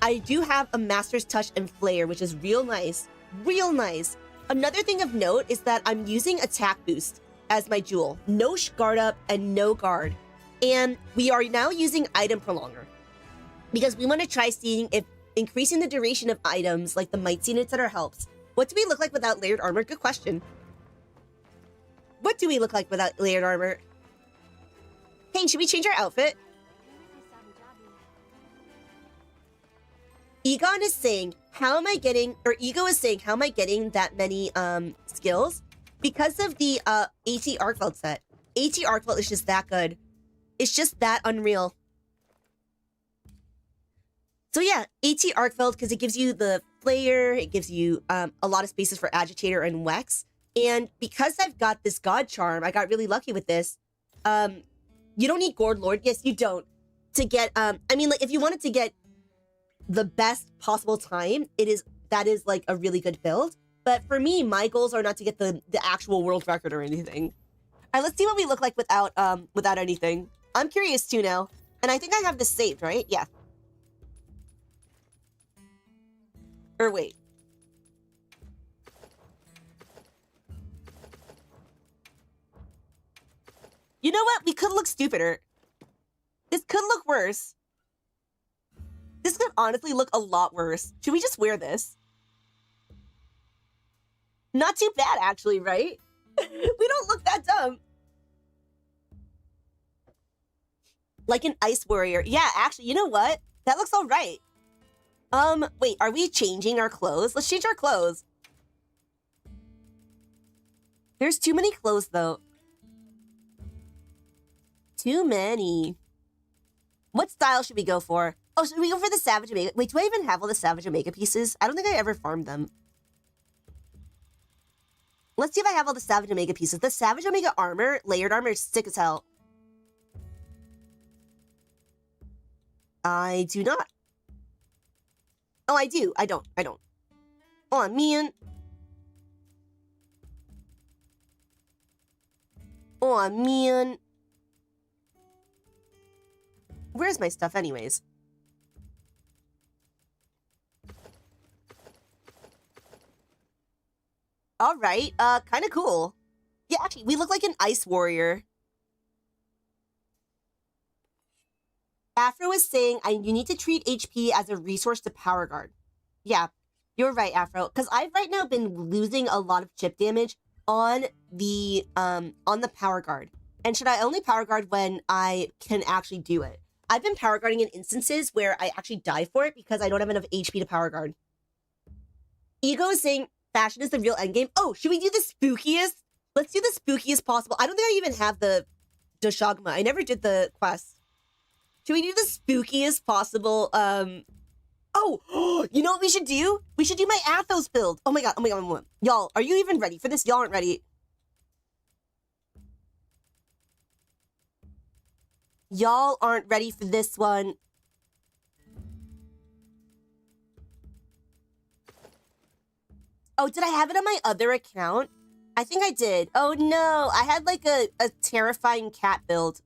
I do have a Master's Touch and Flayer, which is real nice. Real nice. Another thing of note is that I'm using Attack Boost as my jewel. No guard up and no guard. And we are now using Item Prolonger because we want to try seeing if increasing the duration of items like the Might Scene, etc. helps. What do we look like without layered armor? Good question. What do we look like without layered armor? Hey, should we change our outfit? Egon is saying, how am I getting, or Ego is saying, how am I getting that many skills? Because of the AT ARKVELD set. AT ARKVELD is just that good. It's just that unreal. So yeah, AT ARKVELD, because it gives you the Flayer, it gives you a lot of spaces for Agitator and Wex. And because I've got this God Charm, I got really lucky with this. You don't need Gourd Lord. Yes, you don't. To get, I mean, like, if you wanted to get the best possible time, that is like a really good build. But for me, my goals are not to get the actual world record or anything. All right, let's see what we look like without anything. I'm curious too now. And I think I have this saved, right? Yeah. Or wait. You know what? We could look stupider. This could look worse. This could honestly look a lot worse. Should we just wear this? Not too bad, actually, right? We don't look that dumb. Like an ice warrior. Yeah, actually, you know what? That looks all right. Wait, are we changing our clothes? Let's change our clothes. There's too many clothes, though. Too many. What style should we go for? Oh, should we go for the Savage Omega? Wait, do I even have all the Savage Omega pieces? I don't think I ever farmed them. Let's see if I have all the Savage Omega pieces. The Savage Omega armor, layered armor, is sick as hell. I do not. Oh, I do. I don't. Oh, man. Oh, man. Where's my stuff anyways? All right, kind of cool. Yeah, actually, we look like an ice warrior. Afro is saying, you need to treat HP as a resource to power guard. Yeah, you're right, Afro. Because I've right now been losing a lot of chip damage on the power guard. And should I only power guard when I can actually do it? I've been power guarding in instances where I actually die for it because I don't have enough HP to power guard. Ego is saying fashion is the real endgame. Oh, should we do the spookiest? Let's do the spookiest possible. I don't think I even have the Doshagma. I never did the quest. Should we do the spookiest possible? Oh, you know what we should do? We should do my Athos build. Oh my god, Y'all, are you even ready for this? Y'all aren't ready. Y'all aren't ready for this one. Oh, did I have it on my other account? I think I did. Oh no, I had like a terrifying cat build.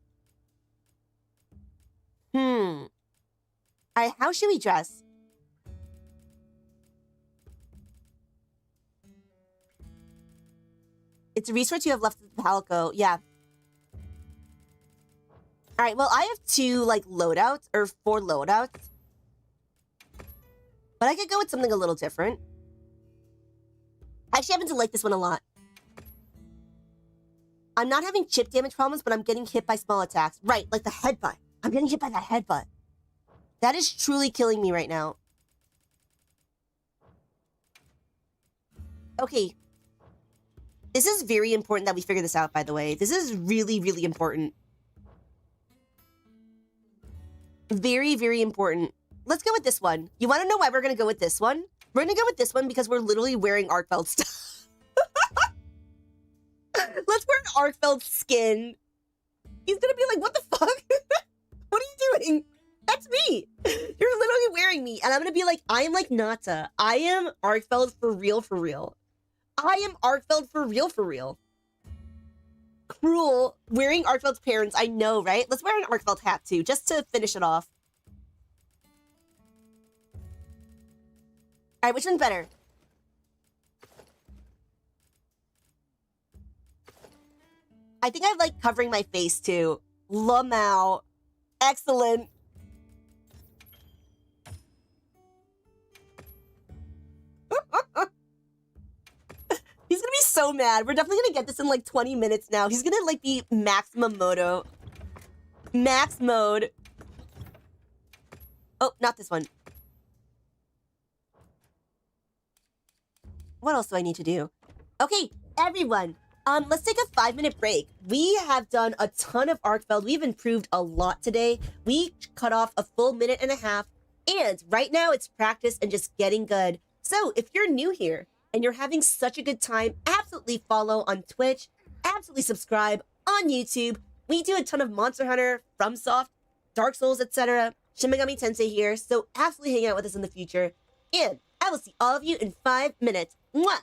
All right, how should we dress? It's a resource you have left at the Palico. Yeah. All right, well, I have 2, like, loadouts, or 4 loadouts. But I could go with something a little different. I actually happen to like this one a lot. I'm not having chip damage problems, but I'm getting hit by small attacks. Right, like the headbutt. I'm getting hit by that headbutt. That is truly killing me right now. Okay. This is very important that we figure this out, by the way. This is really, really important. Very, very important. Let's go with this one. You want to know why we're going to go with this one? We're going to go with this one because we're literally wearing ARKVELD stuff. Let's wear an ARKVELD skin. He's going to be like, what the fuck? What are you doing? That's me. You're literally wearing me. And I'm going to be like, I am like Nata. I am ARKVELD for real, for real. I am ARKVELD for real, for real. Cruel. Wearing ARKVELD's parents. I know, right? Let's wear an ARKVELD hat too, just to finish it off. All right, which one's better? I think I like covering my face too. Lamau. Excellent. He's gonna be so mad. We're definitely gonna get this in like 20 minutes now. He's gonna like be maximum modo. Max mode. Oh, not this one. What else do I need to do? Okay, everyone. Let's take a 5-minute break. We have done a ton of ARKVELD. We've improved a lot today. We cut off a full 1.5 minutes. And right now it's practice and just getting good. So if you're new here and you're having such a good time, absolutely follow on Twitch. Absolutely subscribe on YouTube. We do a ton of Monster Hunter, FromSoft, Dark Souls, etc. Shin Megami Tensei here. So absolutely hang out with us in the future. And I will see all of you in 5 minutes. Mwah!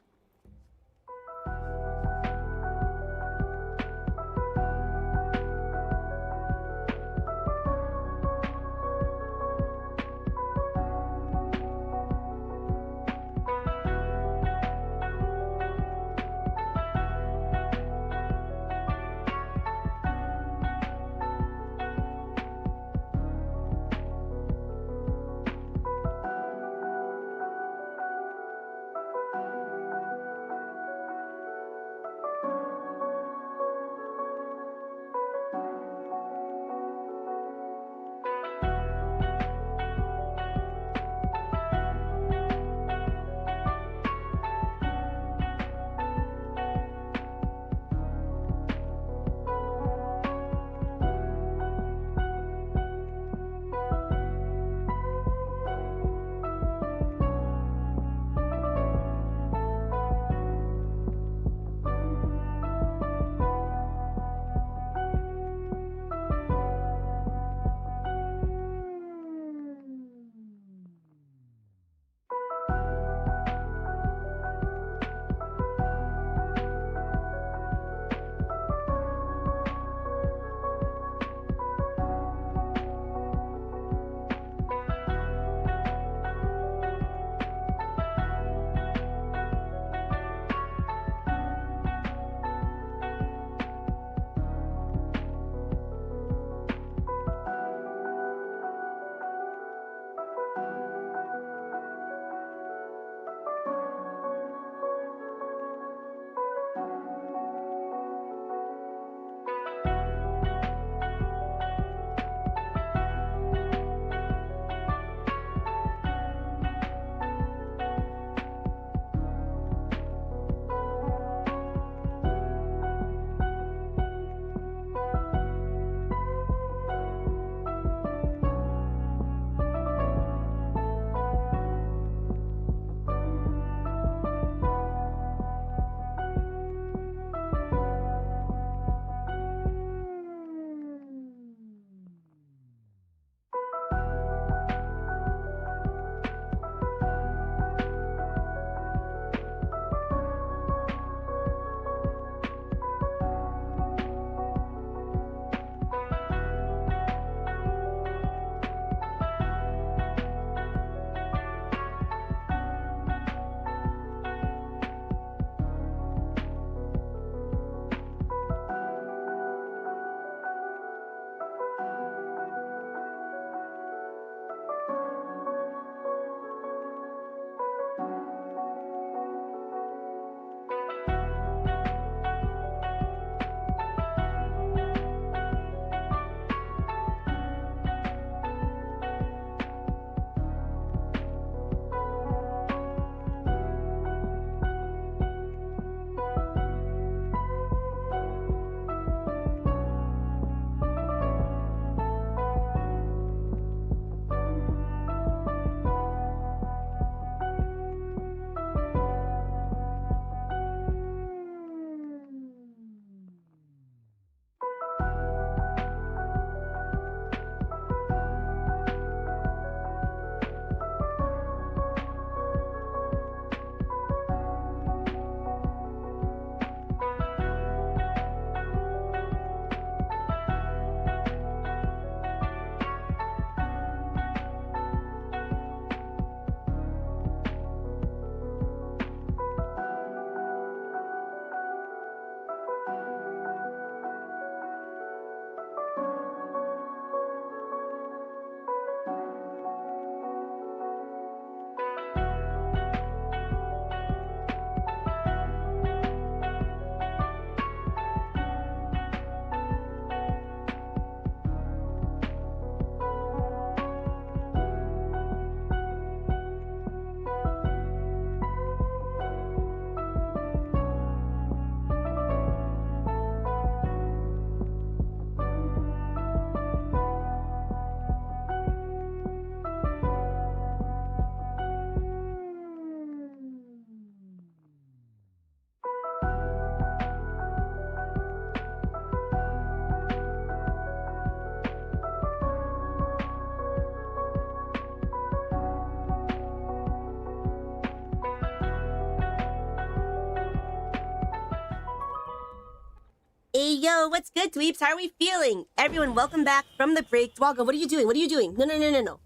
Hey, yo, what's good, dweebs? How are we feeling? Everyone, welcome back from the break. Dwago, what are you doing? What are you doing? No, no, no, no, no.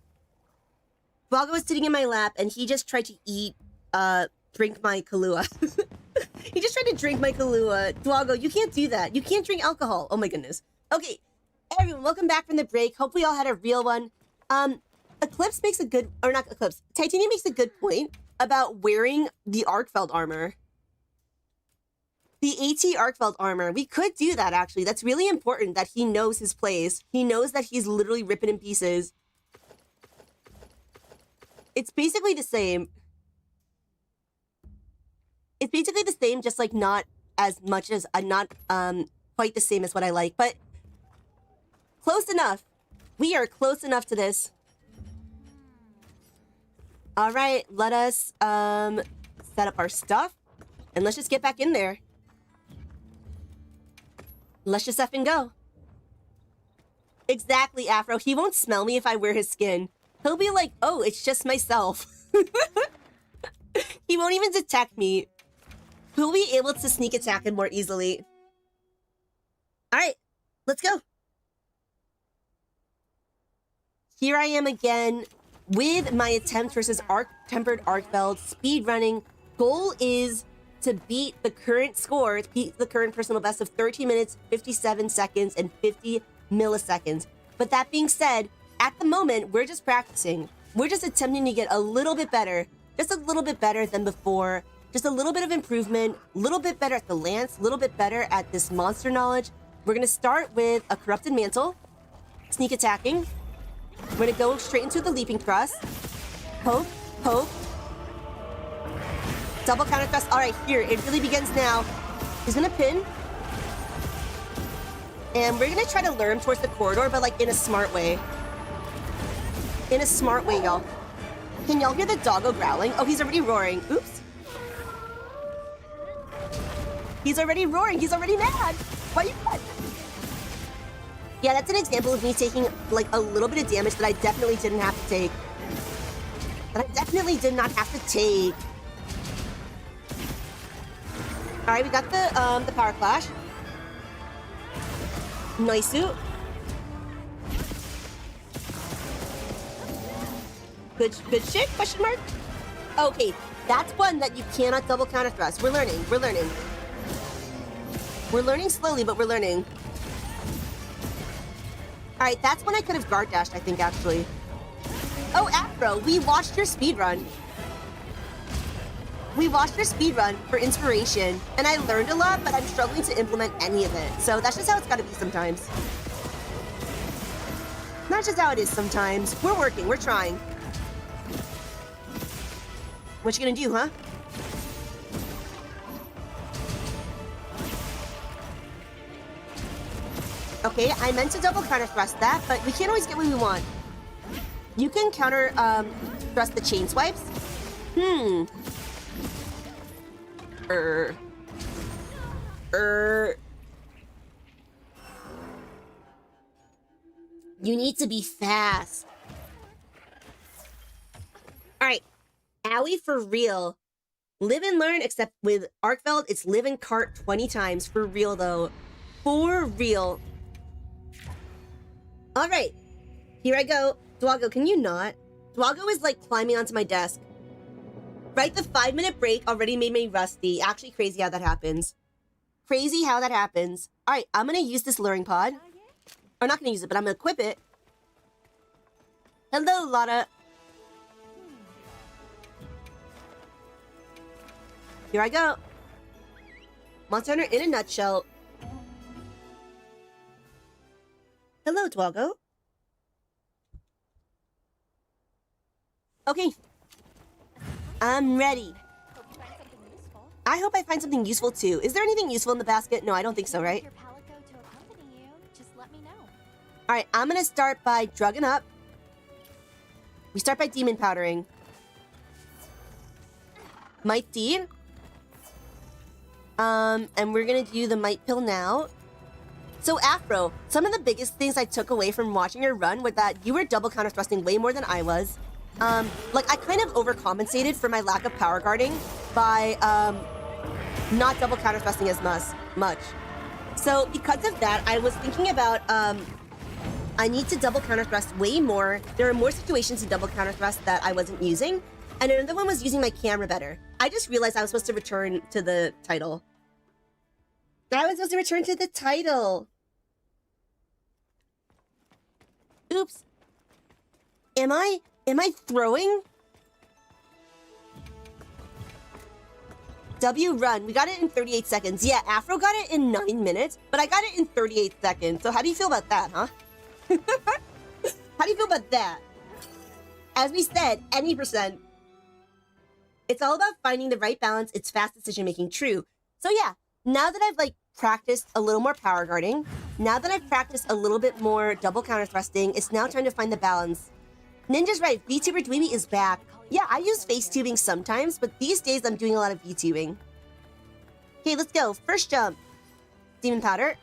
Dwago was sitting in my lap, and he just tried to drink my Kahlua. He just tried to drink my Kahlua. Dwago, you can't do that. You can't drink alcohol. Oh my goodness. Okay, everyone, welcome back from the break. Hope we all had a real one. Eclipse makes a good, or not Eclipse, Titanium makes a good point about wearing the ARKVELD armor. The AT ARKVELD armor. We could do that, actually. That's really important that he knows his place. He knows that he's literally ripping in pieces. It's basically the same. It's basically the same, just like not as much as, not quite the same as what I like, but close enough. We are close enough to this. All right, let us set up our stuff, and let's just get back in there. Let's just effing go. Exactly, Afro. He won't smell me if I wear his skin. He'll be like, oh, it's just myself. He won't even detect me. He'll be able to sneak attack him more easily. All right, let's go. Here I am again with my attempt versus Tempered ARKVELD speedrunning. Goal is to beat the current score, beat the current personal best of 13 minutes, 57 seconds, and 50 milliseconds. But that being said, at the moment, we're just practicing. We're just attempting to get a little bit better, just a little bit better than before, just a little bit of improvement, a little bit better at the lance, a little bit better at this monster knowledge. We're gonna start with a Corrupted Mantle, sneak attacking. We're gonna go straight into the leaping thrust. Poke, poke. Double counter thrust. All right, here, it really begins now. He's gonna pin. And we're gonna try to lure him towards the corridor, but like in a smart way. In a smart way, y'all. Can y'all hear the doggo growling? Oh, he's already roaring. Oops. He's already roaring. He's already mad. Why are you mad? Yeah, that's an example of me taking like a little bit of damage that I definitely didn't have to take. That I definitely did not have to take. All right, we got the power clash. Nice suit. Good shit, question mark? Okay, that's one that you cannot double counter thrust. We're learning, we're learning. We're learning slowly, but we're learning. All right, that's when I could have guard dashed, I think, actually. Oh, Afro, we watched your speedrun. We watched your speedrun for inspiration, and I learned a lot, but I'm struggling to implement any of it. So that's just how it's gotta be sometimes. Not just how it is sometimes. We're working, we're trying. What you gonna do, huh? Okay, I meant to double counter thrust that, but we can't always get what we want. You can counter thrust the chain swipes. You need to be fast. All right, Owie for real. Live and learn, except with ARKVELD, it's live and cart 20 times. For real, though. For real. All right, here I go. Dwago, can you not? Dwago is like climbing onto my desk. Right, the 5-minute break already made me rusty. Actually, crazy how that happens. Crazy how that happens. All right, I'm gonna use this luring pod. Or not gonna use it, but I'm gonna equip it. Hello, Lotta. Here I go. Monster Hunter in a nutshell. Hello, Dwago. Okay. I'm ready. I hope I find something useful too. Is there anything useful in the basket? No, I don't think so, right? Your pallet go to accompany you, just let me know. All right, I'm gonna start by drugging up. We start by demon powdering. Might Deed. And we're gonna do the Might Pill now. So Afro, some of the biggest things I took away from watching your run were that you were double counter thrusting way more than I was. Like I kind of overcompensated for my lack of power guarding by not double counter thrusting as much. So because of that, I was thinking about I need to double counter thrust way more. There are more situations to double counter thrust that I wasn't using. And another one was using my camera better. I just realized I was supposed to return to the title. I was supposed to return to the title. Oops. Am I throwing? W run. We got it in 38 seconds. Yeah, Afro got it in 9 minutes, but I got it in 38 seconds. So how do you feel about that, huh? How do you feel about that? As we said, any percent. It's all about finding the right balance. It's fast decision making. True. So yeah, now that I've like practiced a little more power guarding, now that I've practiced a little bit more double counter thrusting, it's now time to find the balance. Ninja's right. VTuber Dweeby is back. Yeah, I use face tubing sometimes, but these days I'm doing a lot of VTubing. Okay, let's go. First jump, Demon Powder.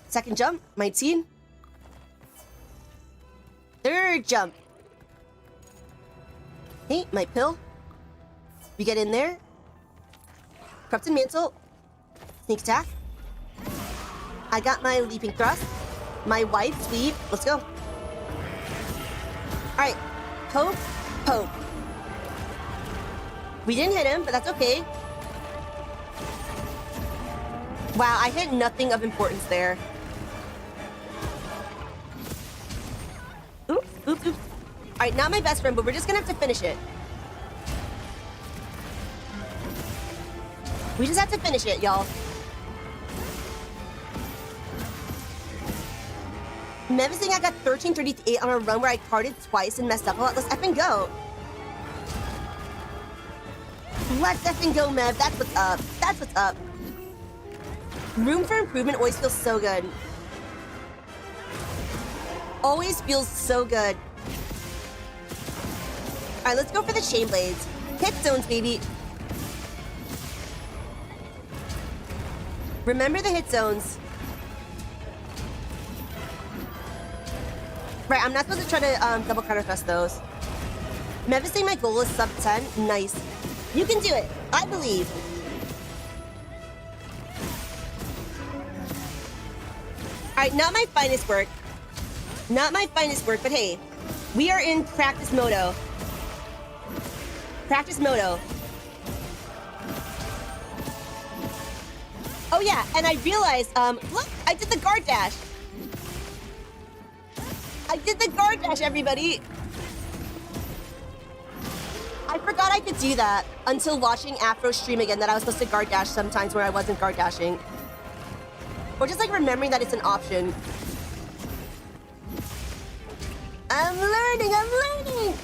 Second jump, Might Seed. Third jump. Hey, Might Pill. We get in there. Corrupted Mantle. Sneak attack. I got my Leaping Thrust. My Wide Sweep. Let's go. Alright. Poke. Poke. We didn't hit him, but that's okay. Wow, I hit nothing of importance there. Oops, oops, oops. Alright, not my best friend, but we're just gonna have to finish it. We just have to finish it, y'all. Mev saying I got 1338 on a run where I carded twice and messed up a lot. Let's effing go. Let's effing go, Mev. That's what's up. That's what's up. Room for improvement always feels so good. Always feels so good. Alright, let's go for the chain blades. Hit zones, baby. Remember the hit zones. Right, I'm not supposed to try to double counter thrust those. Mev is saying my goal is sub 10. Nice. You can do it. I believe. Alright, not my finest work. Not my finest work, but hey, we are in practice modo. Practice modo. Oh yeah, and I realized, look, I did the guard dash. I did the guard dash, everybody. I forgot I could do that until watching Afro stream again, that I was supposed to guard dash sometimes where I wasn't guard dashing. Or just like remembering that it's an option. I'm learning, I'm learning.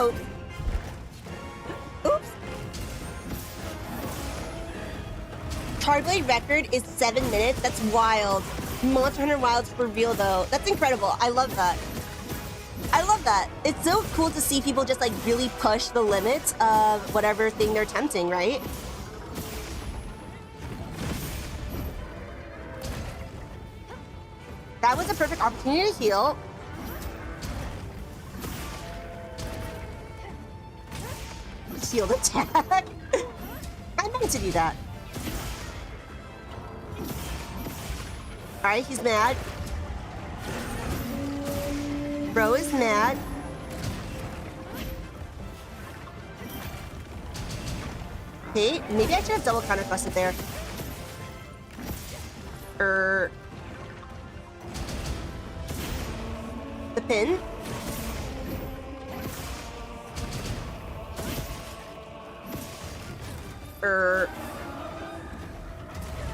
Oh. Oops. Charblade record is 7 minutes. That's wild. Monster Hunter Wilds for real though. That's incredible. I love that. I love that. It's so cool to see people just like really push the limits of whatever thing they're attempting, right? That was a perfect opportunity to heal. Shield attack. I meant to do that. Alright, he's mad. Bro is mad. Okay, maybe I should have double counter thrusted there. The pin.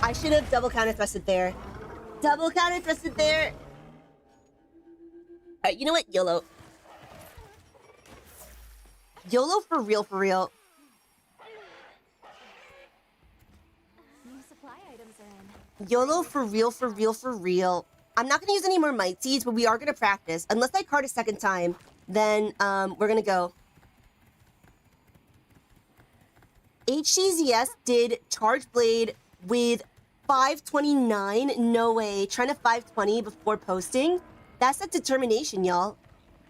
I should have double counter thrusted there. Double counter thrusted there. Alright, you know what? YOLO. YOLO for real, for real. New supply items are in. YOLO for real, for real, for real. I'm not going to use any more Might Seeds, but we are going to practice. Unless I card a second time, then we're going to go. HCZS did Charge Blade with 529. No way. Trying to 520 before posting. That's a determination, y'all.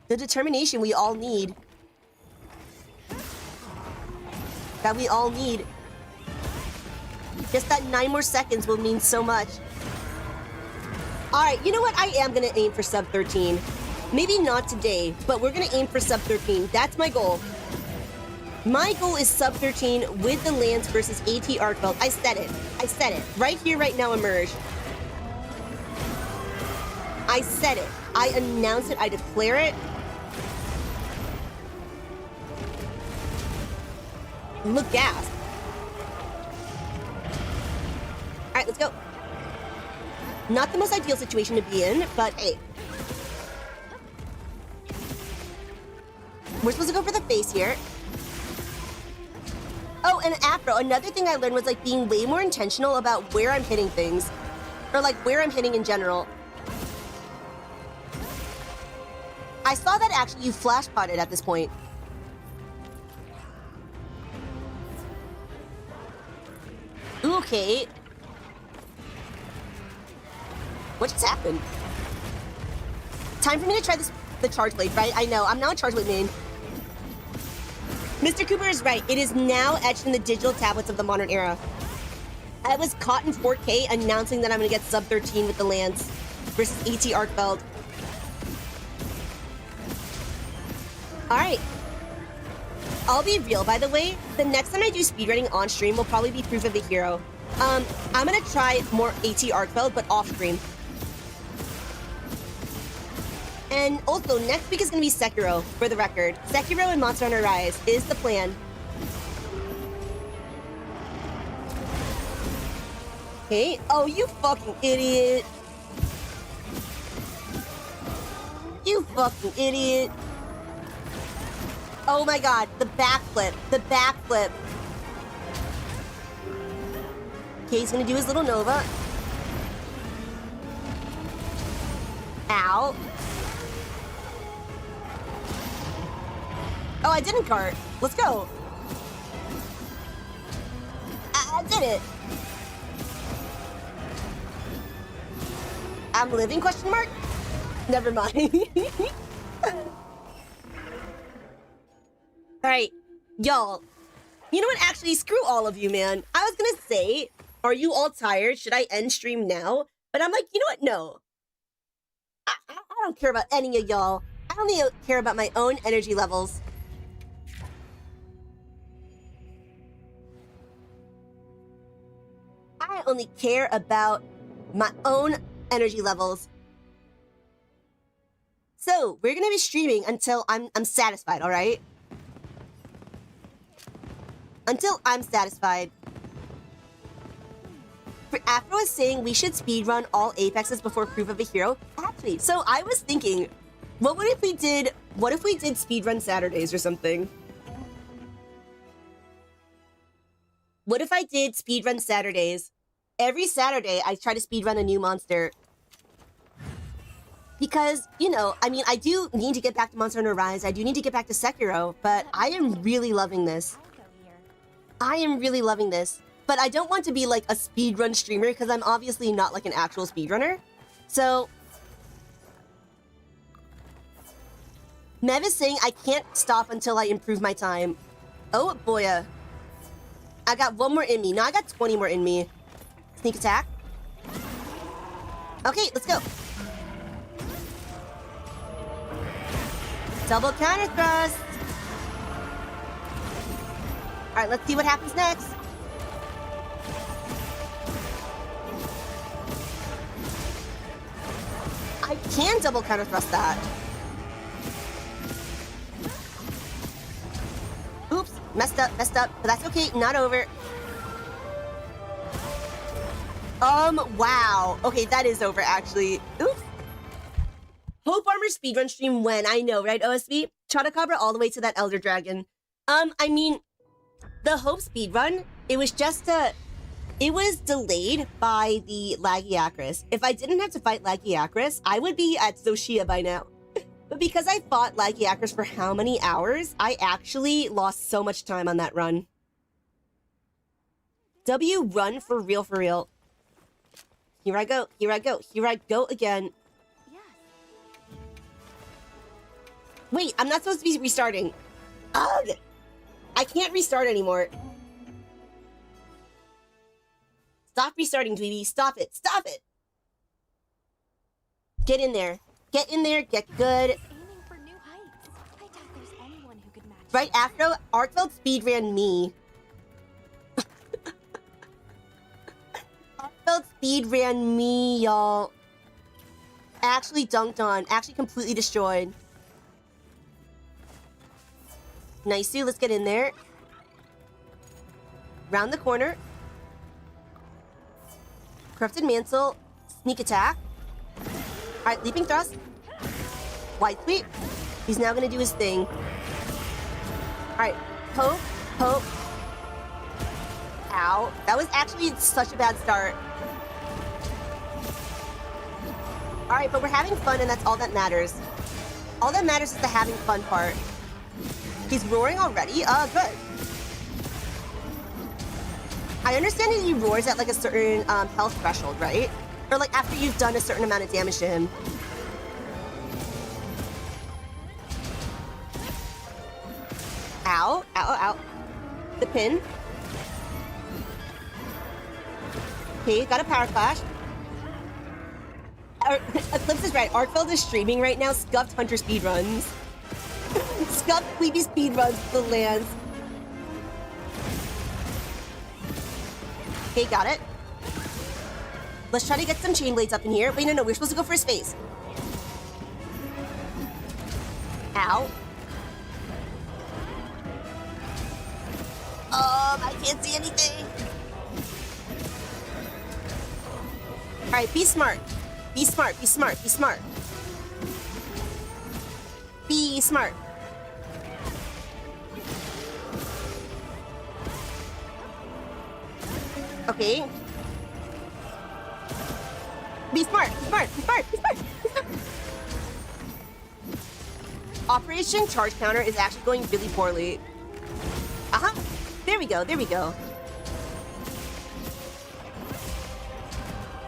The determination we all need. That we all need. Just that 9 more seconds will mean so much. Alright, you know what? I am gonna aim for sub 13. Maybe not today, but we're gonna aim for sub 13. That's my goal. My goal is sub 13 with the Lance versus AT ARKVELD. I said it. I said it. Right here, right now, emerge. I said it. I announce it. I declare it. Look gas. Alright, let's go. Not the most ideal situation to be in, but hey. We're supposed to go for the face here. Oh, and afro, another thing I learned was like being way more intentional about where I'm hitting things. Or like where I'm hitting in general. I saw that actually you flash potted at this point. Okay. What just happened? Time for me to try the charge blade, right? I know, I'm now a charge blade main. Mr. Cooper is right. It is now etched in the digital tablets of the modern era. I was caught in 4K announcing that I'm gonna get sub 13 with the Lance versus AT ARKVELD. Alright. I'll be real, by the way. The next time I do speedrunning on stream will probably be Proof of the Hero. I'm gonna try more AT ARKVELD, but off stream. And also, next week is gonna be Sekiro, for the record. Sekiro and Monster Hunter Rise is the plan. Okay. Oh, you fucking idiot. You fucking idiot. Oh my god, the backflip. The backflip. Okay, he's gonna do his little Nova. Ow. Oh, I didn't cart. Let's go. I did it. I'm living, question mark? Never mind. Alright, y'all. You know what? Actually, screw all of you, man. I was gonna say, are you all tired? Should I end stream now? But I'm like, you know what? No. I don't care about any of y'all. I only care about my own energy levels. I only care about my own energy levels. So, we're gonna be streaming until I'm satisfied, alright? Until I'm satisfied. Afro was saying we should speedrun all Apexes before Proof of a Hero. Actually, so I was thinking, what if we did speedrun Saturdays or something? What if I did speedrun Saturdays? Every Saturday, I try to speedrun a new monster. Because, you know, I mean, I do need to get back to Monster Hunter Rise. I do need to get back to Sekiro, but I am really loving this. I am really loving this. But I don't want to be like a speedrun streamer because I'm obviously not like an actual speedrunner. So, Mev is saying I can't stop until I improve my time. Oh boy. I got 1 more in me. No, I got 20 more in me. Sneak attack. Okay, let's go. Double counter thrust. Alright, let's see what happens next. I can double counter thrust that. Oops, messed up, but that's okay, not over. Wow. Okay, that is over, actually. Oops. Hope Armor speedrun stream when? I know, right, OSB? Chotacabra all the way to that Elder Dragon. I mean, the Hope speedrun, it was just it was delayed by the Lagiacrus. If I didn't have to fight Lagiacrus, I would be at Zoshia by now. But because I fought Lagiacrus for how many hours, I actually lost so much time on that run. W run for real, for real. Here I go, here I go, here I go again. Wait, I'm not supposed to be restarting. Ugh! I can't restart anymore. Stop restarting, Dweeby. Stop it. Stop it. Get in there. Get in there. Get good. He's aiming for new heights. I doubt there's anyone who could match Right him. after ARKVELD speedran me. ARKVELD speedran me, y'all. Actually dunked on. Actually completely destroyed. Nice, Sue. Let's get in there. Round the corner. Corrupted Mantle. Sneak attack. Alright, leaping thrust. Wide sweep. He's now gonna do his thing. Alright, poke, poke. Ow. That was actually such a bad start. Alright, but we're having fun and that's all that matters. All that matters is the having fun part. He's roaring already? Good. I understand that he roars at like a certain health threshold, right? Or like after you've done a certain amount of damage to him. Ow, ow, ow. The pin. Okay, got a power clash. Eclipse is right. ARKVELD is streaming right now. Scuffed Hunter speedruns. Scuffed Dweeby speedruns to the lands. Okay, got it. Let's try to get some chain blades up in here. Wait, no, we're supposed to go for his face. Ow. I can't see anything. Alright, be smart. Be smart, be smart, be smart. Be smart. Okay. Be smart, be smart, be smart, be smart, be smart. Operation Charge Counter is actually going really poorly. Uh-huh. There we go, there we go.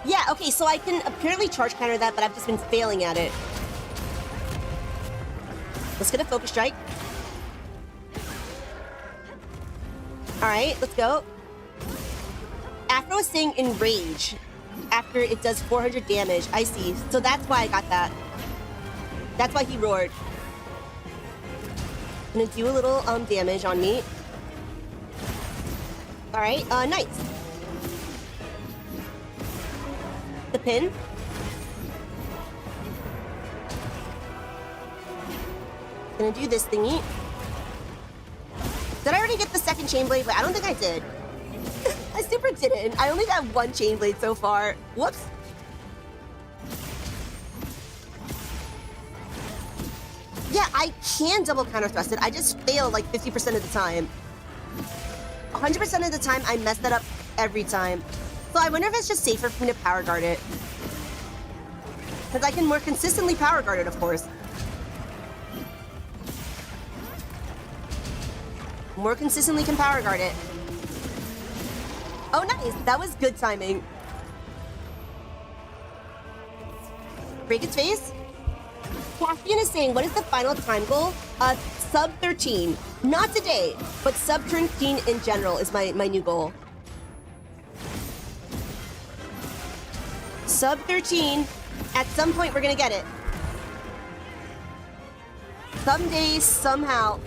Yeah, okay, so I can apparently charge counter that, but I've just been failing at it. Let's get a focus strike. Alright, let's go. Afro is saying enrage after it does 400 damage. I see. So that's why I got that. That's why he roared. Gonna do a little damage on me. Alright, nice. The pin. Gonna do this thingy. Did I already get the second chain blade? Wait, I don't think I did. I super didn't. I only got one chain blade so far. Whoops. Yeah, I can double counter thrust it. I just fail like 50% of the time. 100% of the time, I mess that up every time. So I wonder if it's just safer for me to power guard it. Because I can more consistently power guard it, of course. More consistently can power guard it. Oh, nice. That was good timing. Break its face. Caspian is saying, what is the final time goal? Sub 13. Not today, but sub 13 in general is my new goal. Sub 13. At some point, we're gonna get it. Someday, somehow.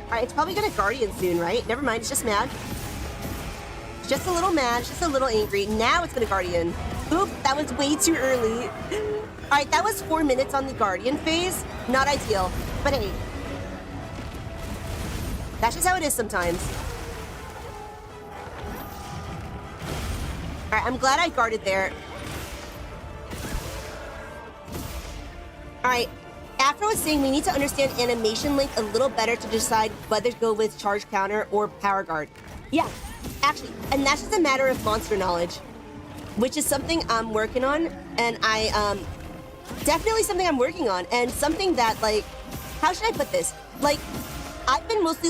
Alright, it's probably gonna Guardian soon, right? Never mind, it's just mad. It's just a little mad, it's just a little angry. Now it's gonna Guardian. Oop, that was way too early. Alright, that was 4 minutes on the Guardian phase. Not ideal, but hey. That's just how it is sometimes. Alright, I'm glad I guarded there. Alright, Afro was saying we need to understand animation link a little better to decide whether to go with charge counter or power guard. Yeah, actually, and that's just a matter of monster knowledge, which is something I'm working on, and definitely something I'm working on, and something that, like, how should I put this? Like, I've been mostly,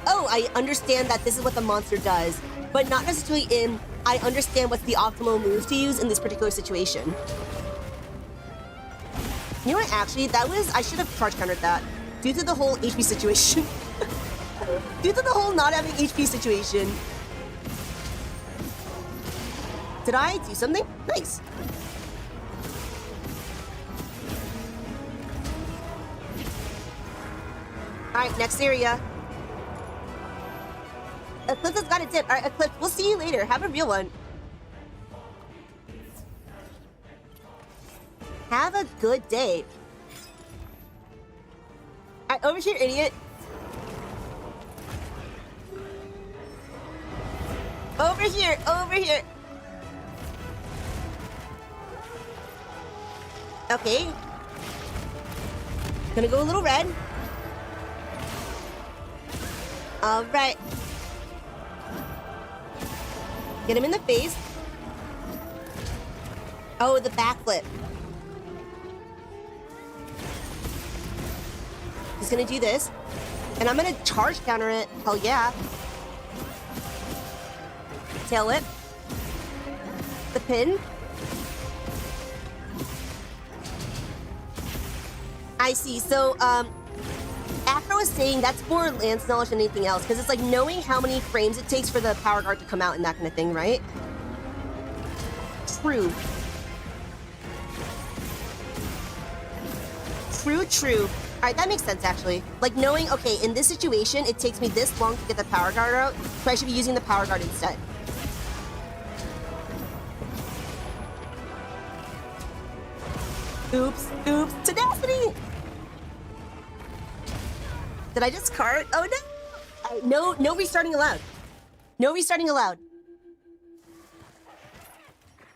oh, I understand that this is what the monster does, but not necessarily I understand what's the optimal move to use in this particular situation. You know what, actually, I should have charge countered that. Due to the whole HP situation. Due to the whole not having HP situation. Did I do something? Nice. Alright, next area. Eclipse has got a dip. Alright, Eclipse, we'll see you later. Have a real one. Have a good day. Alright, over here, idiot. Over here, over here. Okay. Gonna go a little red. Alright. Get him in the face. Oh, the backflip. He's gonna do this. And I'm gonna charge counter it. Hell yeah. Tail whip. The pin. I see. So, Afro was saying that's more Lance knowledge than anything else, because it's like knowing how many frames it takes for the power guard to come out and that kind of thing, right? True. True. Alright, that makes sense, actually. Like, knowing, okay, in this situation, it takes me this long to get the power guard out, so I should be using the power guard instead. Oops. Tenacity! Did I just cart? Oh, no! No restarting allowed. No restarting allowed.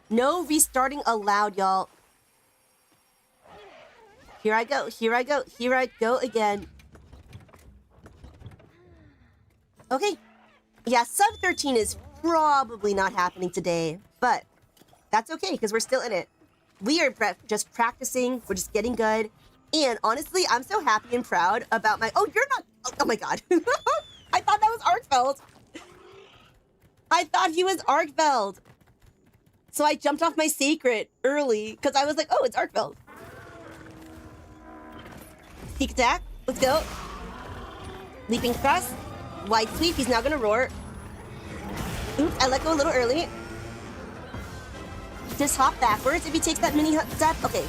No restarting allowed, y'all. Here I go again. Okay. Yeah, sub 13 is probably not happening today, but that's okay, because we're still in it. We are just practicing, we're just getting good, and honestly, I'm so happy and proud about my— oh, you're not— oh my god. I thought that was ARKVELD. I thought he was ARKVELD. So I jumped off my secret early, because I was like, oh, it's ARKVELD. Sneak attack. Let's go. Leaping thrust. Wide sweep. He's now gonna roar. Oops, I let go a little early. Just hop backwards if he takes that mini step. Okay.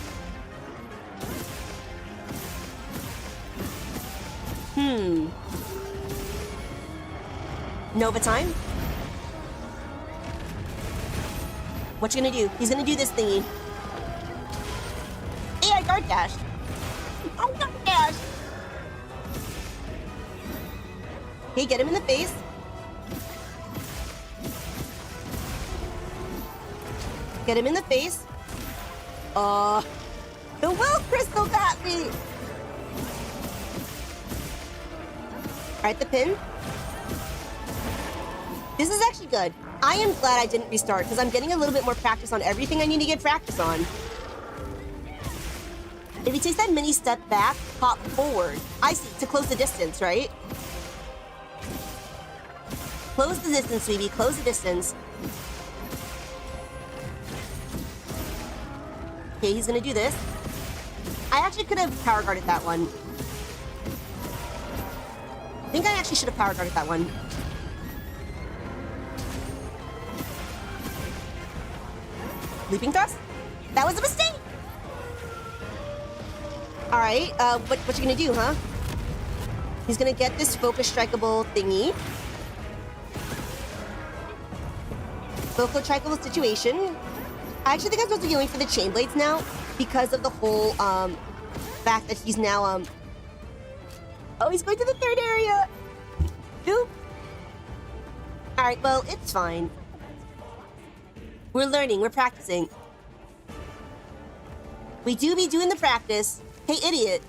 Nova time. What you gonna do? He's gonna do this thingy. AI guard dash. Oh, guard dash. Okay, get him in the face. Get him in the face. The will crystal got me. Alright, the pin. This is actually good. I am glad I didn't restart, because I'm getting a little bit more practice on everything I need to get practice on. If he takes that mini step back, hop forward. I see, to close the distance, right? Close the distance, Dweeby, close the distance. Okay, he's gonna do this. I actually could have power guarded that one. I think I actually should have power guarded that one. Leaping thrust? That was a mistake! Alright, what you gonna do, huh? He's gonna get this focus strikeable thingy. Focus strikeable situation. I actually think I'm supposed to be going for the chain blades now, because of the whole, fact that he's now, oh, he's going to the third area! Oop! Alright, well, it's fine. We're learning, we're practicing. We do be doing the practice. Hey, idiot.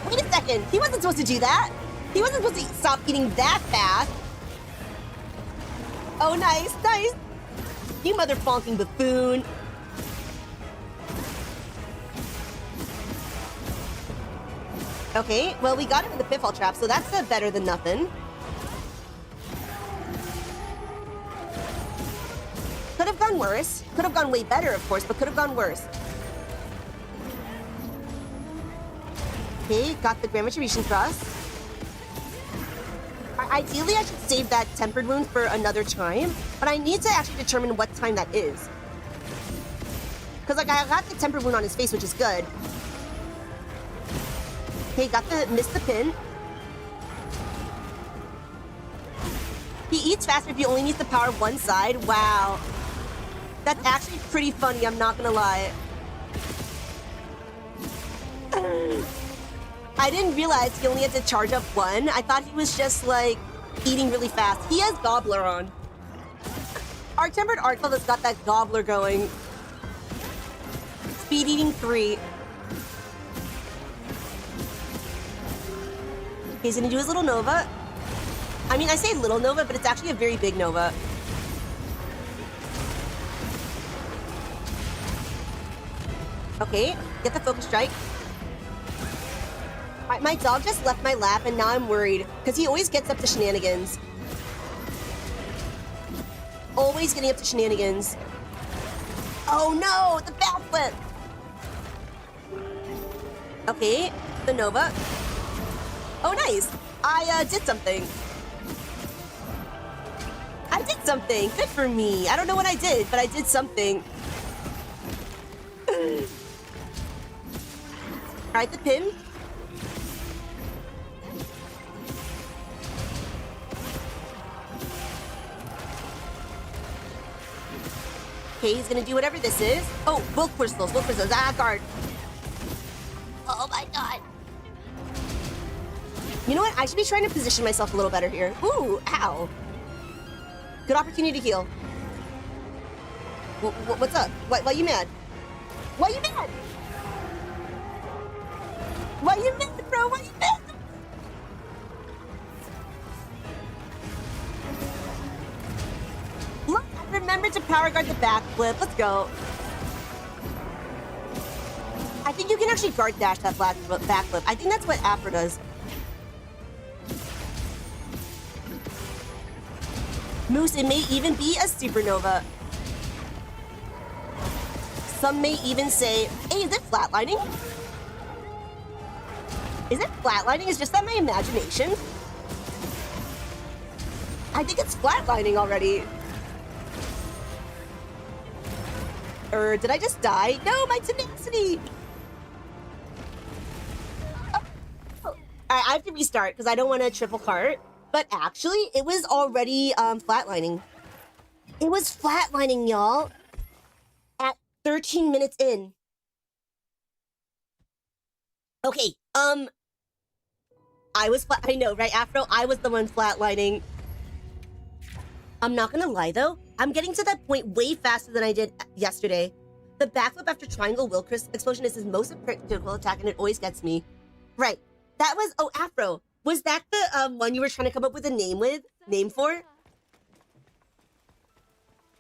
Wait a second, he wasn't supposed to do that. He wasn't supposed to stop eating that fast. Oh, nice. You mother bonking buffoon. Okay, well, we got him in the pitfall trap, so that's better than nothing. Could have gone worse. Could have gone way better, of course, but could have gone worse. Okay, got the Grand Retribution Thrust. Ideally, I should save that Tempered Wound for another time, but I need to actually determine what time that is. Because, like, I got the Tempered Wound on his face, which is good. Okay, missed the pin. He eats faster if he only needs to power one side. Wow. That's actually pretty funny, I'm not gonna lie. I didn't realize he only had to charge up one. I thought he was just, like, eating really fast. He has Gobbler on. Our Tempered ARKVELD has got that Gobbler going. Speed eating 3. He's gonna do his little Nova. I mean, I say little Nova, but it's actually a very big Nova. Okay, get the Focus Strike. My dog just left my lap, and now I'm worried, because he always gets up to shenanigans. Always getting up to shenanigans. Oh no, the backflip! Okay, the Nova. Oh, nice. I did something. I did something. Good for me. I don't know what I did, but I did something. Alright, the pin. Okay, he's gonna do whatever this is. Oh, Wolf Crystals, Wolf Crystals. Ah, guard. Oh my god. You know what? I should be trying to position myself a little better here. Ooh, ow. Good opportunity to heal. What's up? Why you mad? Why you mad? Why you mad, bro? Why you mad? Look, remember to power guard the backflip. Let's go. I think you can actually guard dash that backflip. I think that's what Afro does. Moose, it may even be a supernova. Some may even say, hey, is it flatlining? Is it flatlining? Is just that my imagination? I think it's flatlining already. Or did I just die? No, my tenacity! Oh. Alright, I have to restart because I don't want to triple cart. But actually, it was already flatlining. It was flatlining, y'all. At 13 minutes in. Okay, I know, right, Afro? I was the one flatlining. I'm not gonna lie, though. I'm getting to that point way faster than I did yesterday. The backflip after triangle Wilcris explosion is his most critical attack, and it always gets me. Right. That was... Oh, Afro. Was that the one you were trying to come up with a name for?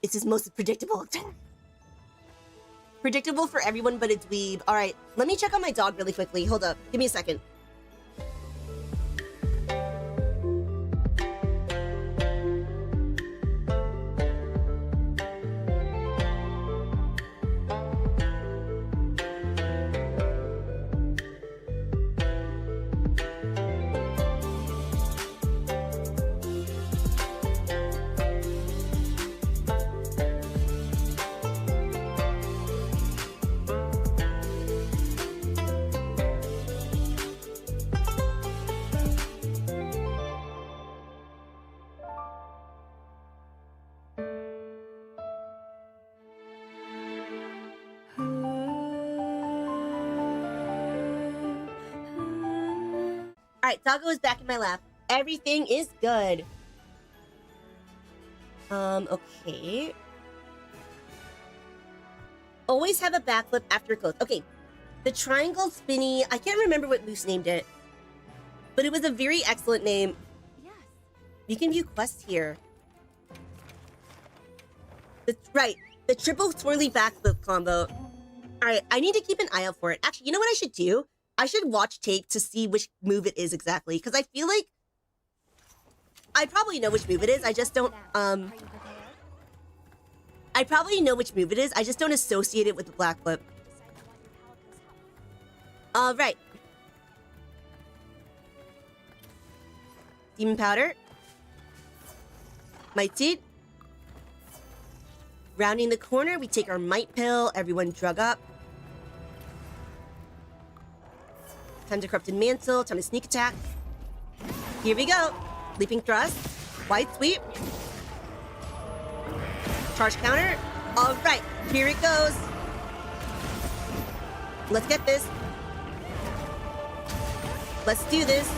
It's his most predictable attack. Predictable for everyone but a dweeb. Alright, let me check on my dog really quickly. Hold up. Give me a second. Alright, Doggo is back in my lap. Everything is good. Okay. Always have a backflip after close. Okay. The triangle spinny, I can't remember what Moose named it. But it was a very excellent name. Yes. You can view quests here. Right. The triple swirly backflip combo. Alright, I need to keep an eye out for it. Actually, you know what I should do? I should watch tape to see which move it is exactly, because I feel like I probably know which move it is. I just don't, Are you prepared? I probably know which move it is. I just don't associate it with the black flip. All right. Demon powder. Might seed. Rounding the corner, we take our might pill. Everyone drug up. Time to corrupted mantle. Time to sneak attack. Here we go. Leaping thrust. Wide sweep. Charge counter. All right, here it goes. Let's get this. Let's do this.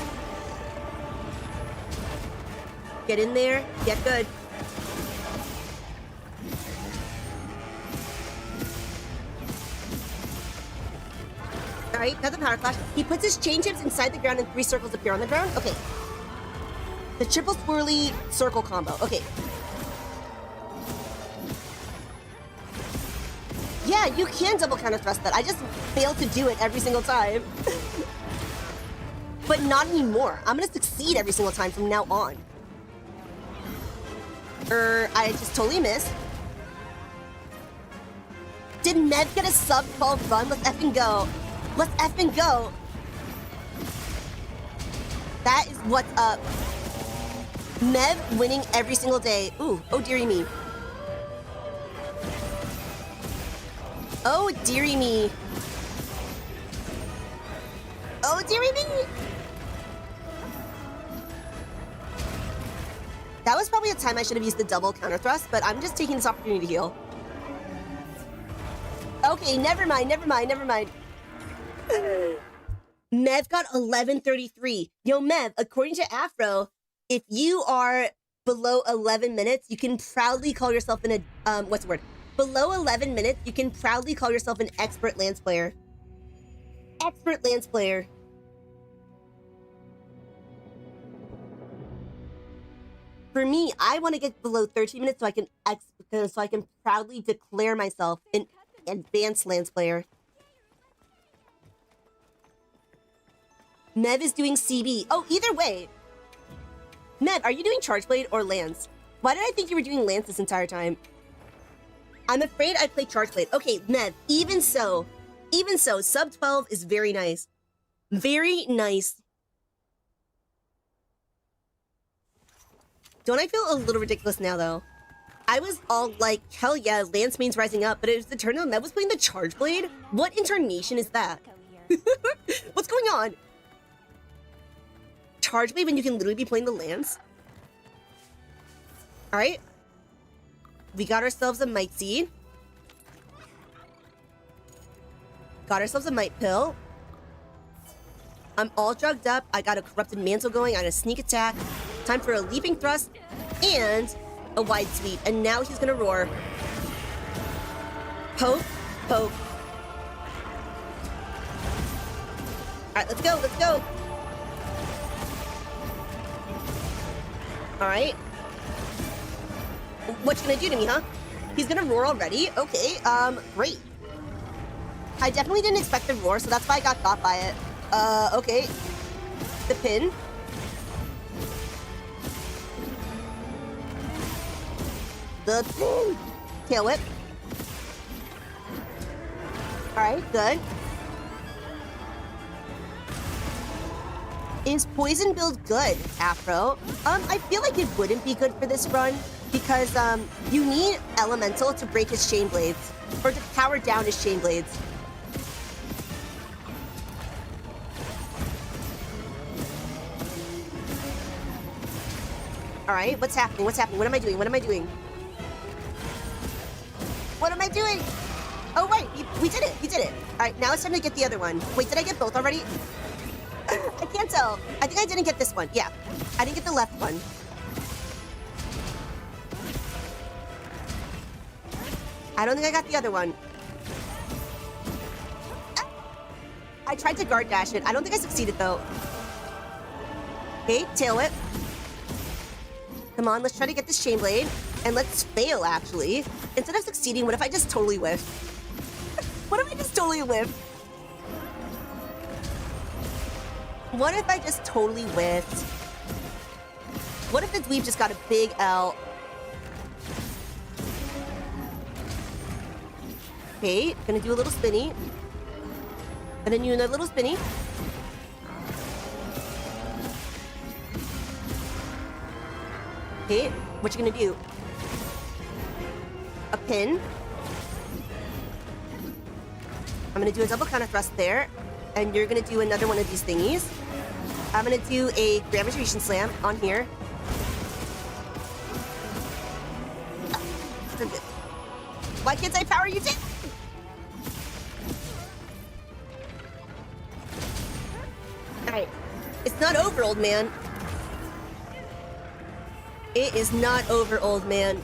Get in there. Get good. All right, got the power flash. He puts his chain chips inside the ground and 3 circles appear on the ground. Okay. The triple swirly circle combo. Okay. Yeah, you can double counter thrust that. I just fail to do it every single time. But not anymore. I'm gonna succeed every single time from now on. I just totally missed. Did Med get a sub 12 run? Let's effing go. Let's effing go. That is what's up. Mev winning every single day. Ooh, oh dearie me. Oh dearie me. Oh dearie me. That was probably a time I should have used the double counter thrust, but I'm just taking this opportunity to heal. Okay, never mind, never mind, never mind. Mev got 1133. Yo, Mev, according to Afro, if you are below 11 minutes, you can proudly call yourself what's the word? Below 11 minutes, you can proudly call yourself an expert lance player. Expert lance player. For me, I want to get below 13 minutes so I can proudly declare myself an advanced lance player. Mev is doing CB. Oh, either way. Mev, are you doing Charge Blade or Lance? Why did I think you were doing Lance this entire time? I'm afraid I played Charge Blade. Okay, Mev, even so, sub 12 is very nice. Very nice. Don't I feel a little ridiculous now, though? I was all like, hell yeah, Lance main's rising up, but it was the turn on Mev was playing the Charge Blade? What incarnation is that? What's going on? Charge Blade when you can literally be playing the Lance? Alright. We got ourselves a Might Seed. Got ourselves a Might Pill. I'm all drugged up. I got a Corrupted Mantle going. I got a Sneak Attack. Time for a Leaping Thrust and a Wide Sweep. And now he's gonna roar. Poke, poke. Alright, let's go, let's go. Alright. What you gonna do to me, huh? He's gonna roar already? Okay, great. I definitely didn't expect the roar, so that's why I got by it. Okay. The pin. The pin. Tail whip. Alright, good. Is poison build good, Afro? I feel like it wouldn't be good for this run because you need elemental to break his chain blades or to power down his chain blades. All right, what's happening? What's happening? What am I doing? What am I doing? What am I doing? Oh, right, we did it. We did it. All right, now it's time to get the other one. Wait, did I get both already? I can't tell. I think I didn't get this one. Yeah, I didn't get the left one. I don't think I got the other one. I tried to guard dash it. I don't think I succeeded, though. Okay, tail whip. Come on, let's try to get this chain blade. And let's fail, actually. Instead of succeeding, what if I just totally whiff? What if I just totally whiff? What if I just totally whiffed? What if the dweeb just got a big L? Okay, gonna do a little spinny. And then you another little spinny. Okay, what you gonna do? A pin. I'm gonna do a double counter thrust there. And you're gonna do another one of these thingies. I'm gonna do a gravitation slam on here. Why can't I power you down? Alright. It's not over, old man. It is not over, old man.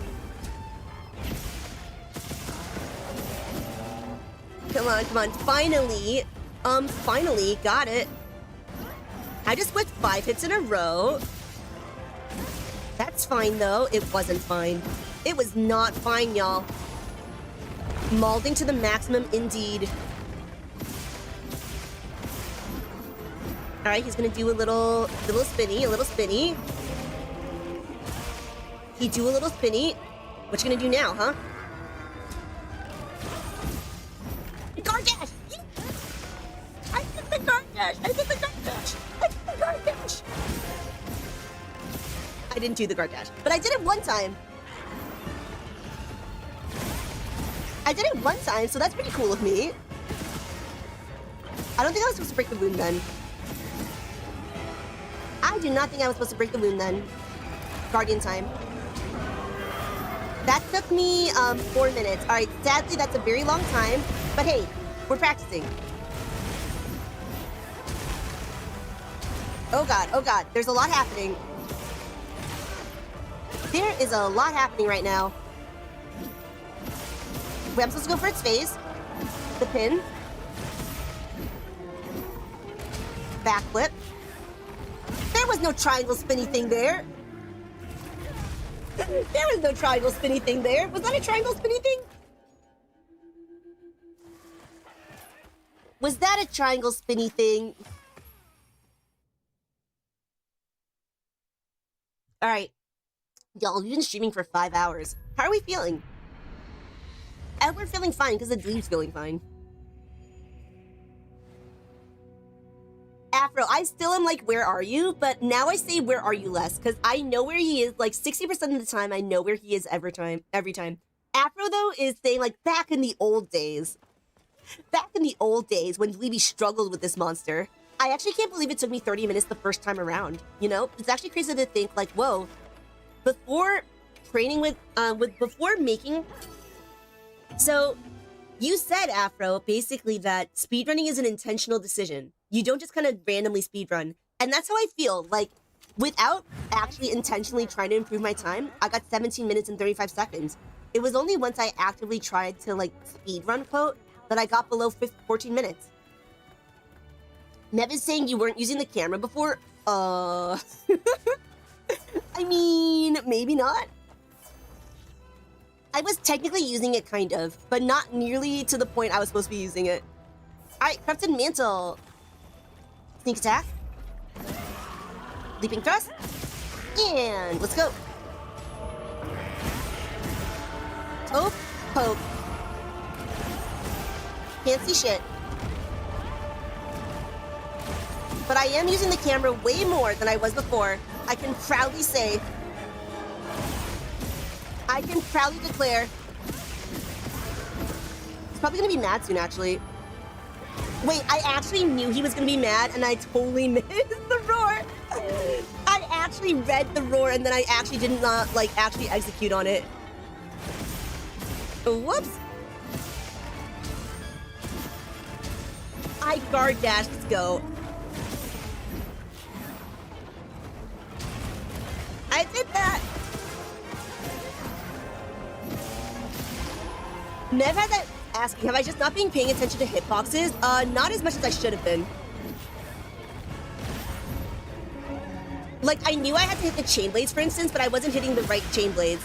Come on, come on. Finally. Finally. Got it. I just whipped 5 hits in a row. That's fine, though. It wasn't fine. It was not fine, y'all. Maulding to the maximum, indeed. Alright, he's gonna do a little spinny, a little spinny. He do a little spinny. What you gonna do now, huh? Guard dash! I did the guard dash! I did the guard dash! I did the guard dash! I didn't do the guard dash, but I did it one time. I did it one time, so that's pretty cool of me. I don't think I was supposed to break the wound then. I do not think I was supposed to break the wound then. Guardian time. That took me 4 minutes. All right, sadly, that's a very long time. But hey, we're practicing. Oh God, there's a lot happening. There is a lot happening right now. Wait, I'm supposed to go for its phase. The pin. Backflip. There was no triangle spinny thing there. There was no triangle spinny thing there. Was that a triangle spinny thing? Was that a triangle spinny thing? All right. Y'all, we've been streaming for 5 hours. How are we feeling? And we're feeling fine because the dweeb's feeling fine. Afro, I still am like, where are you? But now I say, where are you less? Because I know where he is. Like 60% of the time, I know where he is every time. Afro, though, is saying like, back in the old days. Back in the old days when Dweeby struggled with this monster. I actually can't believe it took me 30 minutes the first time around. You know? It's actually crazy to think like, whoa. Before training before making... So, you said, Afro, basically that speedrunning is an intentional decision. You don't just kind of randomly speedrun. And that's how I feel. Like, without actually intentionally trying to improve my time, I got 17 minutes and 35 seconds. It was only once I actively tried to, like, speedrun, quote, that I got below 14 minutes. Nev is saying you weren't using the camera before? I mean, maybe not. I was technically using it, kind of, but not nearly to the point I was supposed to be using it. Alright, Corrupted Mantle. Sneak attack. Leaping thrust. And let's go. Toe poke. Can't see shit. But I am using the camera way more than I was before. I can proudly say. I can proudly declare. He's probably gonna be mad soon, actually. Wait, I actually knew he was gonna be mad and I totally missed the roar. I actually read the roar and then I actually did not, like, actually execute on it. Whoops. I guard dash, let's go. I did that. Nev had that asking, have I just not been paying attention to hitboxes? Not as much as I should have been. Like, I knew I had to hit the chain blades, for instance, but I wasn't hitting the right chain blades.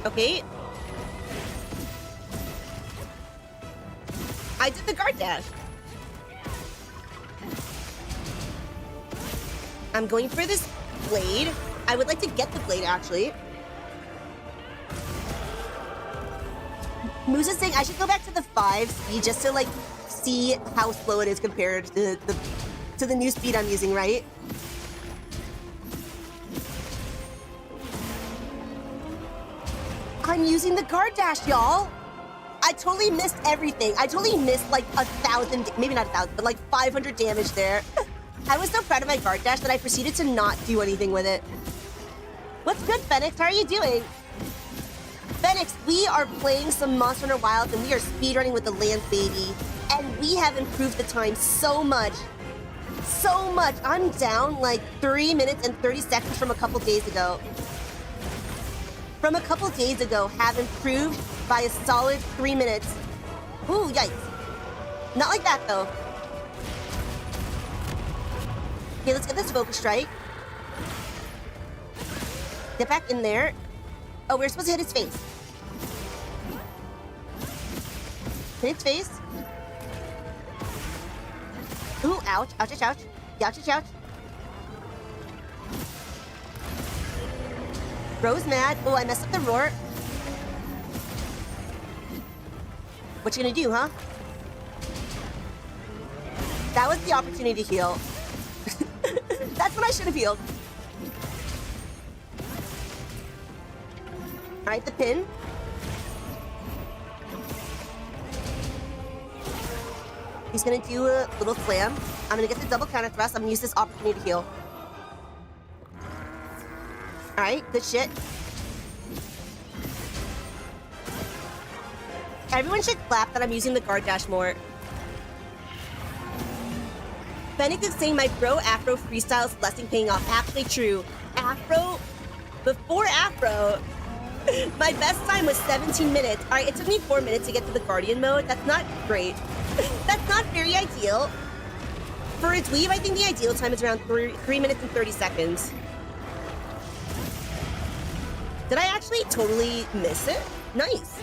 Okay. I did the guard dash. I'm going for this blade. I would like to get the blade, actually. Moose is saying I should go back to the 5 speed just to, like, see how slow it is compared to the new speed I'm using, right? I'm using the guard dash, y'all. I totally missed everything. I totally missed like 1,000, maybe not 1,000, but like 500 damage there. I was so proud of my guard dash that I proceeded to not do anything with it. What's good, Phoenix? How are you doing? Phoenix, we are playing some Monster Hunter Wilds and we are speedrunning with the Lance baby. And we have improved the time so much. So much. I'm down like 3 minutes and 30 seconds from a couple days ago. From a couple days ago, have improved by a solid 3 minutes. Ooh, yikes. Not like that, though. Okay, let's get this focus strike. Get back in there. Oh, we're supposed to hit his face. Hit his face. Ooh, ouch, ouch, ouch, ouch. Ouch, ouch, ouch. Bro's mad. Oh, I messed up the roar. What you gonna do, huh? That was the opportunity to heal. That's when I should have healed. Alright, the pin. He's gonna do a little slam. I'm gonna get the double counter thrust. I'm gonna use this opportunity to heal. Alright, good shit. Everyone should clap that I'm using the guard dash more. Fennec is saying my bro Afro freestyle blessing paying off. Actually true. Afro, before Afro, my best time was 17 minutes. Alright, it took me 4 minutes to get to the Guardian mode. That's not great. That's not very ideal. For a dweeb, I think the ideal time is around 3 minutes and 30 seconds. Did I actually totally miss it? Nice.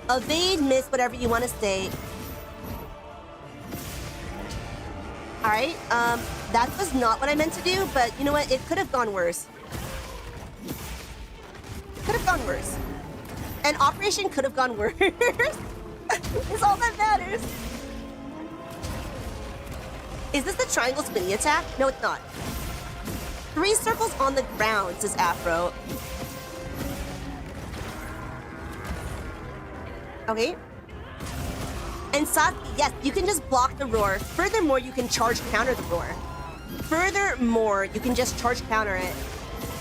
Evade, miss, whatever you want to say. Alright, that was not what I meant to do, but you know what? It could have gone worse. Could have gone worse. An operation could have gone worse. It's all that matters. Is this the triangle spinny attack? No, it's not. 3 circles on the ground, says Afro. Okay. And Saki, yes, you can just block the roar. Furthermore, you can charge counter the roar. Furthermore, you can just charge counter it.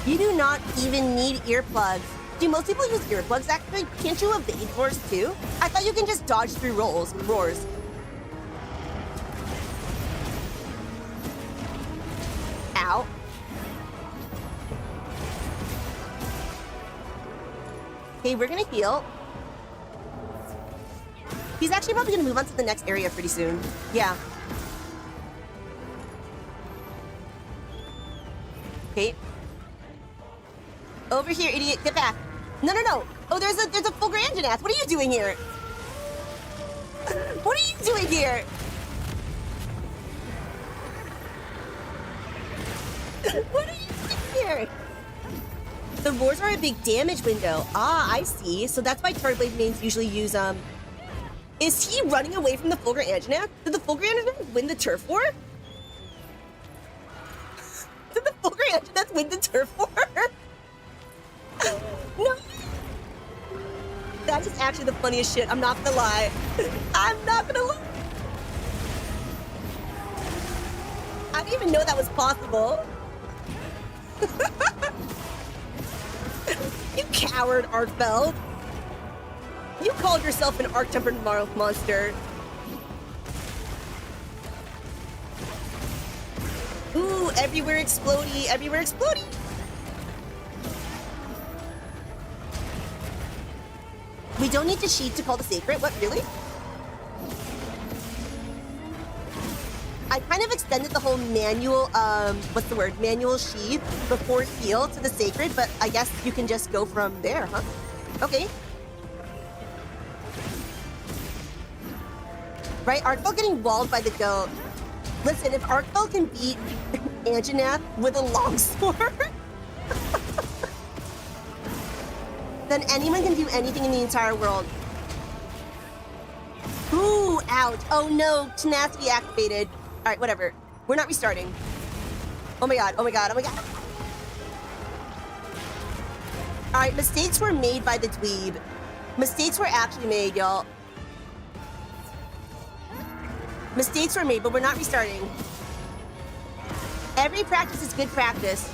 You do not even need earplugs. Do most people use earplugs actually? Can't you evade roars too? I thought you can just dodge through roars. Ow. Okay, we're gonna heal. He's actually probably gonna move on to the next area pretty soon. Yeah. Okay. Over here, idiot. Get back. No. Oh, there's a full Grandinath. What are you doing here? What are you doing here? What are you doing here? The roars are a big damage window. Ah, I see. So that's why Turtleblade mains usually use, Is he running away from the Fulgur Anjanath? Did the Fulgur Anjanath win the turf war? Did the Fulgur Anjanath win the turf war? No. That is actually the funniest shit. I'm not gonna lie. I'm not gonna lie. I didn't even know that was possible. You coward, ARKVELD. You called yourself an Arc-tempered monster. Ooh, everywhere explodey, everywhere explodey. We don't need to cheat to call the sacred. What, really? I kind of extended the whole manual, what's the word? Manual sheath before heal to the sacred, but I guess you can just go from there, huh? Okay. Right, ARKVELD getting walled by the goat. Listen, if ARKVELD can beat Anjanath with a longsword? Then anyone can do anything in the entire world. Ooh, ouch. Oh no, tenacity activated. All right, whatever. We're not restarting. Oh my god, oh my god, oh my god. All right, mistakes were made by the dweeb. Mistakes were actually made, y'all. Mistakes were made, but we're not restarting. Every practice is good practice.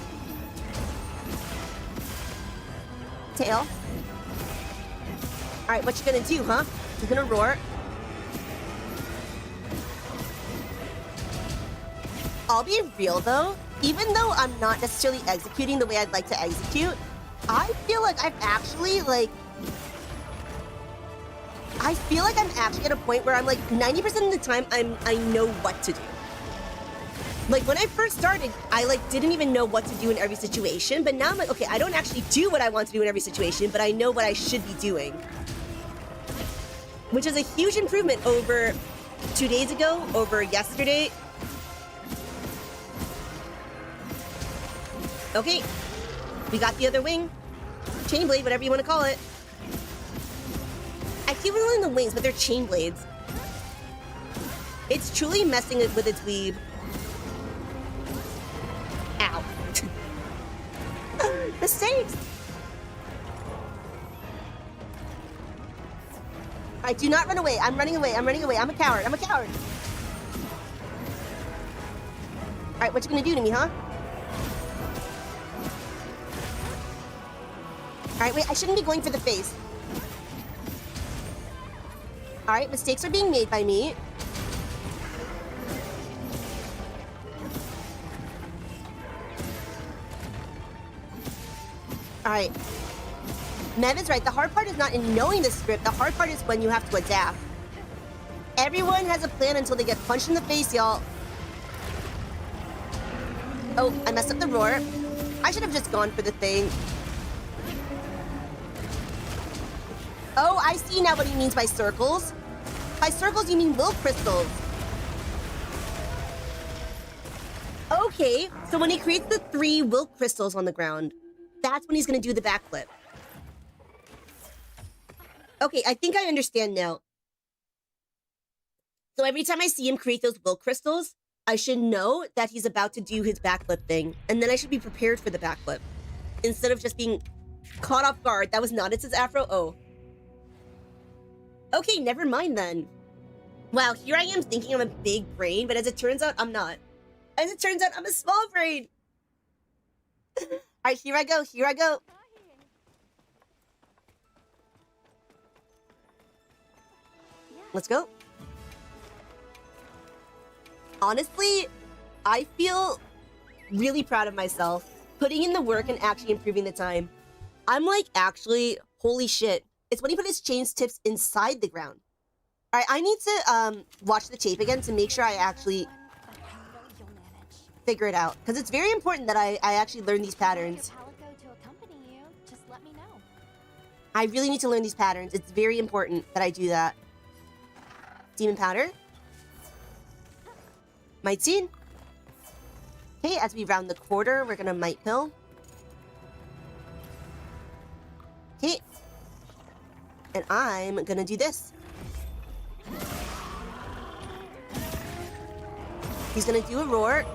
Tail. All right, what you gonna do, huh? You're gonna roar. I'll be real though, even though I'm not necessarily executing the way I'd like to execute, I feel like I'm actually at a point where I'm like 90% of the time I know what to do. Like when I first started, I didn't even know what to do in every situation, but now I'm like, okay, I don't actually do what I want to do in every situation, but I know what I should be doing. Which is a huge improvement over 2 days ago, over yesterday. Okay, we got the other wing. Chain blade, whatever you want to call it. I keep rolling the wings, but they're chain blades. It's truly messing with its dweeb. Ow. Mistakes! Alright, do not run away. I'm running away. I'm running away. I'm a coward. I'm a coward. Alright, what you gonna do to me, huh? Alright, wait, I shouldn't be going for the face. Alright, mistakes are being made by me. Alright. Mev is right. The hard part is not in knowing the script. The hard part is when you have to adapt. Everyone has a plan until they get punched in the face, y'all. Oh, I messed up the roar. I should have just gone for the thing. Oh, I see now what he means by circles. By circles, you mean will crystals. Okay, so when he creates the 3 will crystals on the ground, that's when he's gonna do the backflip. Okay, I think I understand now. So every time I see him create those will crystals, I should know that he's about to do his backflip thing, and then I should be prepared for the backflip. Instead of just being caught off guard. That was not its afro. Oh. Okay, never mind then. Wow, here I am thinking I'm a big brain, but as it turns out, I'm not. As it turns out, I'm a small brain. Alright, here I go, here I go. Let's go. Honestly, I feel really proud of myself. Putting in the work and actually improving the time. I'm like, actually, holy shit. It's when he put his chains tips inside the ground. Alright, I need to watch the tape again to make sure I actually figure it out. Because it's very important that I actually learn these patterns. I really need to learn these patterns. It's very important that I do that. Demon powder. Might seed. Okay, as we round the quarter, we're gonna might pill. Okay. And I'm gonna do this. He's gonna do a roar.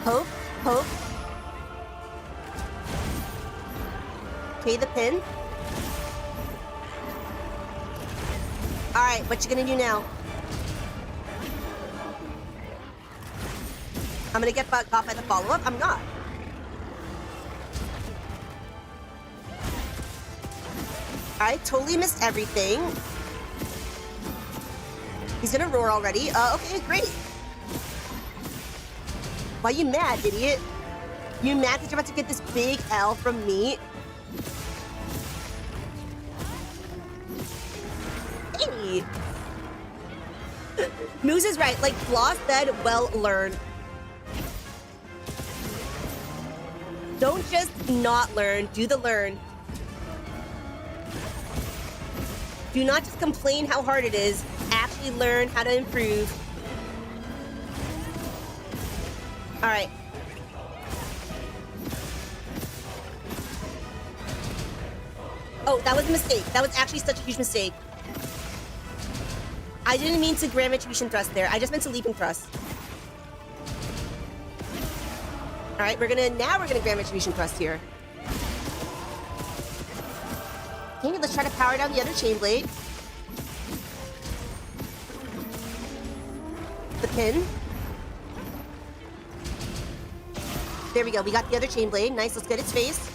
Poke, poke. Okay, the pin. Alright, what you gonna do now? I'm gonna get caught by the follow-up? I'm not. I totally missed everything. He's gonna roar already. Okay, great. Why you mad, idiot? You mad that you're about to get this big L from me? Hey! Moose is right. Like Floss said, well learned. Don't just not learn, do the learn. Do not just complain how hard it is, actually learn how to improve. All right. Oh, that was a mistake. That was actually such a huge mistake. I didn't mean to grand retribution thrust there. I just meant to leaping thrust. All right, we're gonna grand retribution thrust here. Okay, let's try to power down the other chain blade. The pin. There we go. We got the other chain blade. Nice. Let's get its face.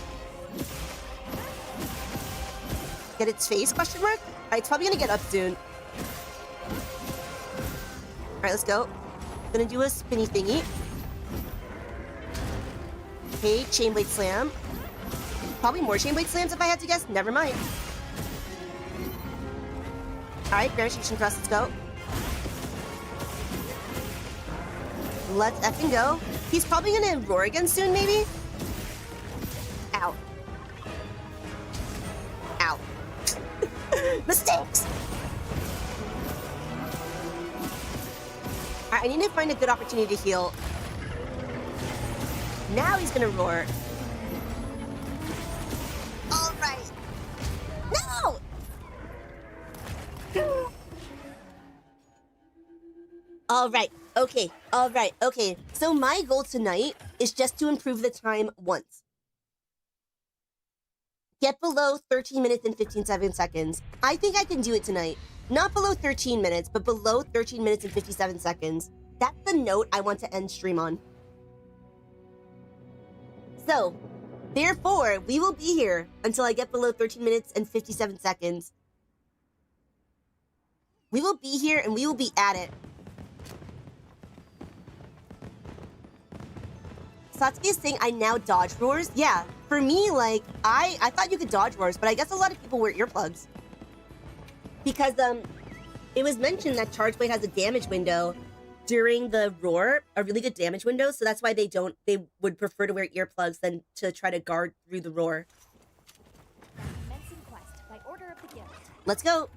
Get its face? Question mark? All right, it's probably gonna get up soon. All right, let's go. Gonna do a spinny thingy. Okay, chain blade slam. Probably more chain blade slams if I had to guess. Never mind. All right, grand retribution thrust. Let's go. Let's effing go. He's probably gonna roar again soon, maybe? Ow. Ow. Mistakes! Alright, I need to find a good opportunity to heal. Now he's gonna roar. Alright. No! Alright, okay, alright, okay. So my goal tonight is just to improve the time once. Get below 13 minutes and 57 seconds. I think I can do it tonight. Not below 13 minutes, but below 13 minutes and 57 seconds. That's the note I want to end stream on. So, therefore, we will be here until I get below 13 minutes and 57 seconds. We will be here and we will be at it. Satsuki is saying I now dodge roars. Yeah, for me, like, I thought you could dodge roars, but I guess a lot of people wear earplugs. Because, it was mentioned that Charge Blade has a damage window during the roar, a really good damage window, so that's why they would prefer to wear earplugs than to try to guard through the roar. Commencing quest by order of the guild. Let's go.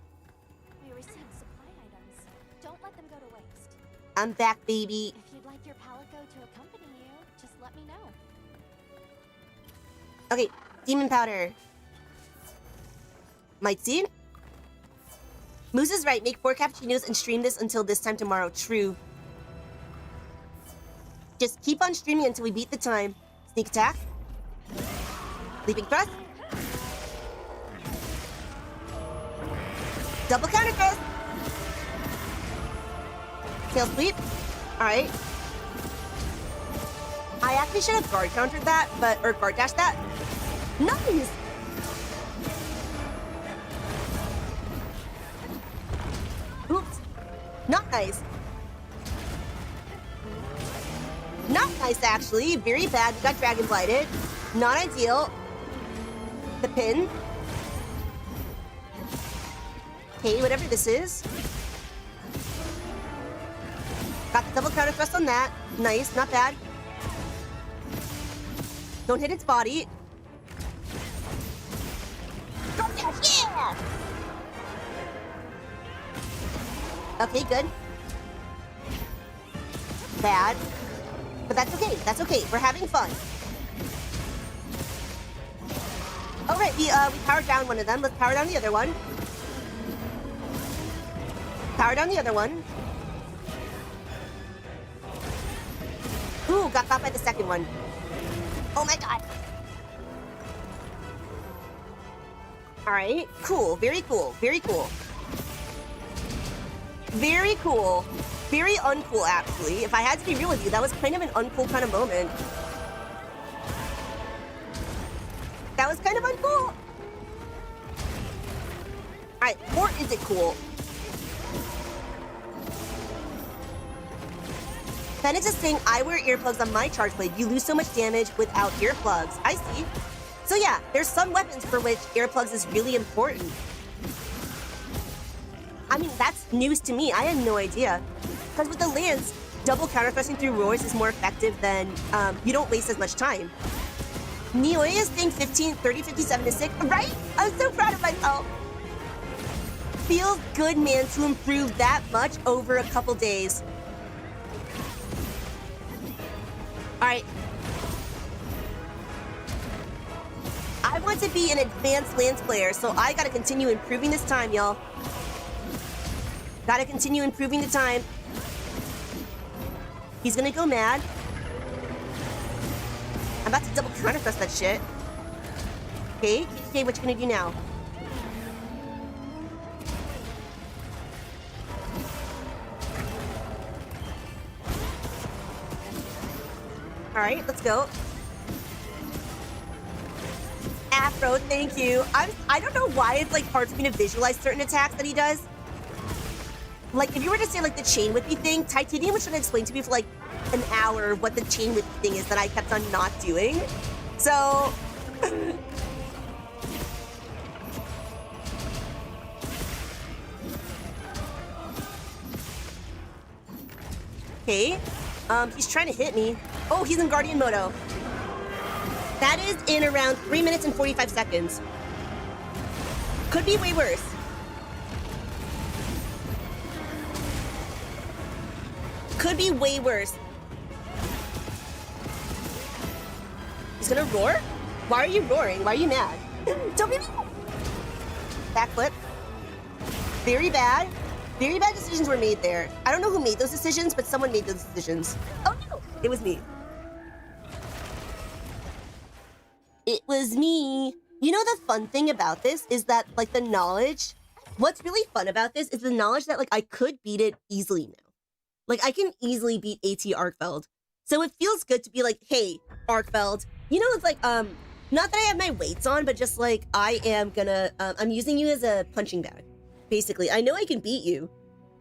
We received supply items. Don't let them go to waste. I'm back, baby. If you'd like your palico to accompany you, just let me know. Okay, demon powder. Might see. Moose is right. Make 4 cappuccinos and stream this until this time tomorrow. True. Just keep on streaming until we beat the time. Sneak attack. Leaping thrust. Double counter thrust. Tail sweep. Alright. I actually should have guard countered that, or guard dashed that. Nice! Oops. Not nice. Not nice, actually. Very bad. We got dragon blighted. Not ideal. The pin. Okay, whatever this is. Got the double counter thrust on that. Nice, not bad. Don't hit its body. Yeah! Okay, good. Bad. But that's okay. That's okay. We're having fun. All right, we powered down one of them. Let's power down the other one. Power down the other one. Ooh, got caught by the second one. Oh my god. All right, cool. Very cool. Very cool. Very cool. Very uncool, actually. If I had to be real with you, that was kind of an uncool kind of moment. That was kind of uncool. Alright, or is it cool? Ben is just saying, I wear earplugs on my charge blade. You lose so much damage without earplugs. I see. So yeah, there's some weapons for which earplugs is really important. I mean, that's news to me. I had no idea. Because with the lance, double counter-thrusting through roars is more effective than, you don't waste as much time. Nioya is saying 15, 30, 57 to 6. Right? I'm so proud of myself. Feels good, man, to improve that much over a couple days. Alright. I want to be an advanced Lance player, so I gotta continue improving this time, y'all. Gotta continue improving the time. He's gonna go mad. I'm about to double counter thrust that shit. Okay, okay, what you gonna do now? Alright, let's go. Afro, thank you. I don't know why it's like hard for me to visualize certain attacks that he does. Like, if you were to say like the chain whippy thing, Titanium was trying to explain to me for like an hour what the chain whippy thing is that I kept on not doing. So... Okay. He's trying to hit me. Oh, he's in Guardian Moto. That is in around 3 minutes and 45 seconds. Could be way worse. Could be way worse. He's gonna roar? Why are you roaring? Why are you mad? Don't be mad. Backflip. Very bad. Very bad decisions were made there. I don't know who made those decisions, but someone made those decisions. Oh no, it was me. It was me. You know the fun thing about this is that, like, the knowledge, what's really fun about this is the knowledge that, like, I could beat it easily now. Like, I can easily beat AT ARKVELD. So it feels good to be like, hey, ARKVELD, you know, it's like, not that I have my weights on, but just like, I am gonna, I'm using you as a punching bag. Basically, I know I can beat you.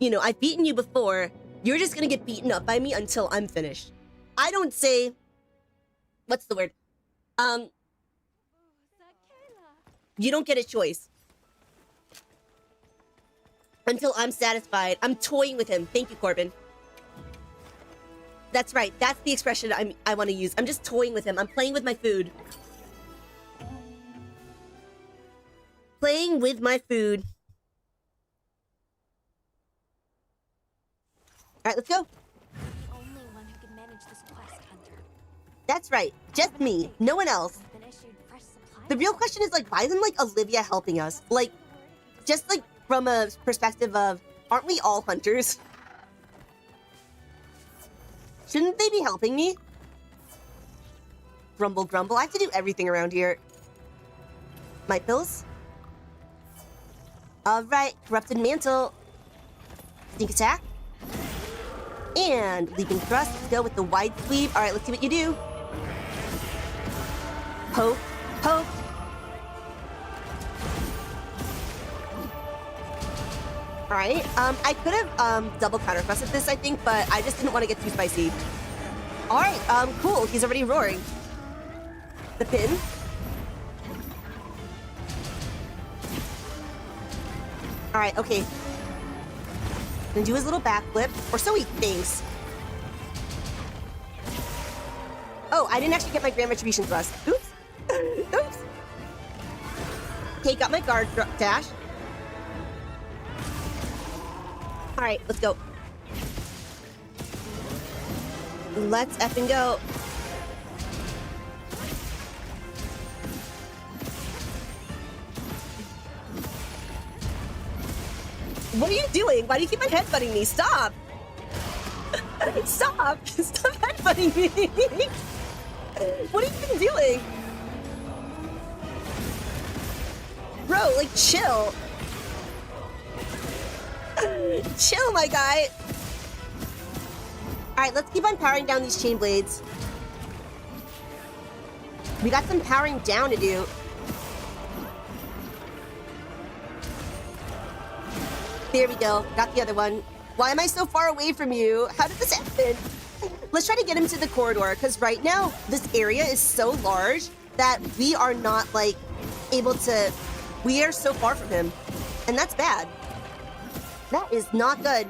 You know, I've beaten you before. You're just gonna get beaten up by me until I'm finished. I don't say, what's the word? You don't get a choice. Until I'm satisfied. I'm toying with him. Thank you, Corbin. That's right. That's the expression I want to use. I'm just toying with him. I'm playing with my food. Playing with my food. Alright, let's go. The only one who can manage this quest, Hunter. That's right. Just me. No one else. Been issued fresh supplies. The real question is, like, why isn't, like, Olivia helping us? Like, just, like, from a perspective of, aren't we all hunters? Shouldn't they be helping me? Grumble, grumble. I have to do everything around here. My pills? Alright, Corrupted Mantle. Sneak attack. And leaping thrust. Let's go with the wide sweep. Alright, let's see what you do. Poke, poke. Alright, I could have double counter thrusted this, I think, but I just didn't want to get too spicy. Alright, cool. He's already roaring. The pin. Alright, okay. Gonna do his little backflip, or so he thinks. Oh, I didn't actually get my Grand Retribution thrust. Oops. Oops. Okay, got my guard dash. Alright, let's go. Let's effing go. What are you doing? Why do you keep on headbutting me? Stop! Stop! Stop headbutting me! What have you been doing? Bro, like, chill. Chill, my guy. Alright, let's keep on powering down these chain blades. We got some powering down to do. There we go. Got the other one. Why am I so far away from you? How did this happen? Let's try to get him to the corridor, because right now, this area is so large that we are not, like, able to... We are so far from him. And that's bad. That is not good.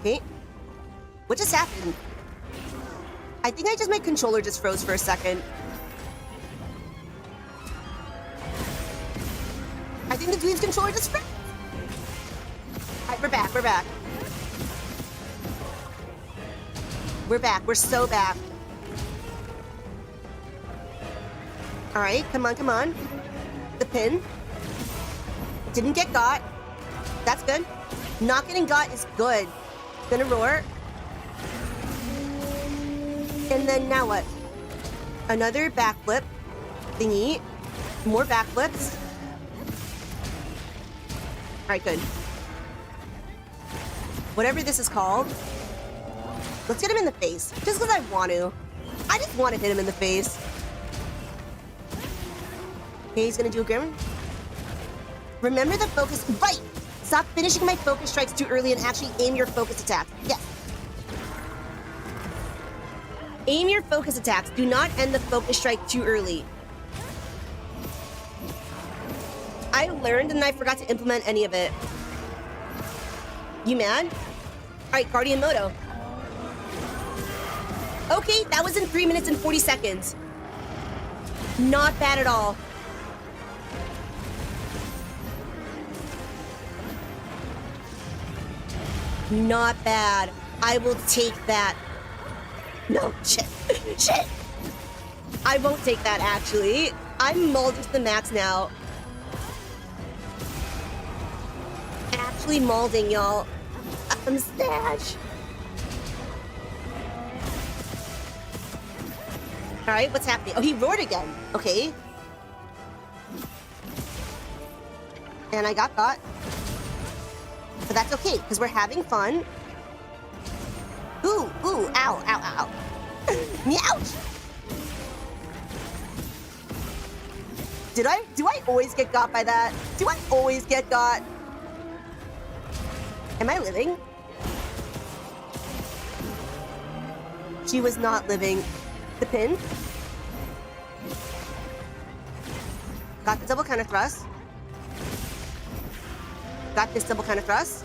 Okay. What just happened? I think my controller just froze for a second. I think the Dweeb's controller just froze. Alright, we're back, we're back. We're back. We're so back. All right, come on, come on. The pin. Didn't get got. That's good. Not getting got is good. Gonna roar. And then now what? Another backflip thingy. More backflips. All right, good. Whatever this is called. Let's hit him in the face. Just because I want to. I just want to hit him in the face. Okay, he's gonna do a grim. Remember the focus. Right! Stop finishing my focus strikes too early and actually aim your focus attacks. Yes. Aim your focus attacks. Do not end the focus strike too early. I learned and I forgot to implement any of it. You mad? All right, Guardian Moto. Okay, that was in 3 minutes and 40 seconds. Not bad at all. Not bad. I will take that. No, shit. Shit. I won't take that, actually. I'm mauled to the max now. Actually mauling, y'all. I'm stash. All right, what's happening? Oh, he roared again. Okay. And I got caught. But that's okay, because we're having fun. Ooh, ooh, ow, ow, ow. Meow! Do I always get got by that? Do I always get got? Am I living? She was not living. The pin. Got the double counter thrust. Got this double counter thrust.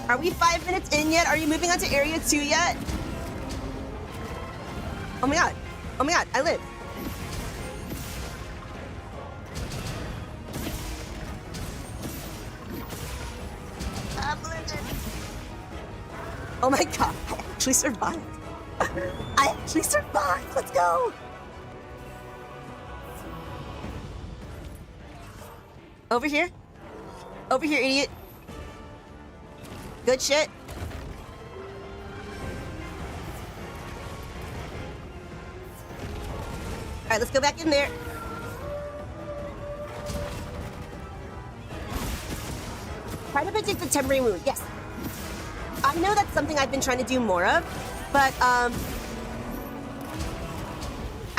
Are we 5 minutes in yet? Are you moving on to area 2 yet? Oh my god. Oh my god, I live. I'm living. Oh my god, I actually survived. I actually survived. Let's go. Over here. Over here, idiot. Good shit. All right, let's go back in there. Try to predict the temporary wound. Yes. I know that's something I've been trying to do more of, but I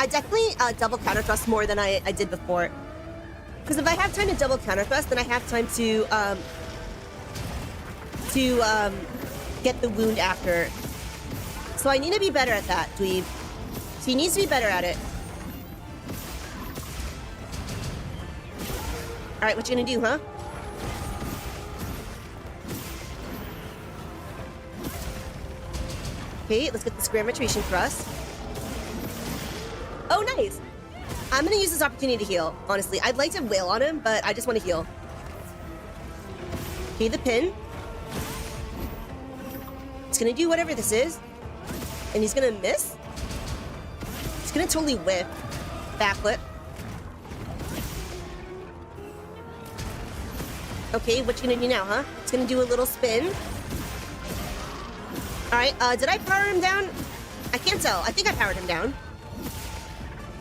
definitely double counter thrust more than I did before. Because if I have time to double counter thrust, then I have time to get the wound after. So I need to be better at that, dweeb. So he needs to be better at it. All right, what you gonna do, huh? Okay, let's get this grand retration thrust. Oh, nice. I'm gonna use this opportunity to heal, honestly. I'd like to wail on him, but I just want to heal. Okay, the pin. It's gonna do whatever this is. And he's gonna miss. He's gonna totally whiff. Backflip. Okay, what you gonna do now, huh? It's gonna do a little spin. Alright, did I power him down? I can't tell. I think I powered him down.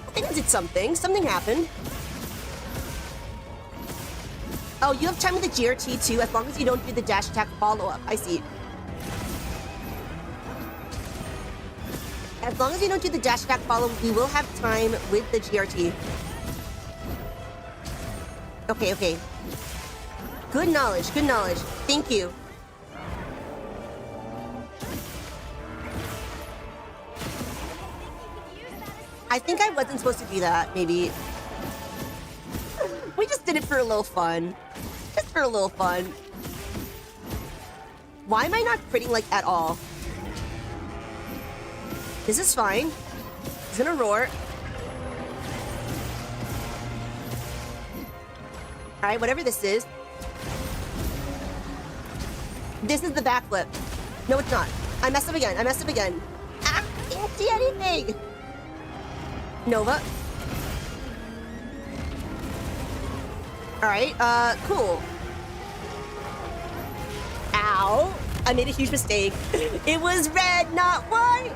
I think I did something. Something happened. Oh, you have time with the GRT too, as long as you don't do the dash attack follow-up. I see. As long as you don't do the dash attack follow-up, we will have time with the GRT. Okay, okay. Good knowledge, good knowledge. Thank you. I think I wasn't supposed to do that, maybe. We just did it for a little fun. Just for a little fun. Why am I not critting, like, at all? This is fine. He's gonna roar. Alright, whatever this is. This is the backflip. No, it's not. I messed up again. I messed up again. Ah, I can't see anything. Nova. All right. Cool. Ow. I made a huge mistake. It was red, not white.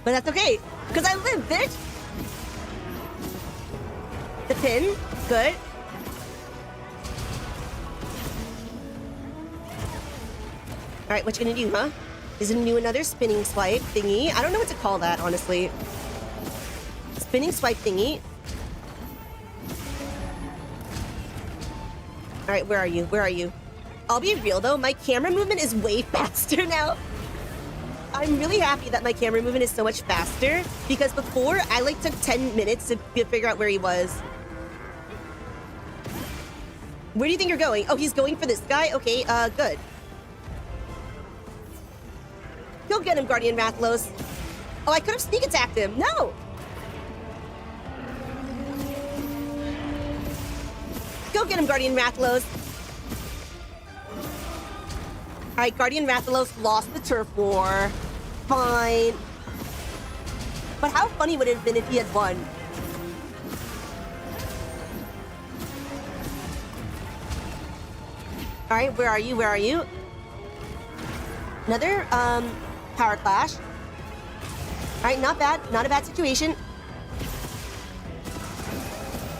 But that's okay, because I live, bitch. The pin. Good. All right, what you gonna do, huh? Is it gonna do another spinning swipe thingy? I don't know what to call that, honestly. Spinning swipe thingy. All right, where are you? Where are you? I'll be real, though. My camera movement is way faster now. I'm really happy that my camera movement is so much faster, because before, I, like, took 10 minutes to figure out where he was. Where do you think you're going? Oh, he's going for this guy? Okay, good. Go get him, Guardian Rathalos. Oh, I could have sneak attacked him. No! Go get him, Guardian Rathalos. Alright, Guardian Rathalos lost the turf war. Fine. But how funny would it have been if he had won? Alright, where are you? Where are you? Another, power clash. Alright, not bad. Not a bad situation.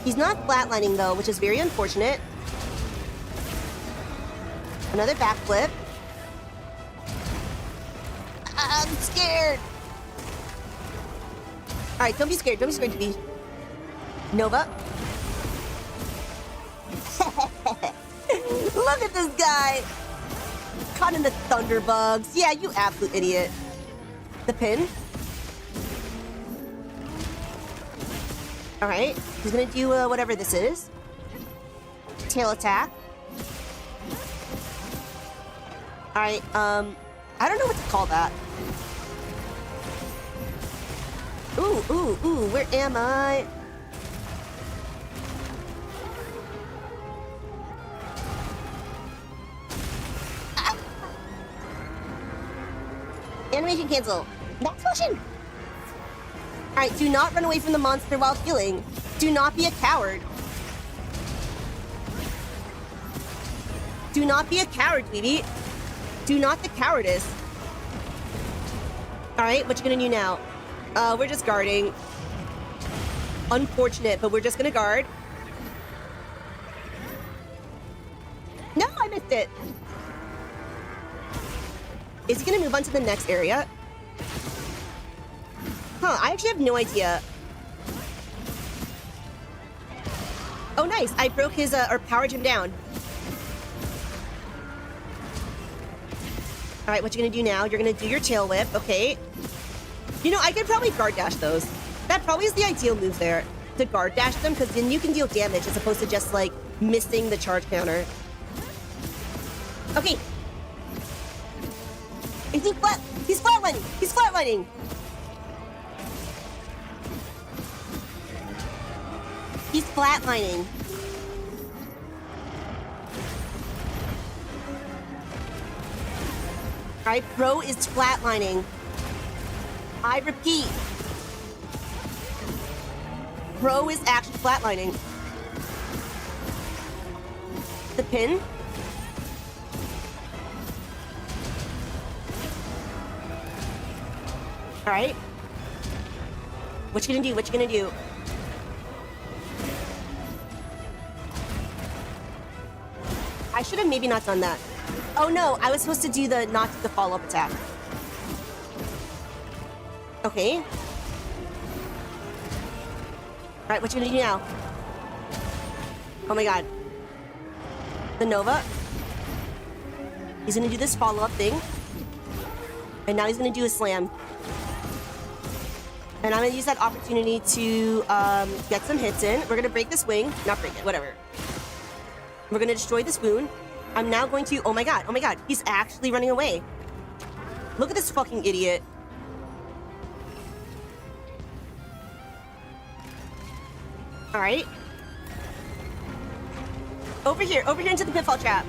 He's not flatlining, though, which is very unfortunate. Another backflip. I'm scared. Alright, don't be scared. Don't be scared to be. Nova. Look at this guy. Caught in the thunderbugs. Yeah, you absolute idiot. The pin. Alright, he's gonna do whatever this is. Tail attack. Alright, I don't know what to call that. Ooh, ooh, ooh, where am I? Ah. Animation cancel. Next question. Alright, do not run away from the monster while healing. Do not be a coward. Do not be a coward, Dweeby. Do not the cowardice. Alright, what you gonna do now? We're just guarding. Unfortunate, but we're just gonna guard. No, I missed it. Is he gonna move on to the next area? Huh, I actually have no idea. Oh, nice. I broke his, or powered him down. All right, what you gonna do now? You're gonna do your tail whip, okay. You know, I could probably guard dash those. That probably is the ideal move there, to guard dash them, because then you can deal damage as opposed to just, like, missing the charge counter. Okay. Is he flat? He's flatlining! He's flatlining! He's flatlining. Alright, Bro is flatlining. I repeat. Bro is actually flatlining. The pin. Alright. What you gonna do? What you gonna do? I should have maybe not done that. Oh no, I was supposed to do the not the follow-up attack. Okay. Alright, what you gonna do now? Oh my god. The Nova. He's gonna do this follow-up thing. And now he's gonna do a slam. And I'm gonna use that opportunity to get some hits in. We're gonna break this wing. Not break it, whatever. We're gonna destroy this wound. I'm now going to... Oh my god, he's actually running away. Look at this fucking idiot. Alright. Over here into the pitfall trap.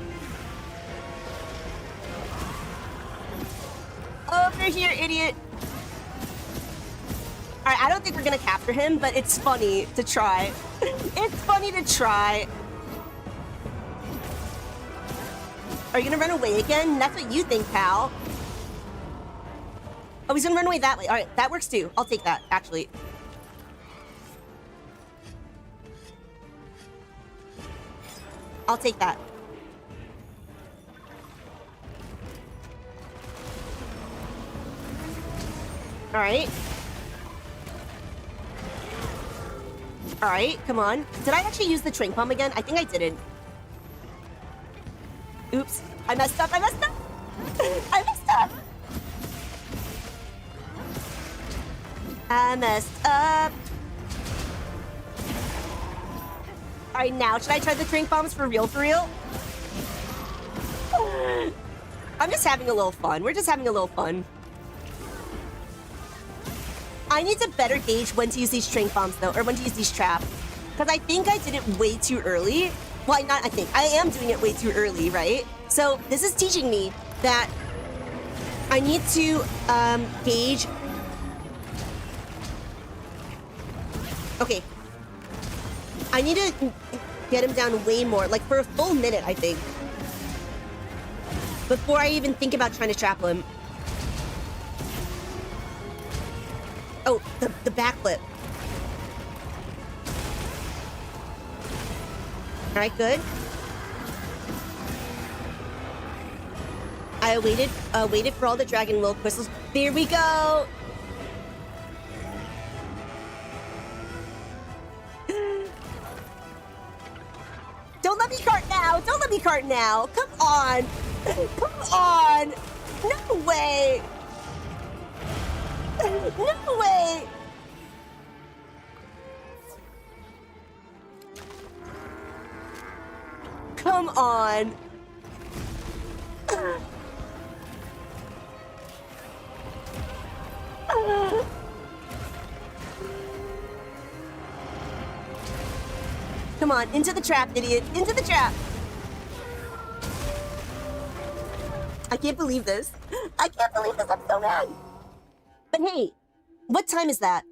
Over here, idiot. All right, I don't think we're gonna capture him, but it's funny to try. It's funny to try. Are you gonna run away again? That's what you think, pal. Oh, he's gonna run away that way. All right, that works too. I'll take that, actually. I'll take that. All right. All right, come on. Did I actually use the train pump again? I think I didn't. Oops, I messed up, I messed up. I messed up. I messed up. All right, now should I try the drink bombs for real, for real? I'm just having a little fun. We're just having a little fun. I need to better gauge when to use these trank bombs, though, or when to use these traps. Because I think I did it way too early. Well, not I think. I am doing it way too early, right? So this is teaching me that I need to gauge... Okay. I need to get him down way more, like for a full minute, I think. Before I even think about trying to trap him. Oh, the backflip. All right, good. I waited for all the dragon will crystals. There we go. Don't let me cart now. Don't let me cart now. Come on. Come on. No way. No way! Come on! Come on, into the trap, idiot! Into the trap! I can't believe this. I can't believe this, I'm so mad. But hey, what time is that?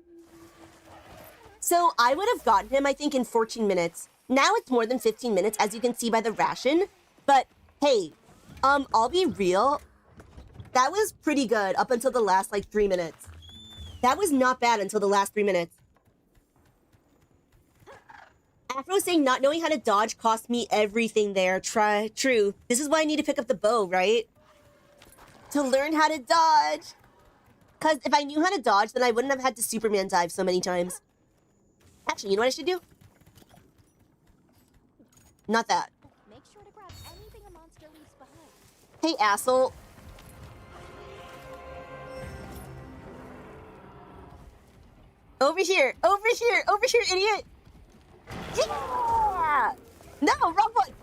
So I would have gotten him, I think, in 14 minutes. Now it's more than 15 minutes, as you can see by the ration. But hey, I'll be real. That was pretty good up until the last, like, 3 minutes. That was not bad until the last 3 minutes. Afro saying not knowing how to dodge cost me everything there. True. This is why I need to pick up the bow, right? To learn how to dodge. Because if I knew how to dodge, then I wouldn't have had to Superman dive so many times. Actually, you know what I should do? Not that. Make sure to grab anything a monster leaves behind. Hey, asshole. Over here, idiot. Yeah! No, wrong one.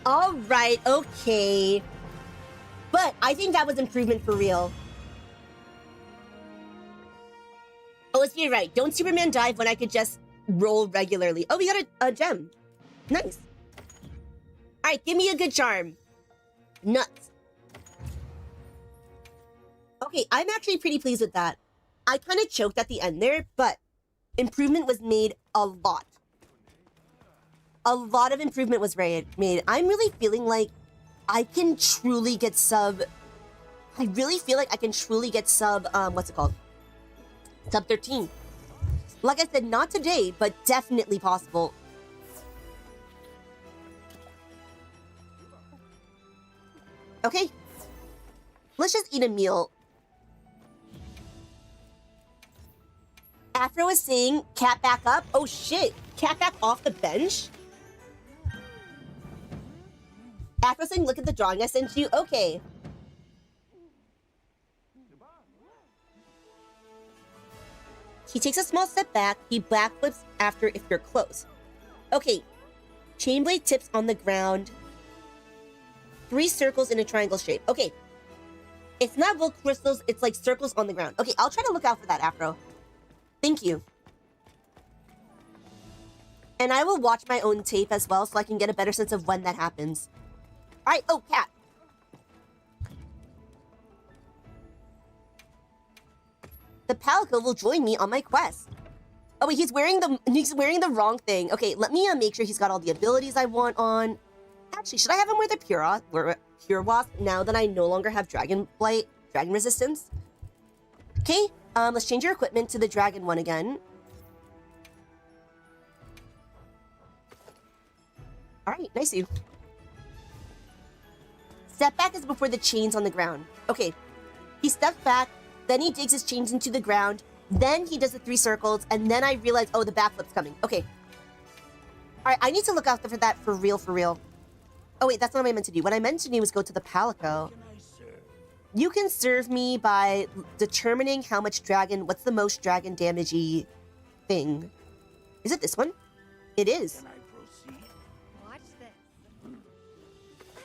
All right, okay. But I think that was improvement for real. Oh, let's be right. Don't Superman dive when I could just roll regularly. Oh, we got a gem. Nice. All right, give me a good charm. Nuts. Okay, I'm actually pretty pleased with that. I kind of choked at the end there, but improvement was made a lot. A lot of improvement was made. I'm really feeling like I can truly get sub... I really feel like I can truly get sub... what's it called? Sub 13. Like I said, not today, but definitely possible. Okay. Let's just eat a meal. Afro is saying, cat back up. Oh shit, cat back off the bench? Afro saying, look at the drawing I sent you. Okay. He takes a small step back. He backflips after if you're close. Okay. Chainblade tips on the ground. 3 circles in a triangle shape. Okay. It's not wool crystals. It's like circles on the ground. Okay, I'll try to look out for that, Afro. Thank you. And I will watch my own tape as well so I can get a better sense of when that happens. All right. Oh, cat. The Palico will join me on my quest. Oh wait, he's wearing the wrong thing. Okay, let me make sure he's got all the abilities I want on. Actually, should I have him wear the Pure Wasp now that I no longer have Dragon Blight, Dragon Resistance? Okay, let's change your equipment to the Dragon one again. All right, nice you. Step back is before the chains on the ground. Okay, he steps back, then he digs his chains into the ground, then he does the 3 circles, and then I realize, oh, the backflip's coming. Okay. All right, I need to look out for that for real, for real. Oh, wait, that's not what I meant to do. What I meant to do was go to the Palico. You can serve me by determining how much dragon, what's the most dragon damage-y thing. Is it this one? It is. Can I proceed? Watch this.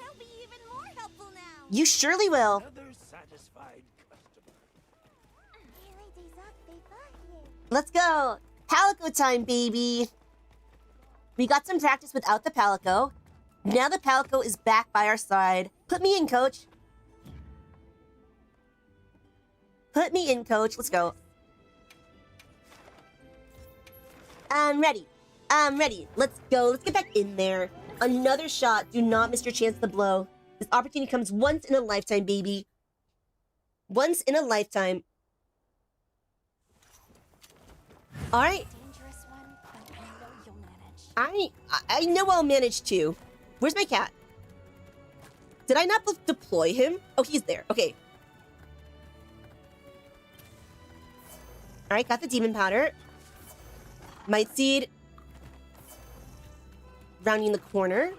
I'll be even more helpful now. You surely will. Another satisfied customer. Let's go. Palico time, baby. We got some practice without the Palico. Now the Palico is back by our side. Put me in, coach. Put me in, coach. Let's go. I'm ready. I'm ready. Let's go. Let's get back in there. Another shot. Do not miss your chance to blow. This opportunity comes once in a lifetime, baby. Once in a lifetime. All right. Dangerous one, but I know you'll manage. I know I'll manage too. Where's my cat? Did I not deploy him? Oh, he's there. Okay. All right, got the demon powder. Might seed. Rounding the corner.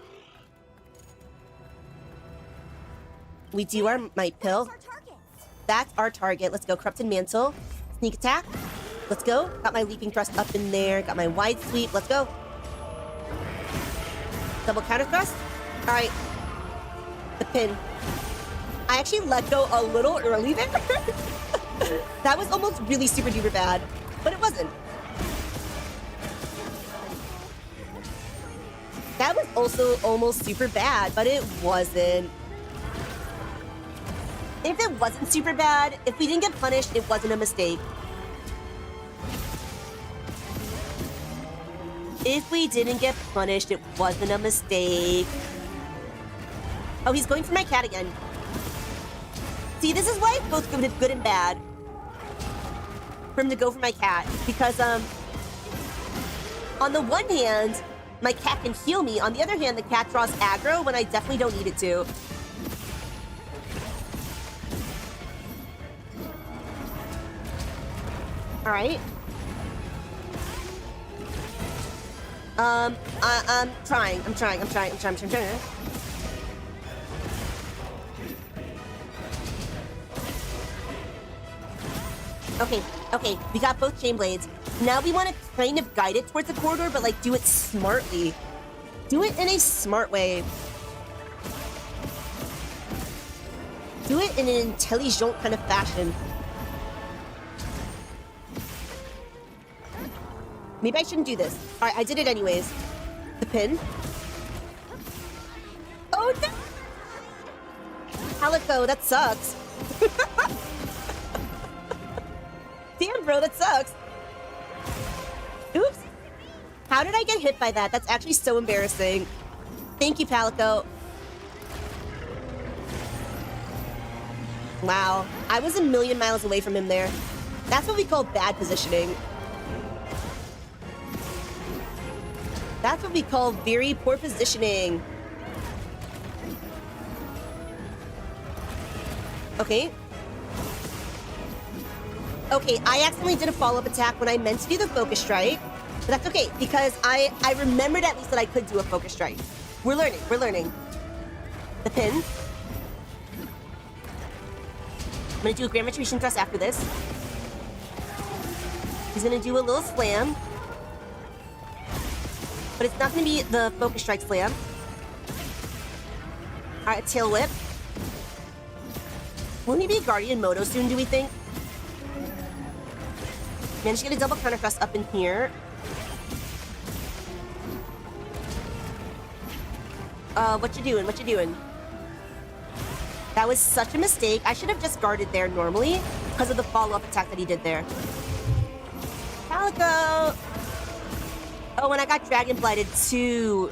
We do our might pill. That's our target. That's our target. Let's go. Corrupted mantle. Sneak attack. Let's go. Got my leaping thrust up in there. Got my wide sweep. Let's go. Double counter thrust. All right. The pin. I actually let go a little early there. That was almost really super duper bad, but it wasn't. That was also almost super bad, but it wasn't. If it wasn't super bad, if we didn't get punished, it wasn't a mistake. If we didn't get punished, it wasn't a mistake. Oh, he's going for my cat again. See, this is why it's both good and bad for him to go for my cat. Because, on the one hand, my cat can heal me. On the other hand, the cat draws aggro when I definitely don't need it to. All right. I'm trying. Okay, we got both chain blades. Now we want to kind of guide it towards the corridor, but like do it smartly. Do it in a smart way. Do it in an intelligent kind of fashion. Maybe I shouldn't do this. All right, I did it anyways. The pin. Oh no! Palico, that sucks. Damn, bro, that sucks. Oops. How did I get hit by that? That's actually so embarrassing. Thank you, Palico. Wow. I was a million miles away from him there. That's what we call bad positioning. That's what we call very poor positioning. Okay. Okay, I accidentally did a follow-up attack when I meant to do the focus strike. But that's okay, because I remembered at least that I could do a focus strike. We're learning. The pin. I'm gonna do a grand retribution thrust after this. He's gonna do a little slam. But it's not gonna be the focus strike slam. Alright, tail whip. Will he be Guardian Moto soon, do we think? Managed to get a double counter thrust up in here. What you doing? That was such a mistake. I should have just guarded there normally because of the follow-up attack that he did there. Calico! Oh, and I got Dragon Blighted too.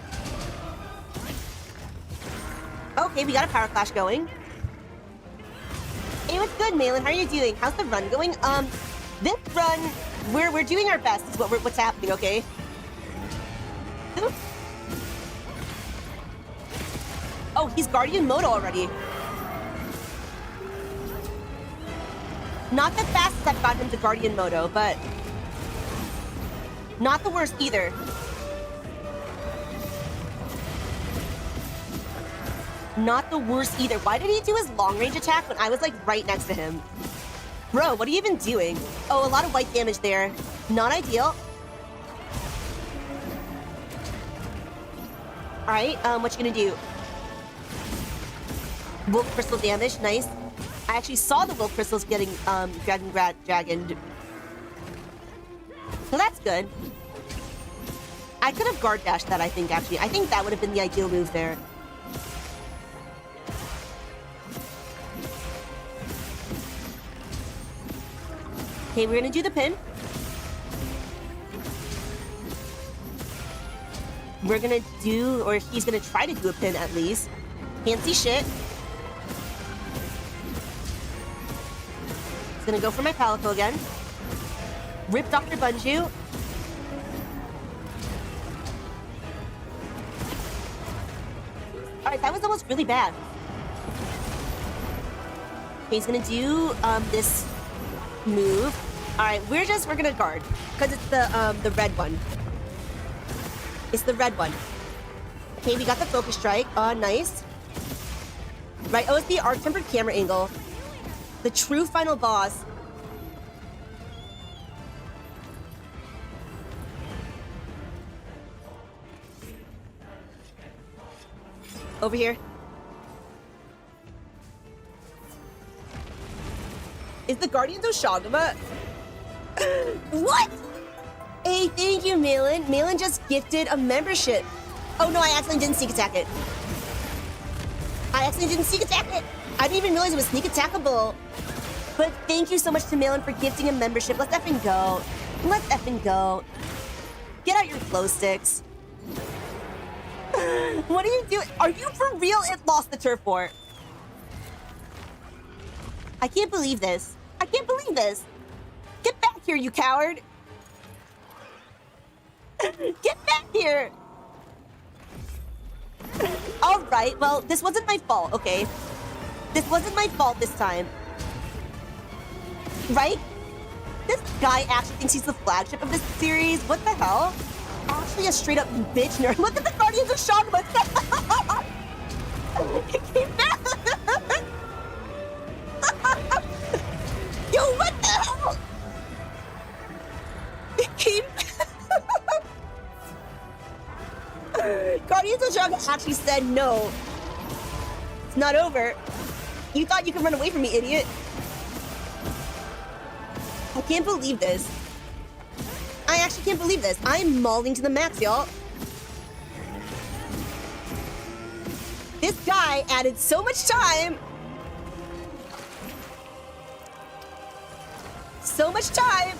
Okay, we got a Power Clash going. Hey, what's good, Malin? How are you doing? How's the run going? This run, we're doing our best is what's happening, okay? Oh, he's Guardian Mode already. Not the fastest I've gotten him to Guardian Modo, but not the worst either. Not the worst either. Why did he do his long range attack when I was like right next to him? Bro, what are you even doing? Oh, a lot of white damage there. Not ideal. All right, what you gonna do? Wolf crystal damage, nice. I actually saw the wolf crystals getting dragoned. So that's good. I could have guard dashed that, I think, actually. I think that would have been the ideal move there. Okay, we're gonna do the pin. We're gonna do, or he's gonna try to do a pin at least. Can't see shit. He's gonna go for my Calico again. Rip Dr. Bunju. Alright, that was almost really bad. Okay, he's gonna do this move. Alright, we're gonna guard. Because it's the red one. It's the red one. Okay, we got the focus strike. Nice. Right, oh, it's the arc tempered camera angle. The true final boss. Over here. Is the Guardians of Shagama? What? Hey, thank you, Malin. Malin just gifted a membership. Oh no, I accidentally didn't sneak attack it. I accidentally didn't sneak attack it. I didn't even realize it was sneak attackable. But thank you so much to Malin for gifting a membership. Let's effing go. Let's effing go. Get out your glow sticks. What are you doing? Are you for real? It lost the turf war. I can't believe this. I can't believe this. Get back here, you coward. Get back here. All right, well, this wasn't my fault, okay? This wasn't my fault this time. Right? This guy actually thinks he's the flagship of this series. What the hell? Actually a straight up bitch nerd. Look at the Guardians of Shagma. It came back. Yo, what the hell? It came Guardians of Shagma actually said no. It's not over. You thought you could run away from me, idiot. I can't believe this. I actually can't believe this. I'm mauling to the max, y'all. This guy added so much time. So much time.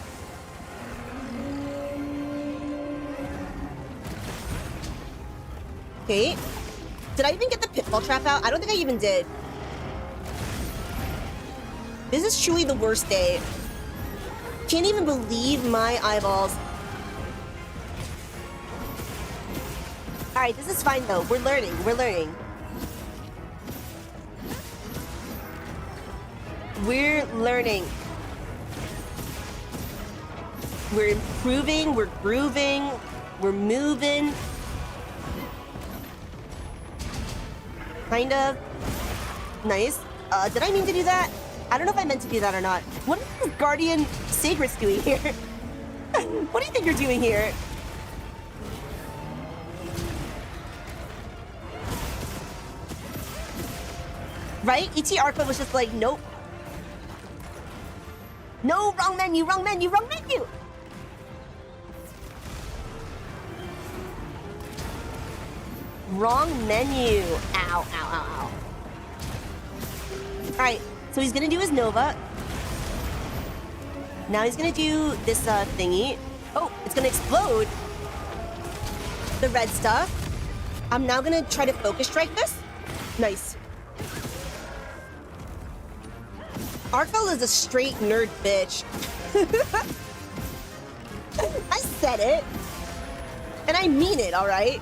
Okay. Did I even get the pitfall trap out? I don't think I even did. This is truly the worst day. Can't even believe my eyeballs. Alright, this is fine though. We're learning. We're learning. We're learning. We're improving. We're grooving. We're moving. Kind of. Nice. Did I mean to do that? I don't know if I meant to do that or not. What is this Guardian Sagress doing here? What do you think you're doing here? Right? ET ARKVELD was just like, nope. No, wrong menu, wrong menu, wrong menu! Wrong menu. Ow, ow, ow, ow. Alright, so he's gonna do his Nova. Now he's gonna do this thingy. Oh, it's gonna explode. The red stuff. I'm now gonna try to focus strike this. Nice. ARKVELD is a straight nerd bitch. I said it. And I mean it, alright?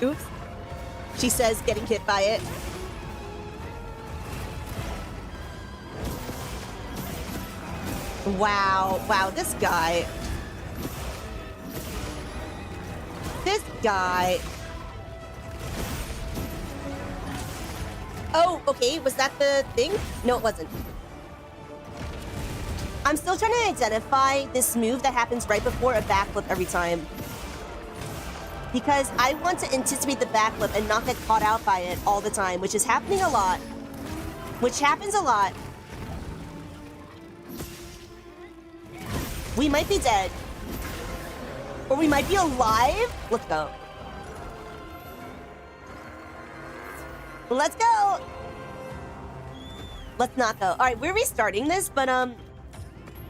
Oops. She says getting hit by it. Wow. Wow, this guy. This guy. Oh, okay. Was that the thing? No, it wasn't. I'm still trying to identify this move that happens right before a backflip every time. Because I want to anticipate the backflip and not get caught out by it all the time, which is happening a lot. Which happens a lot. We might be dead. Or we might be alive. Let's go. Let's go. Let's not go. All right, we're restarting this, but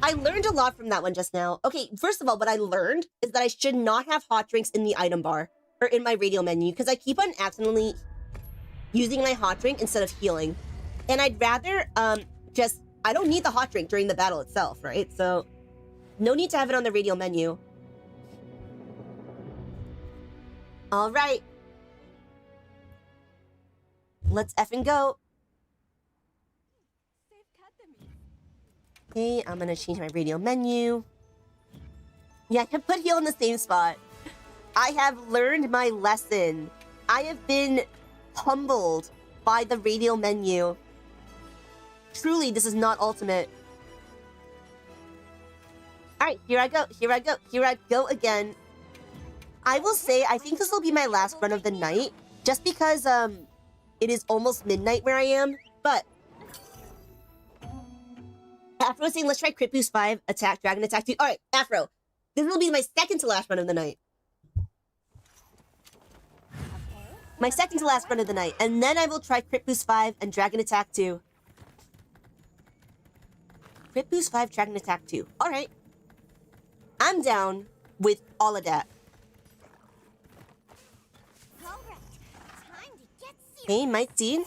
I learned a lot from that one just now. Okay, first of all, what I learned is that I should not have hot drinks in the item bar or in my radio menu because I keep on accidentally using my hot drink instead of healing. And I'd rather I don't need the hot drink during the battle itself, right? So no need to have it on the radio menu. All right. Let's effing go. Okay, I'm gonna change my radio menu. Yeah, I can put heal in the same spot. I have learned my lesson. I have been humbled by the radio menu. Truly, this is not ultimate. All right, here I go, here I go, here I go again. I will say, I think this will be my last run of the night, just because it is almost midnight where I am, but Afro was saying, let's try Crit Boost 5, Attack, Dragon Attack 2. All right, Afro, this will be my second to last run of the night. My second to last run of the night, and then I will try Crit Boost 5 and Dragon Attack 2. Crit Boost 5, Dragon Attack 2. All right. I'm down with all of that. Okay, Might Dean.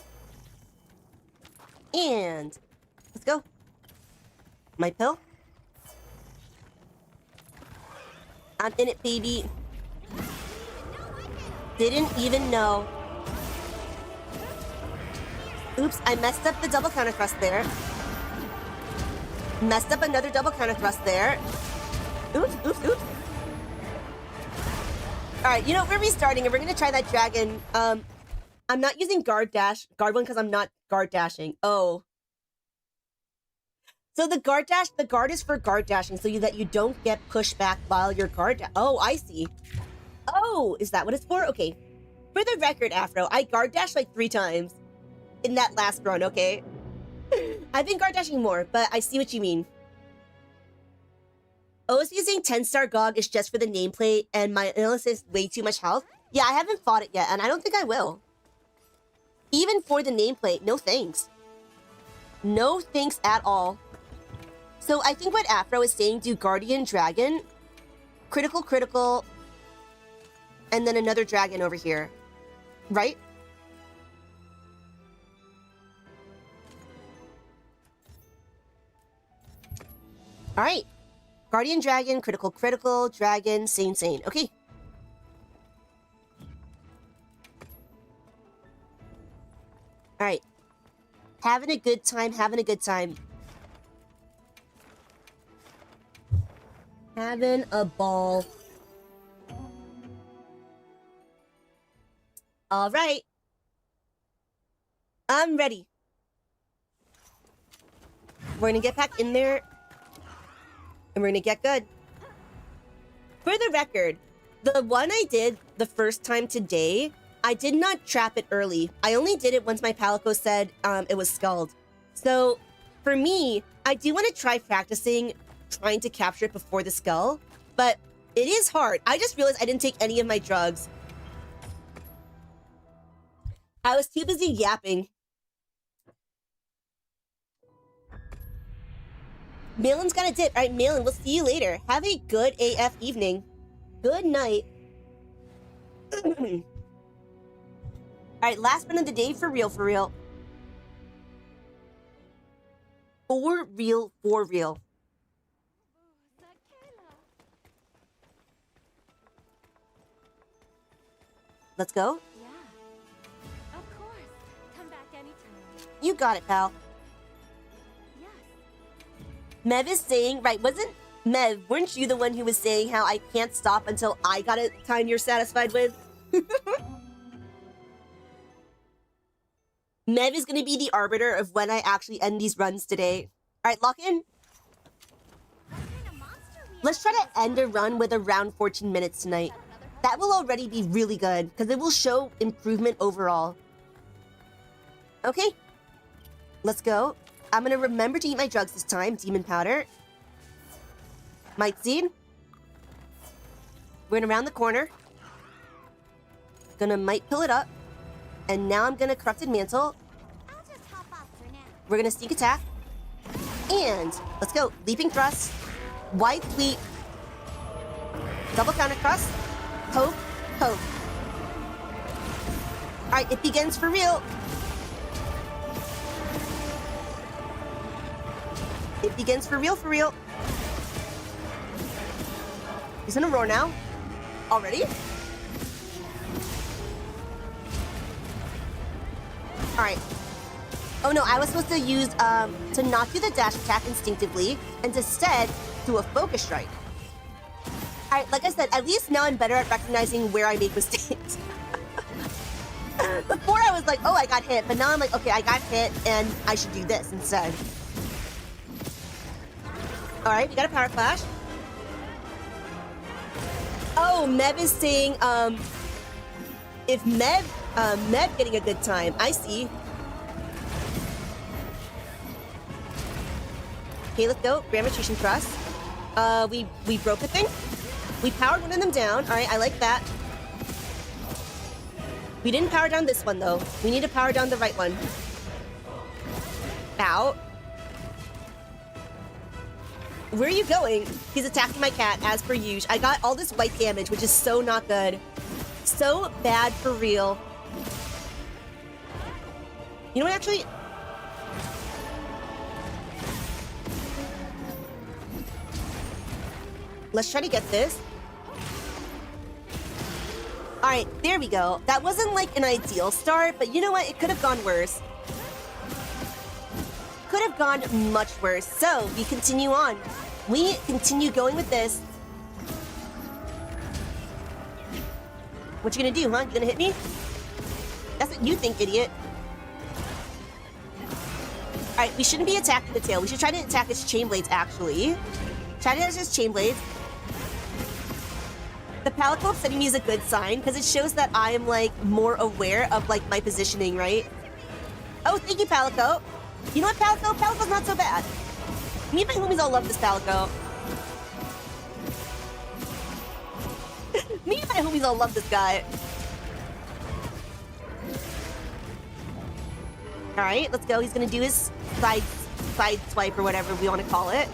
And let's go. My pill. I'm in it, baby. Didn't even know. Oops, I messed up the double counter thrust there. Messed up another double counter thrust there. Oops, oops, oops. Alright, you know, we're restarting and we're gonna try that dragon. I'm not using guard one because I'm not guard dashing. Oh. So the guard is for guard dashing so that you don't get pushed back while you're oh, I see. Oh, is that what it's for? Okay. For the record, Afro, I guard dashed like 3 times in that last run, okay? I've been guard dashing more, but I see what you mean. OS using 10-star GOG is just for the nameplate and my illness is way too much health. Yeah, I haven't fought it yet and I don't think I will. Even for the nameplate, no thanks. No thanks at all. So I think what Afro is saying, do Guardian Dragon, critical, critical, and then another dragon over here, right? All right. Guardian Dragon, critical, critical, dragon, sane, sane. Okay. All right. Having a good time, having a good time. Having a ball. All right. I'm ready. We're gonna get back in there. And we're gonna get good. For the record, the one I did the first time today, I did not trap it early. I only did it once my Palico said it was skulled. So for me, I do want to try practicing trying to capture it before the skull, but it is hard. I just realized I didn't take any of my drugs. I was too busy yapping. Malin's got a dip. All right, Malin, we'll see you later. Have a good AF evening. Good night. All right, last one of the day for real, for real. For real, for real. Let's go. Yeah. Of course. Come back anytime. You got it, pal. Yes. Mev is saying, right, Mev, weren't you the one who was saying how I can't stop until I got a time you're satisfied with? Mev is going to be the arbiter of when I actually end these runs today. All right, lock in. What kind of monster we Let's try to end a run with around 14 minutes tonight. That will already be really good, because it will show improvement overall. Okay. Let's go. I'm going to remember to eat my drugs this time. Demon powder. Might seed. We're around the corner. Gonna might pill it up. And now I'm gonna corrupted mantle. I'll just hop off for now. We're gonna sneak attack. And let's go. Leaping thrust. Wide sweep. Double counter thrust. Poke. Poke. Alright, it begins for real. It begins for real, for real. He's gonna roar now. Already? Alright. Oh no, I was supposed to use, to not do the dash attack instinctively, and instead do a focus strike. Alright, like I said, at least now I'm better at recognizing where I make mistakes. Before I was like, oh, I got hit, but now I'm like, okay, I got hit, and I should do this instead. Alright, we got a power clash. Oh, Mev is saying, if Mev getting a good time. I see. Okay, let's go. Gravitation thrust. We broke a thing. We powered one of them down. All right, I like that. We didn't power down this one, though. We need to power down the right one. Ow. Where are you going? He's attacking my cat, as per usual. I got all this white damage, which is so not good. So bad for real. You know what, actually? Let's try to get this. Alright, there we go. That wasn't like an ideal start, but you know what? It could have gone worse. Could have gone much worse. So, we continue on. We continue going with this. What you gonna do, huh? You gonna hit me? That's what you think, idiot. Alright, we shouldn't be attacking the tail. We should try to attack its chain blades, actually. Try to attack its chain blades. The palico upsetting me is a good sign, because it shows that I am, like, more aware of, like, my positioning, right? Oh, thank you, Palico. You know what, Palico? Palico's not so bad. Me and my homies all love this Palico. Me and my homies all love this guy. Alright, let's go. He's gonna do his side swipe or whatever we want to call it.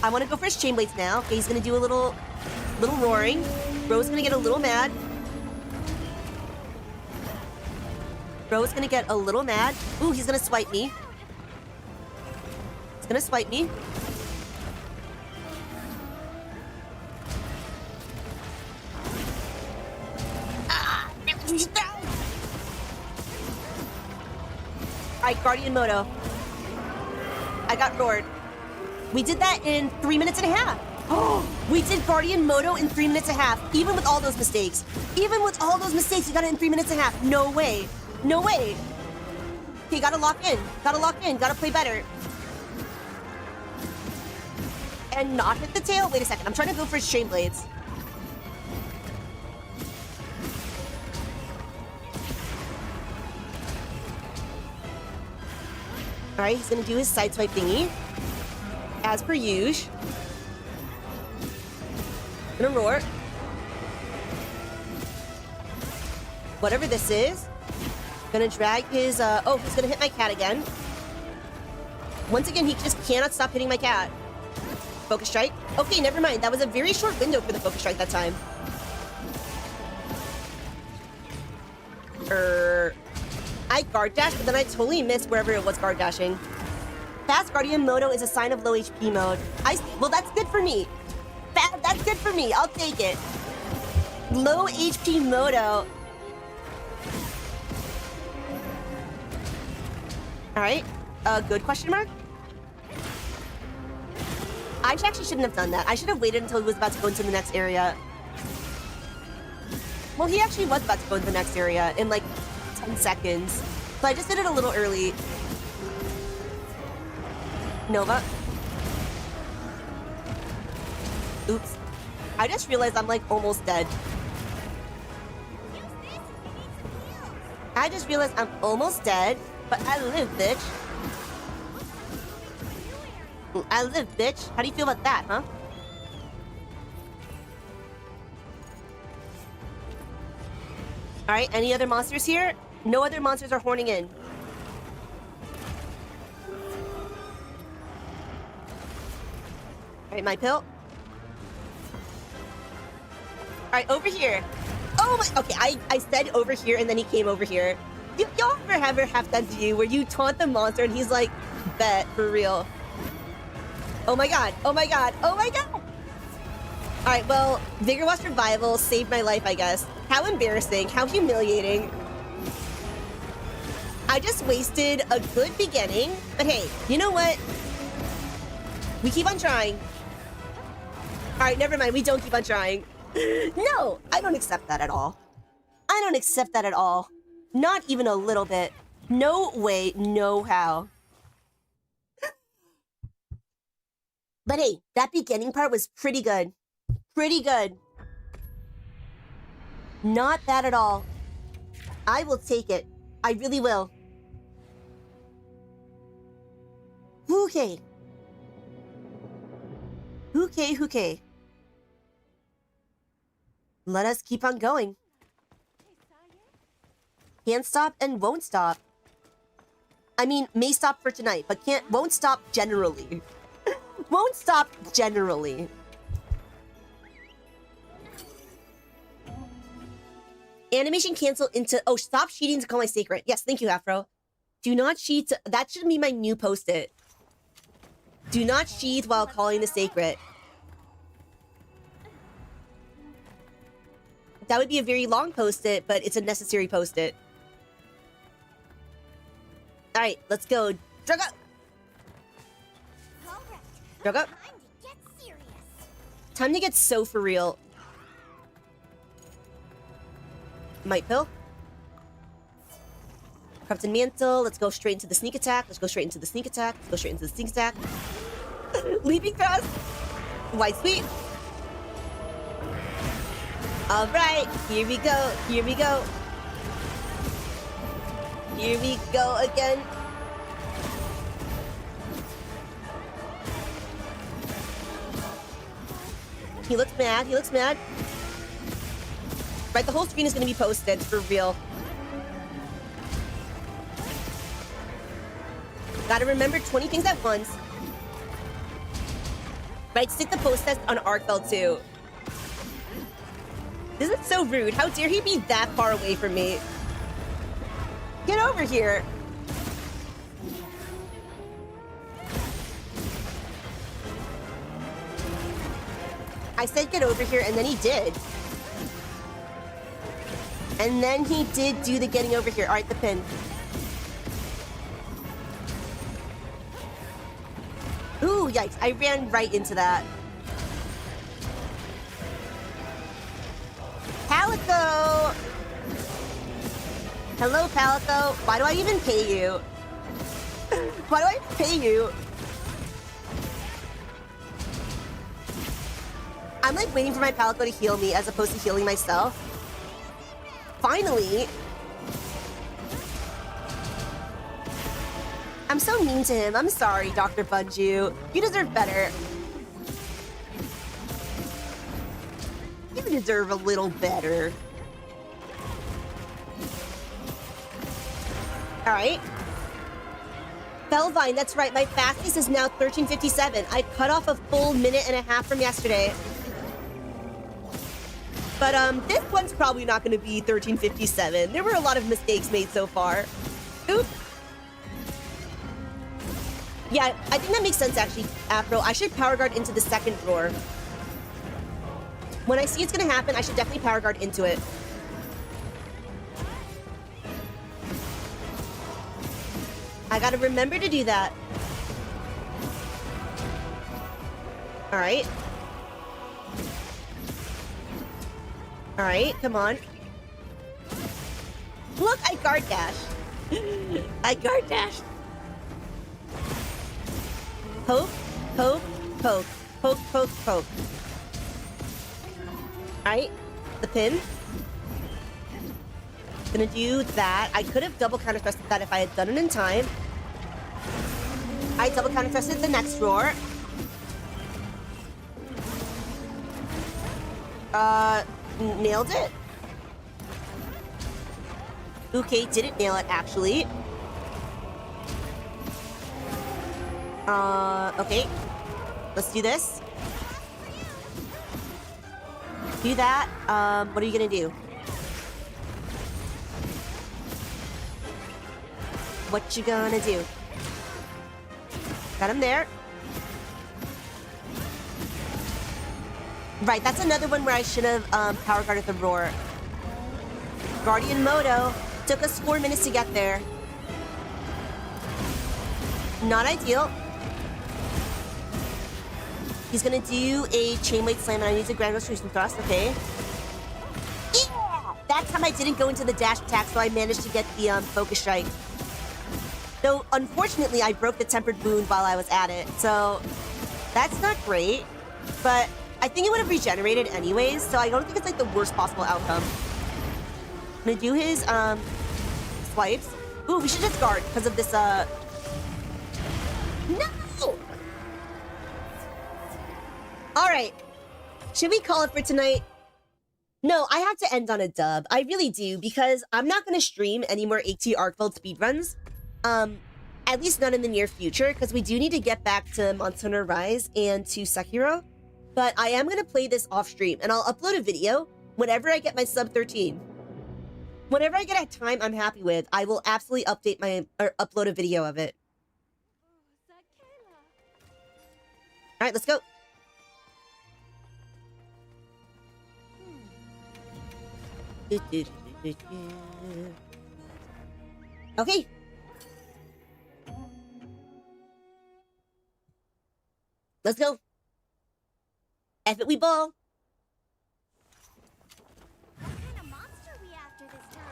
I want to go for his chain blades now. Okay, he's gonna do a little roaring. Bro's gonna get a little mad. Bro's gonna get a little mad. Ooh, he's gonna swipe me. He's gonna swipe me. Ah! Alright, Guardian Moto. I got roared. We did that in 3 minutes and a half. Oh, we did Guardian Moto in 3 minutes and a half, even with all those mistakes. Even with all those mistakes, we got it in 3 minutes and a half. No way. No way. Okay, gotta lock in. Gotta lock in. Gotta play better. And not hit the tail? Wait a second. I'm trying to go for his chain blades. Alright, he's gonna do his side swipe thingy. As per usual. Gonna roar. Whatever this is. Gonna drag his, oh, he's gonna hit my cat again. Once again, he just cannot stop hitting my cat. Focus strike. Okay, never mind. That was a very short window for the focus strike that time. I guard dashed, but then I totally missed wherever it was guard dashing. Fast Guardian Moto is a sign of low HP mode. Well, that's good for me. That's good for me. I'll take it. Low HP Moto. All right. Good question mark? I actually shouldn't have done that. I should have waited until he was about to go into the next area. Well, he actually was about to go into the next area in like 10 seconds. So I just did it a little early. Nova. Oops. I just realized I'm like almost dead. I just realized I'm almost dead, but I live, bitch. I live, bitch. How do you feel about that, huh? Alright, any other monsters here? No other monsters are horning in. Alright, my pill. Alright, over here. Oh my, okay, I said over here and then he came over here. Y'all ever have that to you where you taunt the monster and he's like, bet, for real. Oh my god, oh my god, oh my god! Alright, well, Vigor Watch Revival saved my life, I guess. How embarrassing, how humiliating. I just wasted a good beginning, but hey, you know what? We keep on trying. Alright, never mind, we don't keep on trying. No, I don't accept that at all. I don't accept that at all. Not even a little bit. No way, no how. But hey, that beginning part was pretty good. Pretty good. Not bad at all. I will take it. I really will. Okay. Okay. Let us keep on going. Can't stop and won't stop. I mean, may stop for tonight, but won't stop generally. Won't stop generally. Animation cancel into... Oh, stop cheating to call my sacred. Yes, thank you, Afro. Do not cheat. That should be my new post-it. Do not cheat while calling the sacred. That would be a very long post-it, but it's a necessary post-it. Alright, let's go. Drug up! Drug up. Time to get so for real. Might pill. Corrupted Mantle. Let's go straight into the sneak attack. Let's go straight into the sneak attack. Let's go straight into the sneak attack. Leaping thrust. White sweep. Alright, here we go. Here we go. Here we go again. He looks mad. He looks mad. Right, the whole screen is going to be posted, for real. Gotta remember 20 things at once. Right, stick the post test on ARKVELD too. This is so rude. How dare he be that far away from me? Get over here. I said get over here, and then he did. And then he did do the getting over here. All right, the pin. Ooh, yikes. I ran right into that. Palico! Hello, Palico. Why do I even pay you? Why do I pay you? I'm like waiting for my Palico to heal me as opposed to healing myself. Finally! I'm so mean to him. I'm sorry, Dr. Bunju. You deserve better. You deserve a little better. Alright. Felvine, that's right. My fastest is now 13:57. I cut off a full minute and a half from yesterday. But this one's probably not going to be 13:57. There were a lot of mistakes made so far. Oop. Yeah, I think that makes sense actually, Afro. I should power guard into the second drawer. When I see it's going to happen, I should definitely power guard into it. I gotta remember to do that. Alright. Alright, come on. Look, I guard dash. I guard dash. Poke, poke, poke. Poke, poke, poke. Alright, the pin. Gonna do that. I could have double counter thrusted that if I had done it in time. I double counter thrusted the next drawer. Nailed it. Okay, didn't nail it actually. Okay. Let's do this. Do that. What are you gonna do? What you gonna do? Got him there. Right, that's another one where I should have power guarded the roar. Guardian Moto. Took us 4 minutes to get there. Not ideal. He's gonna do a chain weight slam and I need a grand restoration thrust, okay. Yeah! That time I didn't go into the dash attack, so I managed to get the focus strike. Though, unfortunately, I broke the tempered wound while I was at it, so that's not great. But I think it would have regenerated anyways, so I don't think it's like the worst possible outcome. I'm gonna do his swipes. Ooh, we should just guard because of this No! Alright. Should we call it for tonight? No, I have to end on a dub. I really do, because I'm not gonna stream any more ARKVELD speedruns. At least not in the near future, because we do need to get back to Monster Hunter Rise and to Sekiro. But I am going to play this off stream, and I'll upload a video whenever I get my sub 13. Whenever I get a time I'm happy with, I will absolutely update my, or upload a video of it. Alright, let's go. Okay. Let's go. F it, we ball. What kind of monster are we after this time?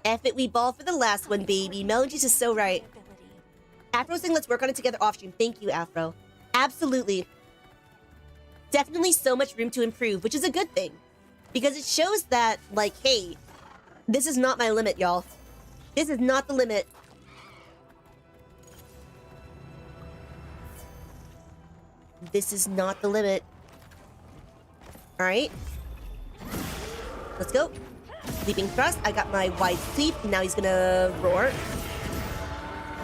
F it, we ball for the last one, baby. Melody's is so right. Afro saying let's work on it together off stream. Thank you, Afro. Absolutely. Definitely so much room to improve, which is a good thing. Because it shows that, like, hey, this is not my limit, y'all. This is not the limit. This is not the limit. Alright. Let's go. Leaping thrust. I got my wide sweep. Now he's gonna roar.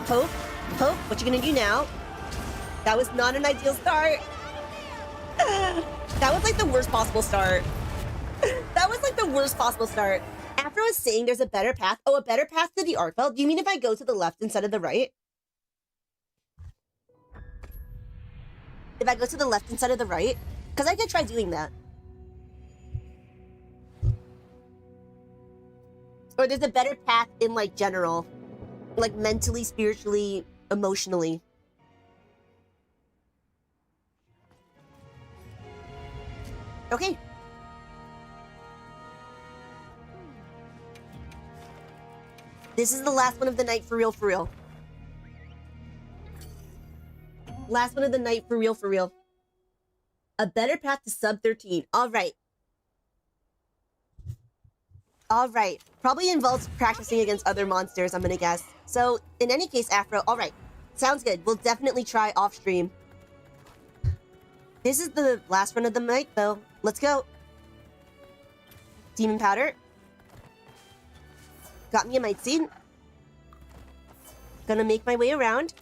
Poke. Poke. What you gonna do now? That was not an ideal start. That was like the worst possible start. That was like the worst possible start. After I was saying there's a better path. Oh, a better path to the ARKVELD? Do you mean if I go to the left instead of the right? If I go to the left instead of the right? Because I could try doing that. Or there's a better path in, like, general. Like, mentally, spiritually, emotionally. Okay. This is the last one of the night for real, for real. Last one of the night for real, for real. A better path to sub 13. All right. All right. Probably involves practicing against other monsters, I'm gonna guess. So, in any case, Afro, all right. Sounds good. We'll definitely try off stream. This is the last run of the night, though. Let's go. Demon Powder. Got me a Might Seed. Gonna make my way around.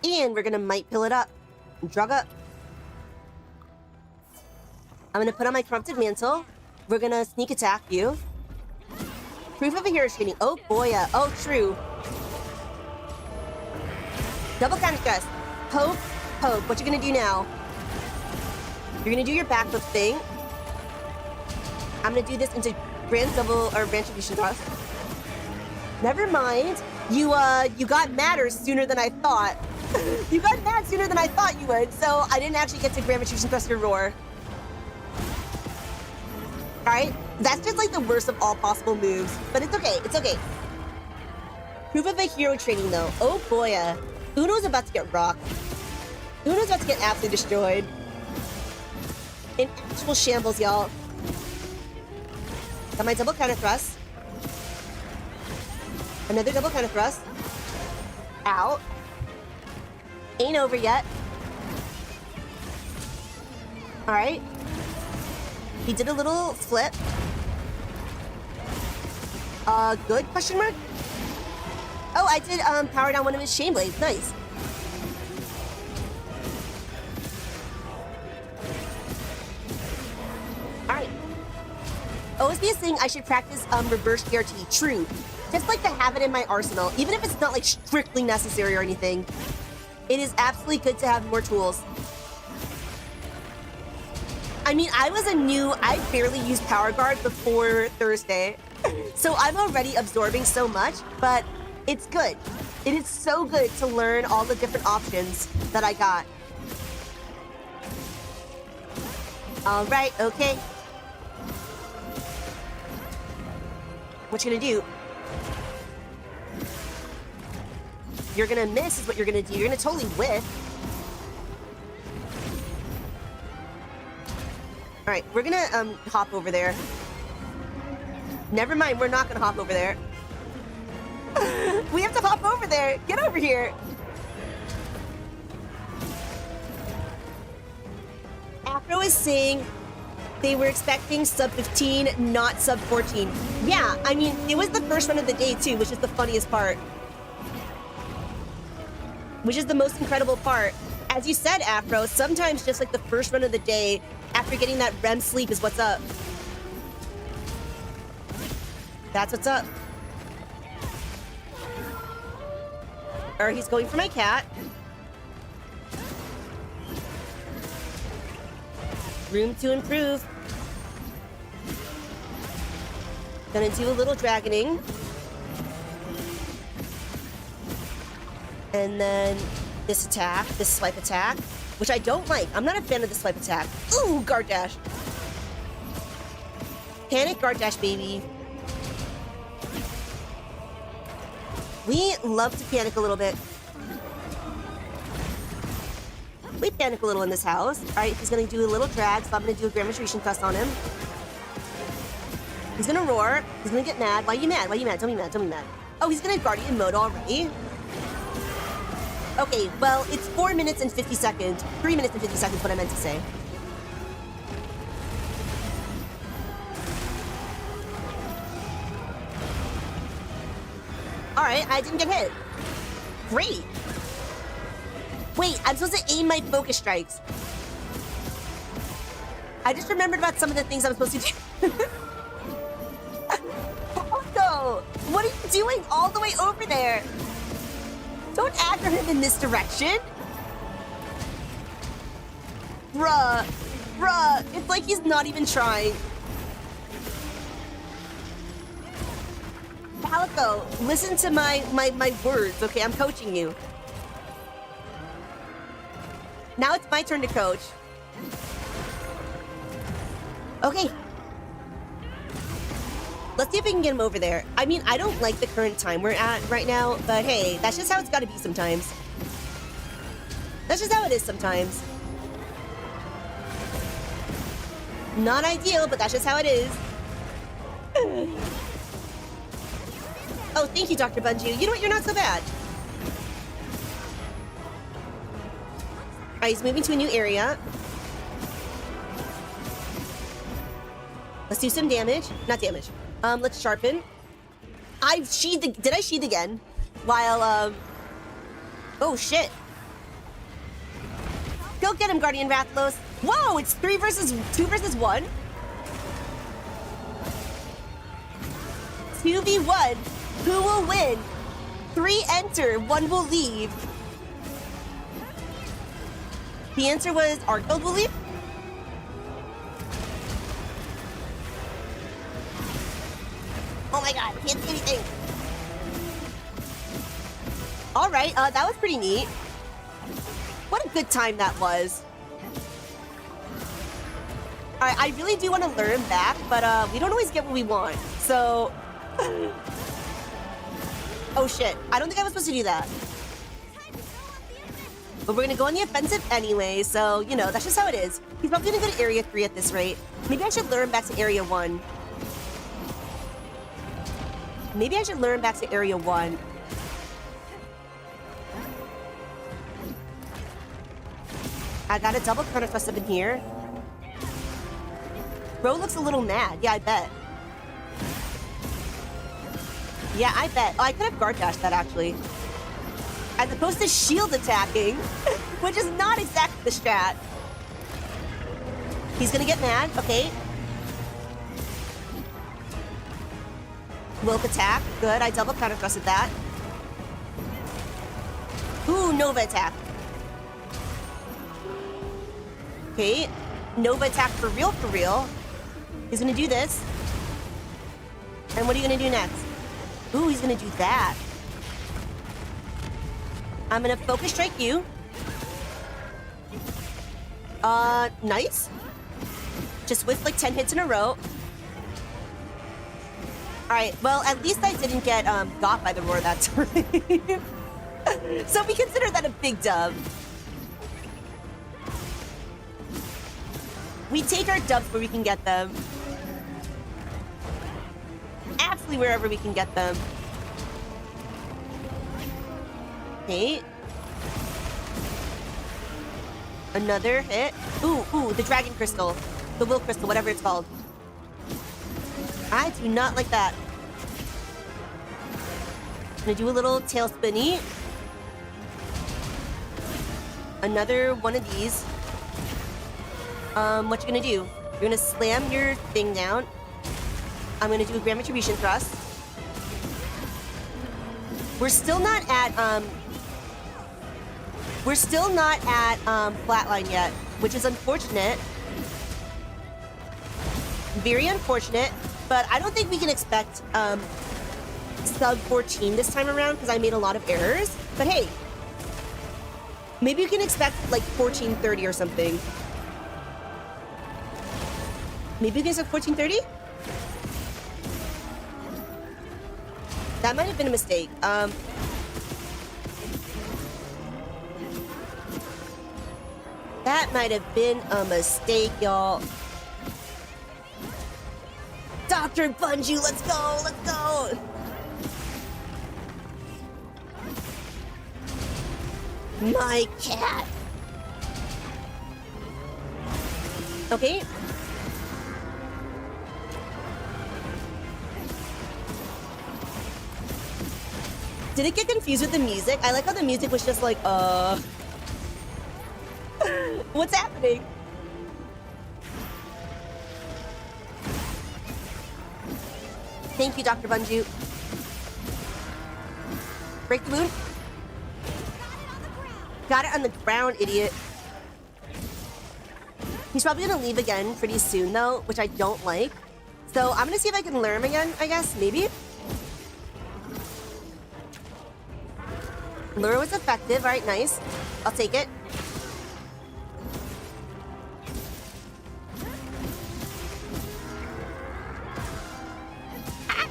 And we're gonna might pill it up. Drug up. I'm gonna put on my corrupted mantle. We're gonna sneak attack you. Proof of a hero training. Oh boy, oh true. Double counter thrust. Poke, poke. What you gonna do now? You're gonna do your backflip thing. I'm gonna do this into grand double or branch fusion thrust. Never mind. You got madder sooner than I thought. You got mad sooner than I thought you would, so I didn't actually get to grand fusion thrust your roar. Alright? That's just like the worst of all possible moves. But it's okay, it's okay. Proof of a hero training though. Oh boy. Uno's about to get rocked. Uno's about to get absolutely destroyed. In actual shambles, y'all. Got my double counter thrust. Another double counter thrust. Out. Ain't over yet. Alright. He did a little flip. Good? Question mark? Oh, I did power down one of his chain blades. Nice. Alright. OSB is saying I should practice reverse DRT. True. Just like to have it in my arsenal, even if it's not like strictly necessary or anything. It is absolutely good to have more tools. I mean, I barely used Power Guard before Thursday. So I'm already absorbing so much, but it's good. It is so good to learn all the different options that I got. All right, okay. What you gonna do? You're gonna miss is what you're gonna do. You're gonna totally whiff. All right, we're gonna hop over there. Never mind, we're not gonna hop over there. We have to hop over there. Get over here. Afro is saying they were expecting sub 15, not sub 14. Yeah, I mean, it was the first run of the day too, which is the funniest part. Which is the most incredible part. As you said, Afro, sometimes just like the first run of the day, after getting that REM sleep is what's up. That's what's up. Or he's going for my cat. Room to improve. Gonna do a little dragoning. And then this attack, this swipe attack, which I don't like. I'm not a fan of the swipe attack. Ooh, guard dash. Panic guard dash, baby. We love to panic a little bit. We panic a little in this house. All right, he's gonna do a little drag, so I'm gonna do a grand retreation thrust on him. He's gonna roar. He's gonna get mad. Why are you mad? Why are you mad? Don't be mad. Don't be mad. Oh, he's gonna guardian mode already. Okay, well, it's 4 minutes and 50 seconds. 3 minutes and 50 seconds, what I meant to say. All right, I didn't get hit. Great. Wait, I'm supposed to aim my focus strikes. I just remembered about some of the things I'm supposed to do. Oh no! What are you doing all the way over there? Don't aggro him in this direction. Bruh. Bruh. It's like he's not even trying. Palico, listen to my words, okay? I'm coaching you. Now it's my turn to coach. Okay. Let's see if we can get him over there. I mean, I don't like the current time we're at right now, but hey, that's just how it's gotta be sometimes. That's just how it is sometimes. Not ideal, but that's just how it is. Oh, thank you, Dr. Bunju. You know what? You're not so bad. Alright, he's moving to a new area. Let's do some damage. Not damage. Let's sharpen. I've sheathed. Did I sheathe again? While Oh, shit. Go get him, Guardian Rathalos. Whoa, it's 2 versus 1. 2v1. Who will win? 3 enter, 1 will leave. The answer was ARKVELD will leave? Oh my god, can't see anything. Alright, that was pretty neat. What a good time that was. Alright, I really do want to learn back, but we don't always get what we want. So... oh shit, I don't think I was supposed to do that. But we're gonna go on the offensive anyway, so, you know, that's just how it is. He's probably gonna go to Area 3 at this rate. Maybe I should lure him back to Area 1. Maybe I should lure him back to Area 1. I got a double counter thrust up in here. Bro looks a little mad. Yeah, I bet. Yeah, I bet. Oh, I could have guard dashed that, actually. As opposed to shield attacking, which is not exactly the strat. He's gonna get mad. Okay. Wilk attack. Good. I double counter thrusted that. Ooh, Nova attack. Okay. Nova attack for real, for real. He's gonna do this. And what are you gonna do next? Ooh, he's gonna do that. I'm gonna focus strike you. Nice. Just with like 10 hits in a row. Alright, well, at least I didn't get got by the roar that time. So we consider that a big dub. We take our dubs where we can get them. Absolutely wherever we can get them. Okay. Another hit. Ooh, the dragon crystal. The will crystal, whatever it's called. I do not like that. Gonna do a little tail spinny. Another one of these. What you gonna do? You're gonna slam your thing down. I'm gonna do a grand retribution thrust. We're still not at flatline yet, which is unfortunate. Very unfortunate, but I don't think we can expect sub 14 this time around because I made a lot of errors. But hey, maybe you can expect like 1430 or something. Maybe you can expect 1430? That might have been a mistake. That might have been a mistake, y'all. Dr. Bunju, let's go, let's go! My cat. Okay. Did it get confused with the music? I like how the music was just like, what's happening? Thank you, Dr. Bunju. Break the moon. Got it on the ground, idiot. He's probably gonna leave again pretty soon, though, which I don't like. So I'm gonna see if I can lure him again, I guess, maybe? Lure was effective. All right, nice. I'll take it. Ah!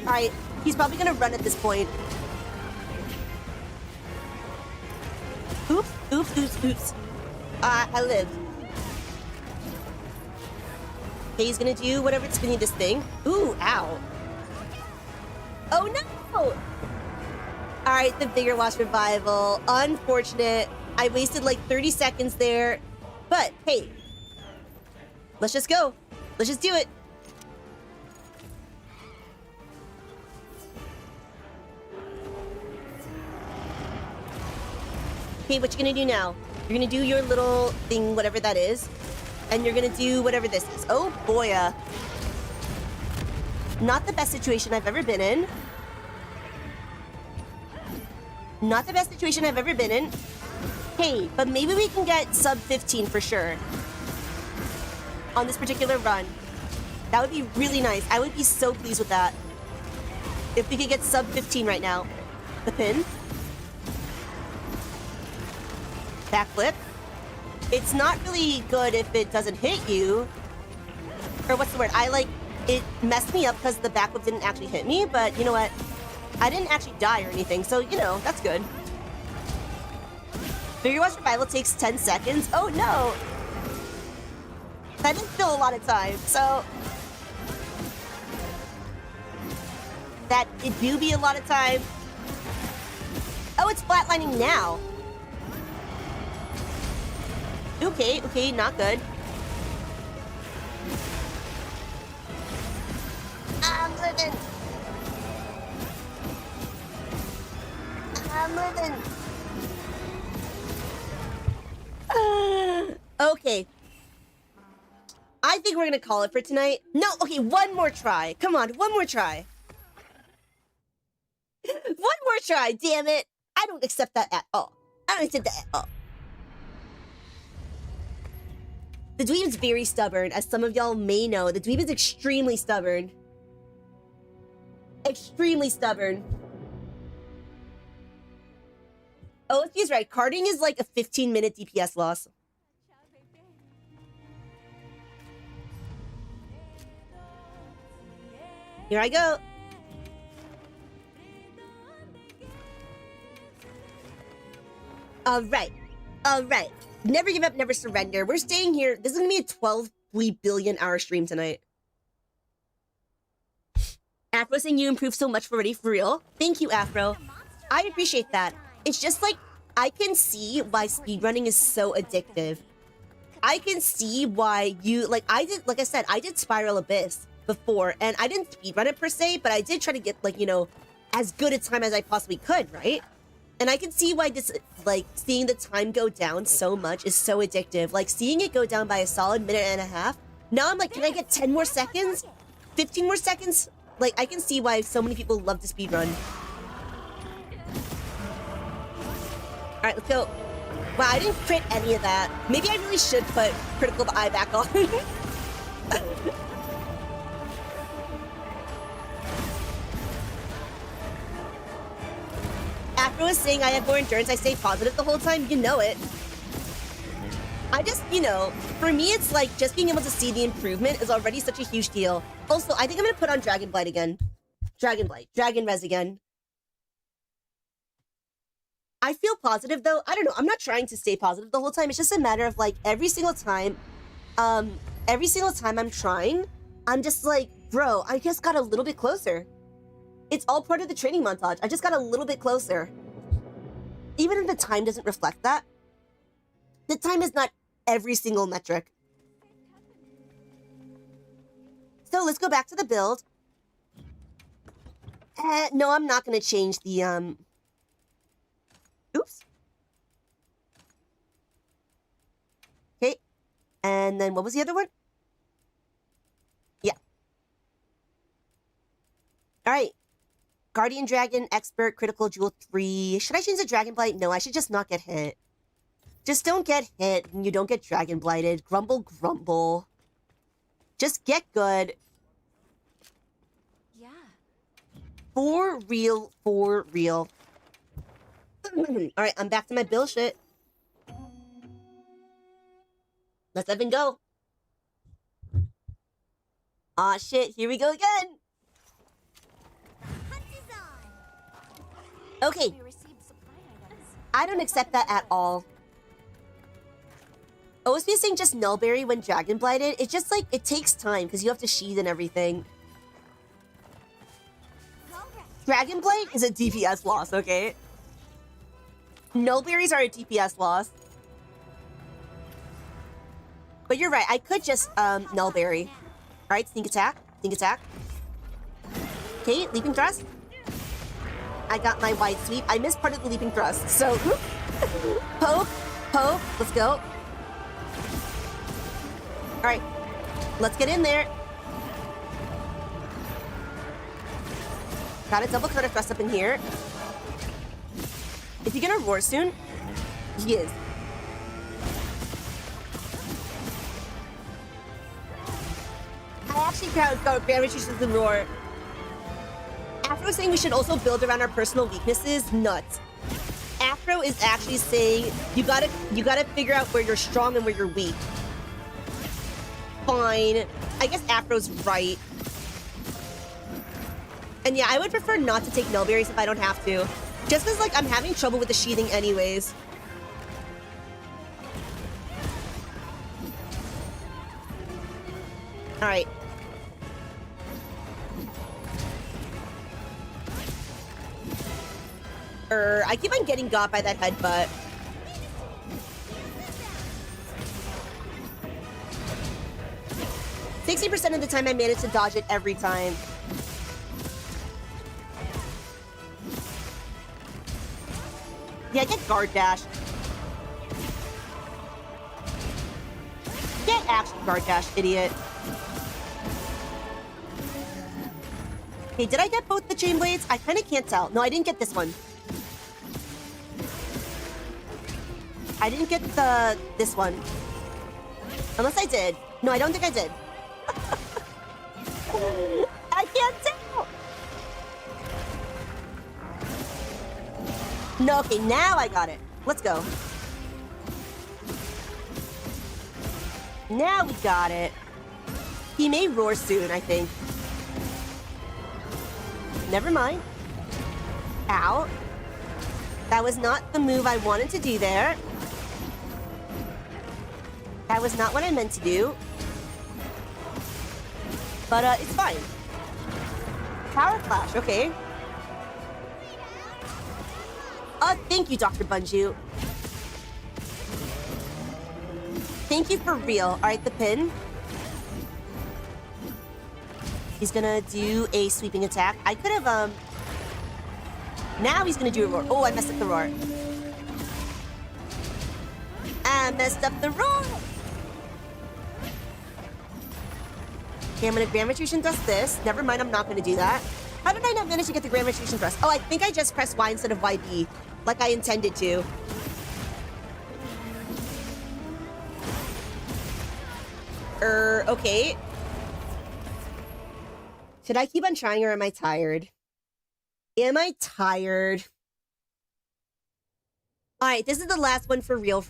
All right, he's probably gonna run at this point. Oops, oops, oops, oops. I lived. Okay, he's gonna do whatever it's spinning this thing. Ooh, ow. Oh no! Alright, the Vigor Wasp revival. Unfortunate. I wasted like 30 seconds there. But, hey. Let's just go. Let's just do it. Okay, what you gonna do now? You're gonna do your little thing, whatever that is. And you're gonna do whatever this is. Oh boy, not the best situation I've ever been in. Not the best situation I've ever been in. Hey, but maybe we can get sub 15 for sure. On this particular run. That would be really nice. I would be so pleased with that. If we could get sub 15 right now. The pin. Backflip. It's not really good if it doesn't hit you. Or what's the word? It messed me up because the backflip didn't actually hit me, but you know what? I didn't actually die or anything, so you know, that's good. Figure out survival takes 10 seconds. Oh no! That didn't fill a lot of time, so... That it do be a lot of time. Oh, it's flatlining now. Okay, not good. I'm living. Okay. I think we're gonna call it for tonight. No, okay, one more try. Come on, one more try. One more try, damn it. I don't accept that at all. I don't accept that at all. The dweeb is very stubborn, as some of y'all may know. The dweeb is extremely stubborn. Extremely stubborn. OSP is right. Carding is like a 15-minute DPS loss. Here I go. All right. Never give up, never surrender. We're staying here. This is gonna be a 12 billion hour stream tonight. Afro saying you improved so much already, for real. Thank you, Afro. I appreciate that. It's just like, I can see why speedrunning is so addictive. I can see why you, like I said, I did Spiral Abyss before, and I didn't speedrun it per se, but I did try to get, like, you know, as good a time as I possibly could, right? And I can see why this, like, seeing the time go down so much is so addictive. Like, seeing it go down by a solid minute and a half. Now I'm like, can I get 10 more seconds? 15 more seconds? Like, I can see why so many people love to speedrun. Alright, let's go. Wow, I didn't crit any of that. Maybe I really should put Critical Eye back on. Afro is saying I have more endurance, I stay positive the whole time. You know it. I just, you know, for me it's like just being able to see the improvement is already such a huge deal. Also, I think I'm gonna put on Dragon Blight again. Dragon Res again. I feel positive though. I don't know, I'm not trying to stay positive the whole time. It's just a matter of like every single time I'm trying, I'm just like, bro, I just got a little bit closer. It's all part of the training montage. I just got a little bit closer. Even if the time doesn't reflect that, the time is not every single metric. So let's go back to the build. No, I'm not gonna change the, oops. Okay, and then what was the other one? Yeah. All right. Guardian Dragon, Expert, Critical, Jewel 3. Should I change the Dragon Blight? No, I should just not get hit. Just don't get hit and you don't get Dragon Blighted. Grumble, grumble. Just get good. Yeah. For real, for real. Alright, I'm back to my build shit. Let's even go. Aw shit, here we go again. Okay. I don't accept that at all. OSP is saying just Nullberry when Dragon Blighted. It's just like, it takes time because you have to sheath and everything. Dragon Blight is a DPS loss, okay? Nullberries are a DPS loss. But you're right, I could just Nullberry. Alright, sneak attack. Sneak attack. Okay, leaping thrust. I got my wide sweep. I missed part of the leaping thrust, so... Poke, poke, let's go. All right, let's get in there. Got a double counter thrust up in here. Is he gonna roar soon? He is. I actually got damage to the roar. Afro is saying we should also build around our personal weaknesses. Nuts. Afro is actually saying you gotta figure out where you're strong and where you're weak. Fine. I guess Afro's right. And yeah, I would prefer not to take nullberries if I don't have to. Just because, like, I'm having trouble with the sheathing anyways. Alright. I keep on getting got by that headbutt. %60 of the time I manage to dodge it every time. Yeah, get guard dash. Get action guard dash, idiot. Okay, did I get both the chain blades? I kind of can't tell. No, I didn't get this one. I didn't get this one. Unless I did. No, I don't think I did. I can't tell. No, okay, now I got it. Let's go. Now we got it. He may roar soon, I think. Never mind. Ow. That was not the move I wanted to do there. That was not what I meant to do. But, it's fine. Power Flash, okay. Thank you, Dr. Bunju. Thank you for real. Alright, the pin. He's gonna do a sweeping attack. I could have, Now he's gonna do a roar. Oh, I messed up the roar. I messed up the roar! Okay, I'm gonna Grand Retrution Thrust this. Never mind, I'm not gonna do that. How did I not manage to get the Grand Retrution Thrust? Oh, I think I just pressed Y instead of YB, like I intended to. Okay. Should I keep on trying or am I tired? Am I tired? Alright, this is the last one for real.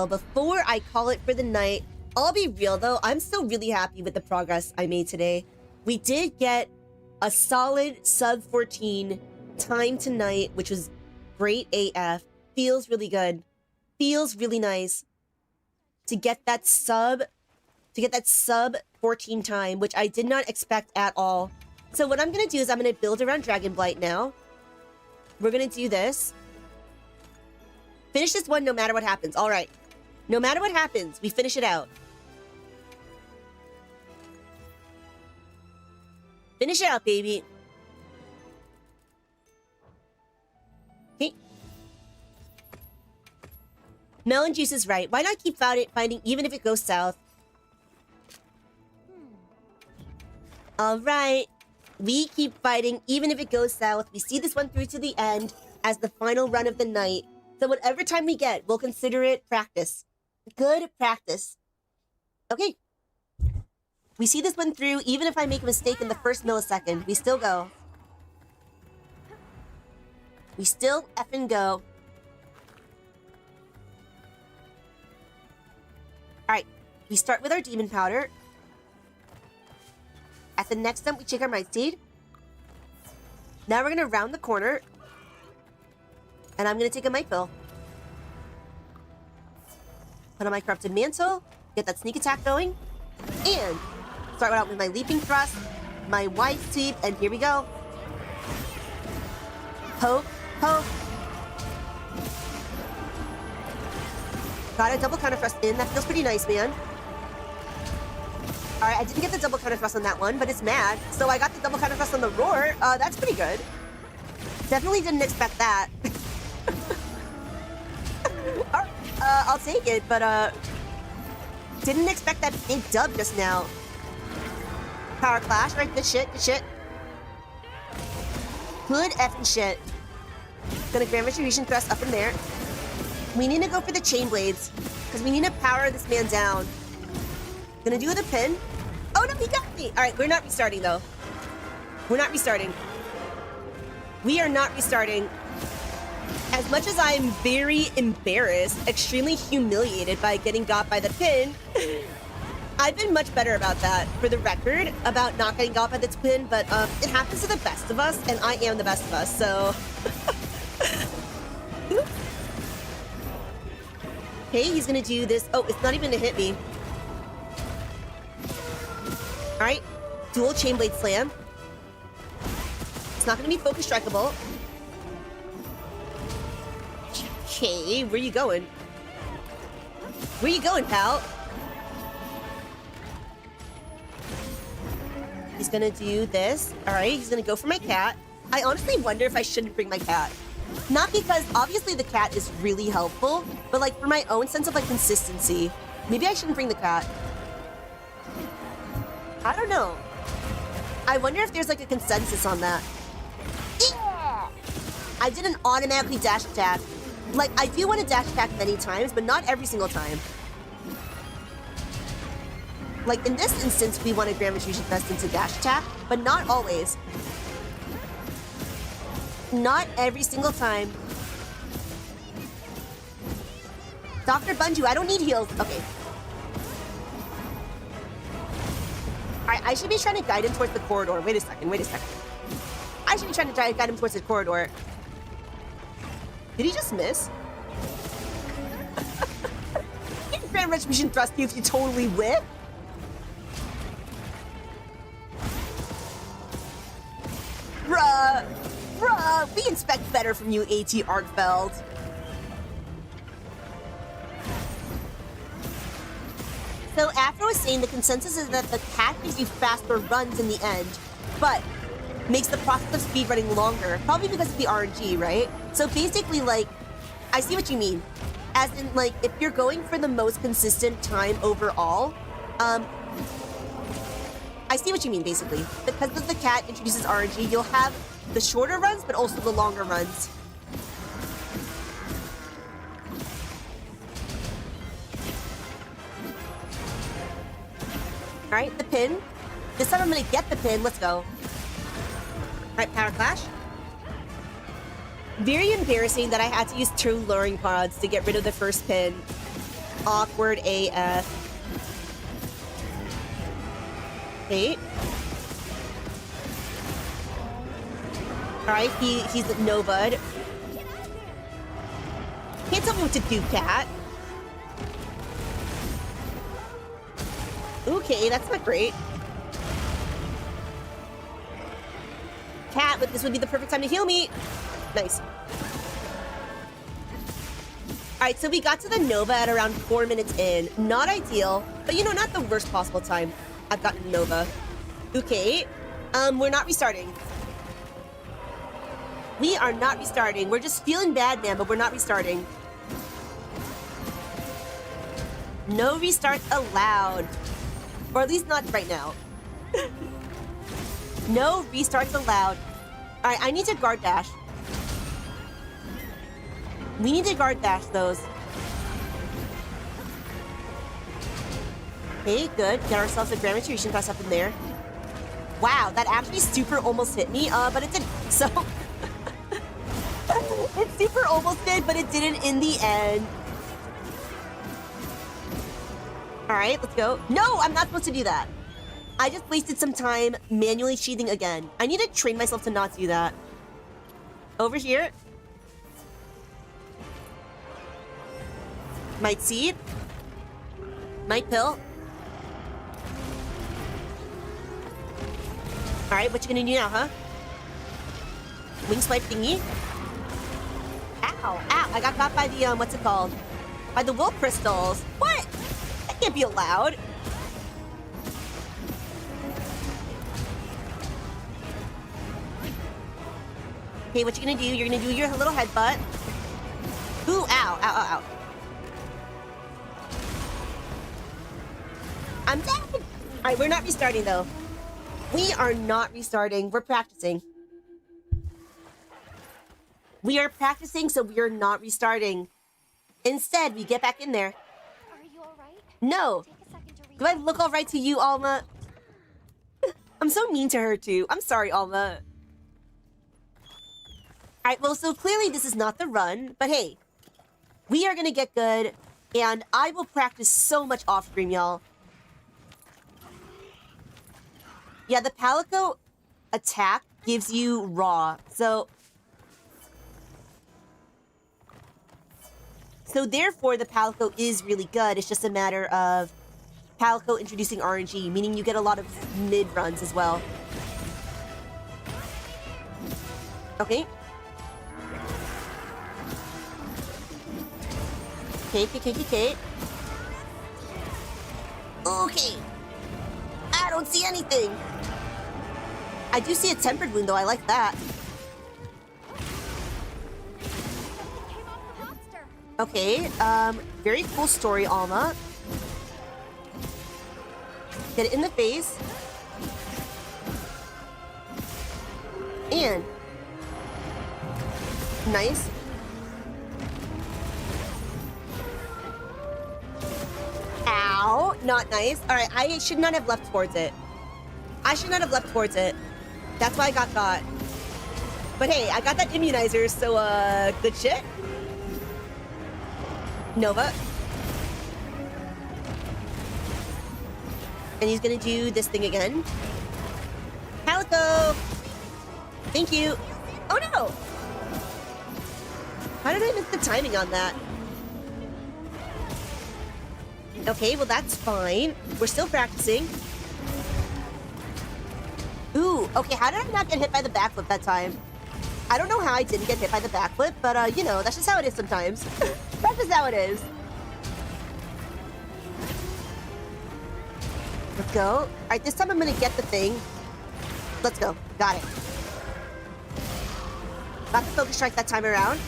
Before I call it for the night, I'll be real though, I'm still really happy with the progress I made today. We did get a solid sub 14 time tonight, which was great AF. Feels really good. Feels really nice to get that sub 14 time, which I did not expect at all. So what I'm gonna do is I'm gonna build around Dragonblight now. We're gonna do this. Finish this one no matter what happens. All right. No matter what happens, we finish it out. Finish it out, baby. Okay. Melon Juice is right. Why not keep fighting even if it goes south? All right. We keep fighting even if it goes south. We see this one through to the end as the final run of the night. So whatever time we get, we'll consider it practice. Good practice. Okay. We see this one through even if I make a mistake in the first millisecond. We still go. We still effing go. Alright. We start with our Demon Powder. At the next jump, we check our Might Seed. Now we're going to round the corner. And I'm going to take a Might Pill. Put on my Corrupted Mantle. Get that sneak attack going. And start out with my Leaping Thrust, my Wide Sweep, and here we go. Poke, poke. Got a double counter thrust in. That feels pretty nice, man. Alright, I didn't get the double counter thrust on that one, but it's mad. So I got the double counter thrust on the roar. That's pretty good. Definitely didn't expect that. I'll take it, but didn't expect that big dub just now. Power clash, right? Good shit, good shit. Good effing shit. Gonna Grand Retribution thrust up in there. We need to go for the chain blades, because we need to power this man down. Gonna do the pin. Oh no, he got me! Alright, we're not restarting though. We're not restarting. We are not restarting. As much as I'm very embarrassed, extremely humiliated by getting got by the pin, I've been much better about that, for the record, about not getting got by the pin, but it happens to the best of us, and I am the best of us, so... Okay, he's gonna do this. Oh, it's not even gonna hit me. Alright, dual chain blade slam. It's not gonna be focus strikeable. Okay, where you going? Where you going, pal? He's gonna do this. Alright, he's gonna go for my cat. I honestly wonder if I shouldn't bring my cat. Not because, obviously, the cat is really helpful, but, like, for my own sense of, like, consistency. Maybe I shouldn't bring the cat. I don't know. I wonder if there's, like, a consensus on that. Yeah! I didn't automatically dash attack. Like, I do want to dash attack many times, but not every single time. Like, in this instance, we want to Grand Retribution Fest into dash attack, but not always. Not every single time. Dr. Bunju, I don't need heals. Okay. Alright, I should be trying to guide him towards the corridor. Wait a second, wait a second. I should be trying to guide him towards the corridor. Did he just miss? Grand Retribution thrust you if you totally whip. Bruh. Bruh, we expect better from you, AT ARKVELD. So after I was saying, the consensus is that the cat gives you faster runs in the end, but makes the process of speedrunning longer, probably because of the RNG, right? So basically, like, I see what you mean. As in, like, if you're going for the most consistent time overall, I see what you mean, basically. Because of the cat introduces RNG, you'll have the shorter runs, but also the longer runs. Alright, the pin. This time I'm gonna get the pin. Let's go. Alright, power clash. Very embarrassing that I had to use 2 luring pods to get rid of the first pin. Awkward AF. Okay. Alright, he's no bud. Can't tell me what to do, cat. Okay, that's not great. Cat, but this would be the perfect time to heal me. Nice. Alright, so we got to the Nova at around 4 minutes in. Not ideal, but you know, not the worst possible time I've gotten Nova. Okay. We're not restarting. We are not restarting. We're just feeling bad, man, but we're not restarting. No restarts allowed. Or at least not right now. No restarts allowed. Alright, I need to guard dash. We need to guard dash those. Okay, good. Get ourselves a Grand Retribution press up in there. Wow, that actually super almost hit me, but it didn't. So, it super almost did, but it didn't in the end. Alright, let's go. No, I'm not supposed to do that. I just wasted some time manually sheathing again. I need to train myself to not do that. Over here. Might seed. Might pill. Alright, what you gonna do now, huh? Wing swipe thingy. Ow, ow. I got got by the, what's it called? By the will crystals. What? That can't be allowed. Okay, what you gonna do? You're gonna do your little headbutt. Ooh, ow, ow, ow, ow. I'm dead. All right, we're not restarting though. We are not restarting. We're practicing. We are practicing, so we are not restarting. Instead, we get back in there. Are you alright? No. Take a second to Do I look all right to you, Alma? I'm so mean to her, too. I'm sorry, Alma. All right, well, so clearly this is not the run, but hey, we are going to get good, and I will practice so much off-stream, y'all. Yeah, the Palico attack gives you raw, so therefore the Palico is really good. It's just a matter of Palico introducing RNG, meaning you get a lot of mid-runs as well. Okay. Okay. Okay. I don't see anything. I do see a tempered wound, though. I like that. came off the monster. Okay, very cool story, Alma. Get it in the face. And nice. Ow, not nice. All right, I should not have left towards it. That's why I got caught. But hey, I got that immunizer, so good shit. Nova. And he's gonna do this thing again. Palico! Thank you. Oh no! How did I miss the timing on that? Okay, well that's fine. We're still practicing. Ooh, okay, how did I not get hit by the backflip that time? I don't know how I didn't get hit by the backflip, but you know, that's just how it is sometimes. That's just how it is. Let's go. All right, this time I'm gonna get the thing. Let's go. Got it. Got the focus strike that time around.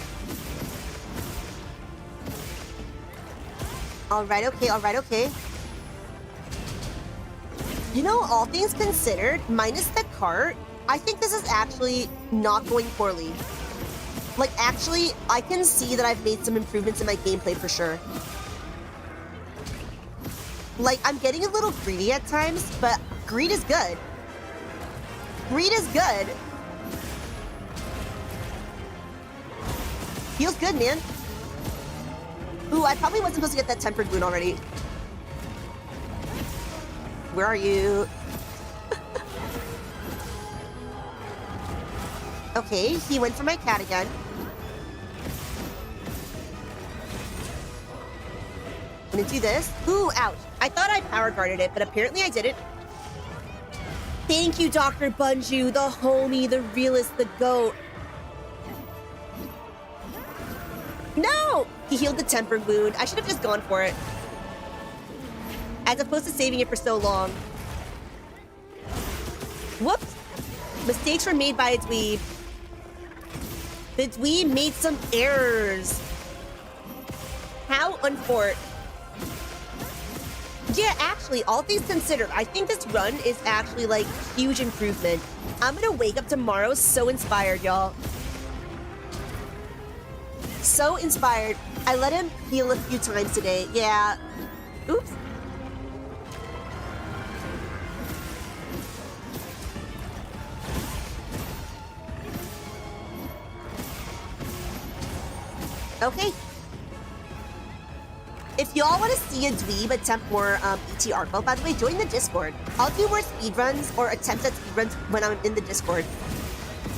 All right, okay. You know, all things considered, minus the cart, I think this is actually not going poorly. Like, actually, I can see that I've made some improvements in my gameplay for sure. Like, I'm getting a little greedy at times, but greed is good. Greed is good. Feels good, man. Ooh, I probably wasn't supposed to get that tempered wound already. Where are you? Okay, he went for my cat again. I'm gonna do this. Ooh, ouch. I thought I power guarded it, but apparently I didn't. Thank you, Dr. Bunju, the homie, the realist, the goat. No! He healed the tempered wound. I should have just gone for it. As opposed to saving it for so long. Whoops. Mistakes were made by a dweeb. The dweeb made some errors. How unfortunate. Yeah, actually, all things considered, I think this run is actually, like, huge improvement. I'm gonna wake up tomorrow so inspired, y'all. So inspired. I let him heal a few times today. Yeah. Oops. Okay. If y'all want to see a dweeb attempt more ET ARKVELD, by the way, join the Discord. I'll do more speedruns or attempts at speedruns when I'm in the Discord.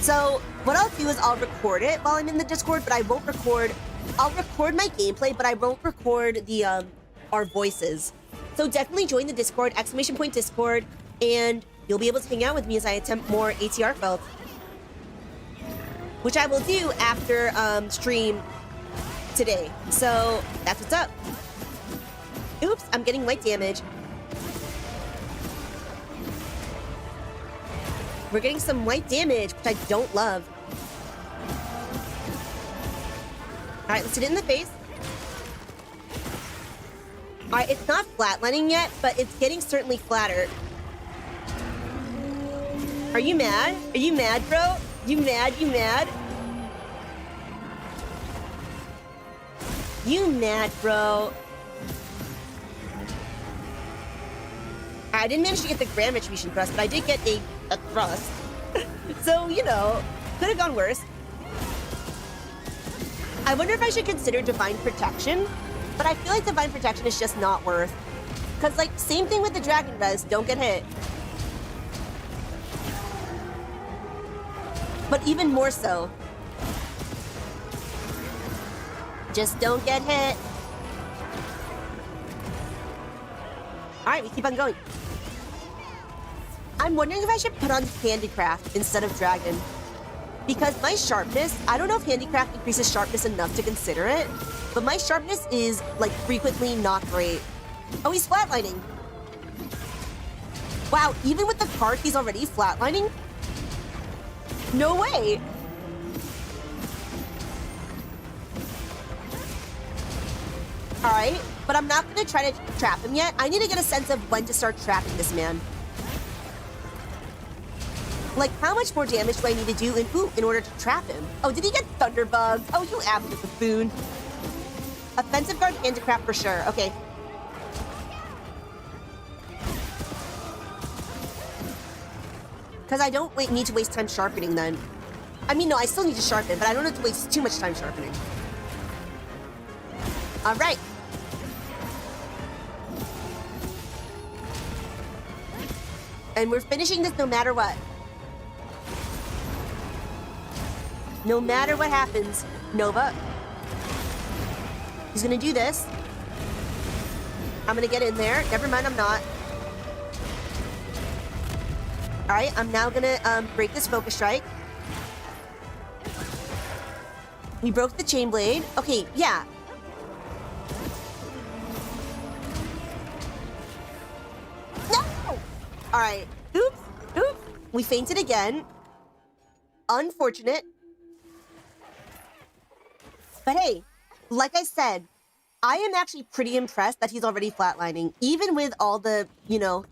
So what I'll do is I'll record it while I'm in the Discord, but I won't record. I'll record my gameplay, but I won't record the our voices. So definitely join the Discord, !Discord, and you'll be able to hang out with me as I attempt more AT ARKVELD, which I will do after stream today. So that's what's up. Oops, I'm getting white damage. We're getting some white damage, which I don't love. Alright, let's hit it in the face. Alright, it's not flatlining yet, but it's getting certainly flatter. Are you mad? Are you mad, bro? You mad? You mad? You mad, bro? I didn't manage to get the grand retribution thrust, but I did get a thrust. So, you know, could have gone worse. I wonder if I should consider divine protection, but I feel like divine protection is just not worth. Because, like, same thing with the dragon res, don't get hit. But even more so. Just don't get hit. Alright, we keep on going. I'm wondering if I should put on handicraft instead of dragon. Because my sharpness, I don't know if handicraft increases sharpness enough to consider it, but my sharpness is, like, frequently not great. Oh, he's flatlining. Wow, even with the card, he's already flatlining? No way! Alright, but I'm not gonna try to trap him yet. I need to get a sense of when to start trapping this man. Like, how much more damage do I need to do in order to trap him? Oh, did he get Thunderbug? Oh, you absolute buffoon. Offensive guard, handicraft for sure. Okay. Because I don't need to waste time sharpening then. I mean, no, I still need to sharpen, but I don't have to waste too much time sharpening. All right. And we're finishing this no matter what. No matter what happens, Nova. He's gonna do this. I'm gonna get in there. Never mind, I'm not. All right, I'm now gonna break this focus strike. We broke the chain blade. Okay, yeah. No! All right, oops, oops. We fainted again. Unfortunate. But hey, like I said, I am actually pretty impressed that he's already flatlining. Even with all the, you know,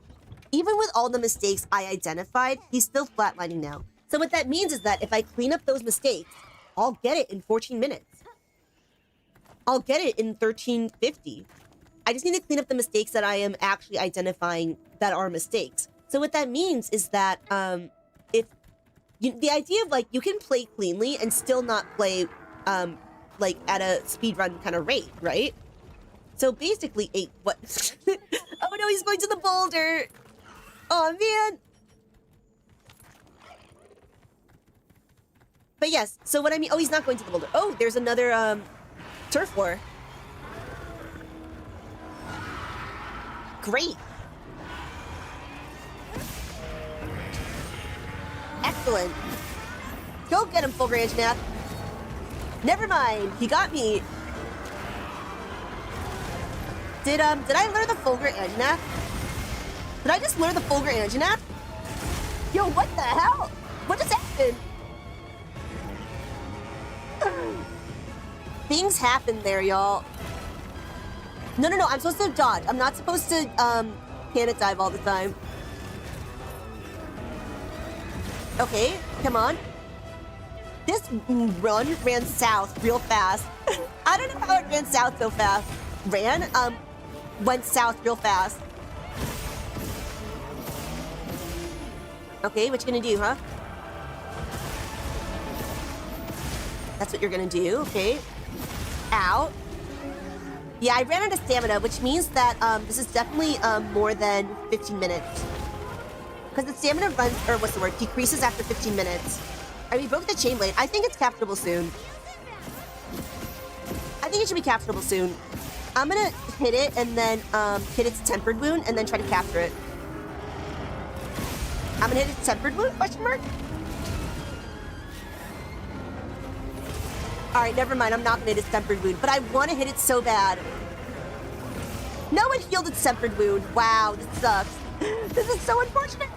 even with all the mistakes I identified, he's still flatlining now. So what that means is that if I clean up those mistakes, I'll get it in 14 minutes. I'll get it in 1350. I just need to clean up the mistakes that I am actually identifying that are mistakes. So what that means is that the idea of, like, you can play cleanly and still not play like at a speedrun kind of rate, right? So basically, what? Oh no, he's going to the boulder. Oh man. But yes, so what I mean, oh, he's not going to the boulder. Oh, there's another turf war. Great. Excellent. Go get him, full range math. Never mind, he got me. Did I lure the Fulgur Anjanath? Did I just lure the Fulgur Anjanath? Yo, what the hell? What just happened? Things happen there, y'all. No, I'm supposed to dodge. I'm not supposed to panic dive all the time. Okay, come on. This run ran south real fast. I don't know how it ran south so fast. Went south real fast. Okay, what you gonna do, huh? That's what you're gonna do, okay. Ow. Yeah, I ran out of stamina, which means that this is definitely more than 15 minutes. Because the stamina runs, or what's the word, decreases after 15 minutes. Alright, we broke the chain blade. I think it's capturable soon. I think it should be capturable soon. I'm gonna hit it and then hit its tempered wound and then try to capture it. I'm gonna hit its tempered wound, question mark? Alright, never mind. I'm not gonna hit its tempered wound, but I want to hit it so bad. No one healed its tempered wound. Wow, this sucks. This is so unfortunate.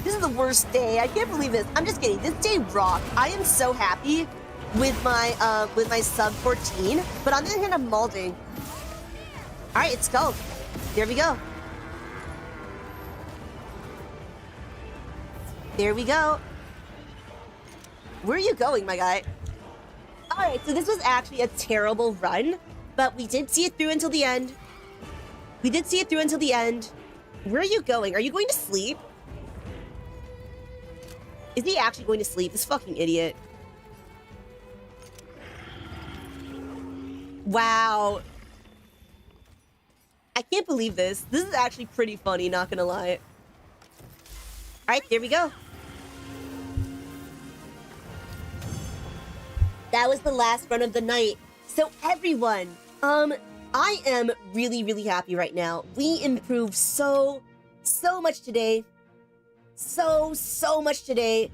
This is the worst day. I can't believe this. I'm just kidding. This day rocked. I am so happy with my sub 14. But on the other hand, I'm malding. All right, it's go. There we go. There we go. Where are you going, my guy? All right, so this was actually a terrible run, but we did see it through until the end. We did see it through until the end. Where are you going? Are you going to sleep? Is he actually going to sleep? This fucking idiot. Wow. I can't believe this. This is actually pretty funny, not gonna lie. All right, there we go. That was the last run of the night. So everyone, I am really, really happy right now. We improved so much today. So much today.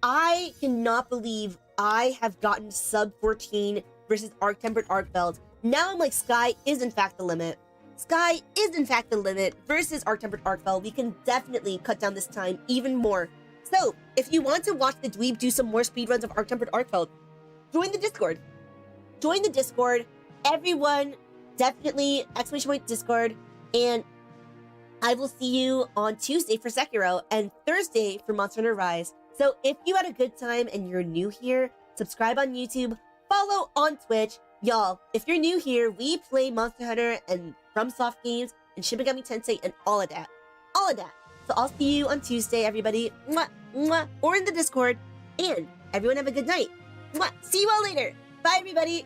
I cannot believe I have gotten sub 14 versus Arc-Tempered ARKVELD. Now I'm like, sky is in fact the limit. Sky is in fact the limit versus Arc-Tempered ARKVELD. We can definitely cut down this time even more. So if you want to watch the dweeb do some more speedruns of Arc-Tempered ARKVELD, join the Discord. Join the Discord. Everyone, definitely !Discord. And I will see you on Tuesday for Sekiro and Thursday for Monster Hunter Rise. So if you had a good time and you're new here, subscribe on YouTube, follow on Twitch. Y'all, if you're new here, we play Monster Hunter and FromSoft games and Shin Megami Tensei and all of that. All of that. So I'll see you on Tuesday, everybody. Mwah, mwah, or in the Discord. And everyone have a good night. Mwah. See you all later. Bye, everybody.